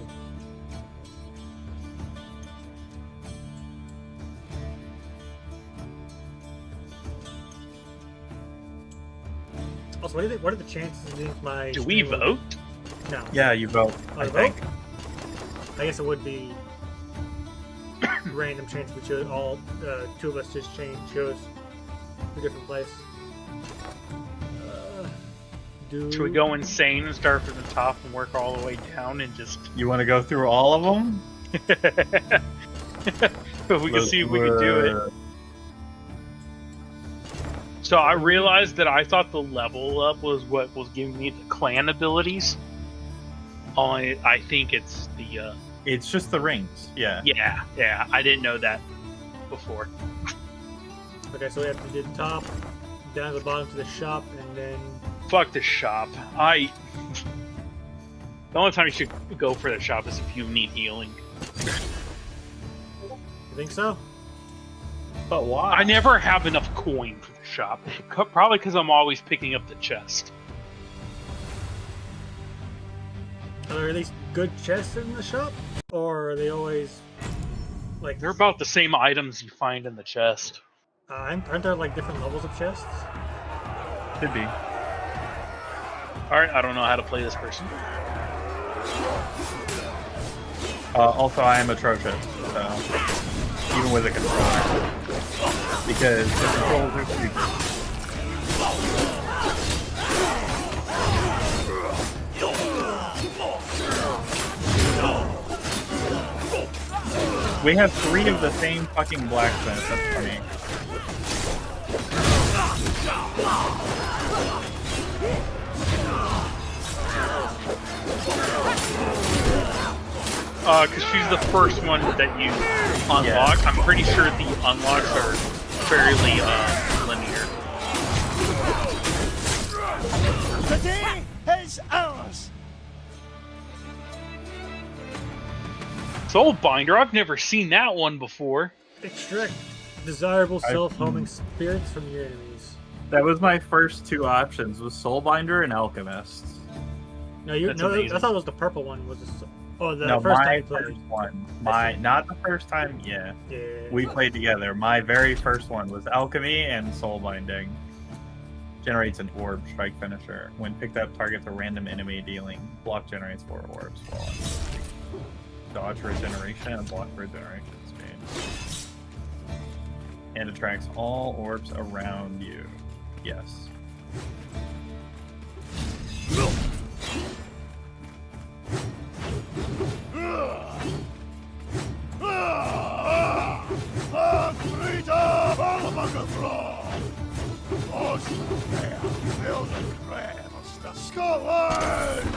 Also, what are the chances of my... Do we vote? No. Yeah, you vote, I think. I guess it would be random chance we chose all 2 of us just chose a different place. Should we go insane and start from the top and work all the way down and just... You want to go through all of them? But we can see if we can do it. So I realized that I thought the level up was what was giving me the clan abilities. Only I think it's the... It's just the rings, yeah. Yeah, I didn't know that before. Okay, so we have to do the top, down to the bottom to the shop, and then... Fuck the shop. The only time you should go for the shop is if you need healing. You think so? But why? I never have enough coin for the shop. Probably because I'm always picking up the chest. Are there at least good chests in the shop? Or are they always... like... They're about the same items you find in the chest. Aren't there like different levels of chests? Could be. Alright, I don't know how to play this person. Also, I am atrocious, so even with a controller, because the controls are stupid. We have 3 of the same fucking blacksmiths. That's funny. Because she's the first one that you unlock. Yeah. I'm pretty sure the unlocks are fairly linear. Today is ours. Soulbinder, I've never seen that one before. Extract desirable self-homing spirits from your enemies. That was my first 2 options, was Soulbinder and Alchemist. No, I thought it was the purple one. Was the No, first my time you played. first one. Not the first time, yeah. Yeah. We played together. My very first one was Alchemy and Soulbinding. Generates an orb strike finisher. When picked up, targets a random enemy dealing. Block generates 4 orbs. Dodge regeneration and block regeneration speed. And attracts all orbs around you. Yes. Scotland!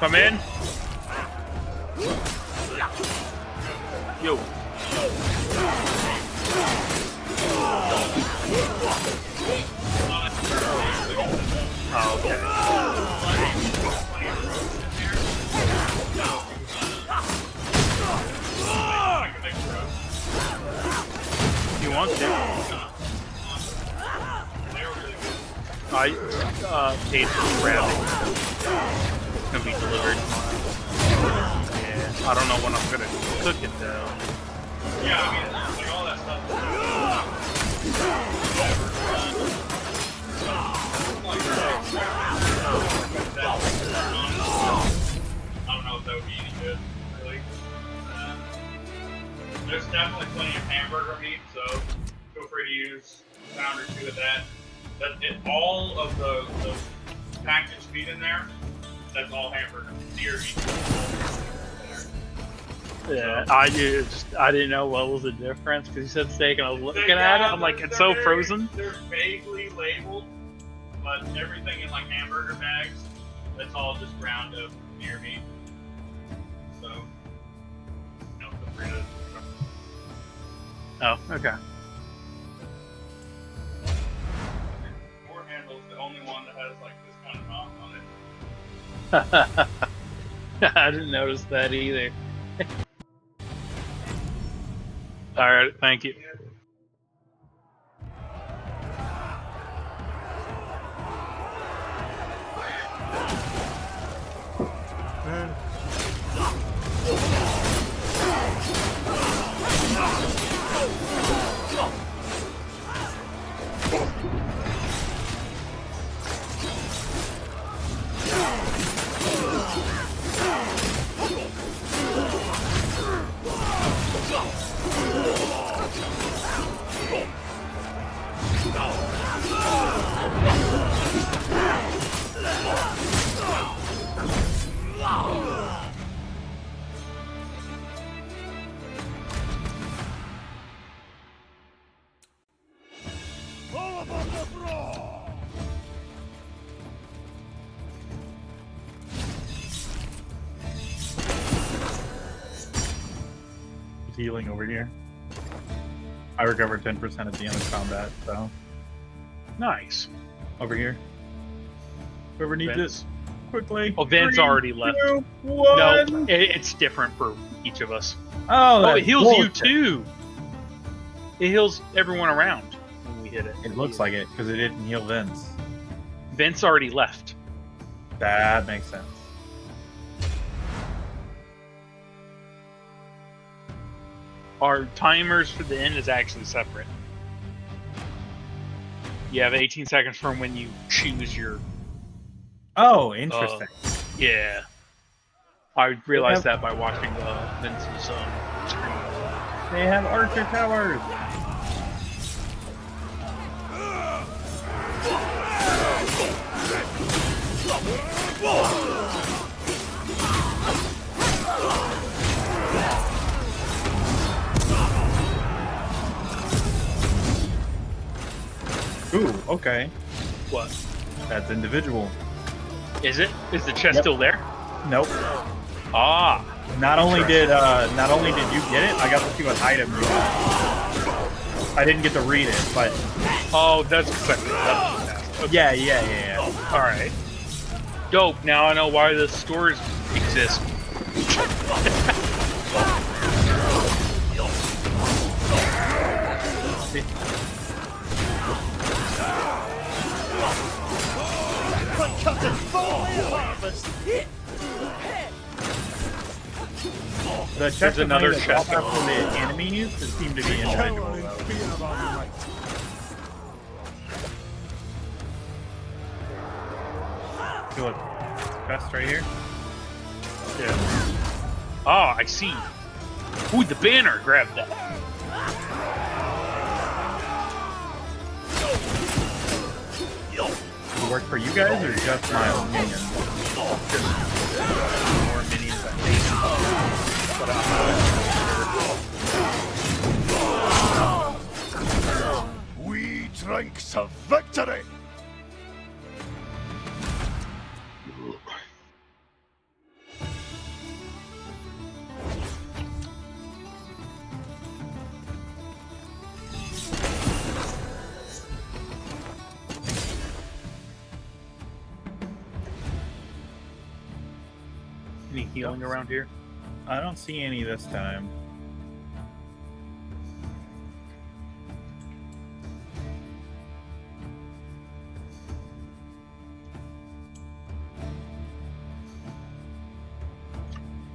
Come in. Yo. Oh, okay. You want to? I paid for grabbing. It's gonna be delivered. Yeah, I don't know when I'm gonna cook it though. Yeah, I mean, like all that stuff. I don't know if that would be any good, really. There's definitely plenty of hamburger meat, so feel free to use a pound or 2 of that. All of the packaged meat in there, that's all hamburger. Deer meat. Yeah, I didn't know what was the difference because you said steak and I was looking at it. I'm like, it's so frozen. They're vaguely labeled, but everything in like hamburger bags, that's all just ground up deer meat. So, feel free to. Oh, okay. Door handle's the only one that has like this kind of knob on it. I didn't notice that either. Alright, thank you. healing over here. I recover 10% at the end of combat, so. Nice. Over here. Whoever needs Vince. it, quickly. Oh, Vince 3, already left. 2, 1. No, it's different for each of us. Oh, it heals bullshit. you too. It heals everyone around when we hit it. It looks like it, because it didn't heal Vince. Vince already left. That makes sense. Our timers for the end is actually separate. You have 18 seconds from when you choose your... Oh, interesting. Yeah. I realized that by watching Vince's screen. They have archer towers. Ooh, okay. What? That's individual. Is it? Is the chest still there? Nope. Ah. Not only did you get it, I got to see what item you got. I didn't get to read it, but Oh, that's expected. yeah. All right. Dope. Now I know why the stores exist. The chest There's another of money chest that for the enemies that seem to be individual. Though. Look, chest right here. Yeah. Oh, I see. Ooh, the banner. Grab that. Does it work for you guys or just my own minions? More minions, I think. But We drink to victory. Any healing around here? I don't see any this time.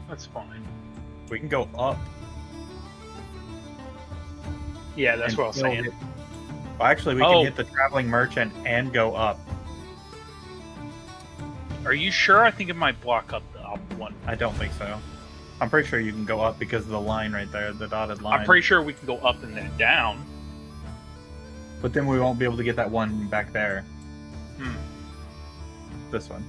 That's fine. We can go up. Yeah, that's and what I was still saying. hit- Well, actually, we can hit the traveling merchant and go up. Are you sure? I think it might block up the up one. I don't think so. I'm pretty sure you can go up because of the line right there, the dotted line. I'm pretty sure we can go up and then down. But then we won't be able to get that one back there. Hmm. This one.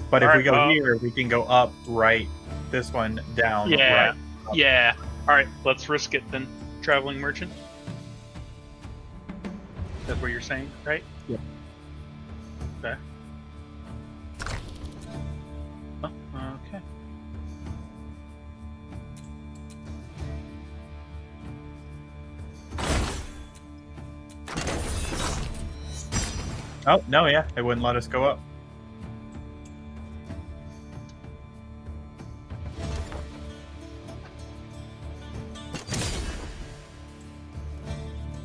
But if Alright, we go well- here, we can go up, right. This one, down, Yeah. right. up. Yeah. All right, let's risk it then. Traveling merchant. That's what you're saying, right? Yep. Okay. Oh, okay. Oh, no, yeah. It wouldn't let us go up.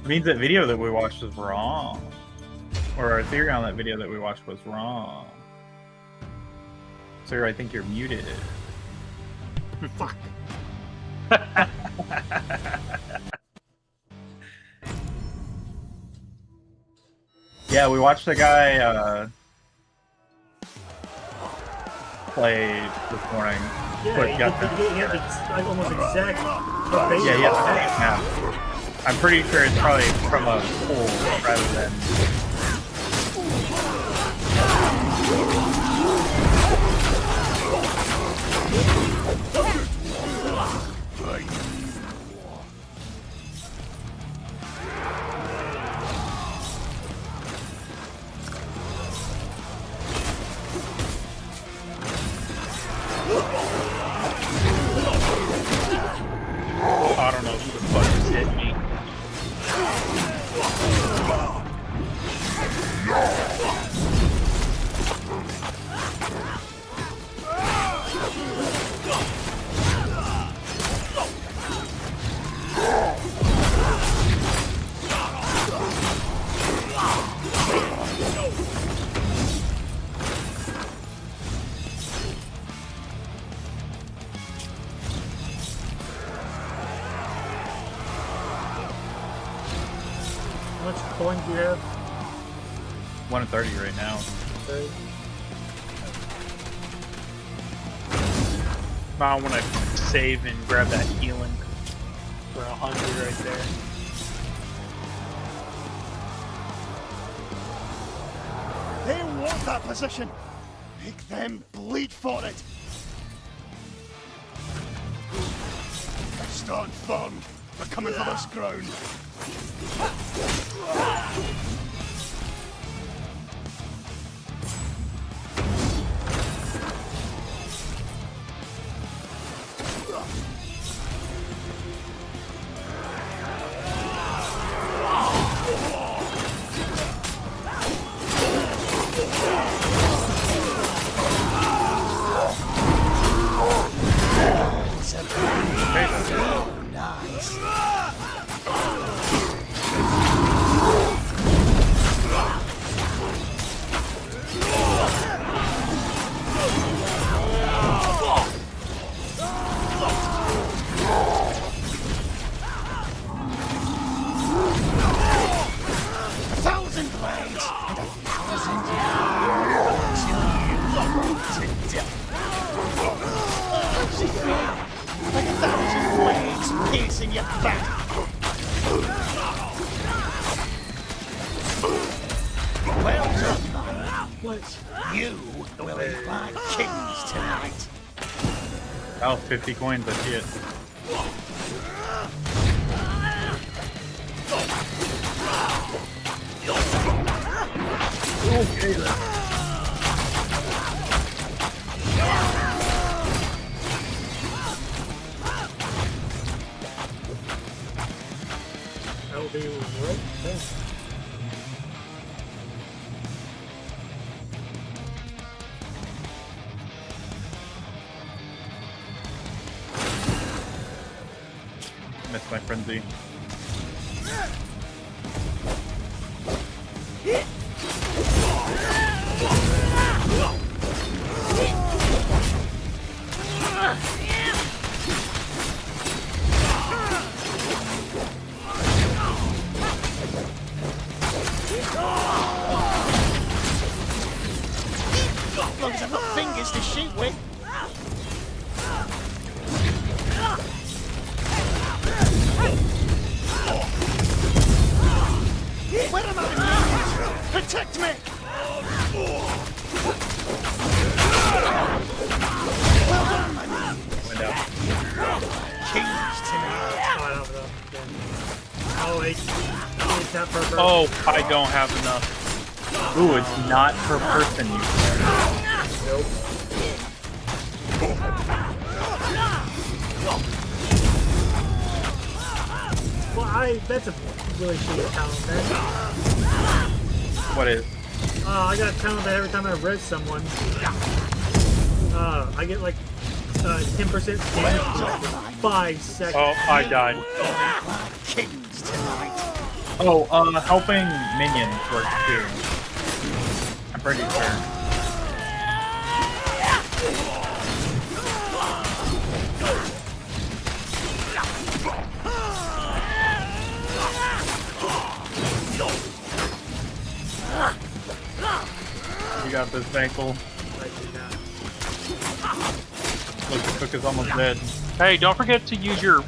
It means that video that we watched was wrong. Or our theory on that video that we watched was wrong. Sir, I think you're muted. Fuck. Yeah, we watched a guy play this morning. But Yeah, got the- he had the almost exact verbatim. yeah. I'm pretty sure it's probably from a poll rather than. How much coin do you have? 130 right now. Okay. I want to save and grab that healing for 100 right there. They want that position. Make them bleed for it. Stand firm. We're coming for this ground. Oh, 50 coins, I see it. Okay then. That'll be right there. Missed my frenzy. As long as I've got fingers to shoot with. Where am I? Protect me! Well done, my man. Kings tonight. Oh, it's not per person. Oh, I don't have enough. Ooh, it's not per person, you said. Nope. Well, that's a really shitty talent then. What is? I got a talent that every time I res someone, I get like 10% damage for like 5 seconds. Oh, I died. Kings tonight. Oh, helping minions works too. I'm pretty sure. You got this, ankle. Look, the cook is almost dead. Hey, don't forget to use your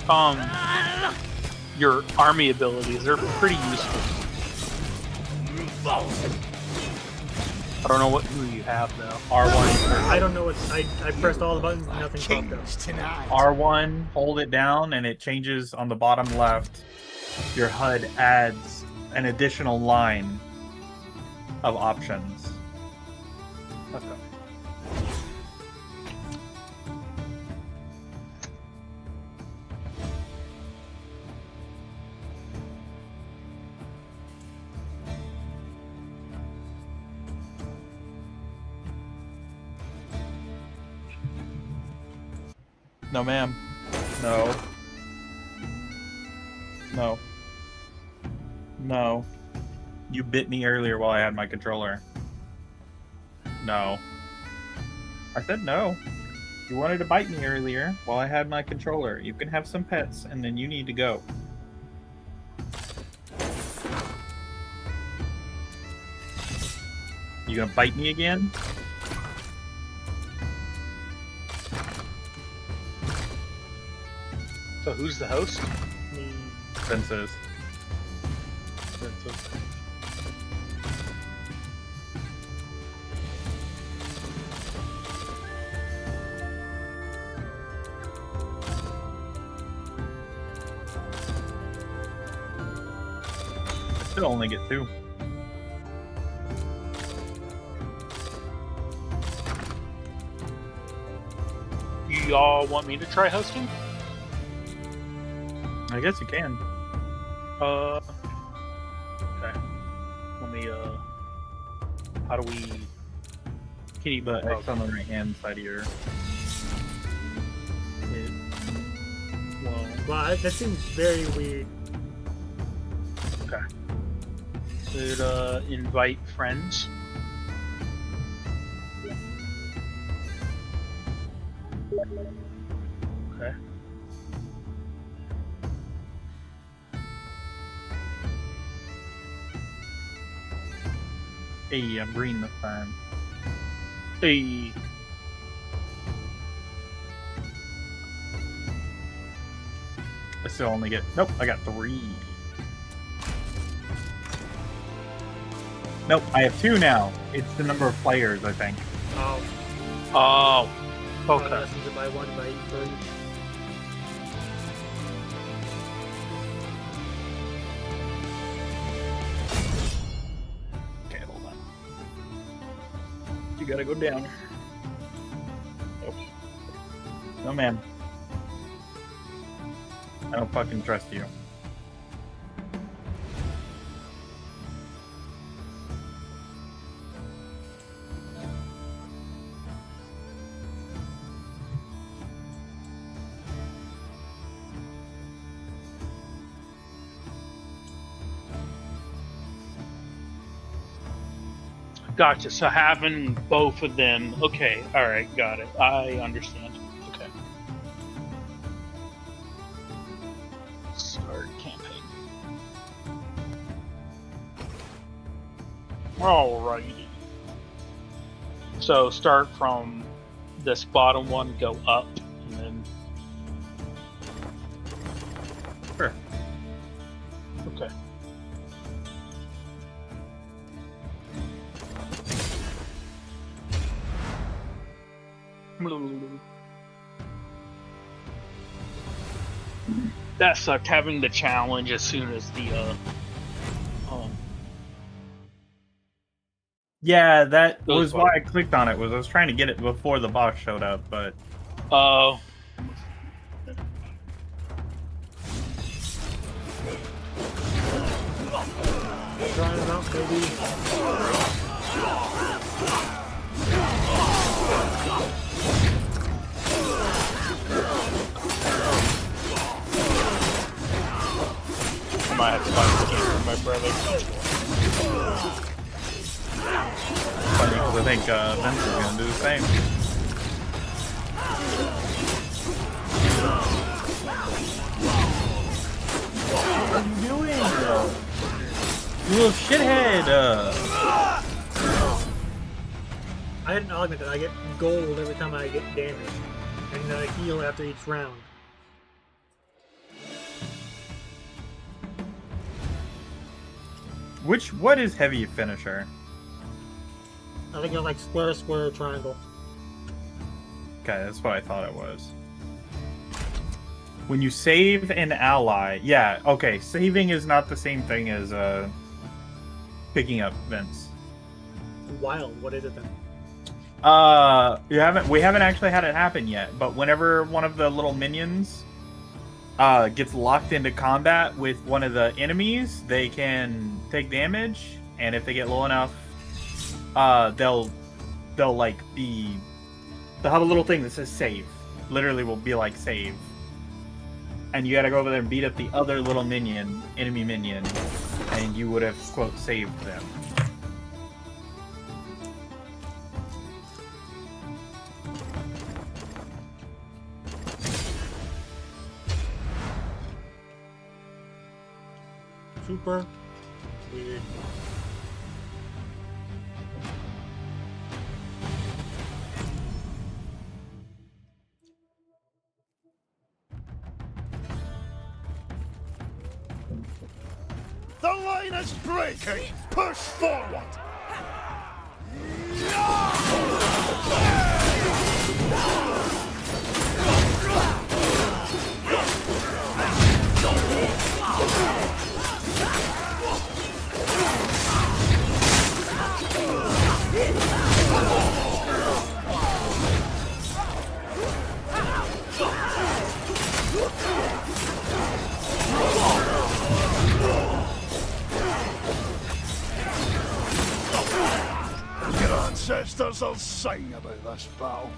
army abilities. They're pretty useful. I don't know who you have though. R1. I don't know what I pressed all the buttons and nothing popped up. Tonight. R1, hold it down, and it changes on the bottom left. Your HUD adds an additional line of options. Okay. No, ma'am. No. No. No. You bit me earlier while I had my controller. No. I said no. You wanted to bite me earlier while I had my controller. You can have some pets, and then you need to go. You gonna bite me again? So who's the host? Princess. I should only get 2. Y'all want me to try hosting? I guess you can. Okay. Let me, how do we... Can you... The X on the right hand side of your... Wow, that seems very weird. Okay. Could, invite friends. Okay. Hey, I'm green this time. Hey. I still only get... Nope, I got 3. Nope, I have 2 now. It's the number of players, I think. Oh. Oh. Okay. Lessons by 1 by each for each. Okay, hold on. You gotta go down. Oh. No, man. I don't fucking trust you. Gotcha. So having both of them. Okay. All right. Got it. I understand. Okay. Start campaign. Alrighty. So start from this bottom one, go up, and then. Sure. Okay. That sucked, having the challenge as soon as the Yeah, that Those was why I clicked on it. Was I was trying to get it before the boss showed up, but oh. Trying it out, baby. I might have to buy this game for my brother. funny because I think Vince is gonna do the same. What are you doing? You little shithead! I had an augment that I get gold every time I get damaged, and then I heal after each round. What is heavy finisher? I think it's like square, square, triangle. Okay, that's what I thought it was. When you save an ally, yeah, okay, saving is not the same thing as picking up Vince. Wild, what is it then? We haven't actually had it happen yet, but whenever one of the little minions gets locked into combat with one of the enemies, they can take damage, and if they get low enough, they'll like they'll have a little thing that says save. Literally will be like save. And you gotta go over there and beat up the other little minion, enemy minion, and you would have, quote, saved them. Super weird. The line is breaking! Push forward! Your ancestors will sing about this battle.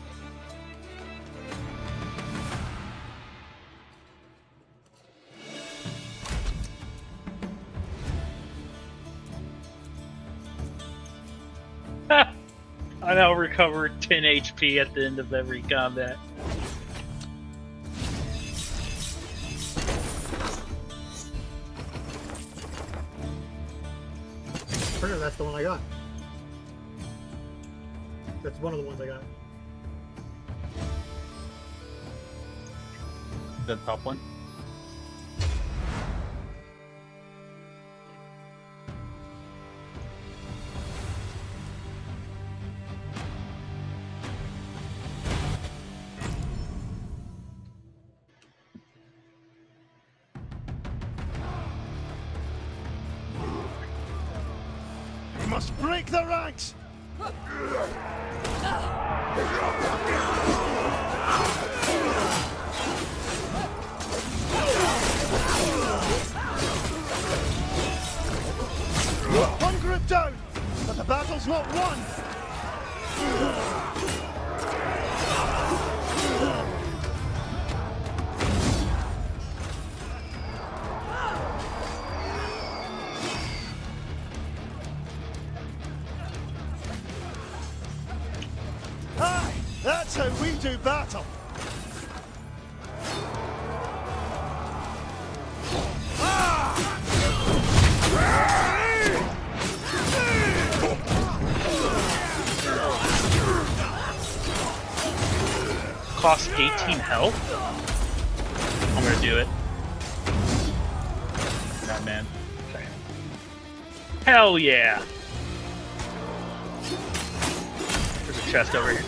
I now recover 10 HP at the end of every combat. Pretty sure that's the one I got. That's one of the ones I got. The top one. We must break the ranks! One group down, but the battle's not won! Aye, that's how we do battle! Cost 18 health? I'm gonna do it. That man. Okay. Hell yeah! There's a chest over here.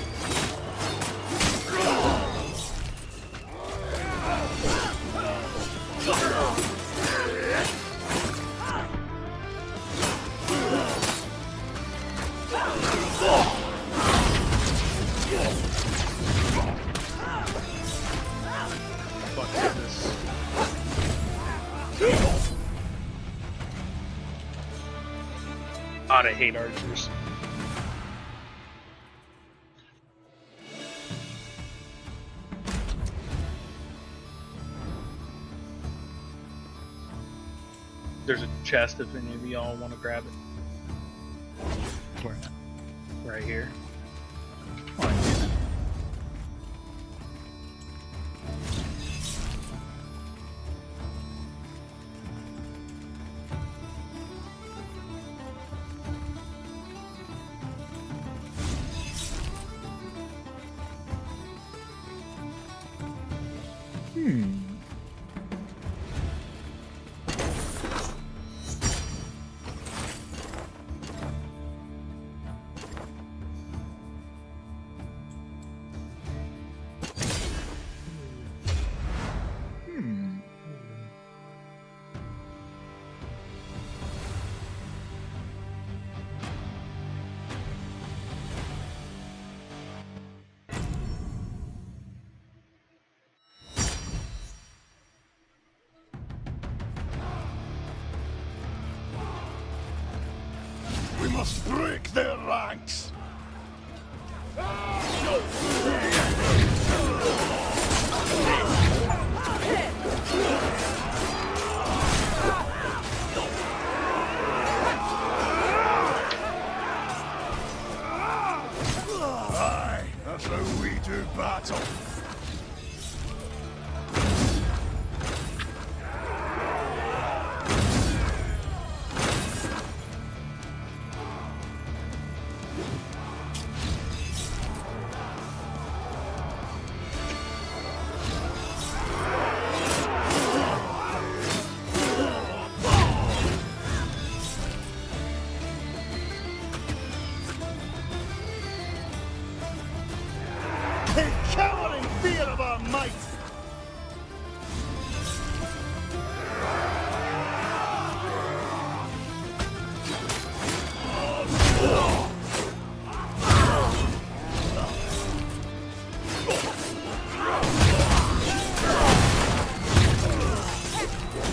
God, I hate archers. There's a chest if any of y'all want to grab it. Where at? Right here. Oh, I see that. We must break their ranks! Aye, that's how we do battle.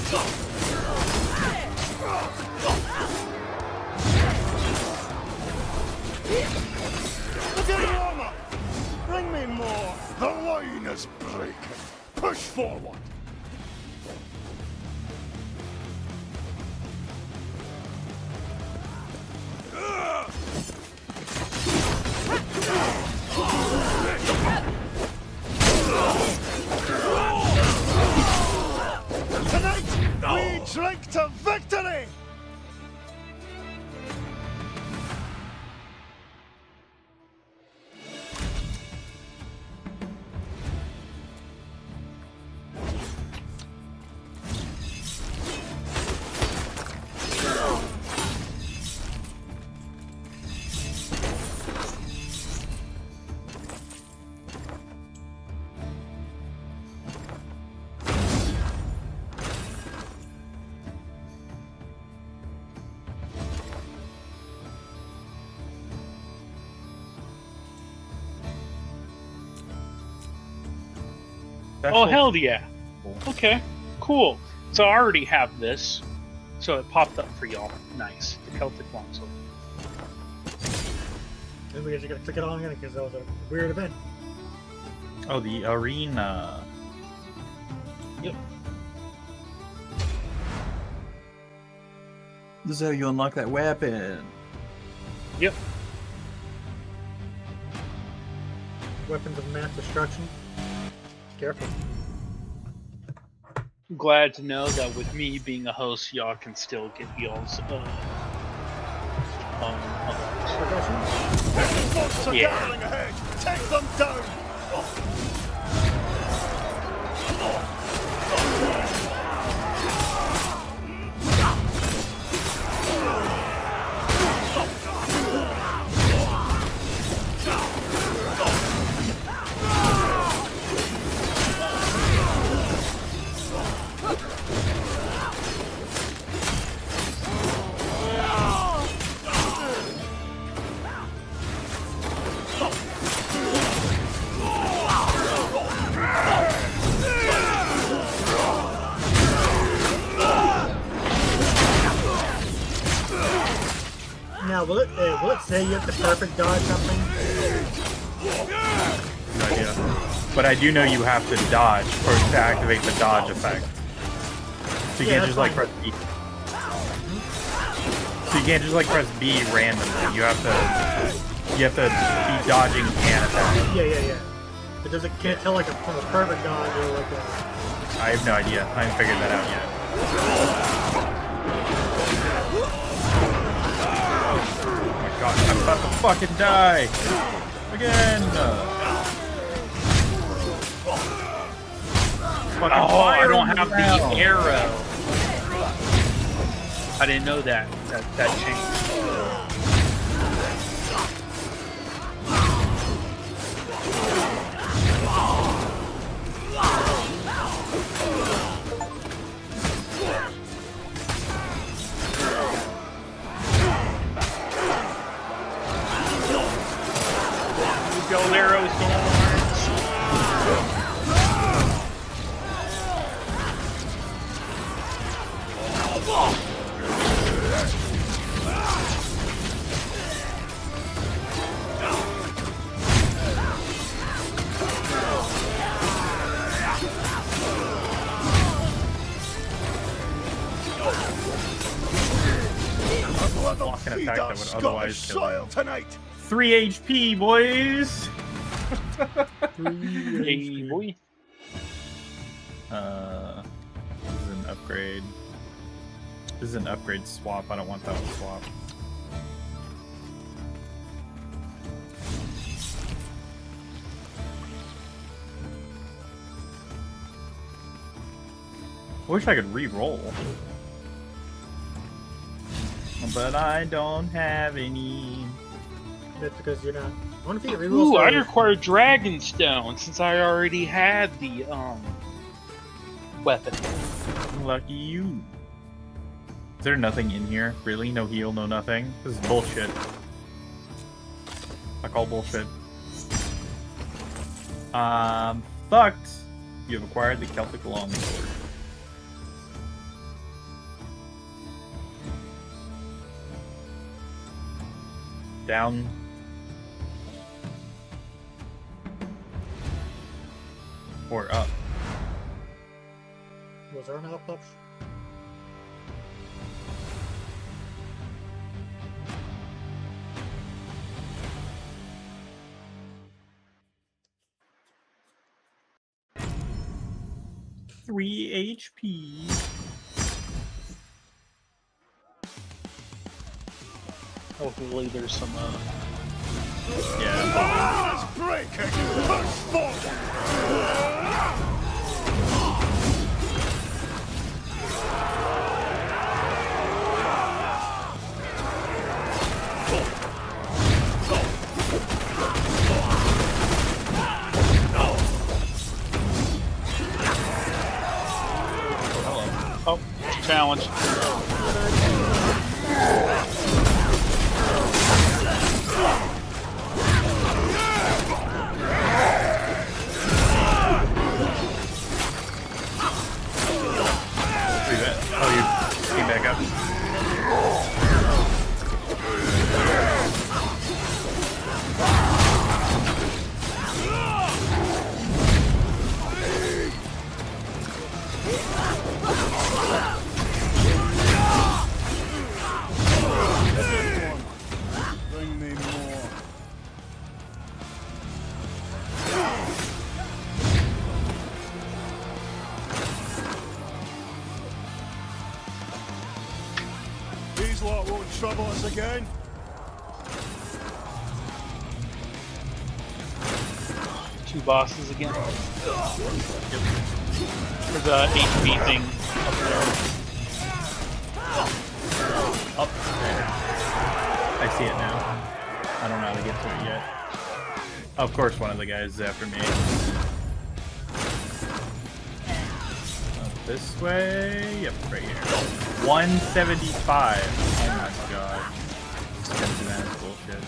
Look at the armor! Bring me more! The line is breaking! Push forward! Tonight, we drink to victory! Oh, hell yeah. Okay, cool. So I already have this. So it popped up for y'all. Nice. The Celtic longsword. Then we just gotta click it on again because that was a weird event. Oh, the arena. Yep. This is how you unlock that weapon. Yep. Weapons of mass destruction. Careful. I'm glad to know that with me being a host, y'all can still get y'all's Monster yeah. gathering ahead! Take them down! Now, will it say you have to perfect dodge something? No idea. But I do know you have to dodge first to activate the dodge effect. So you can't just like press B. So you can't just like press B randomly. You have to be dodging and attacking. Yeah. But does it can't tell like from a perfect dodge or like a... I have no idea. I haven't figured that out yet. God, I'm about to fucking die! Again! Oh, I don't have the arrow. I didn't know that. That changed. Gold arrows, Block an attack that would otherwise kill soil him. tonight. 3 HP, boys! 3 boy. This is an upgrade. This is an upgrade swap. I don't want that one swap. I wish I could re-roll. But I don't have any. That's because you're not... I wonder if you can reroll Ooh, I those. require Dragonstone since I already had the weapon. Lucky you. Is there nothing in here? Really? No heal, no nothing? This is bullshit. I call bullshit. Fucked. You have acquired the Celtic longsword. Down. Or up. Was there an up option? Three HP. Hopefully there's some, Yeah. Let's break it! Push forward! Oh, challenge. Oh, you came back up. Bring me more. These lot won't trouble us again. Two bosses again. There's a HP thing up there. Up there. I see it now. I don't know how to get to it yet. Of course, one of the guys is after me. Up this way. Yep, right here. 175. Oh my god. Expensive ass bullshit.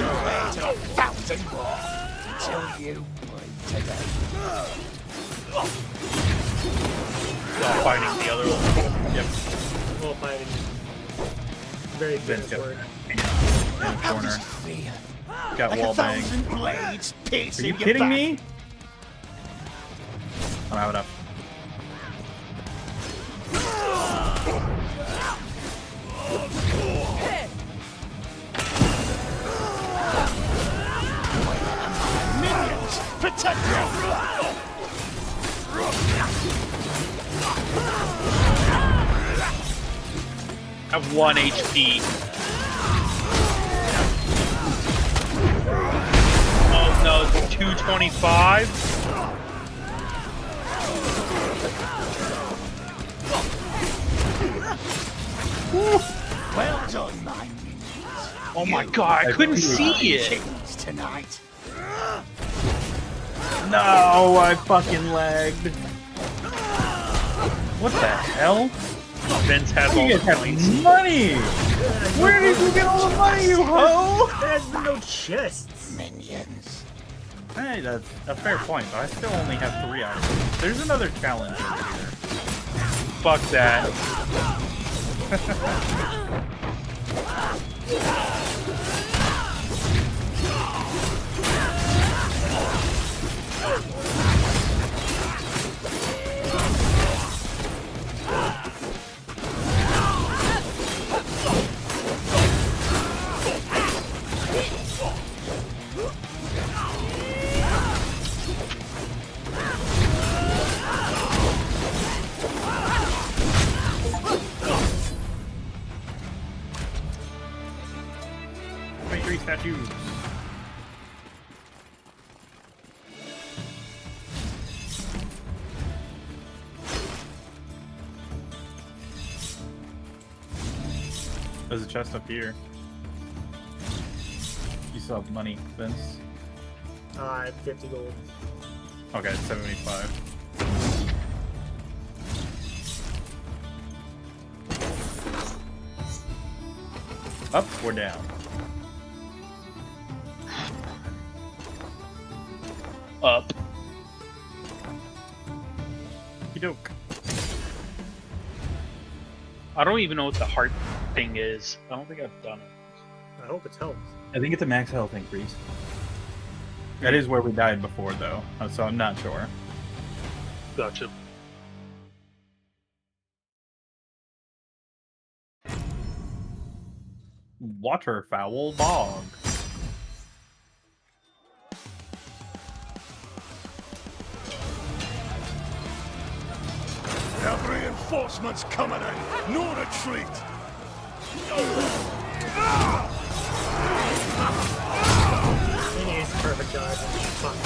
Thousand more till you bleed to death. Fighting the other one. Yep. Well, fighting. Very Vince good got word. in the corner. Got Like wall a bang. thousand blades Are piercing you your kidding back. me? I don't have enough. Minions, protect you! I have 1 HP. Oh no, it's 225? Well done, my minions. Oh my god, I couldn't see it! Kings tonight. No, I fucking lagged. What the hell? Vince has all You the guys points. have money! Where did you get all the money, you hoe? There's been no chests. Minions. Hey, that's a fair point, but I still only have 3 items. There's another challenge over here. Fuck that. Statues. There's a chest up here. You still have money, Vince? I have 50 gold. Okay, 75. Up or down? Up. Doke. I don't even know what the heart thing is. I don't think I've done it. I hope it's health. I think it's a max health increase. That is where we died before, though, so I'm not sure. Gotcha. Waterfowl bog. Our reinforcements coming in. No retreat. He needs perfect dodge. Fuck.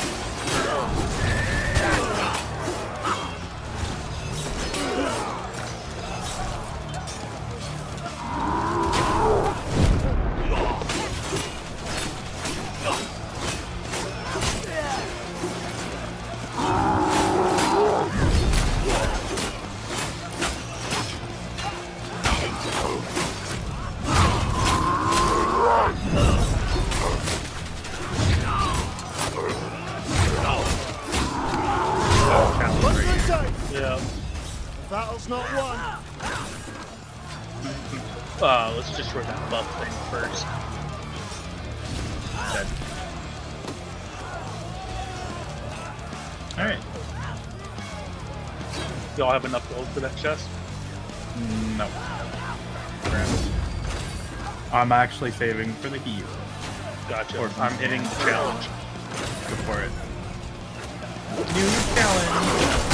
Yeah. Battle's not won. Let's destroy that buff thing first. Dead. Alright. Y'all have enough gold for that chest? No. I'm actually saving for the heal. Gotcha. I'm hitting the challenge. Go for it. New challenge.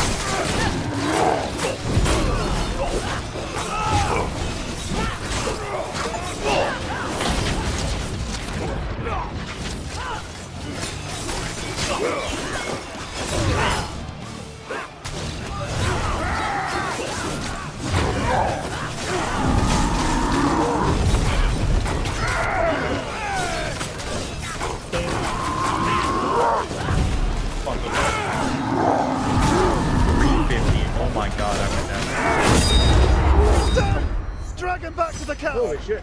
Oh my god, I went down. Stun! Drag him back to the cow. Holy shit.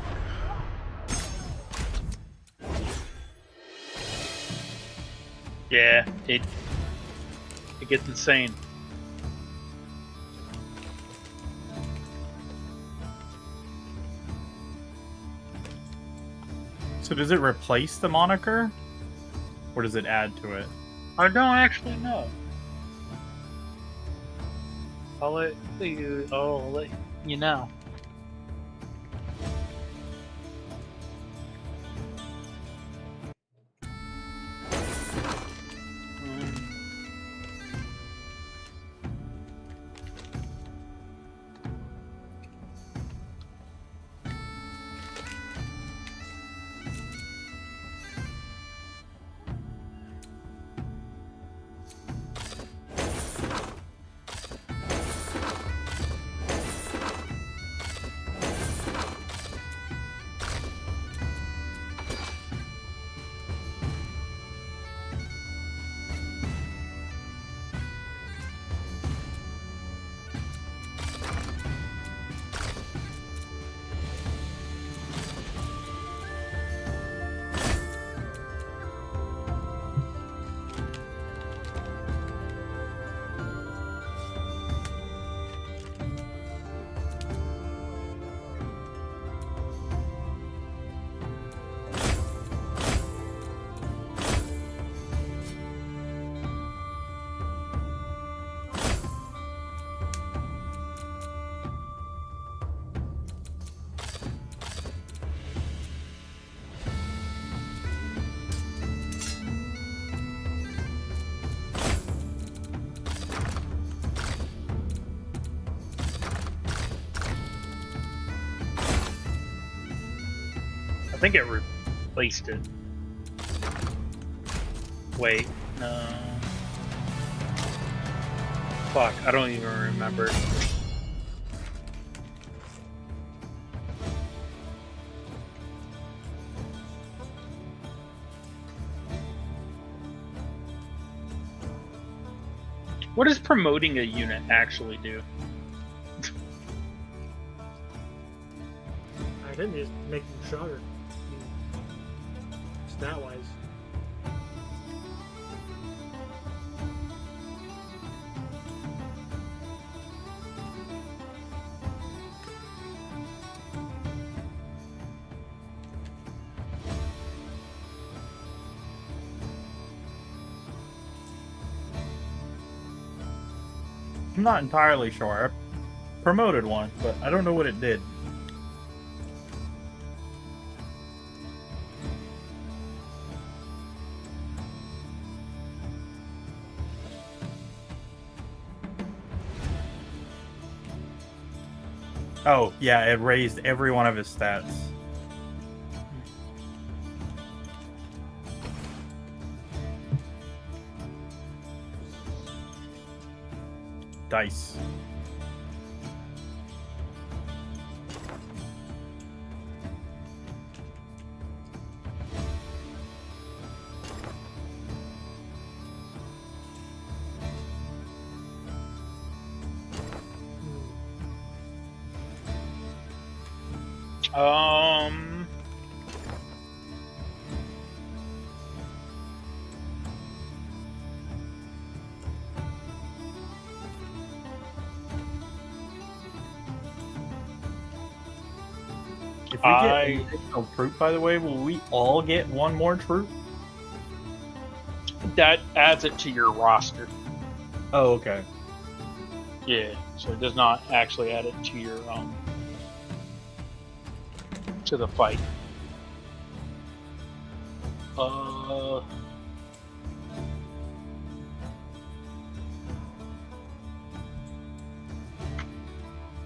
Yeah, it gets insane. So does it replace the moniker? Or does it add to it? I don't actually know. I'll let you know. I think it replaced it. Wait, no. Fuck, I don't even remember. What does promoting a unit actually do? I I think they just make them stronger. Stat wise. I'm not entirely sure. I promoted one, but I don't know what it did. Oh, yeah, it raised every one of his stats. Dice. If we get an additional troop, by the way, will we all get one more troop? That adds it to your roster. Oh, okay. Yeah, so it does not actually add it to your to the fight.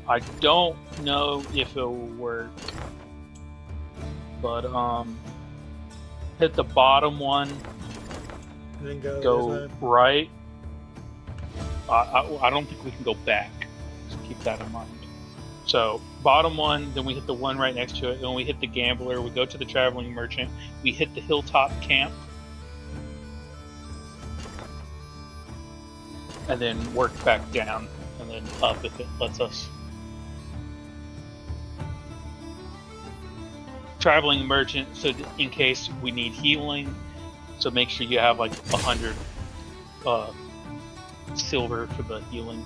I don't know if it will work, but hit the bottom one, and then go right. I don't think we can go back, so keep that in mind. So bottom one, then we hit the one right next to it, then we hit the gambler, we go to the traveling merchant, we hit the hilltop camp, and then work back down, and then up if it lets us. Traveling merchant, so in case we need healing, so make sure you have like 100 silver for the healing.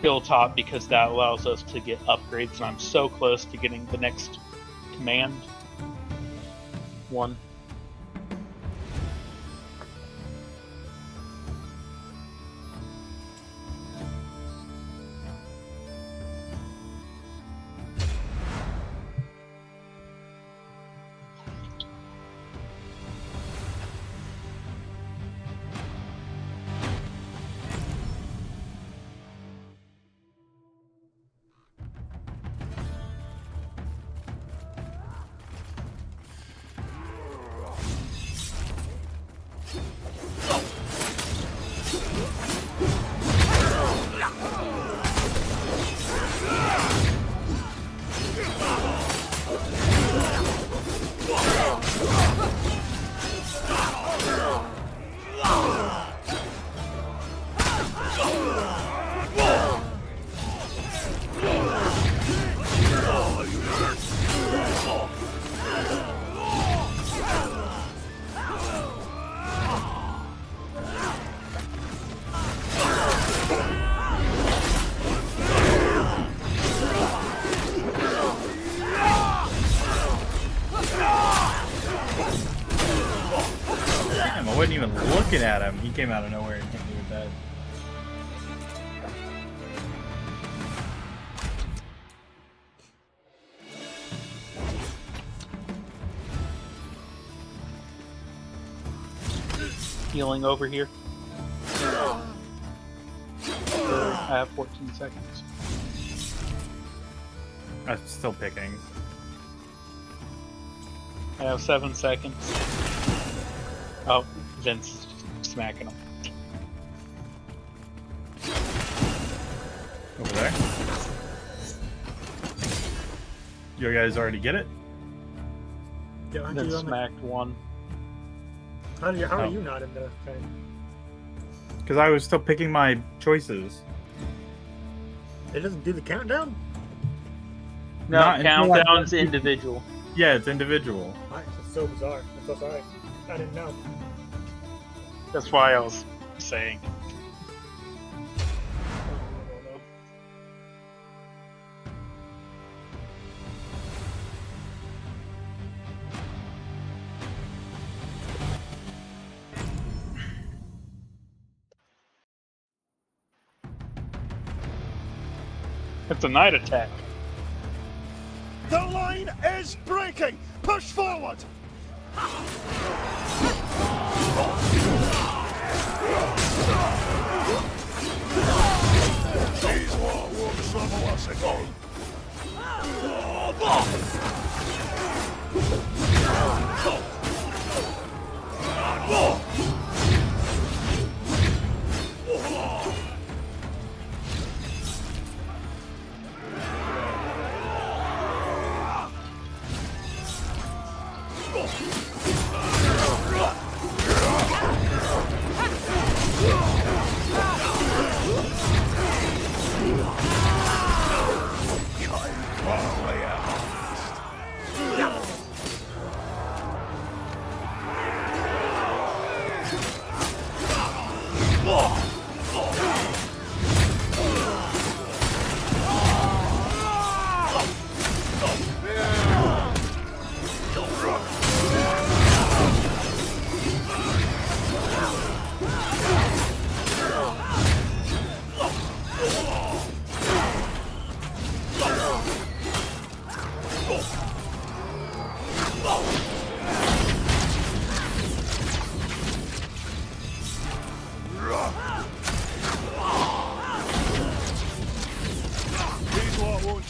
Hilltop, because that allows us to get upgrades, and I'm so close to getting the next command one. Looking at him, he came out of nowhere and hit me with that. Healing over here. I have 14 seconds. I'm still picking. I have 7 seconds. Oh, Vince is just smacking him. Over there. You guys already get it? Yeah, aren't Then you on smacked one. How are you not in the thing? Because I was still picking my choices. It doesn't do the countdown? No, Not until I countdown's got- individual. Yeah, it's individual. It's so bizarre. I'm so sorry. I didn't know. That's why I was saying. It's a night attack. The line is breaking! Push forward! These won't trouble us again.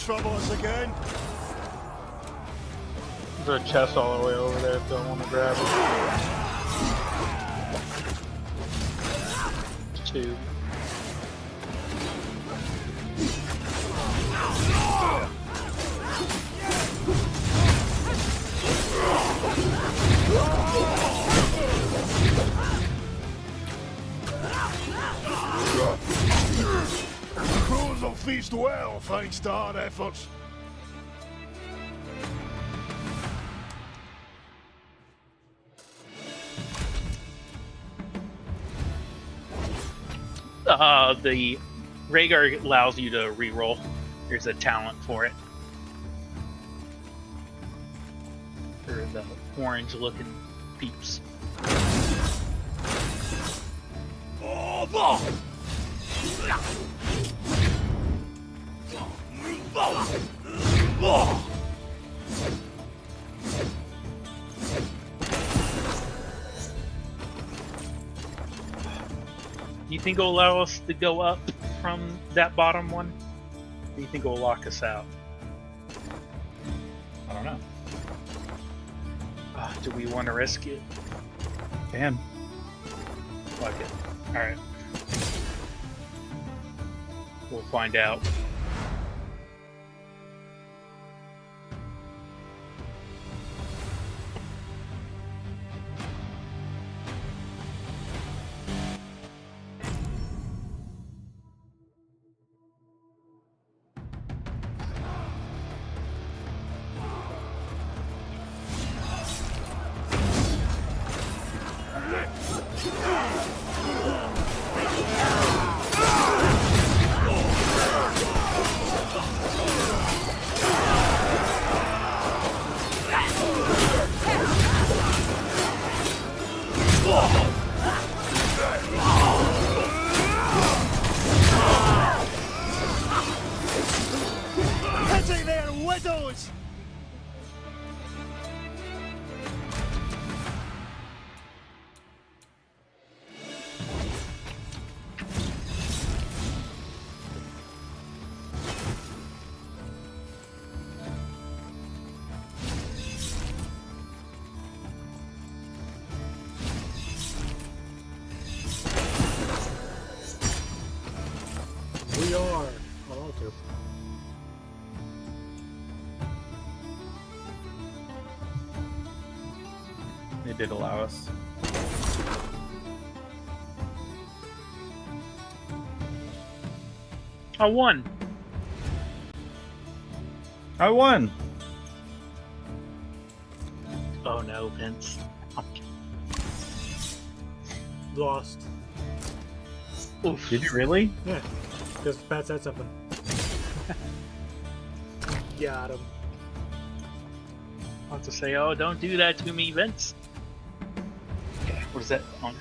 Trouble us again. There's a chest all the way over there if I want to grab it. 2. Crews will feast well thanks to hard efforts. The Rhaegar allows you to reroll. There's a talent for it. For the orange-looking peeps. Do you think it'll allow us to go up from that bottom one? Or do you think it'll lock us out? I don't know. Do we want to risk it? Can. Fuck it. Alright. We'll find out. Pity their widows! We are on altar. It did allow us. I won. I won. Oh no, Vince. Lost. Oof. Did you really? Yeah, because Pat said something. Got him. I want to say, oh, don't do that to me, Vince. Okay, what is that on?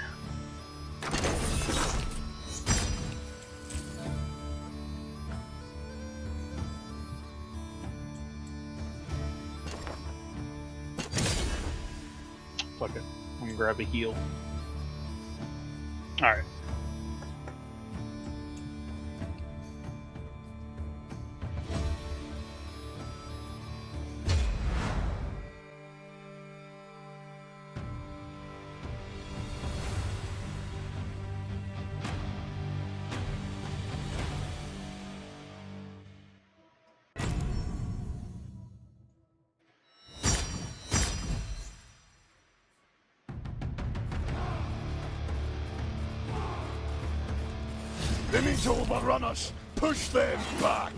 Fuck it. I'm gonna grab a heal. Alright. They need to overrun us. Push them back.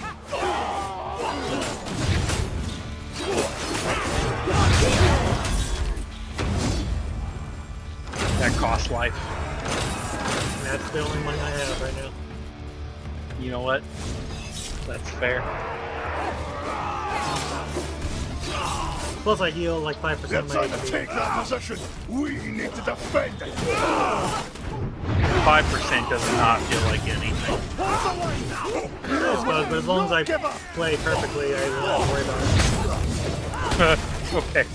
That costs life. That's the only money I have right now. You know what? That's fair. Plus I heal like 5% They're of my trying to HP. take that position. We need to defend it. 5% does not feel like anything. I suppose, but as long as I play perfectly, I won't have to worry about it. Okay.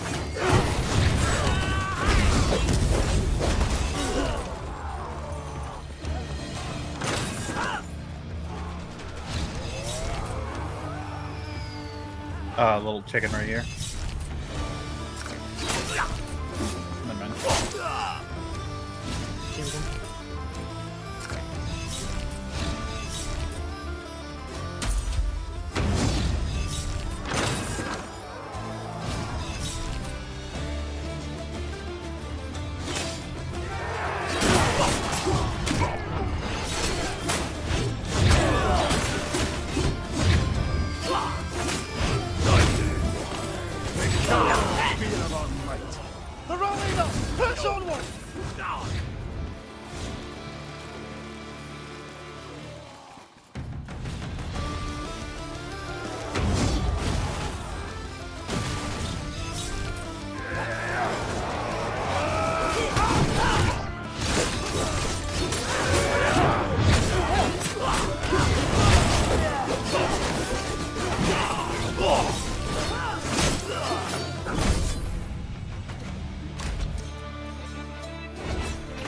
Little chicken right here. Never mind. The rallying up! Press onward!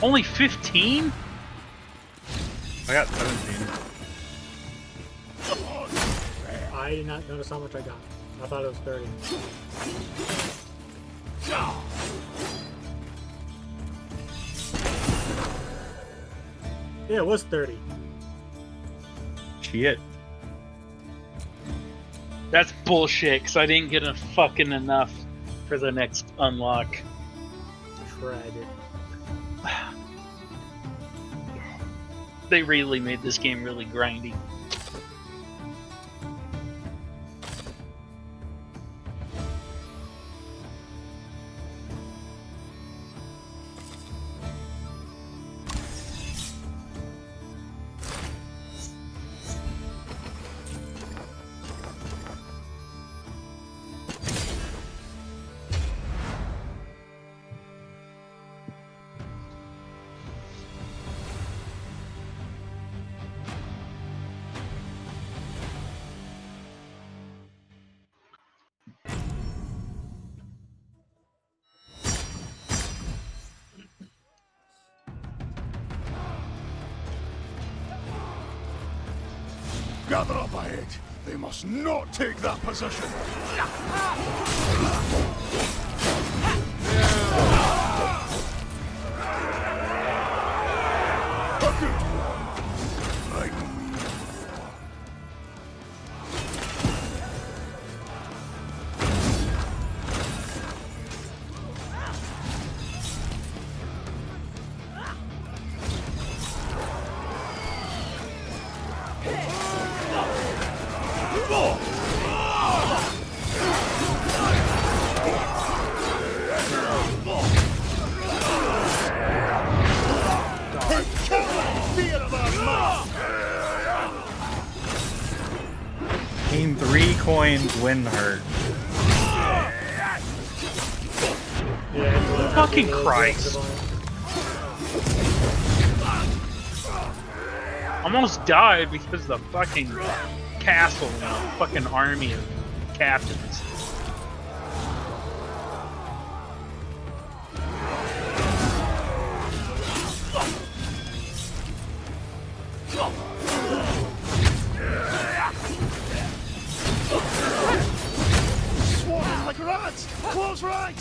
Only 15? I got 17. I did not notice how much I got. I thought it was 30. Yeah, it was 30. Shit. That's bullshit, because I didn't get a fucking enough for the next unlock. Tried it. They really made this game really grindy. Gather up ahead. They must not take that position. Right. Gain 3 coins when hurt. Yeah, Fucking Christ. Almost died because of the fucking castle and a fucking army of captains. Swarming like rats! Close right!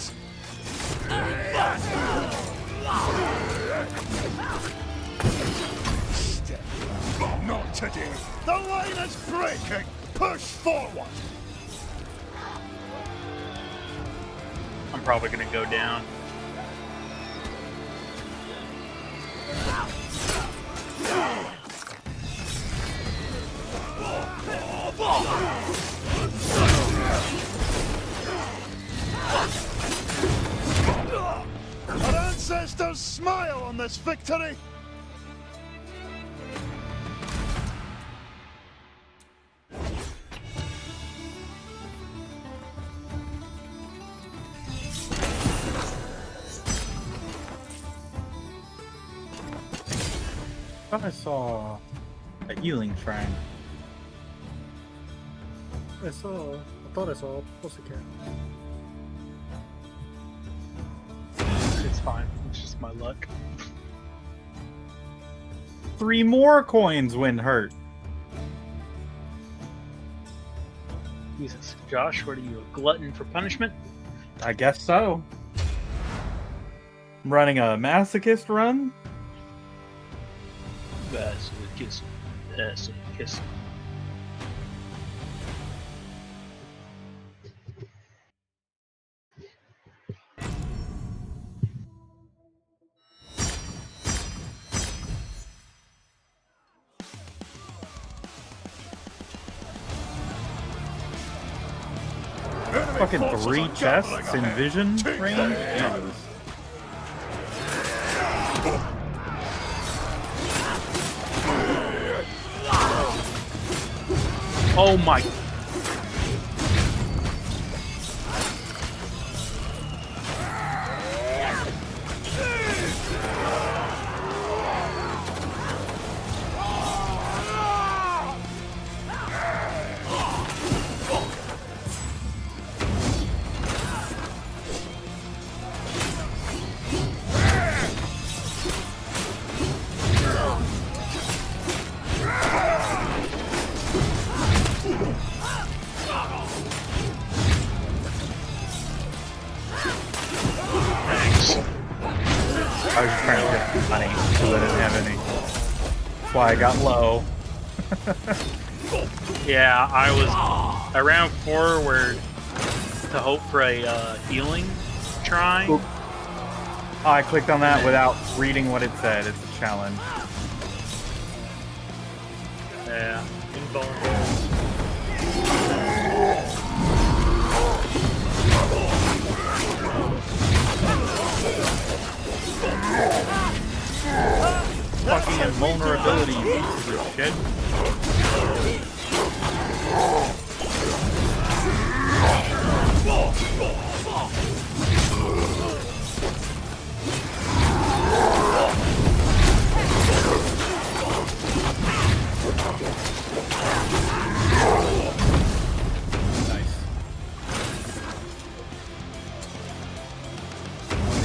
Step. Not today. The line is breaking. Push forward. I'm probably gonna go down. Our ancestors smile on this victory. I thought I saw a healing shrine. I thought I saw a pussycat. It's fine. It's just my luck. 3 more coins when hurt. Jesus. Josh, what are you, a glutton for punishment? I guess so. I'm running a masochist run. Kiss. Kiss. Fucking 3 chests in vision range? Jesus. Oh my. I was just trying to get some money because I didn't have any. That's why I got low. Yeah, I was around forward to hope for a healing shrine. Oop. Oh, I clicked on that without reading what it said. It's a challenge. Yeah. Involuntary. Fucking invulnerability, pieces of shit. Nice.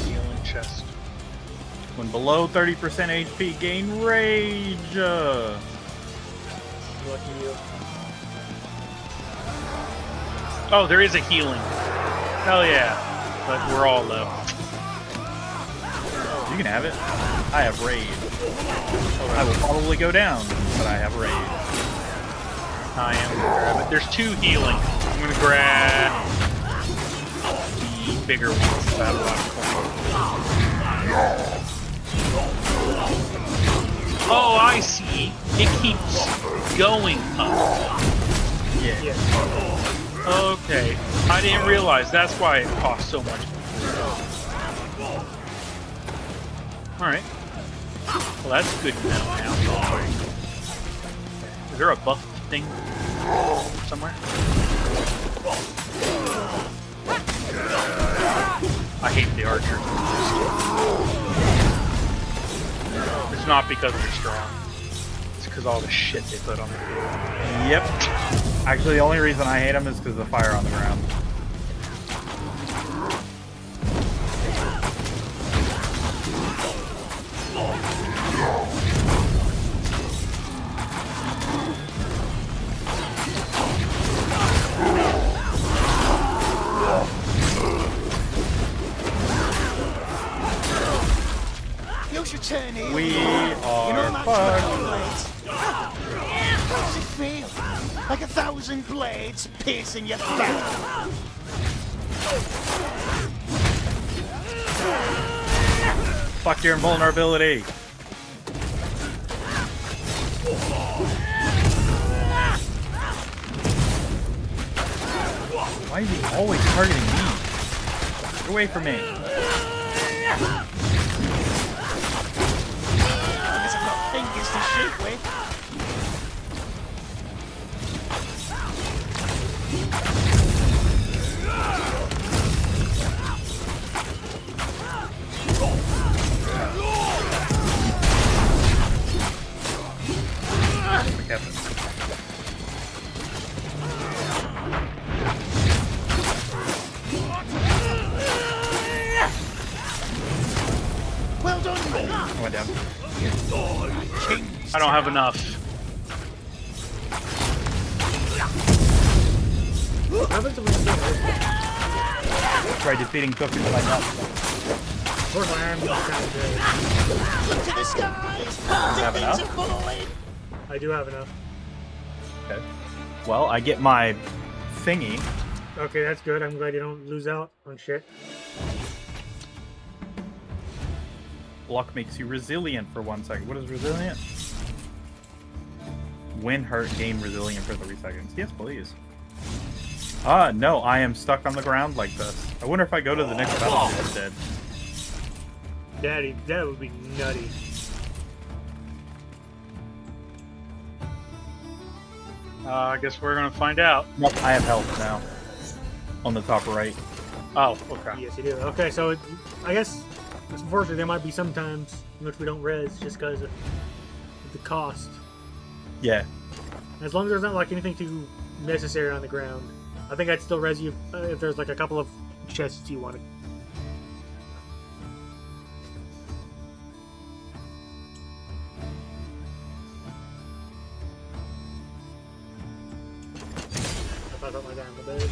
Healing chest. When below 30% HP, gain rage. Lucky you. Oh, there is a healing. Hell yeah. But we're all low. You can have it. I have rage. I will probably go down, but I have rage. I am gonna grab it. There's 2 healing. I'm gonna grab the bigger ones. Battle Rock. Oh, I see. It keeps going up. Yeah. Okay. I didn't realize that's why it costs so much. Alright. Well, that's good to know now. Is there a buff thing? somewhere. I hate the archers. It's not because they're strong. It's because all the shit they put on the field. Yep. Actually, the only reason I hate them is because of the fire on the ground. You should turn here. We are you know, Matt fucked. How does it feel? Like 1,000 blades piercing your back. Fuck your invulnerability. Why is he always targeting me? Get away from me. Guess I've got fingers to shoot with. Well done, I went down. I don't have enough. Try defeating CooP with my nuts. Or my arm is kind of good. Look to the skies! Have Things enough? are falling! I do have enough. Okay. Well, I get my thingy. Okay, that's good. I'm glad you don't lose out on shit. Block makes you resilient for 1 second. What is resilient? When hurt, gain resilient for 3 seconds. Yes, please. No, I am stuck on the ground like this. I wonder if I go to the next battlefield instead. Daddy, that would be nutty. I guess we're gonna find out. Nope, I have health now. On the top right. Oh, okay. Yes, you do. Okay, so I guess unfortunately there might be some times in which we don't res just because of the cost. Yeah. As long as there's not like anything too necessary on the ground, I think I'd still res you if there's like a couple of chests you wanted. If I put my guy on the bed.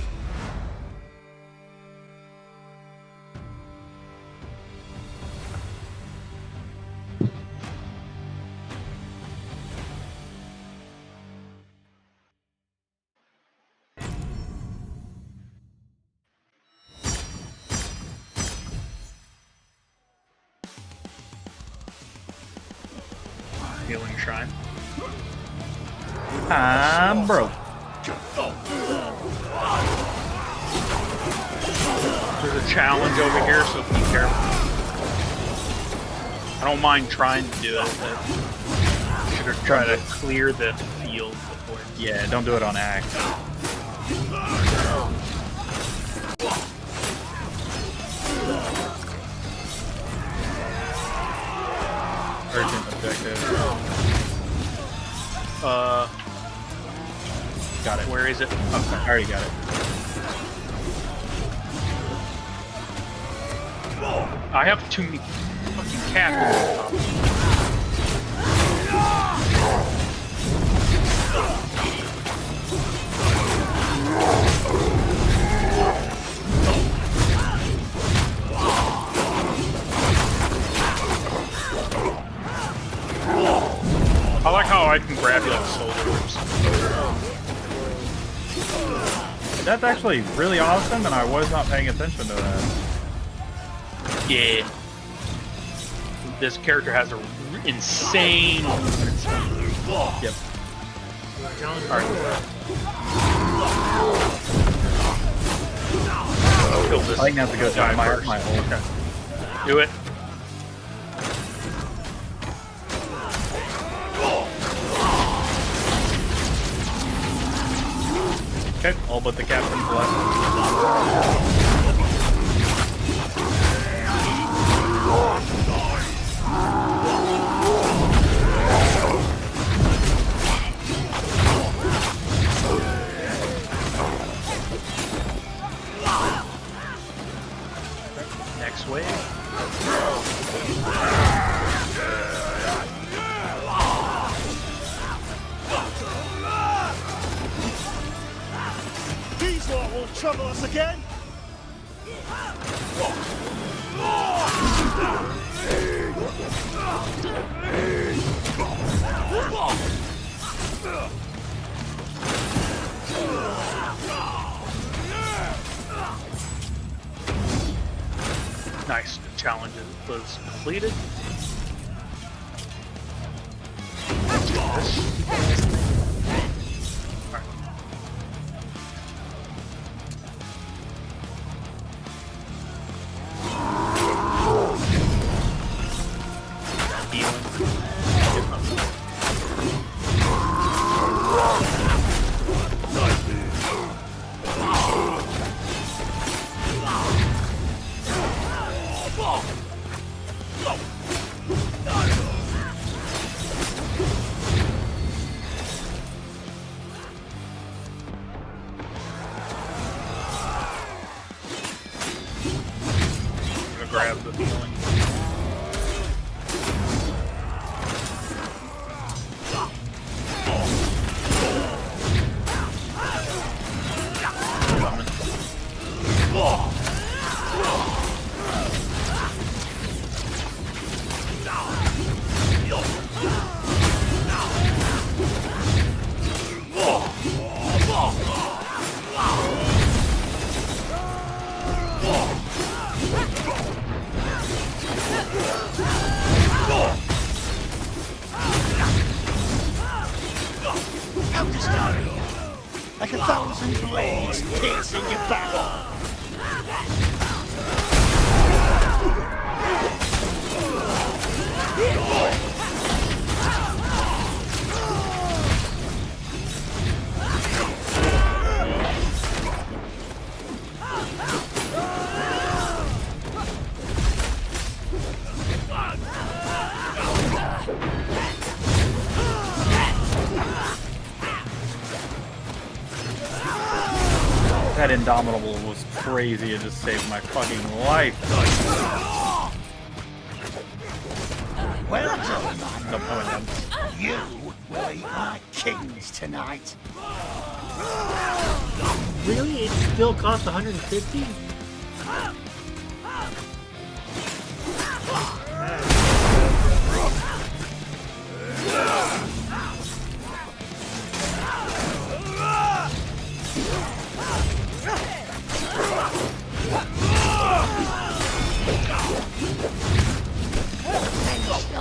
Healing shrine. I'm broke. There's a challenge over here, so be careful. I don't mind trying to do it, but I should have tried to clear the field before. Yeah, don't do it on axe. Urgent objective. Got it. Where is it? Okay, I already got it. I have too many fucking cats. I like how I can grab you like soul orbs. That's actually really awesome, and I was not paying attention to that. Yeah. This character has an insane movement speed. Yep. I'll kill this. I think that's a good guy time. first. My ult. Okay. Do it. Okay, all but the captain's left. Next wave. These lot will trouble us again. Nice. Challenge was completed. Grab the healing. Out the story. Like 1,000 blades piercing your back. That Indomitable was crazy. It just saved my fucking life. Well done, man. You will eat like kings tonight. Really? It still costs 150?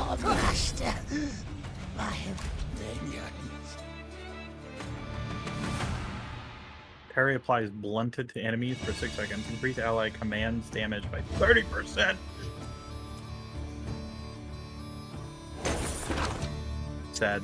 Lord Master, my opinions. Parry applies blunted to enemies for 6 seconds. Increase ally commands damage by 30%. Sad.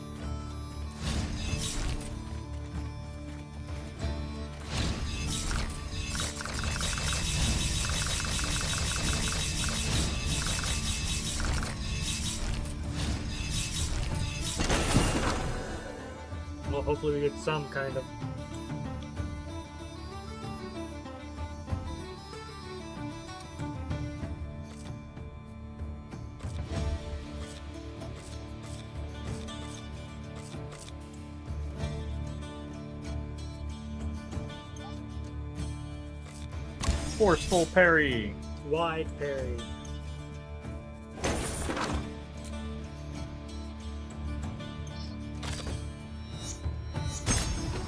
Well, hopefully we get some kind of... Forceful parry. wide parry.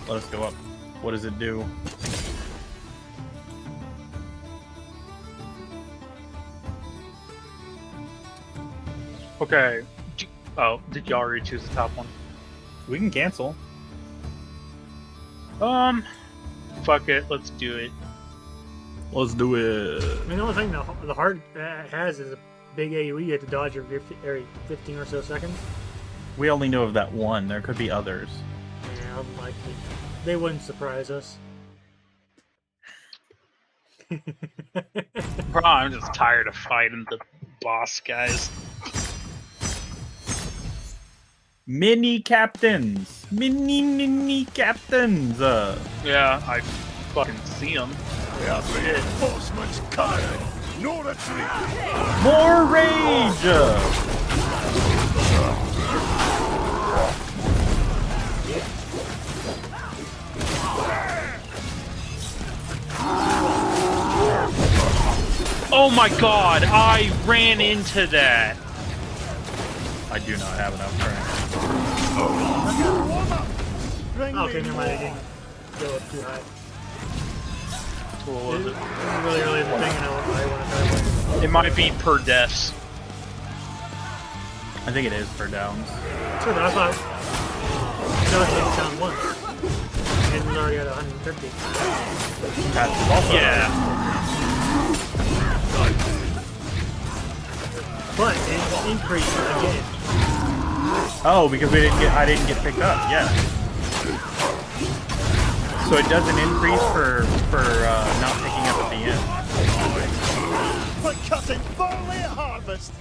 Let us go up. What does it do? Okay. Oh, did you already choose the top one? We can cancel. Fuck it. Let's do it. Let's do it. I mean, the only thing the hard has is a big AoE you have to dodge every 15 or so seconds. We only know of that one. There could be others. Yeah, unlikely. They wouldn't surprise us. Bro, I'm just tired of fighting the boss guys. Mini captains. Mini captains. Yeah, I fucking see them. We have reinforcements coming. No retreat. More rage. Oh my god, I ran into that. I do not have enough strength. Okay, never mind. I didn't go up too high. What was it? Really early in the thing, and I want to die. It might be per deaths. I think it is per downs. Sure, but I thought no, it's like down once, and it's already at 150. That's also But it increased again. Oh, because I didn't get picked up. Yeah. So it doesn't increase for not picking up at the end. For cutting barley at harvest.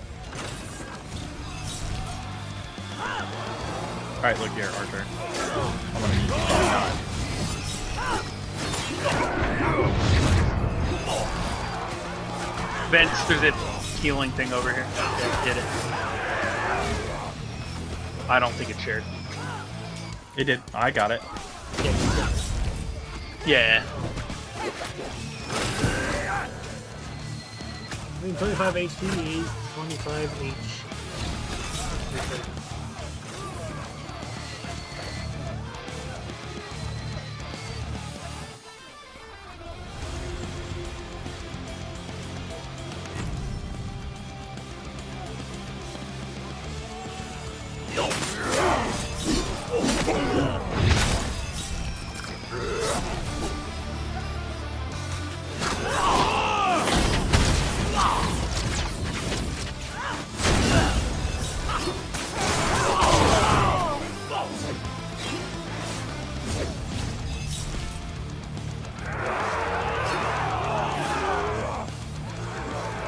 All right, look here, Archer. I'm gonna need you. Probably not. Vince, there's a healing thing over here. Yeah, did it. I don't think it shared. It did. I got it. Yeah. I mean, 25 HP, 25 H.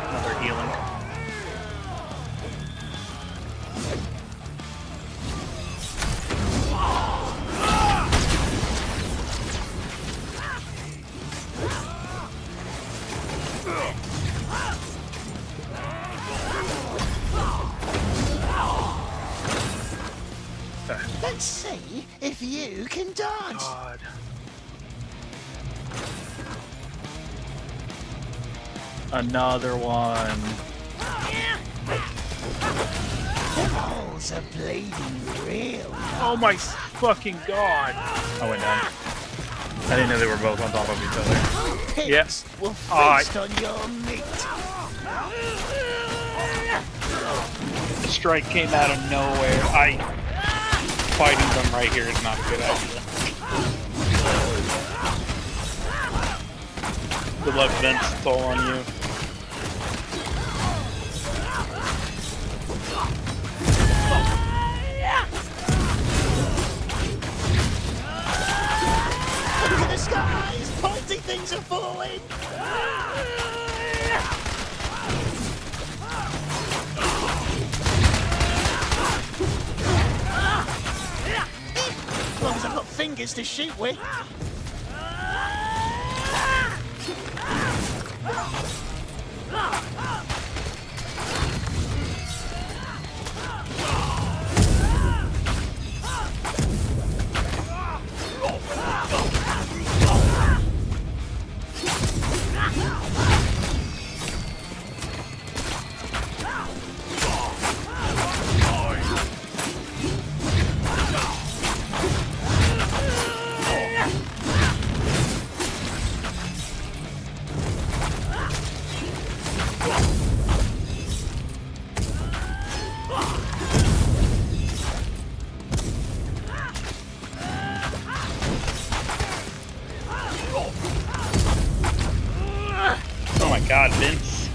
Another healing. Let's see if you can dodge. God. Another one. The balls are bleeding real. Oh my fucking god. I went down. I didn't know they were both on top of each other. Pigs Yes. will feast on your meat. The strike came out of nowhere. Fighting them right here is not a good idea. Good luck, Vince. It's all on you. Look at the skies! Pointy things are falling! As long as I've got fingers to shoot with. Oh my god, Vince.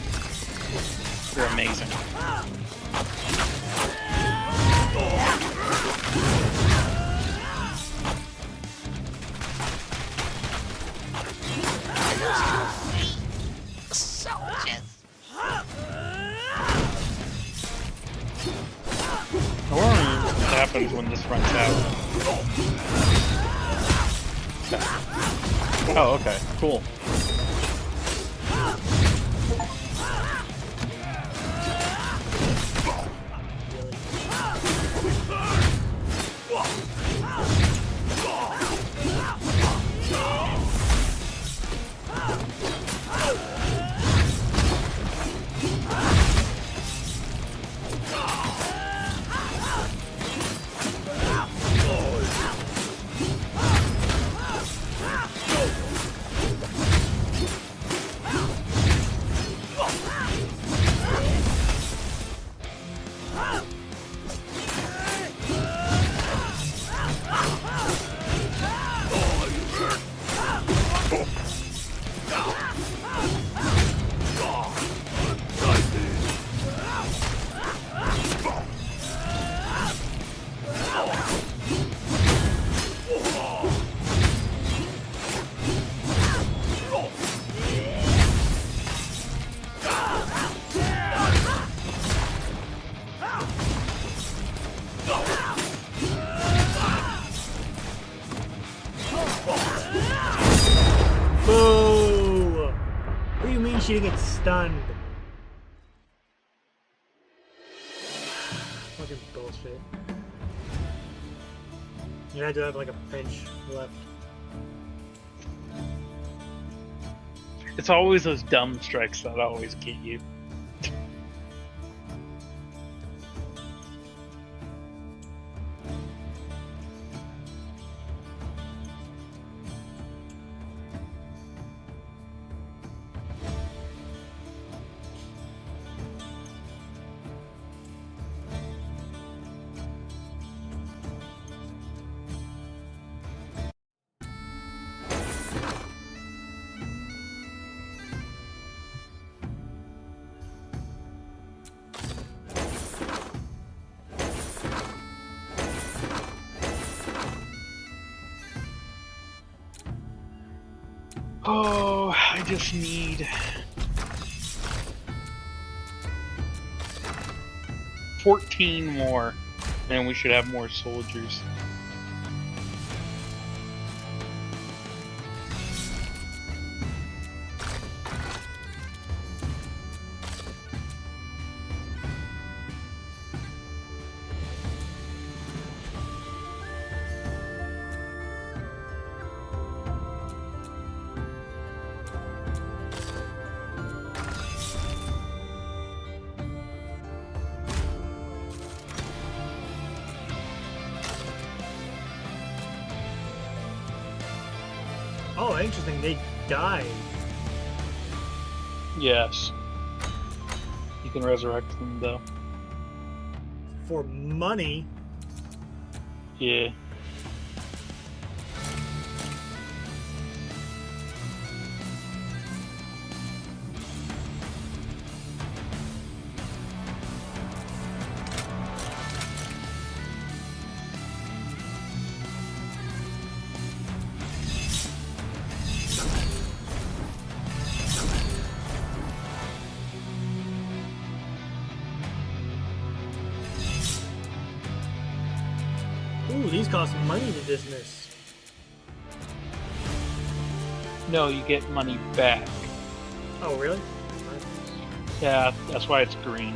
You're amazing. just runs out. Oh, okay, cool. Boo! What do you mean she didn't get stunned? Fucking bullshit. You had to have like a pinch left. It's always those dumb strikes that always get you. Oh, I just need 14 more, and we should have more soldiers. Oh, interesting. They died. Yes. You can resurrect them, though. For money? Yeah. Ooh, these cost money to dismiss. No, you get money back. Oh, really? Yeah, that's why it's green.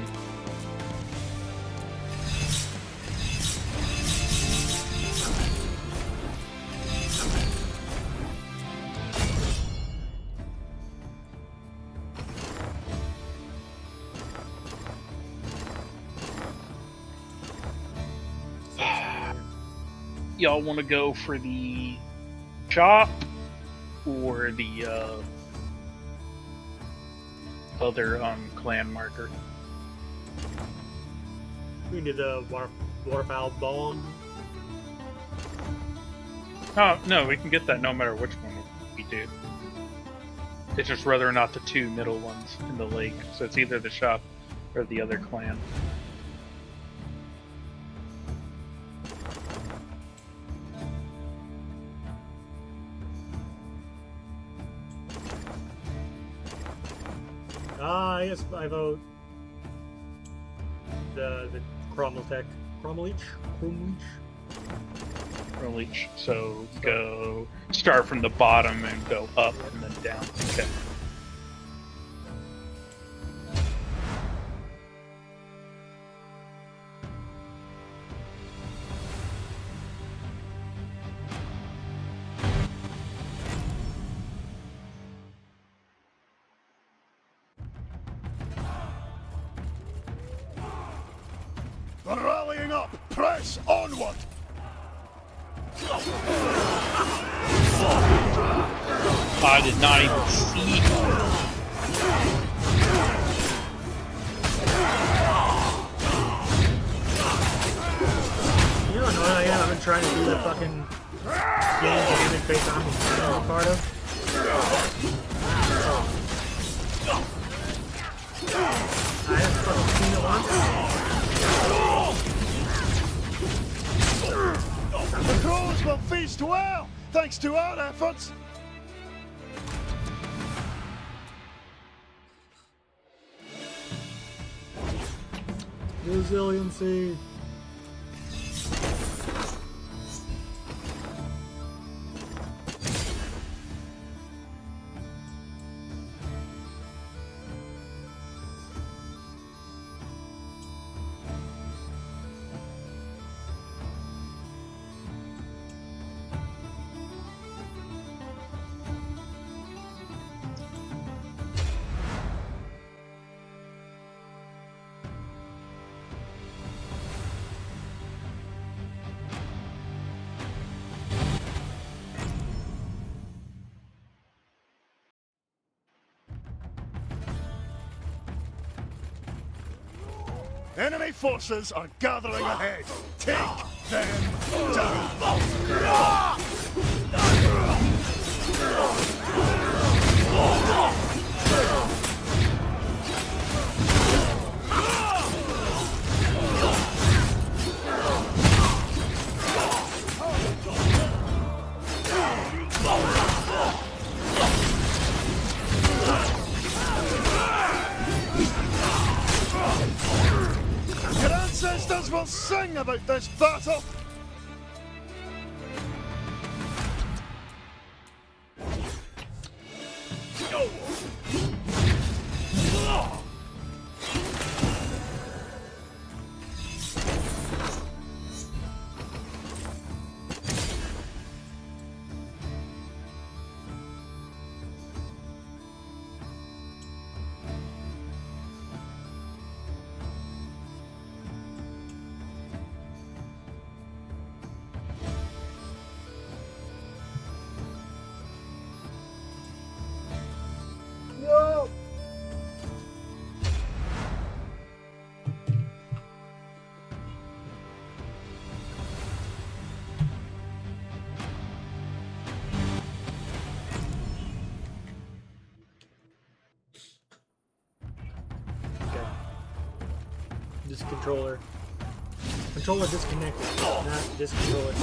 Y'all want to go for the shop or the other clan marker? We can do the waterfowl bomb. Oh, no, we can get that no matter which one we do. It's just whether or not the two middle ones in the lake. So it's either the shop or the other clan. Ah, yes, I vote the Cromwell Tech. Cromwell Leech? differently. So start from the bottom and go up and then down. Okay. They're rallying up! Press onward! I did not even see. You know how annoying I am? I've been trying to do the fucking game damage based on how many part of. I haven't fucking seen it once. The crows will feast well, thanks to our efforts. Resiliency. Enemy forces are gathering ahead. Take them down. Your ancestors will sing about this battle! No! Okay. This controller. Controller disconnected. Not this controller.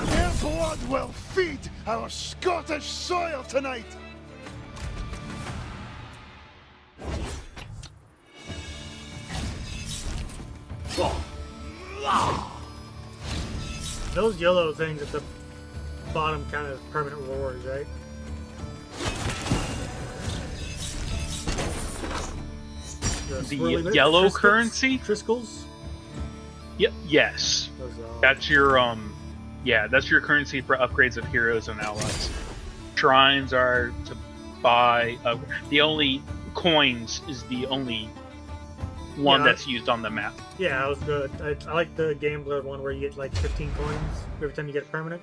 Their blood will feed our Scottish soil tonight! Those yellow things at the bottom kind of permanent roars, right? The yellow currency? Triskells? Yep. Yes. That's your yeah, that's your currency for upgrades of heroes and allies. Shrines are to buy. The only coins is the only one that's used on the map. Yeah, I was good. I like the gambler one where you get like 15 coins every time you get a permanent.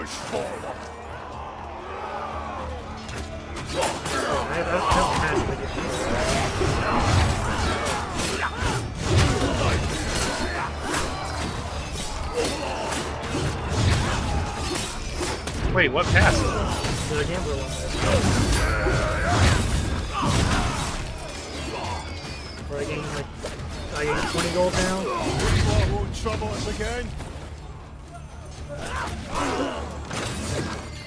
Push forward. Wait, what passed? The gambler one. Where I gained 20 gold now. What won't trouble us again?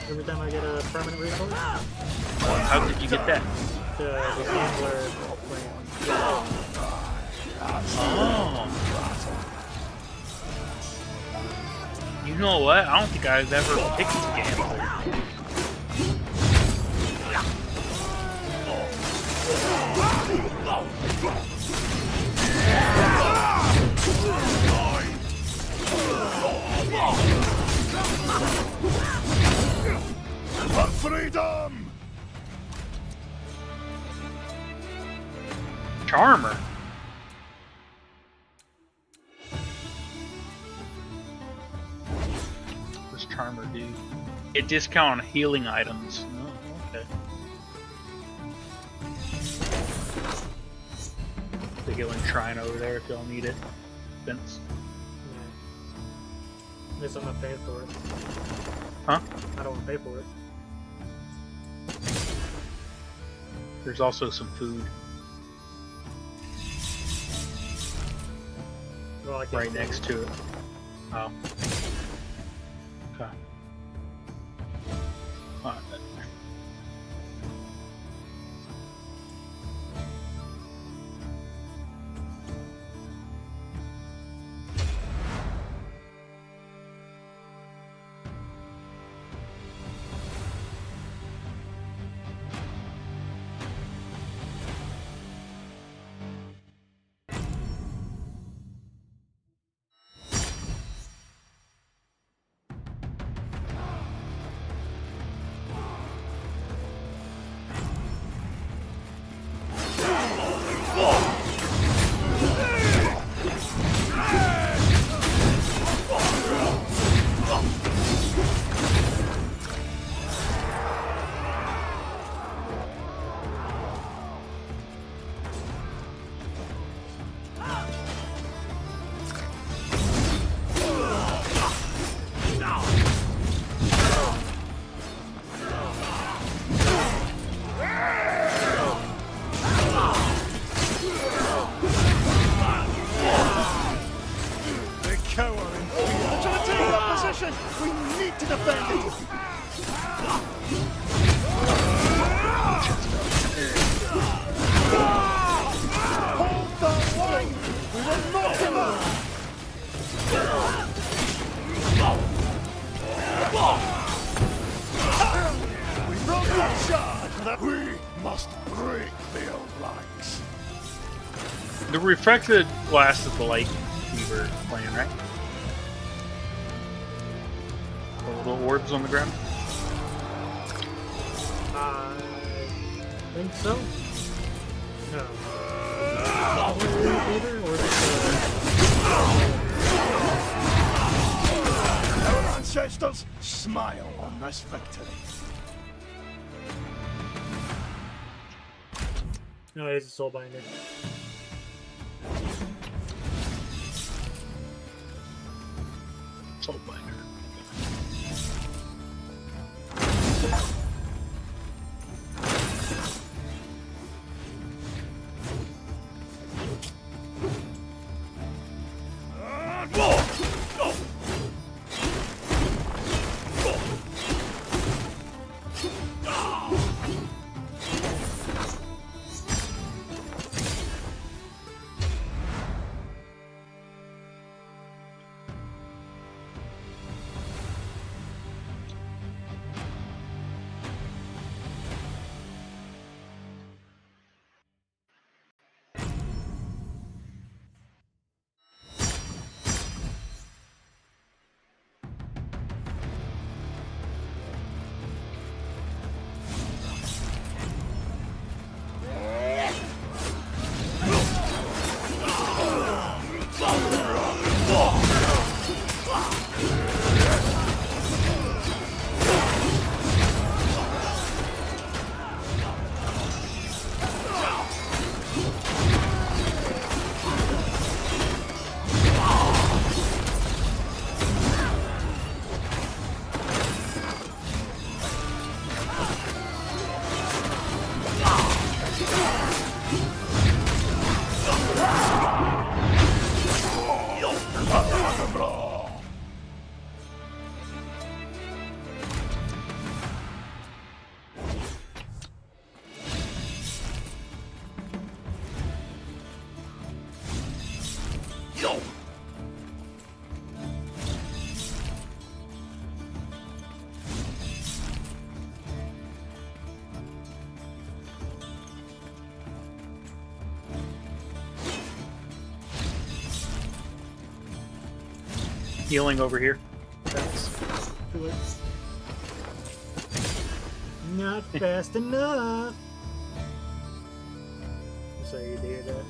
Every time I get a permanent resource. How did you get that? The gambler plan. Oh. You know what? I don't think I've ever picked the gambler. For freedom! Charmer. What's Charmer do? It discount on healing items. Oh, okay. The healing shrine over there if y'all need it. Vince. At least I'm not paying for it. Huh? I don't want to pay for it. There's also some food. Well, I can't right next to it. Oh. Okay. Alright then. The refracted blast is the light we were playing, right? The little orbs on the ground? I think so. No. Our ancestors smile on this victory. No, it is a soul binder. Soul binder. Healing over here. Do it. Not fast enough. So you did that.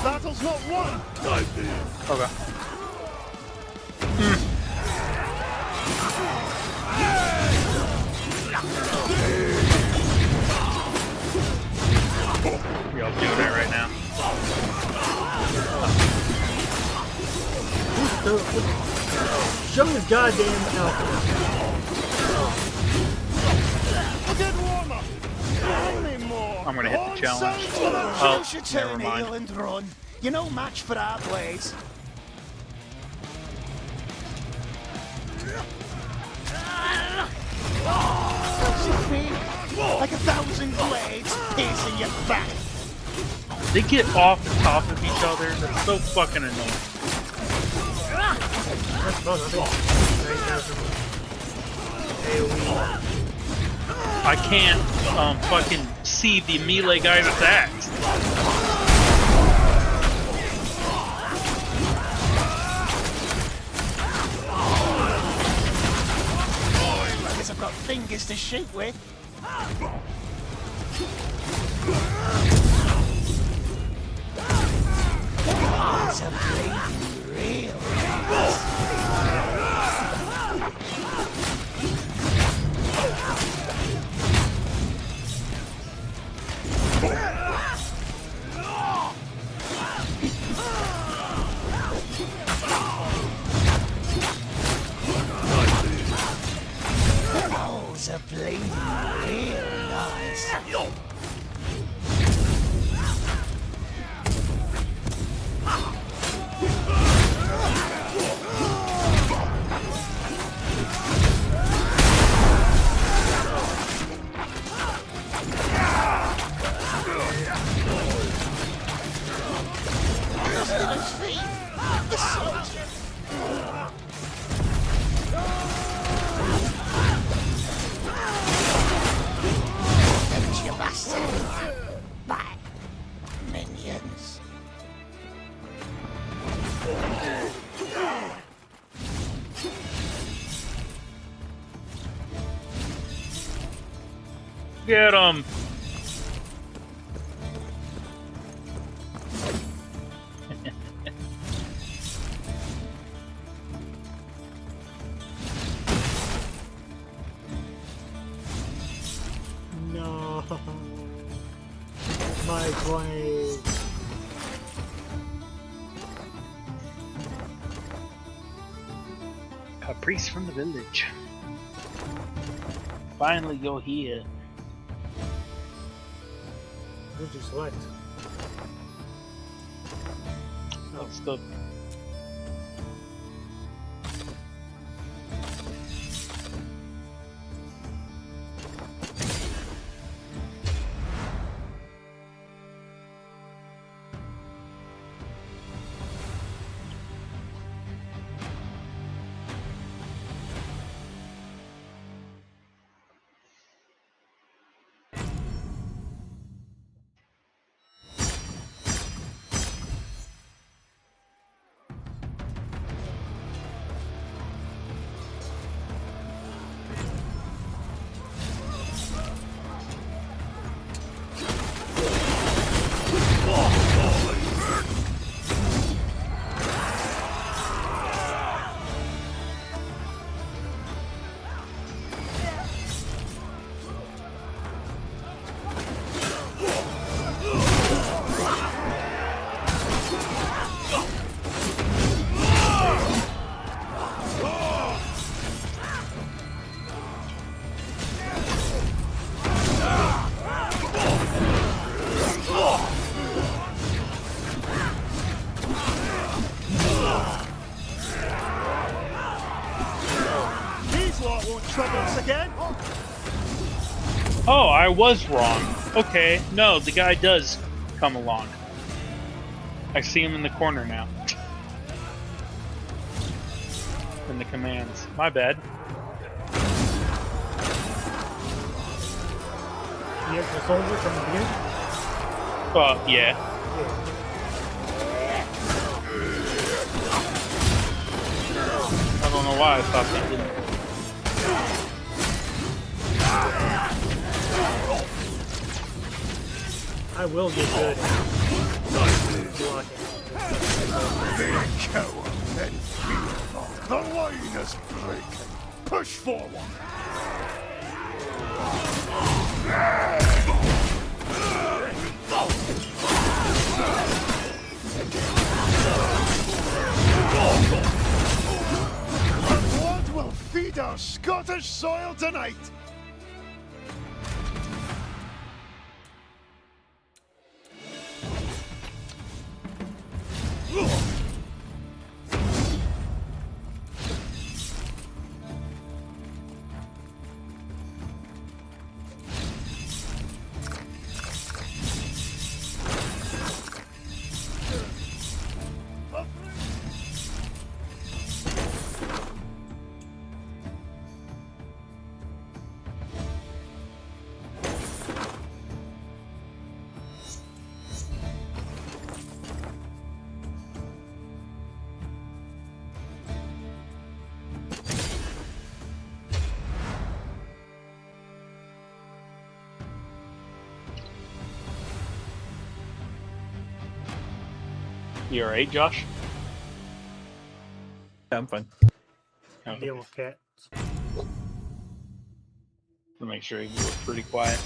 battle's not won! Okay. Yeah, I'll do that right now. Show his goddamn alpha. I'm gonna hit the challenge. Oh, never mind. Heel and run. You're no match for our blades. How's it feel? Like 1,000 blades piercing your back. They get off the top of each other. That's so fucking annoying. I can't fucking see the melee guy's attacks. I guess I've got fingers to shoot with. It's a bleeding real Those are bleeding real nice. Minions. Get him! No. My blade. A priest from the village. Finally, you're here. Who'd you select? That's the. more troubles again? Oh, I was wrong. Okay, no, the guy does come along. I see him in the corner now. In the commands. My bad. He is the soldier from the beginning? Yeah. I don't know why I thought that didn't. I will get good. Blocking. Be a coward, then fear. The line is breaking. Push forward. Blood will feed our Scottish soil tonight. You alright, Josh? Yeah, I'm fine. Okay. Deal with cats. To make sure you were pretty quiet.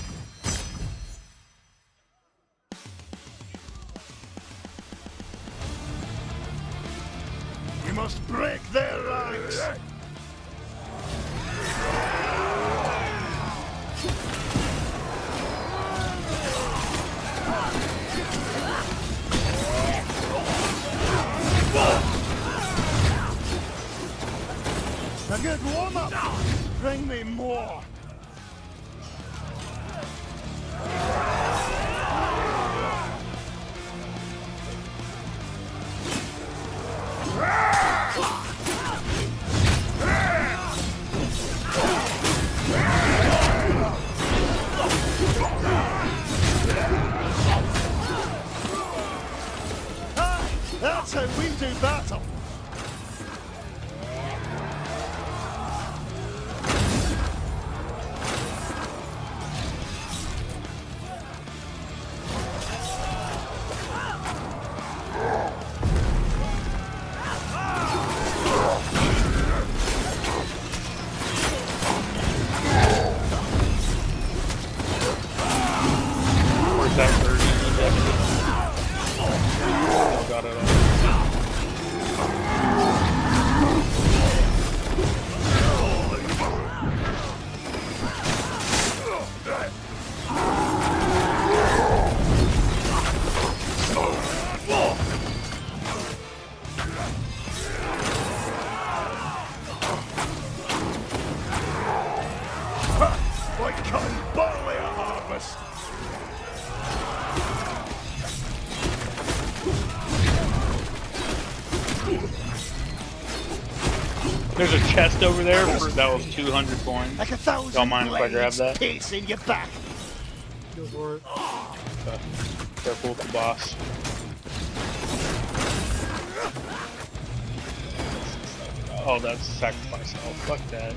We must break their ranks. A good warm-up. Bring me more. That's how we do battle. Where's that version of it? Oh, got it all. Like cutting barley at harvest. There's a chest over there for that was 200 coins. Like 1,000 Don't mind if I grab blades that. piercing your back. Go for it. Careful with the boss. Oh, that's a sacrifice. Oh, fuck that.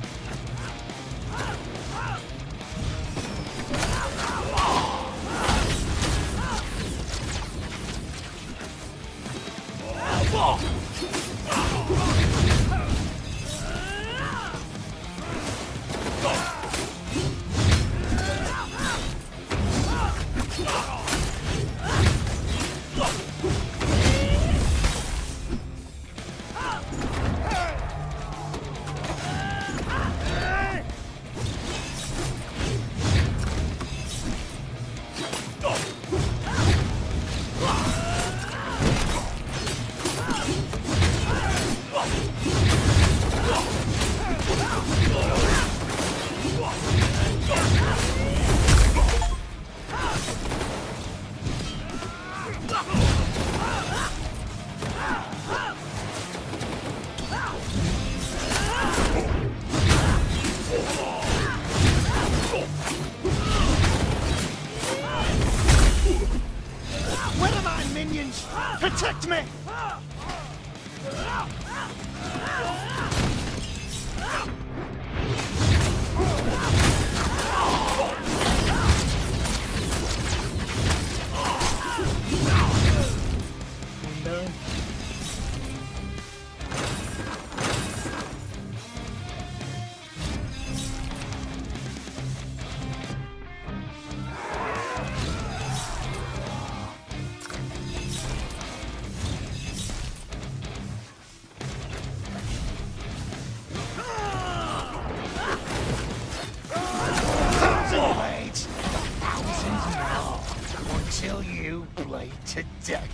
Protect me! Until you bleed to death.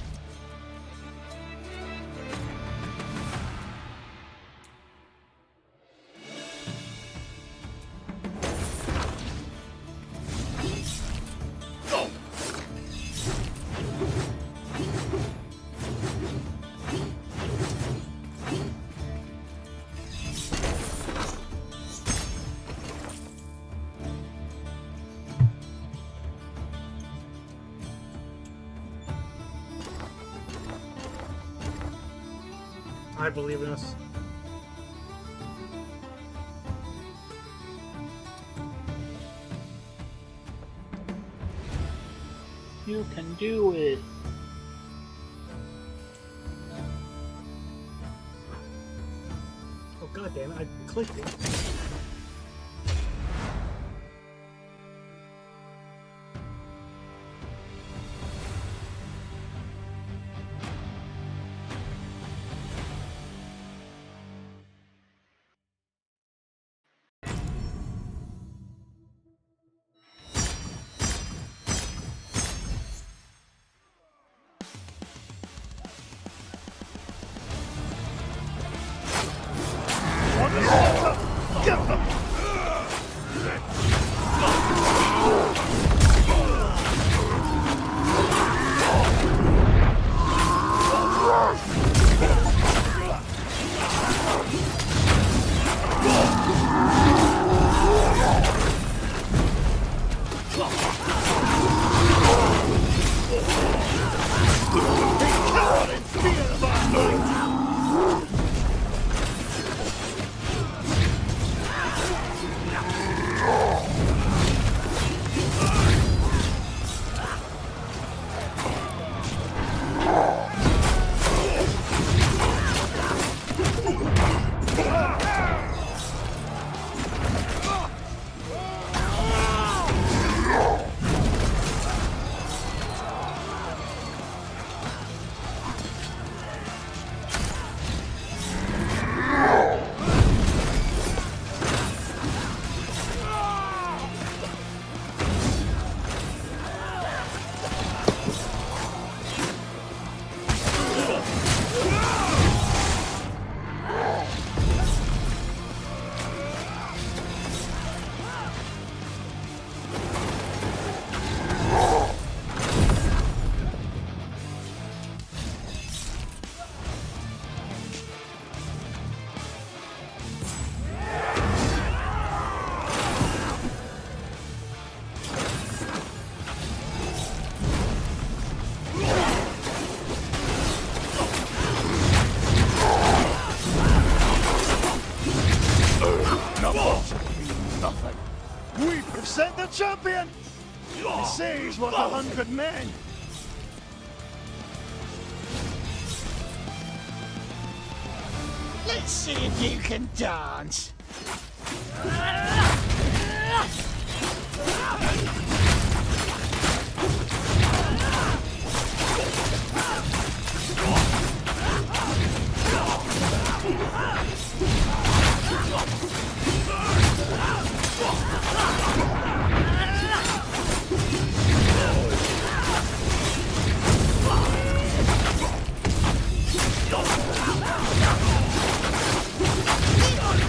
I believe in us. You can do it. Oh god damn it, I clicked it. We present the champion! They say he's worth 100 men. Let's see if you can dance.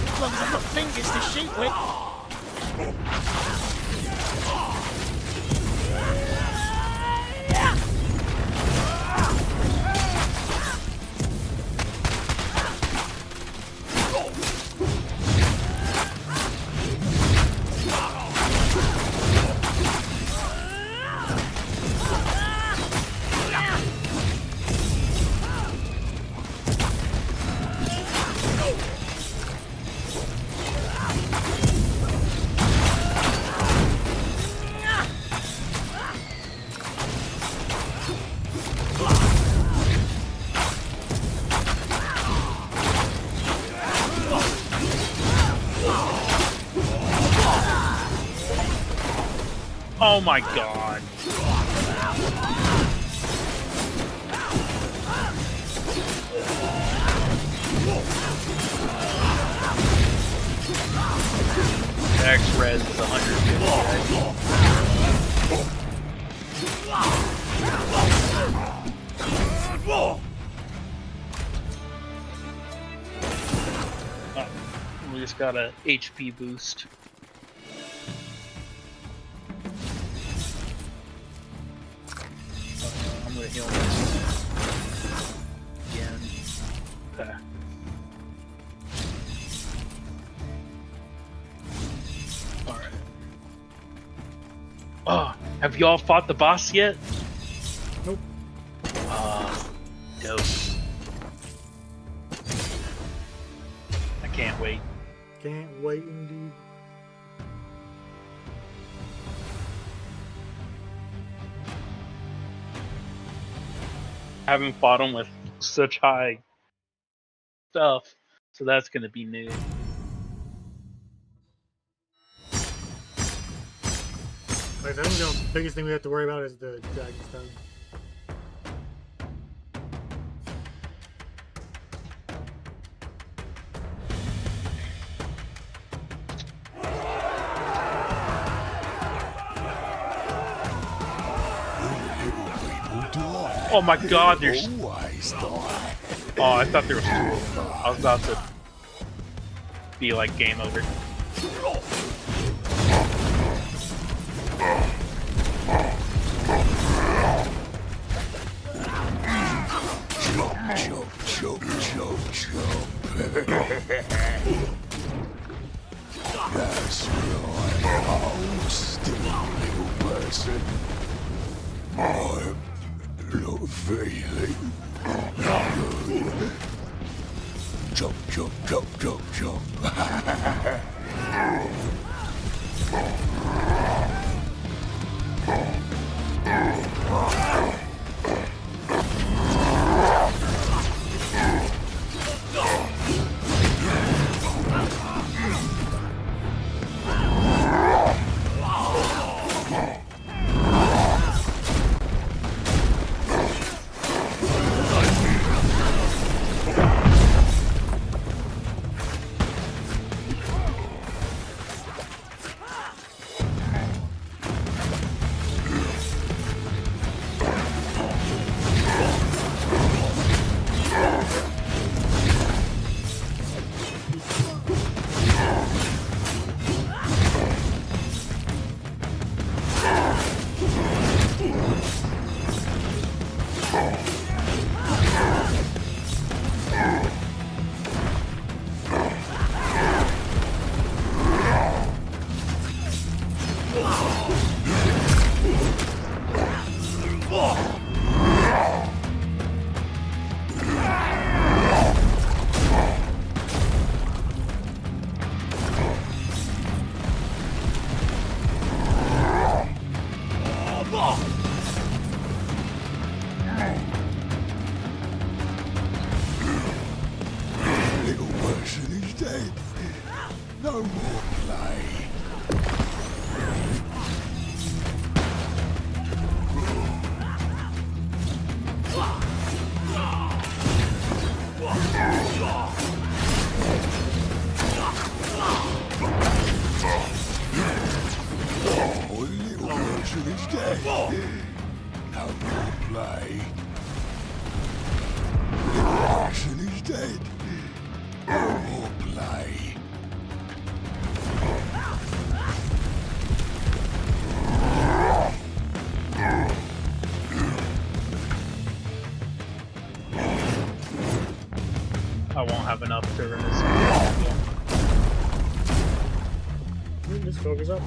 As long as I've got fingers to shoot with. Oh my god. X-res is 150, right? Oh, we just got a HP boost. I'm gonna heal myself again. Okay. Alright. Oh, have y'all fought the boss yet? Nope. Dope. I can't wait. Can't wait indeed. I haven't fought him with such high stuff, so that's gonna be new. Like, I think the biggest thing we have to worry about is the Dragonstone. Oh my god, there's... Oh, I thought there was two of them. I was about to be like game over. Chop. That's right. Hold still, little person. I'm not feeling good. Chop. Little person is dead. No more play. Oh, little person is dead. No more play. Little person is dead. No more play. I won't have enough to run this. Just focus up.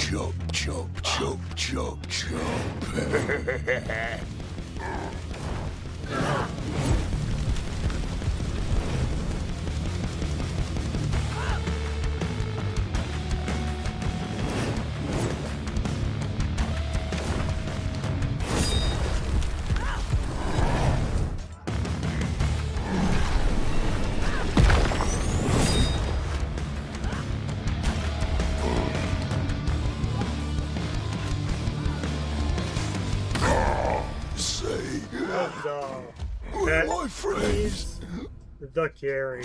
Chop, chop, chop, chop, chop. Say, where are my friends? The carry.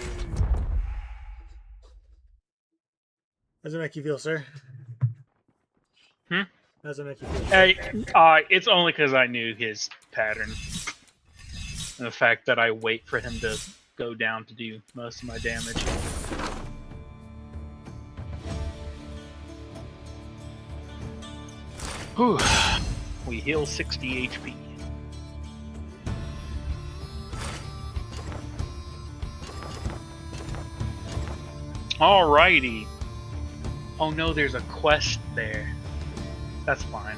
How's it make you feel, sir? Hmm? How's it make you feel? Hey, it's only because I knew his pattern. And the fact that I wait for him to go down to do most of my damage. Whew. We heal 60 HP. Alrighty. Oh no, there's a quest there. That's fine.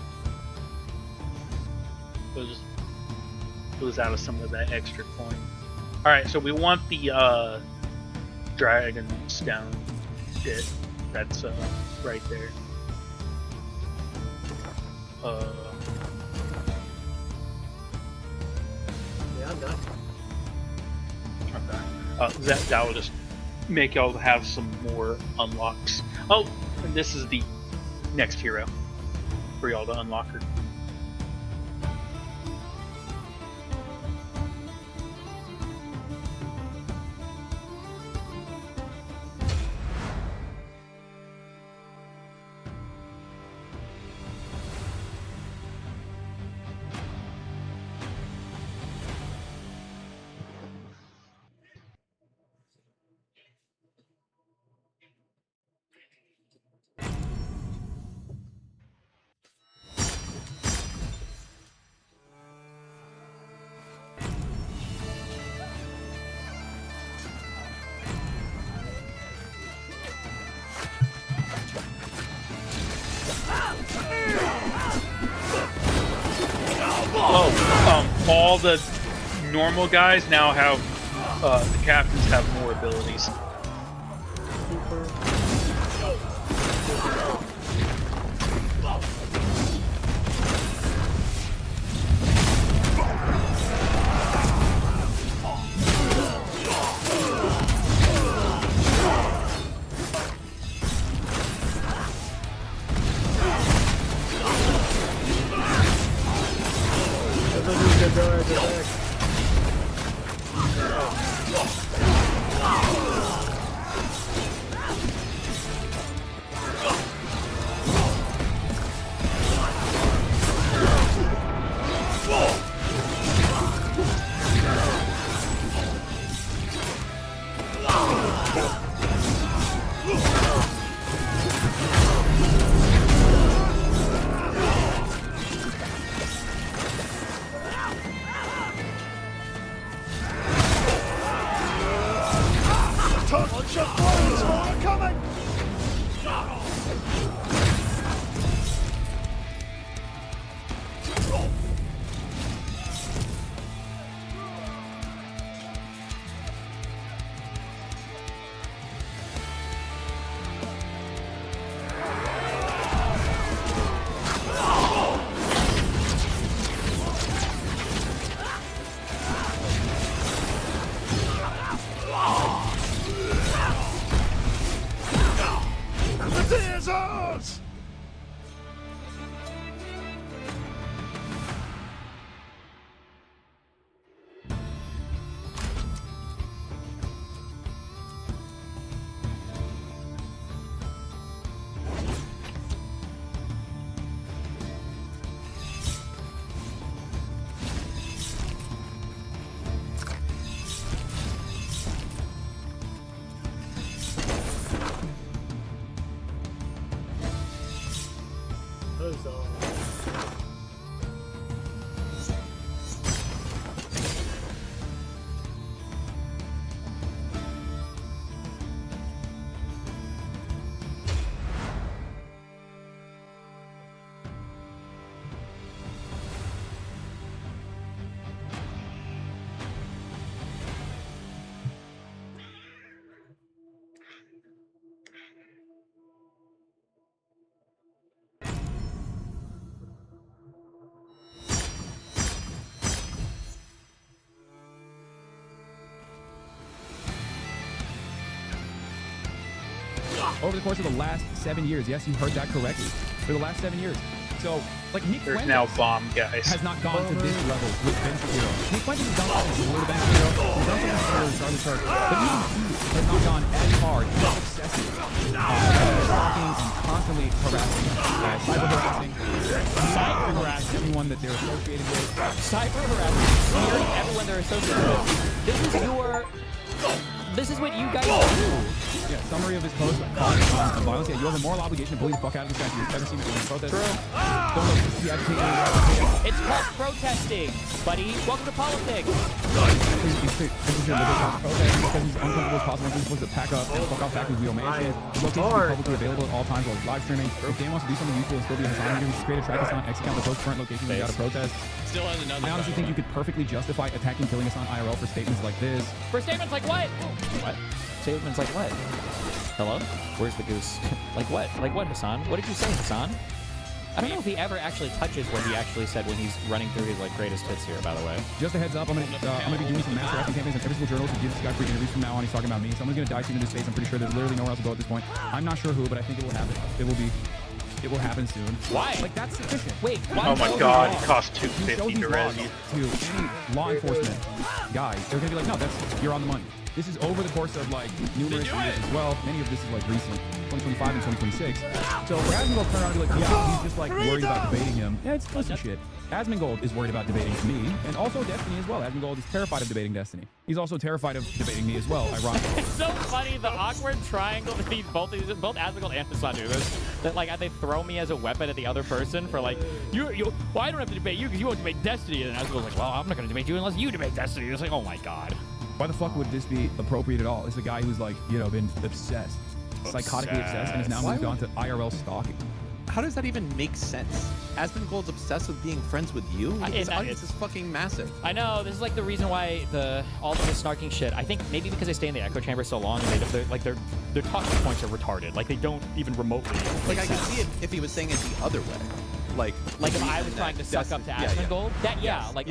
We'll just lose out of some of that extra coin. Alright, so we want the dragon stone shit. That's right there. Yeah, I'm done. Okay. That will just make y'all have some more unlocks. Oh, and this is the next hero for y'all to unlock her. All the normal guys now have, the captains have more abilities. Over the course of the last 7 years. Yes, you heard that correctly. For the last 7 years. So, like, Nick There's Fuentes now bomb guys. has not gone to this level with Ben Shapiro. Nick Fuentes has done something similar to Ben Shapiro. He's done something similar to Charlie Kirk. But even he has not gone as hard, as excessive, stalking and constantly harassing, cyber harassing everyone that they're associated with. Cyber harassing, smearing everyone they're associated with. This is what you guys do. Yeah, summary of his post calling on violence. Yeah, you have a moral obligation to bully the fuck out of this guy. You've ever seen it in a protest. True. Don't look, he advocated. It's called protesting, buddy. Welcome to politics. He's protesting because he's uncomfortable as possible. He's supposed to pack up and fuck off back with real management. His location is publicly available at all times while he's live streaming. If Dan wants to do something useful and still be a Hassan leader, just create a track Hassan X account to post current location when you got a protest. Still has another. I honestly think you could perfectly justify attacking killing Hassan IRL for statements like this. For statements like what? What? Statements like what? Hello? Where's the goose? Like what? Like what, Hassan? What did you say, Hassan? I don't know if he ever actually touches what he actually said when he's running through his like greatest hits here, by the way. Just a heads up, I'm gonna be doing some mass harassment campaigns on every single journalist who gives this guy free interviews from now on. He's talking about me. Someone's gonna die soon in this space. I'm pretty sure there's literally nowhere else to go at this point. I'm not sure who, but I think it will happen. It will happen soon. Why? Like, that's sufficient. Wait, why? Oh my god, it costs $250 to res you. To any law enforcement guy, they're gonna be like, no, you're on the money. This is over the course of like numerous years as well. Many of this is like recent, 2025 and 2026. So for Asmongold to turn around and be like, yeah, he's just like worried about debating him. Yeah, it's pussy shit. Asmongold is worried about debating me, and also Destiny as well. Asmongold is terrified of debating Destiny. He's also terrified of debating me as well, ironically. It's so funny, the awkward triangle that these both Asmongold and Hassan do this. That like they throw me as a weapon at the other person for like, well, I don't have to debate you because you won't debate Destiny. And Asmongold's like, well, I'm not gonna debate you unless you debate Destiny. It's like, oh my god. Why the fuck would this be appropriate at all? It's a guy who's like, been obsessed. Psychotically obsessed, and has now moved on to IRL stalking. How does that even make sense? Asmongold's obsessed with being friends with you? His audience is fucking massive. I know, this is like the reason why all of this snarking shit, I think maybe because they stay in the echo chamber so long, and their talking points are retarded. Like they don't even remotely Like I could see it if he was saying it the other way. Like if I was trying to suck up to Asmongold,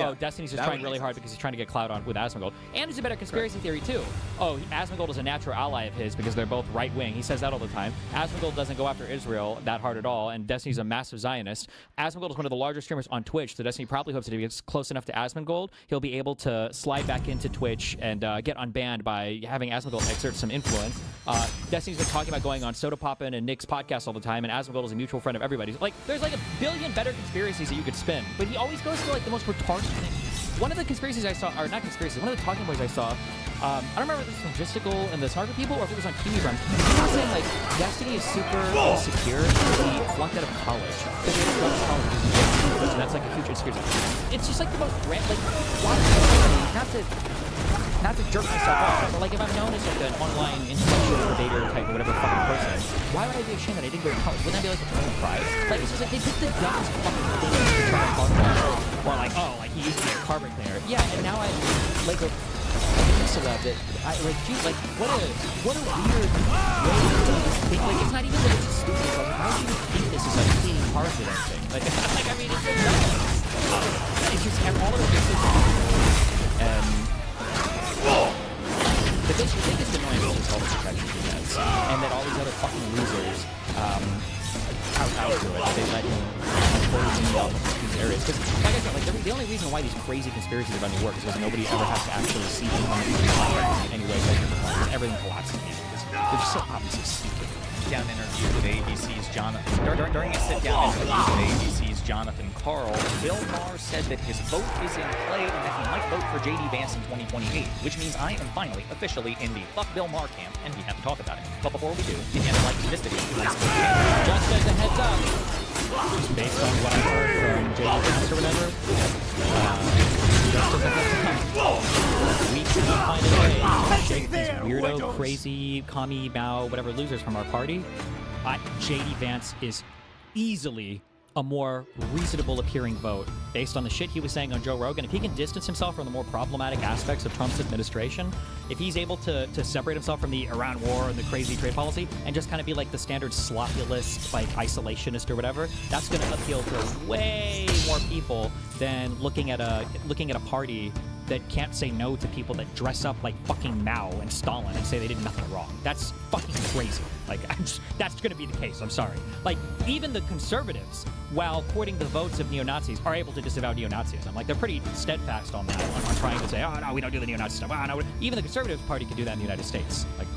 oh, Destiny's just trying really hard because he's trying to get clout on with Asmongold. And there's a better conspiracy theory too. Oh, Asmongold is a natural ally of his because they're both right wing. He says that all the time. Asmongold doesn't go after Israel that hard at all, and Destiny's a massive Zionist. Asmongold is one of the largest streamers on Twitch, so Destiny probably hopes that if he gets close enough to Asmongold, he'll be able to slide back into Twitch and get unbanned by having Asmongold exert some influence. Destiny's been talking about going on Soda Poppin' and Nick's podcast all the time, and Asmongold is a mutual friend of everybody's. Like, there's like a billion better conspiracies that you could spin, but he always goes for like the most retarded thing. One of the conspiracies I saw, or not conspiracies, one of the talking points I saw, I don't remember if this was from Gisticle and the Snarker people or if it was on Kiwi Run. He was saying like Destiny is super insecure because he flunked out of college. Because he didn't go to college because he's English, and that's like a huge conspiracy. It's just like the most like why not to jerk myself off, but like if I'm known as like an online intellectual debater type or whatever fucking person, why would I be ashamed that I didn't go to college? Wouldn't that be like a total pride? Like it's just like they pick the dumbest fucking thing to try to talk about. Or like, oh, like he used to be a carbon player. Yeah, and now I like a piece of that I like gee, like what a weird way to think. Like it's not even that it's stupid. It's like why would you think this is like cleaning cars or anything? Like I mean it's just dumb. It's just all of it. The biggest annoyance is all the protections he has, and that all these other fucking losers kowtow to it. They let him poison all these areas. Because, like I said, like the only reason why these crazy conspiracies are going to work is because nobody ever has to actually see them in any way, shape, or form. Everything collapses. They're just so obviously stupid. Down interview with ABC's Jonathan. During a sit-down interview with ABC's Jonathan Carl, Bill Maher said that his vote is in play and that he might vote for J.D. Vance in 2028, which means I am finally, officially in the fuck Bill Maher camp, and we have to talk about it. But before we do, if you have like this video, just as a heads up, based on what I've heard from J.D. Vance or whatever, just as a heads up, we can find a way to shake these weirdo, crazy, commie, Mao, whatever losers from our party. J.D. Vance is easily a more reasonable appearing vote based on the shit he was saying on Joe Rogan. If he can distance himself from the more problematic aspects of Trump's administration, if he's able to separate himself from the Iran war and the crazy trade policy and just kind of be like the standard sloppulist, like isolationist or whatever, that's going to appeal to way more people than looking at a party that can't say no to people that dress up like fucking Mao and Stalin and say they did nothing wrong. That's fucking crazy. Like, that's going to be the case. I'm sorry. Like, even the conservatives, while courting the votes of neo-Nazis, are able to disavow neo-Nazism. Like, they're pretty steadfast on that, on trying to say, oh, no, we don't do the neo-Nazi stuff. Oh, no. Even the Conservative Party can do that in the United States. Like,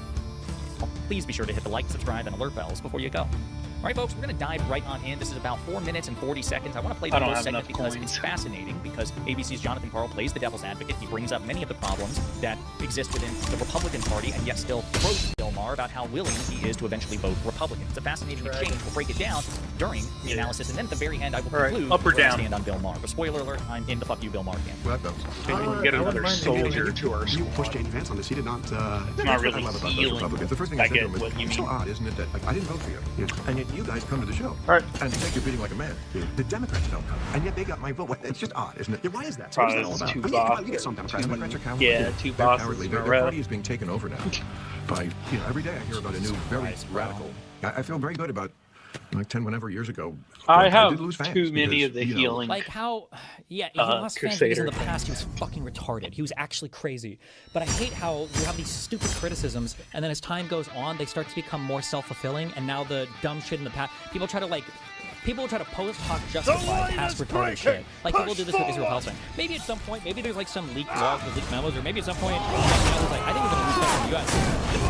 please be sure to hit the like, subscribe, and alert bells before you go. All right, folks, we're going to dive right on in. This is about 4 minutes and 40 seconds. I want to play the whole segment because it's fascinating, because ABC's Jonathan Karl plays the devil's advocate. He brings up many of the problems that exist within the Republican Party, and yet still quotes Bill Maher about how willing he is to eventually vote Republican. It's a fascinating exchange. We'll break it down during the analysis, and then at the very end, I will conclude up or where I down. stand on Bill Maher. But spoiler alert, I'm in the fuck you Bill Maher camp. Well, that Maybe we can get another soldier to our You squad. pushed J.D. Vance on this. He did not. It's not really I love about those healing. Republicans. The first thing I I said to get him was, what you it's so mean. odd, isn't it, that like I didn't vote for you, and yet you guys come to the show. All right. And you think you're beating like a man. The Democrats don't come, and yet they got my vote. It's just odd, isn't it? Yeah, why is that? So what's that all about? Two I mean, bosses. you get some Democrats. Democrats are cowardly. Yeah, two They're bosses cowardly. in Their a row. party is being taken over now by, every day I hear about a new, very radical. I feel very good about like 10 whatever years ago. I have did lose fans too many because, of the healing. Like how, yeah, he lost fans because in the Crusader past he was fucking retarded. He was actually crazy. But I hate how you have these stupid criticisms, and then as time goes on, they start to become more self-fulfilling, and now the dumb shit in the past, people try to post hoc justify past retarded shit. Like people do this with Israel Palestine. Maybe at some point, maybe there's like some leaked logs or leaked memos, or maybe at some point, like I think we're gonna lose that from the U.S. The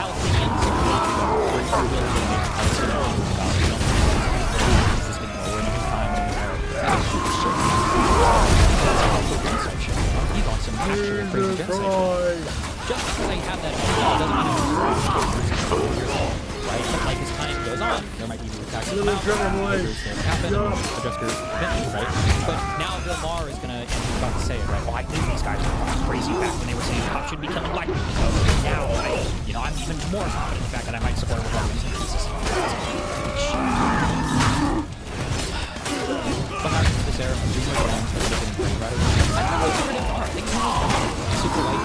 He wants some actual crazy genocide. Just because I have that idea doesn't mean right? But like as time goes on, there might be new attacks that come out, happen, adjust your opinions, right? But now Bill Maher is gonna, and he's about to say it, right? Well, I knew these guys were crazy back when they were saying cops should be killing black people. So now, I'm even more confident in the fact that I might support Republicans. But not this era of super wrongs that have been bring rather than I don't know what's pretty far. I think it's super white,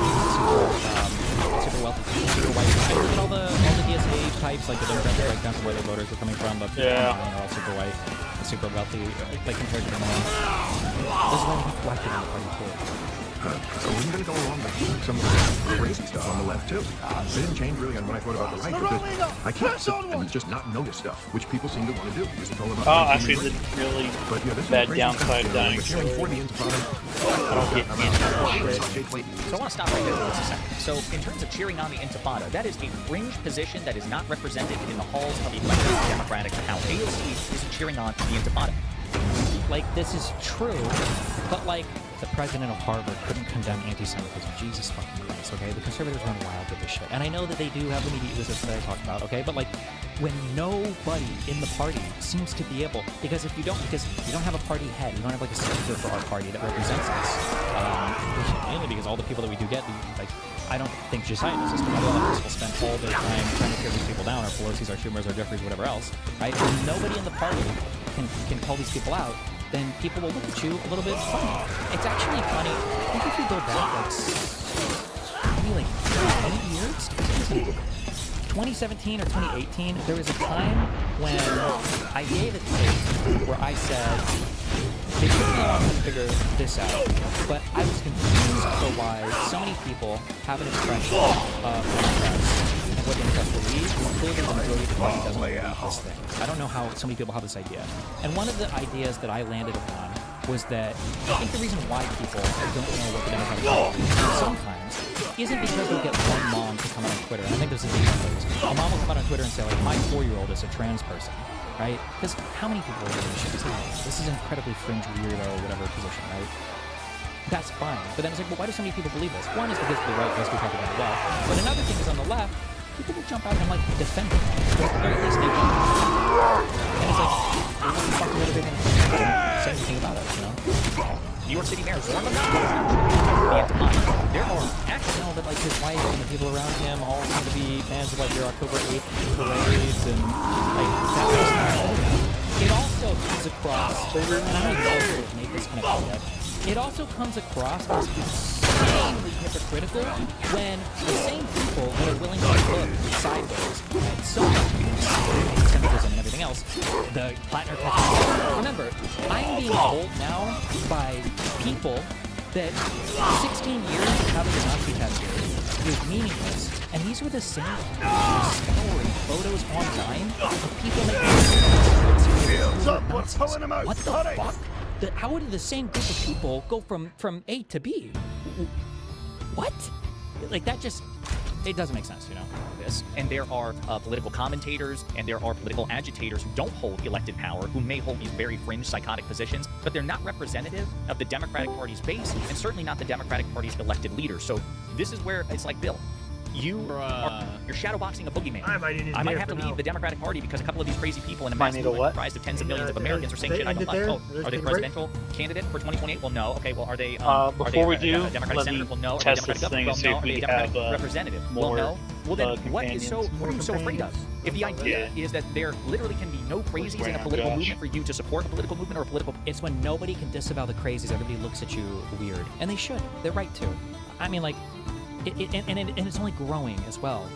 super wealthy, super white. I look at all the DSA types, like the Democrats, like down to where their voters are coming from, but they're all super white, and super wealthy, like compared to the norm. This is why we have black people in the party too. So we're going to go along with some of the crazy stuff on the left too. It didn't change really on what I thought about the right, because I can't sit and just not notice stuff, which people seem to want to do because it's all about. I see the really bad downside dying. Cheering for the Intifada. I don't get So I want to stop right there for just a second. So in terms of cheering on the Intifada, that is a fringe position that is not represented in the halls of elected Democratic House. AOC is cheering on the Intifada. Like, this is true, but like, the president of Harvard couldn't condemn anti-Semitism. Jesus fucking Christ, okay? The conservatives run wild with this shit. And I know that they do have the media resistance that I talked about, okay? But like, when nobody in the party seems to be able, because you don't have a party head, you don't have like a speaker for our party that represents us. Mainly because all the people that we do get, like, I don't think Josiah does this, but other leftists will spend all their time trying to tear these people down, or Pelosi's, or Schumer's, or Jeffries, whatever else, right? When nobody in the party can call these people out, then people will look at you a little bit funny. It's actually funny. I think if you go back maybe 8 years, 2017 or 2018, there was a time when I gave a tape where I said, they took me a long time to figure this out, but I was confused for why so many people have an impression of Democrats and what Democrats believe, when clearly the majority of the party doesn't believe this thing. I don't know how so many people have this idea. And one of the ideas that I landed upon was that I think the reason why people don't know what the Democratic Party is sometimes isn't because they'll get one mom to come out on Twitter. And I think there's a big difference. A mom will come out on Twitter and say, like, my 4-year-old is a trans person, right? Because how many people are doing shit? This is incredibly fringe, weirdo, whatever position, right? That's fine. But then it's like, well, why do so many people believe this? One is because of the right, as we talked about as well. But another thing is on the left, people will jump out and like defend it. Or at the very least they don't. And it's like, well, what the fuck are they going to say anything about it, you know? New York City Mayor Norman the Intifada. There are actually know that like his wife and the people around him all seem to be fans of like your October 8th parades and like that kind of stuff. It also comes across, and I don't even know if to make this connection yet. It also comes across as insanely hypocritical when the same people that are willing to look sideways at so much anti-Semitism and everything else, the Plattner technique. Remember, I'm being told now by people that 16 years of having a Nazi tattoo is meaningless. And these were the same scouring photos online of people making What the fuck? How did the same group of people go from A to B? What? Like, that just... It doesn't make sense, you know? This, and there are political commentators and there are political agitators who don't hold elected power, who may hold these very fringe psychotic positions, but they're not representative of the Democratic Party's base, and certainly not the Democratic Party's elected leaders. So this is where it's like, Bill, you're shadowboxing a boogeyman. I might have to leave the Democratic Party because a couple of these crazy people in a mass movement comprised of tens of millions of Americans are saying shit I don't like. Oh, are they the presidential candidate for 2028? Well, no. Okay, well, are they before we do, a Democratic senator? Well, no. Are they a Democratic governor? Well, no. Are they a Democratic representative? Well, no. Well, then what are you so afraid of? If the idea is that there literally can be no crazies in a political movement for you to support a political movement or a political... It's when nobody can disavow the crazies, everybody looks at you weird. And they should. They're right to. I mean, like... And it's only growing as well.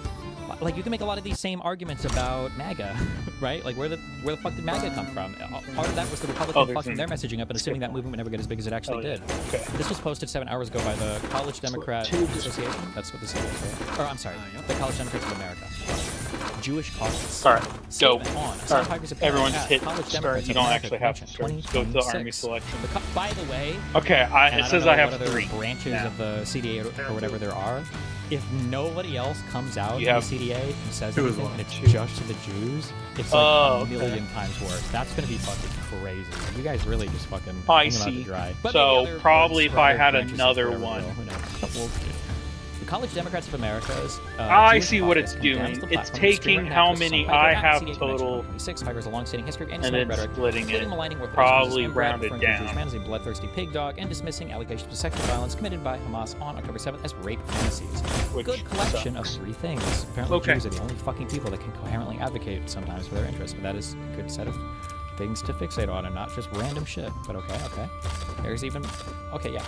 Like, you can make a lot of these same arguments about MAGA, right? Like, where the fuck did MAGA come from? Part of that was the Republicans fucking their messaging up and assuming that movement would never get as big as it actually did. Okay. This was posted 7 hours ago by the College Democrat Association. That's what this is, right? Or, I'm sorry, the College Democrats of America. Jewish caucus. Alright, go. Alright, everyone just hit start. You don't actually have to start. Just go to the Army selection. By the way... Okay, it says I have 3. branches of the CDA or whatever there are. If nobody else comes out in the CDA and says anything, and it's just to the Jews, it's like a million times worse. That's going to be fucking crazy. You guys really just fucking I see. Dry. So probably if I had another one. We'll the College Democrats of America's. I see what it's doing. It's taking how many I have total, and then splitting it, probably rounded down. Man is a bloodthirsty pig dog, and dismissing allegations of sexual violence committed by Hamas on October 7th as rape fantasies. Good collection of 3 things. Apparently, Jews are the only fucking people that can coherently advocate sometimes for their interests, but that is a good set of things to fixate on and not just random shit. But okay. There's even... Okay, yeah.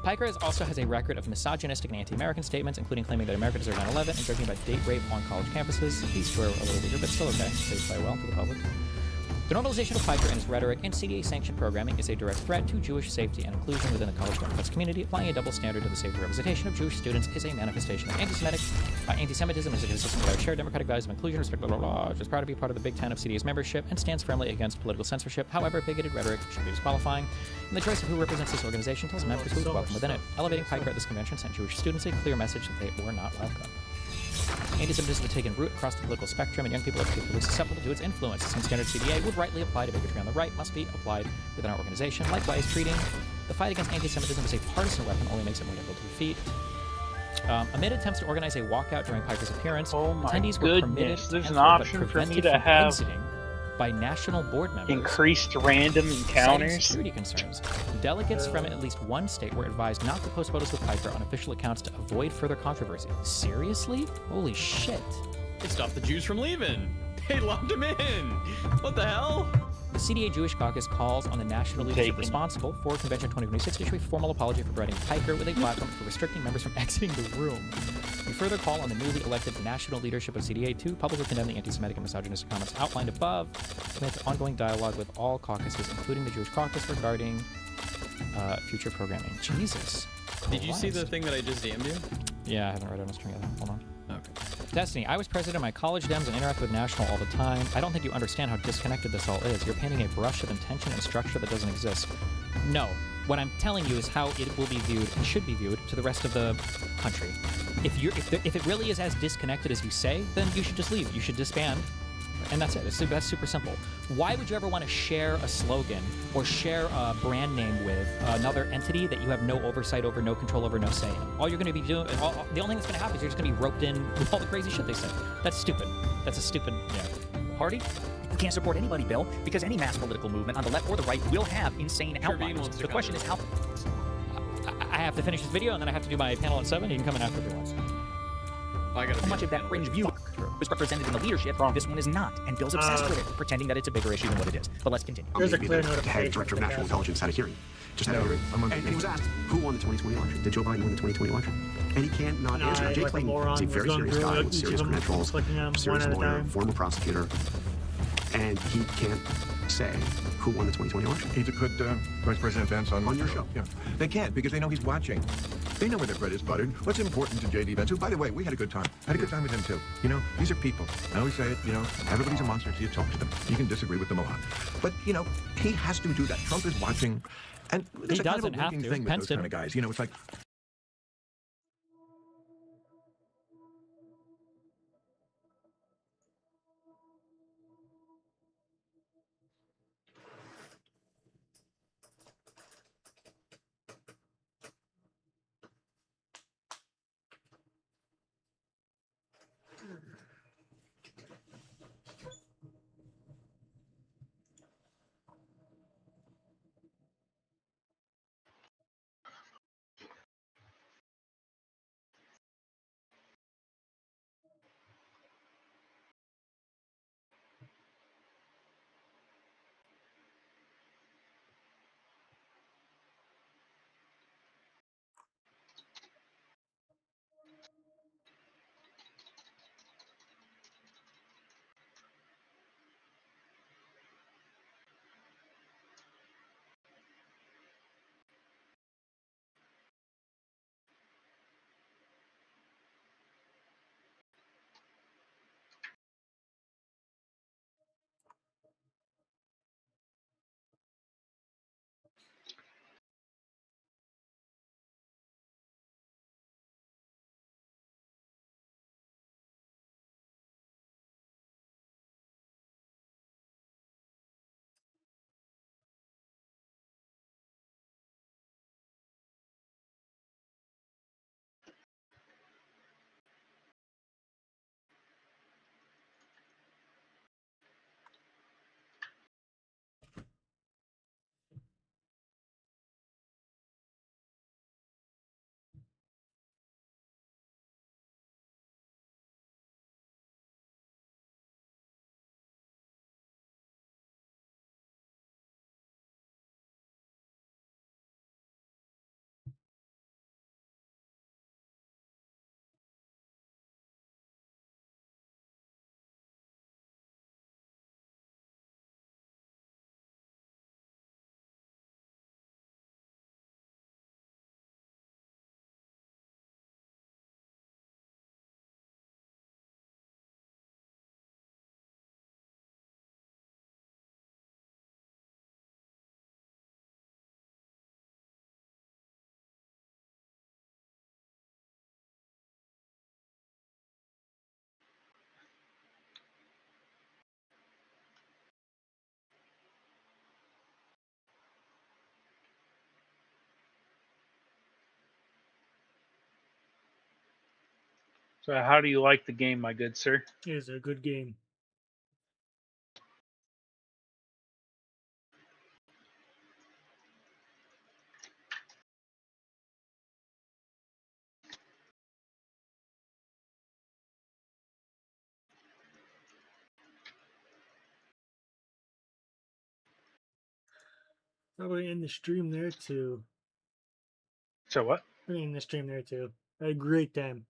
Piker also has a record of misogynistic and anti-American statements, including claiming that America deserved 9/11 and judging about date rape on college campuses. These two are a little weaker, but still okay. They play well to the public. The normalization of Piker and his rhetoric and CDA-sanctioned programming is a direct threat to Jewish safety and inclusion within the college Democrats community. Applying a double standard to the safety representation of Jewish students is a manifestation of anti-Semitism and is consistent with our shared democratic values of inclusion, respect, blah, blah, blah. Just proud to be part of the Big Ten of CDA's membership and stands firmly against political censorship. However, bigoted rhetoric should be disqualifying, and the choice of who represents this organization tells members who is welcome within it. Elevating Piker at this convention sent Jewish students a clear message that they were not welcome. Anti-Semitism has taken root across the political spectrum, and young people are particularly susceptible to its influence. Since standard CDA would rightly apply to bigotry on the right, must be applied within our organization. Likewise, treating the fight against anti-Semitism as a partisan weapon only makes it more difficult to defeat. Amid attempts to organize a walkout during Piper's appearance, attendees were permitted to There's enter, an option but for me prevented to from have exiting by national board members. Increased random Citing encounters. security concerns. Delegates from at least one state were advised not to post photos with Piper on official accounts to avoid further controversy. Seriously? Holy shit. It stopped the Jews from leaving. They locked him in. What the hell? The CDA Jewish Caucus calls on the national leadership responsible for Convention 2026 to issue a formal apology for providing Piker with a platform for restricting members from exiting the room. We further call on the newly elected national leadership of CDA to publicly condemn the anti-Semitic and misogynistic comments outlined above, commit to ongoing dialogue with all caucuses, including the Jewish Caucus, regarding future programming. Jesus. Did you see the thing that I just DM'd you? Yeah, I haven't read it on the string yet. Hold on. Okay. Destiny, I was president of my college Dems and interact with National all the time. I don't think you understand how disconnected this all is. You're painting a brush of intention and structure that doesn't exist. No. What I'm telling you is how it will be viewed and should be viewed to the rest of the country. If it really is as disconnected as you say, then you should just leave. You should disband. And that's it. That's super simple. Why would you ever want to share a slogan or share a brand name with another entity that you have no oversight over, no control over, no say in? All you're going to be doing, the only thing that's going to happen is you're just going to be roped in with all the crazy shit they say. That's stupid. That's a stupid, Party? You can't support anybody, Bill, because any mass political movement on the left or the right will have insane outliers. The question is how... I have to finish this video and then I have to do my panel at 7. You can come in after if you want. How much of that fringe view is represented in the leadership? This one is not, and Bill's obsessed with it, pretending that it's a bigger issue than what it is. But let's continue. There's a clear The head director of national intelligence had a hearing. Just had a hearing. And he was asked, who won the 2020 election? Did Joe Biden win the 2020 election? And he can't not answer. Jay Clayton is a very serious guy with serious credentials, serious lawyer, former prosecutor, and he can't say who won the 2020 election. He's a good Vice President Vance on your show. Yeah, they can't because they know he's watching. They know where their bread is buttered. What's important to J.D. Vance, who, by the way, we had a good time. Had a good time with him, too. You know, these are people. I always say it, you know, everybody's a monster until you talk to them. You can disagree with them a lot. But, you know, he has to do that. Trump is watching. And there's He a kind of a doesn't have working to. thing with Pence those did. kind of guys. You know, it's like... So how do you like the game, my good sir? It is a good game. Probably in the stream there too. So what? In the stream there too. I had a great time.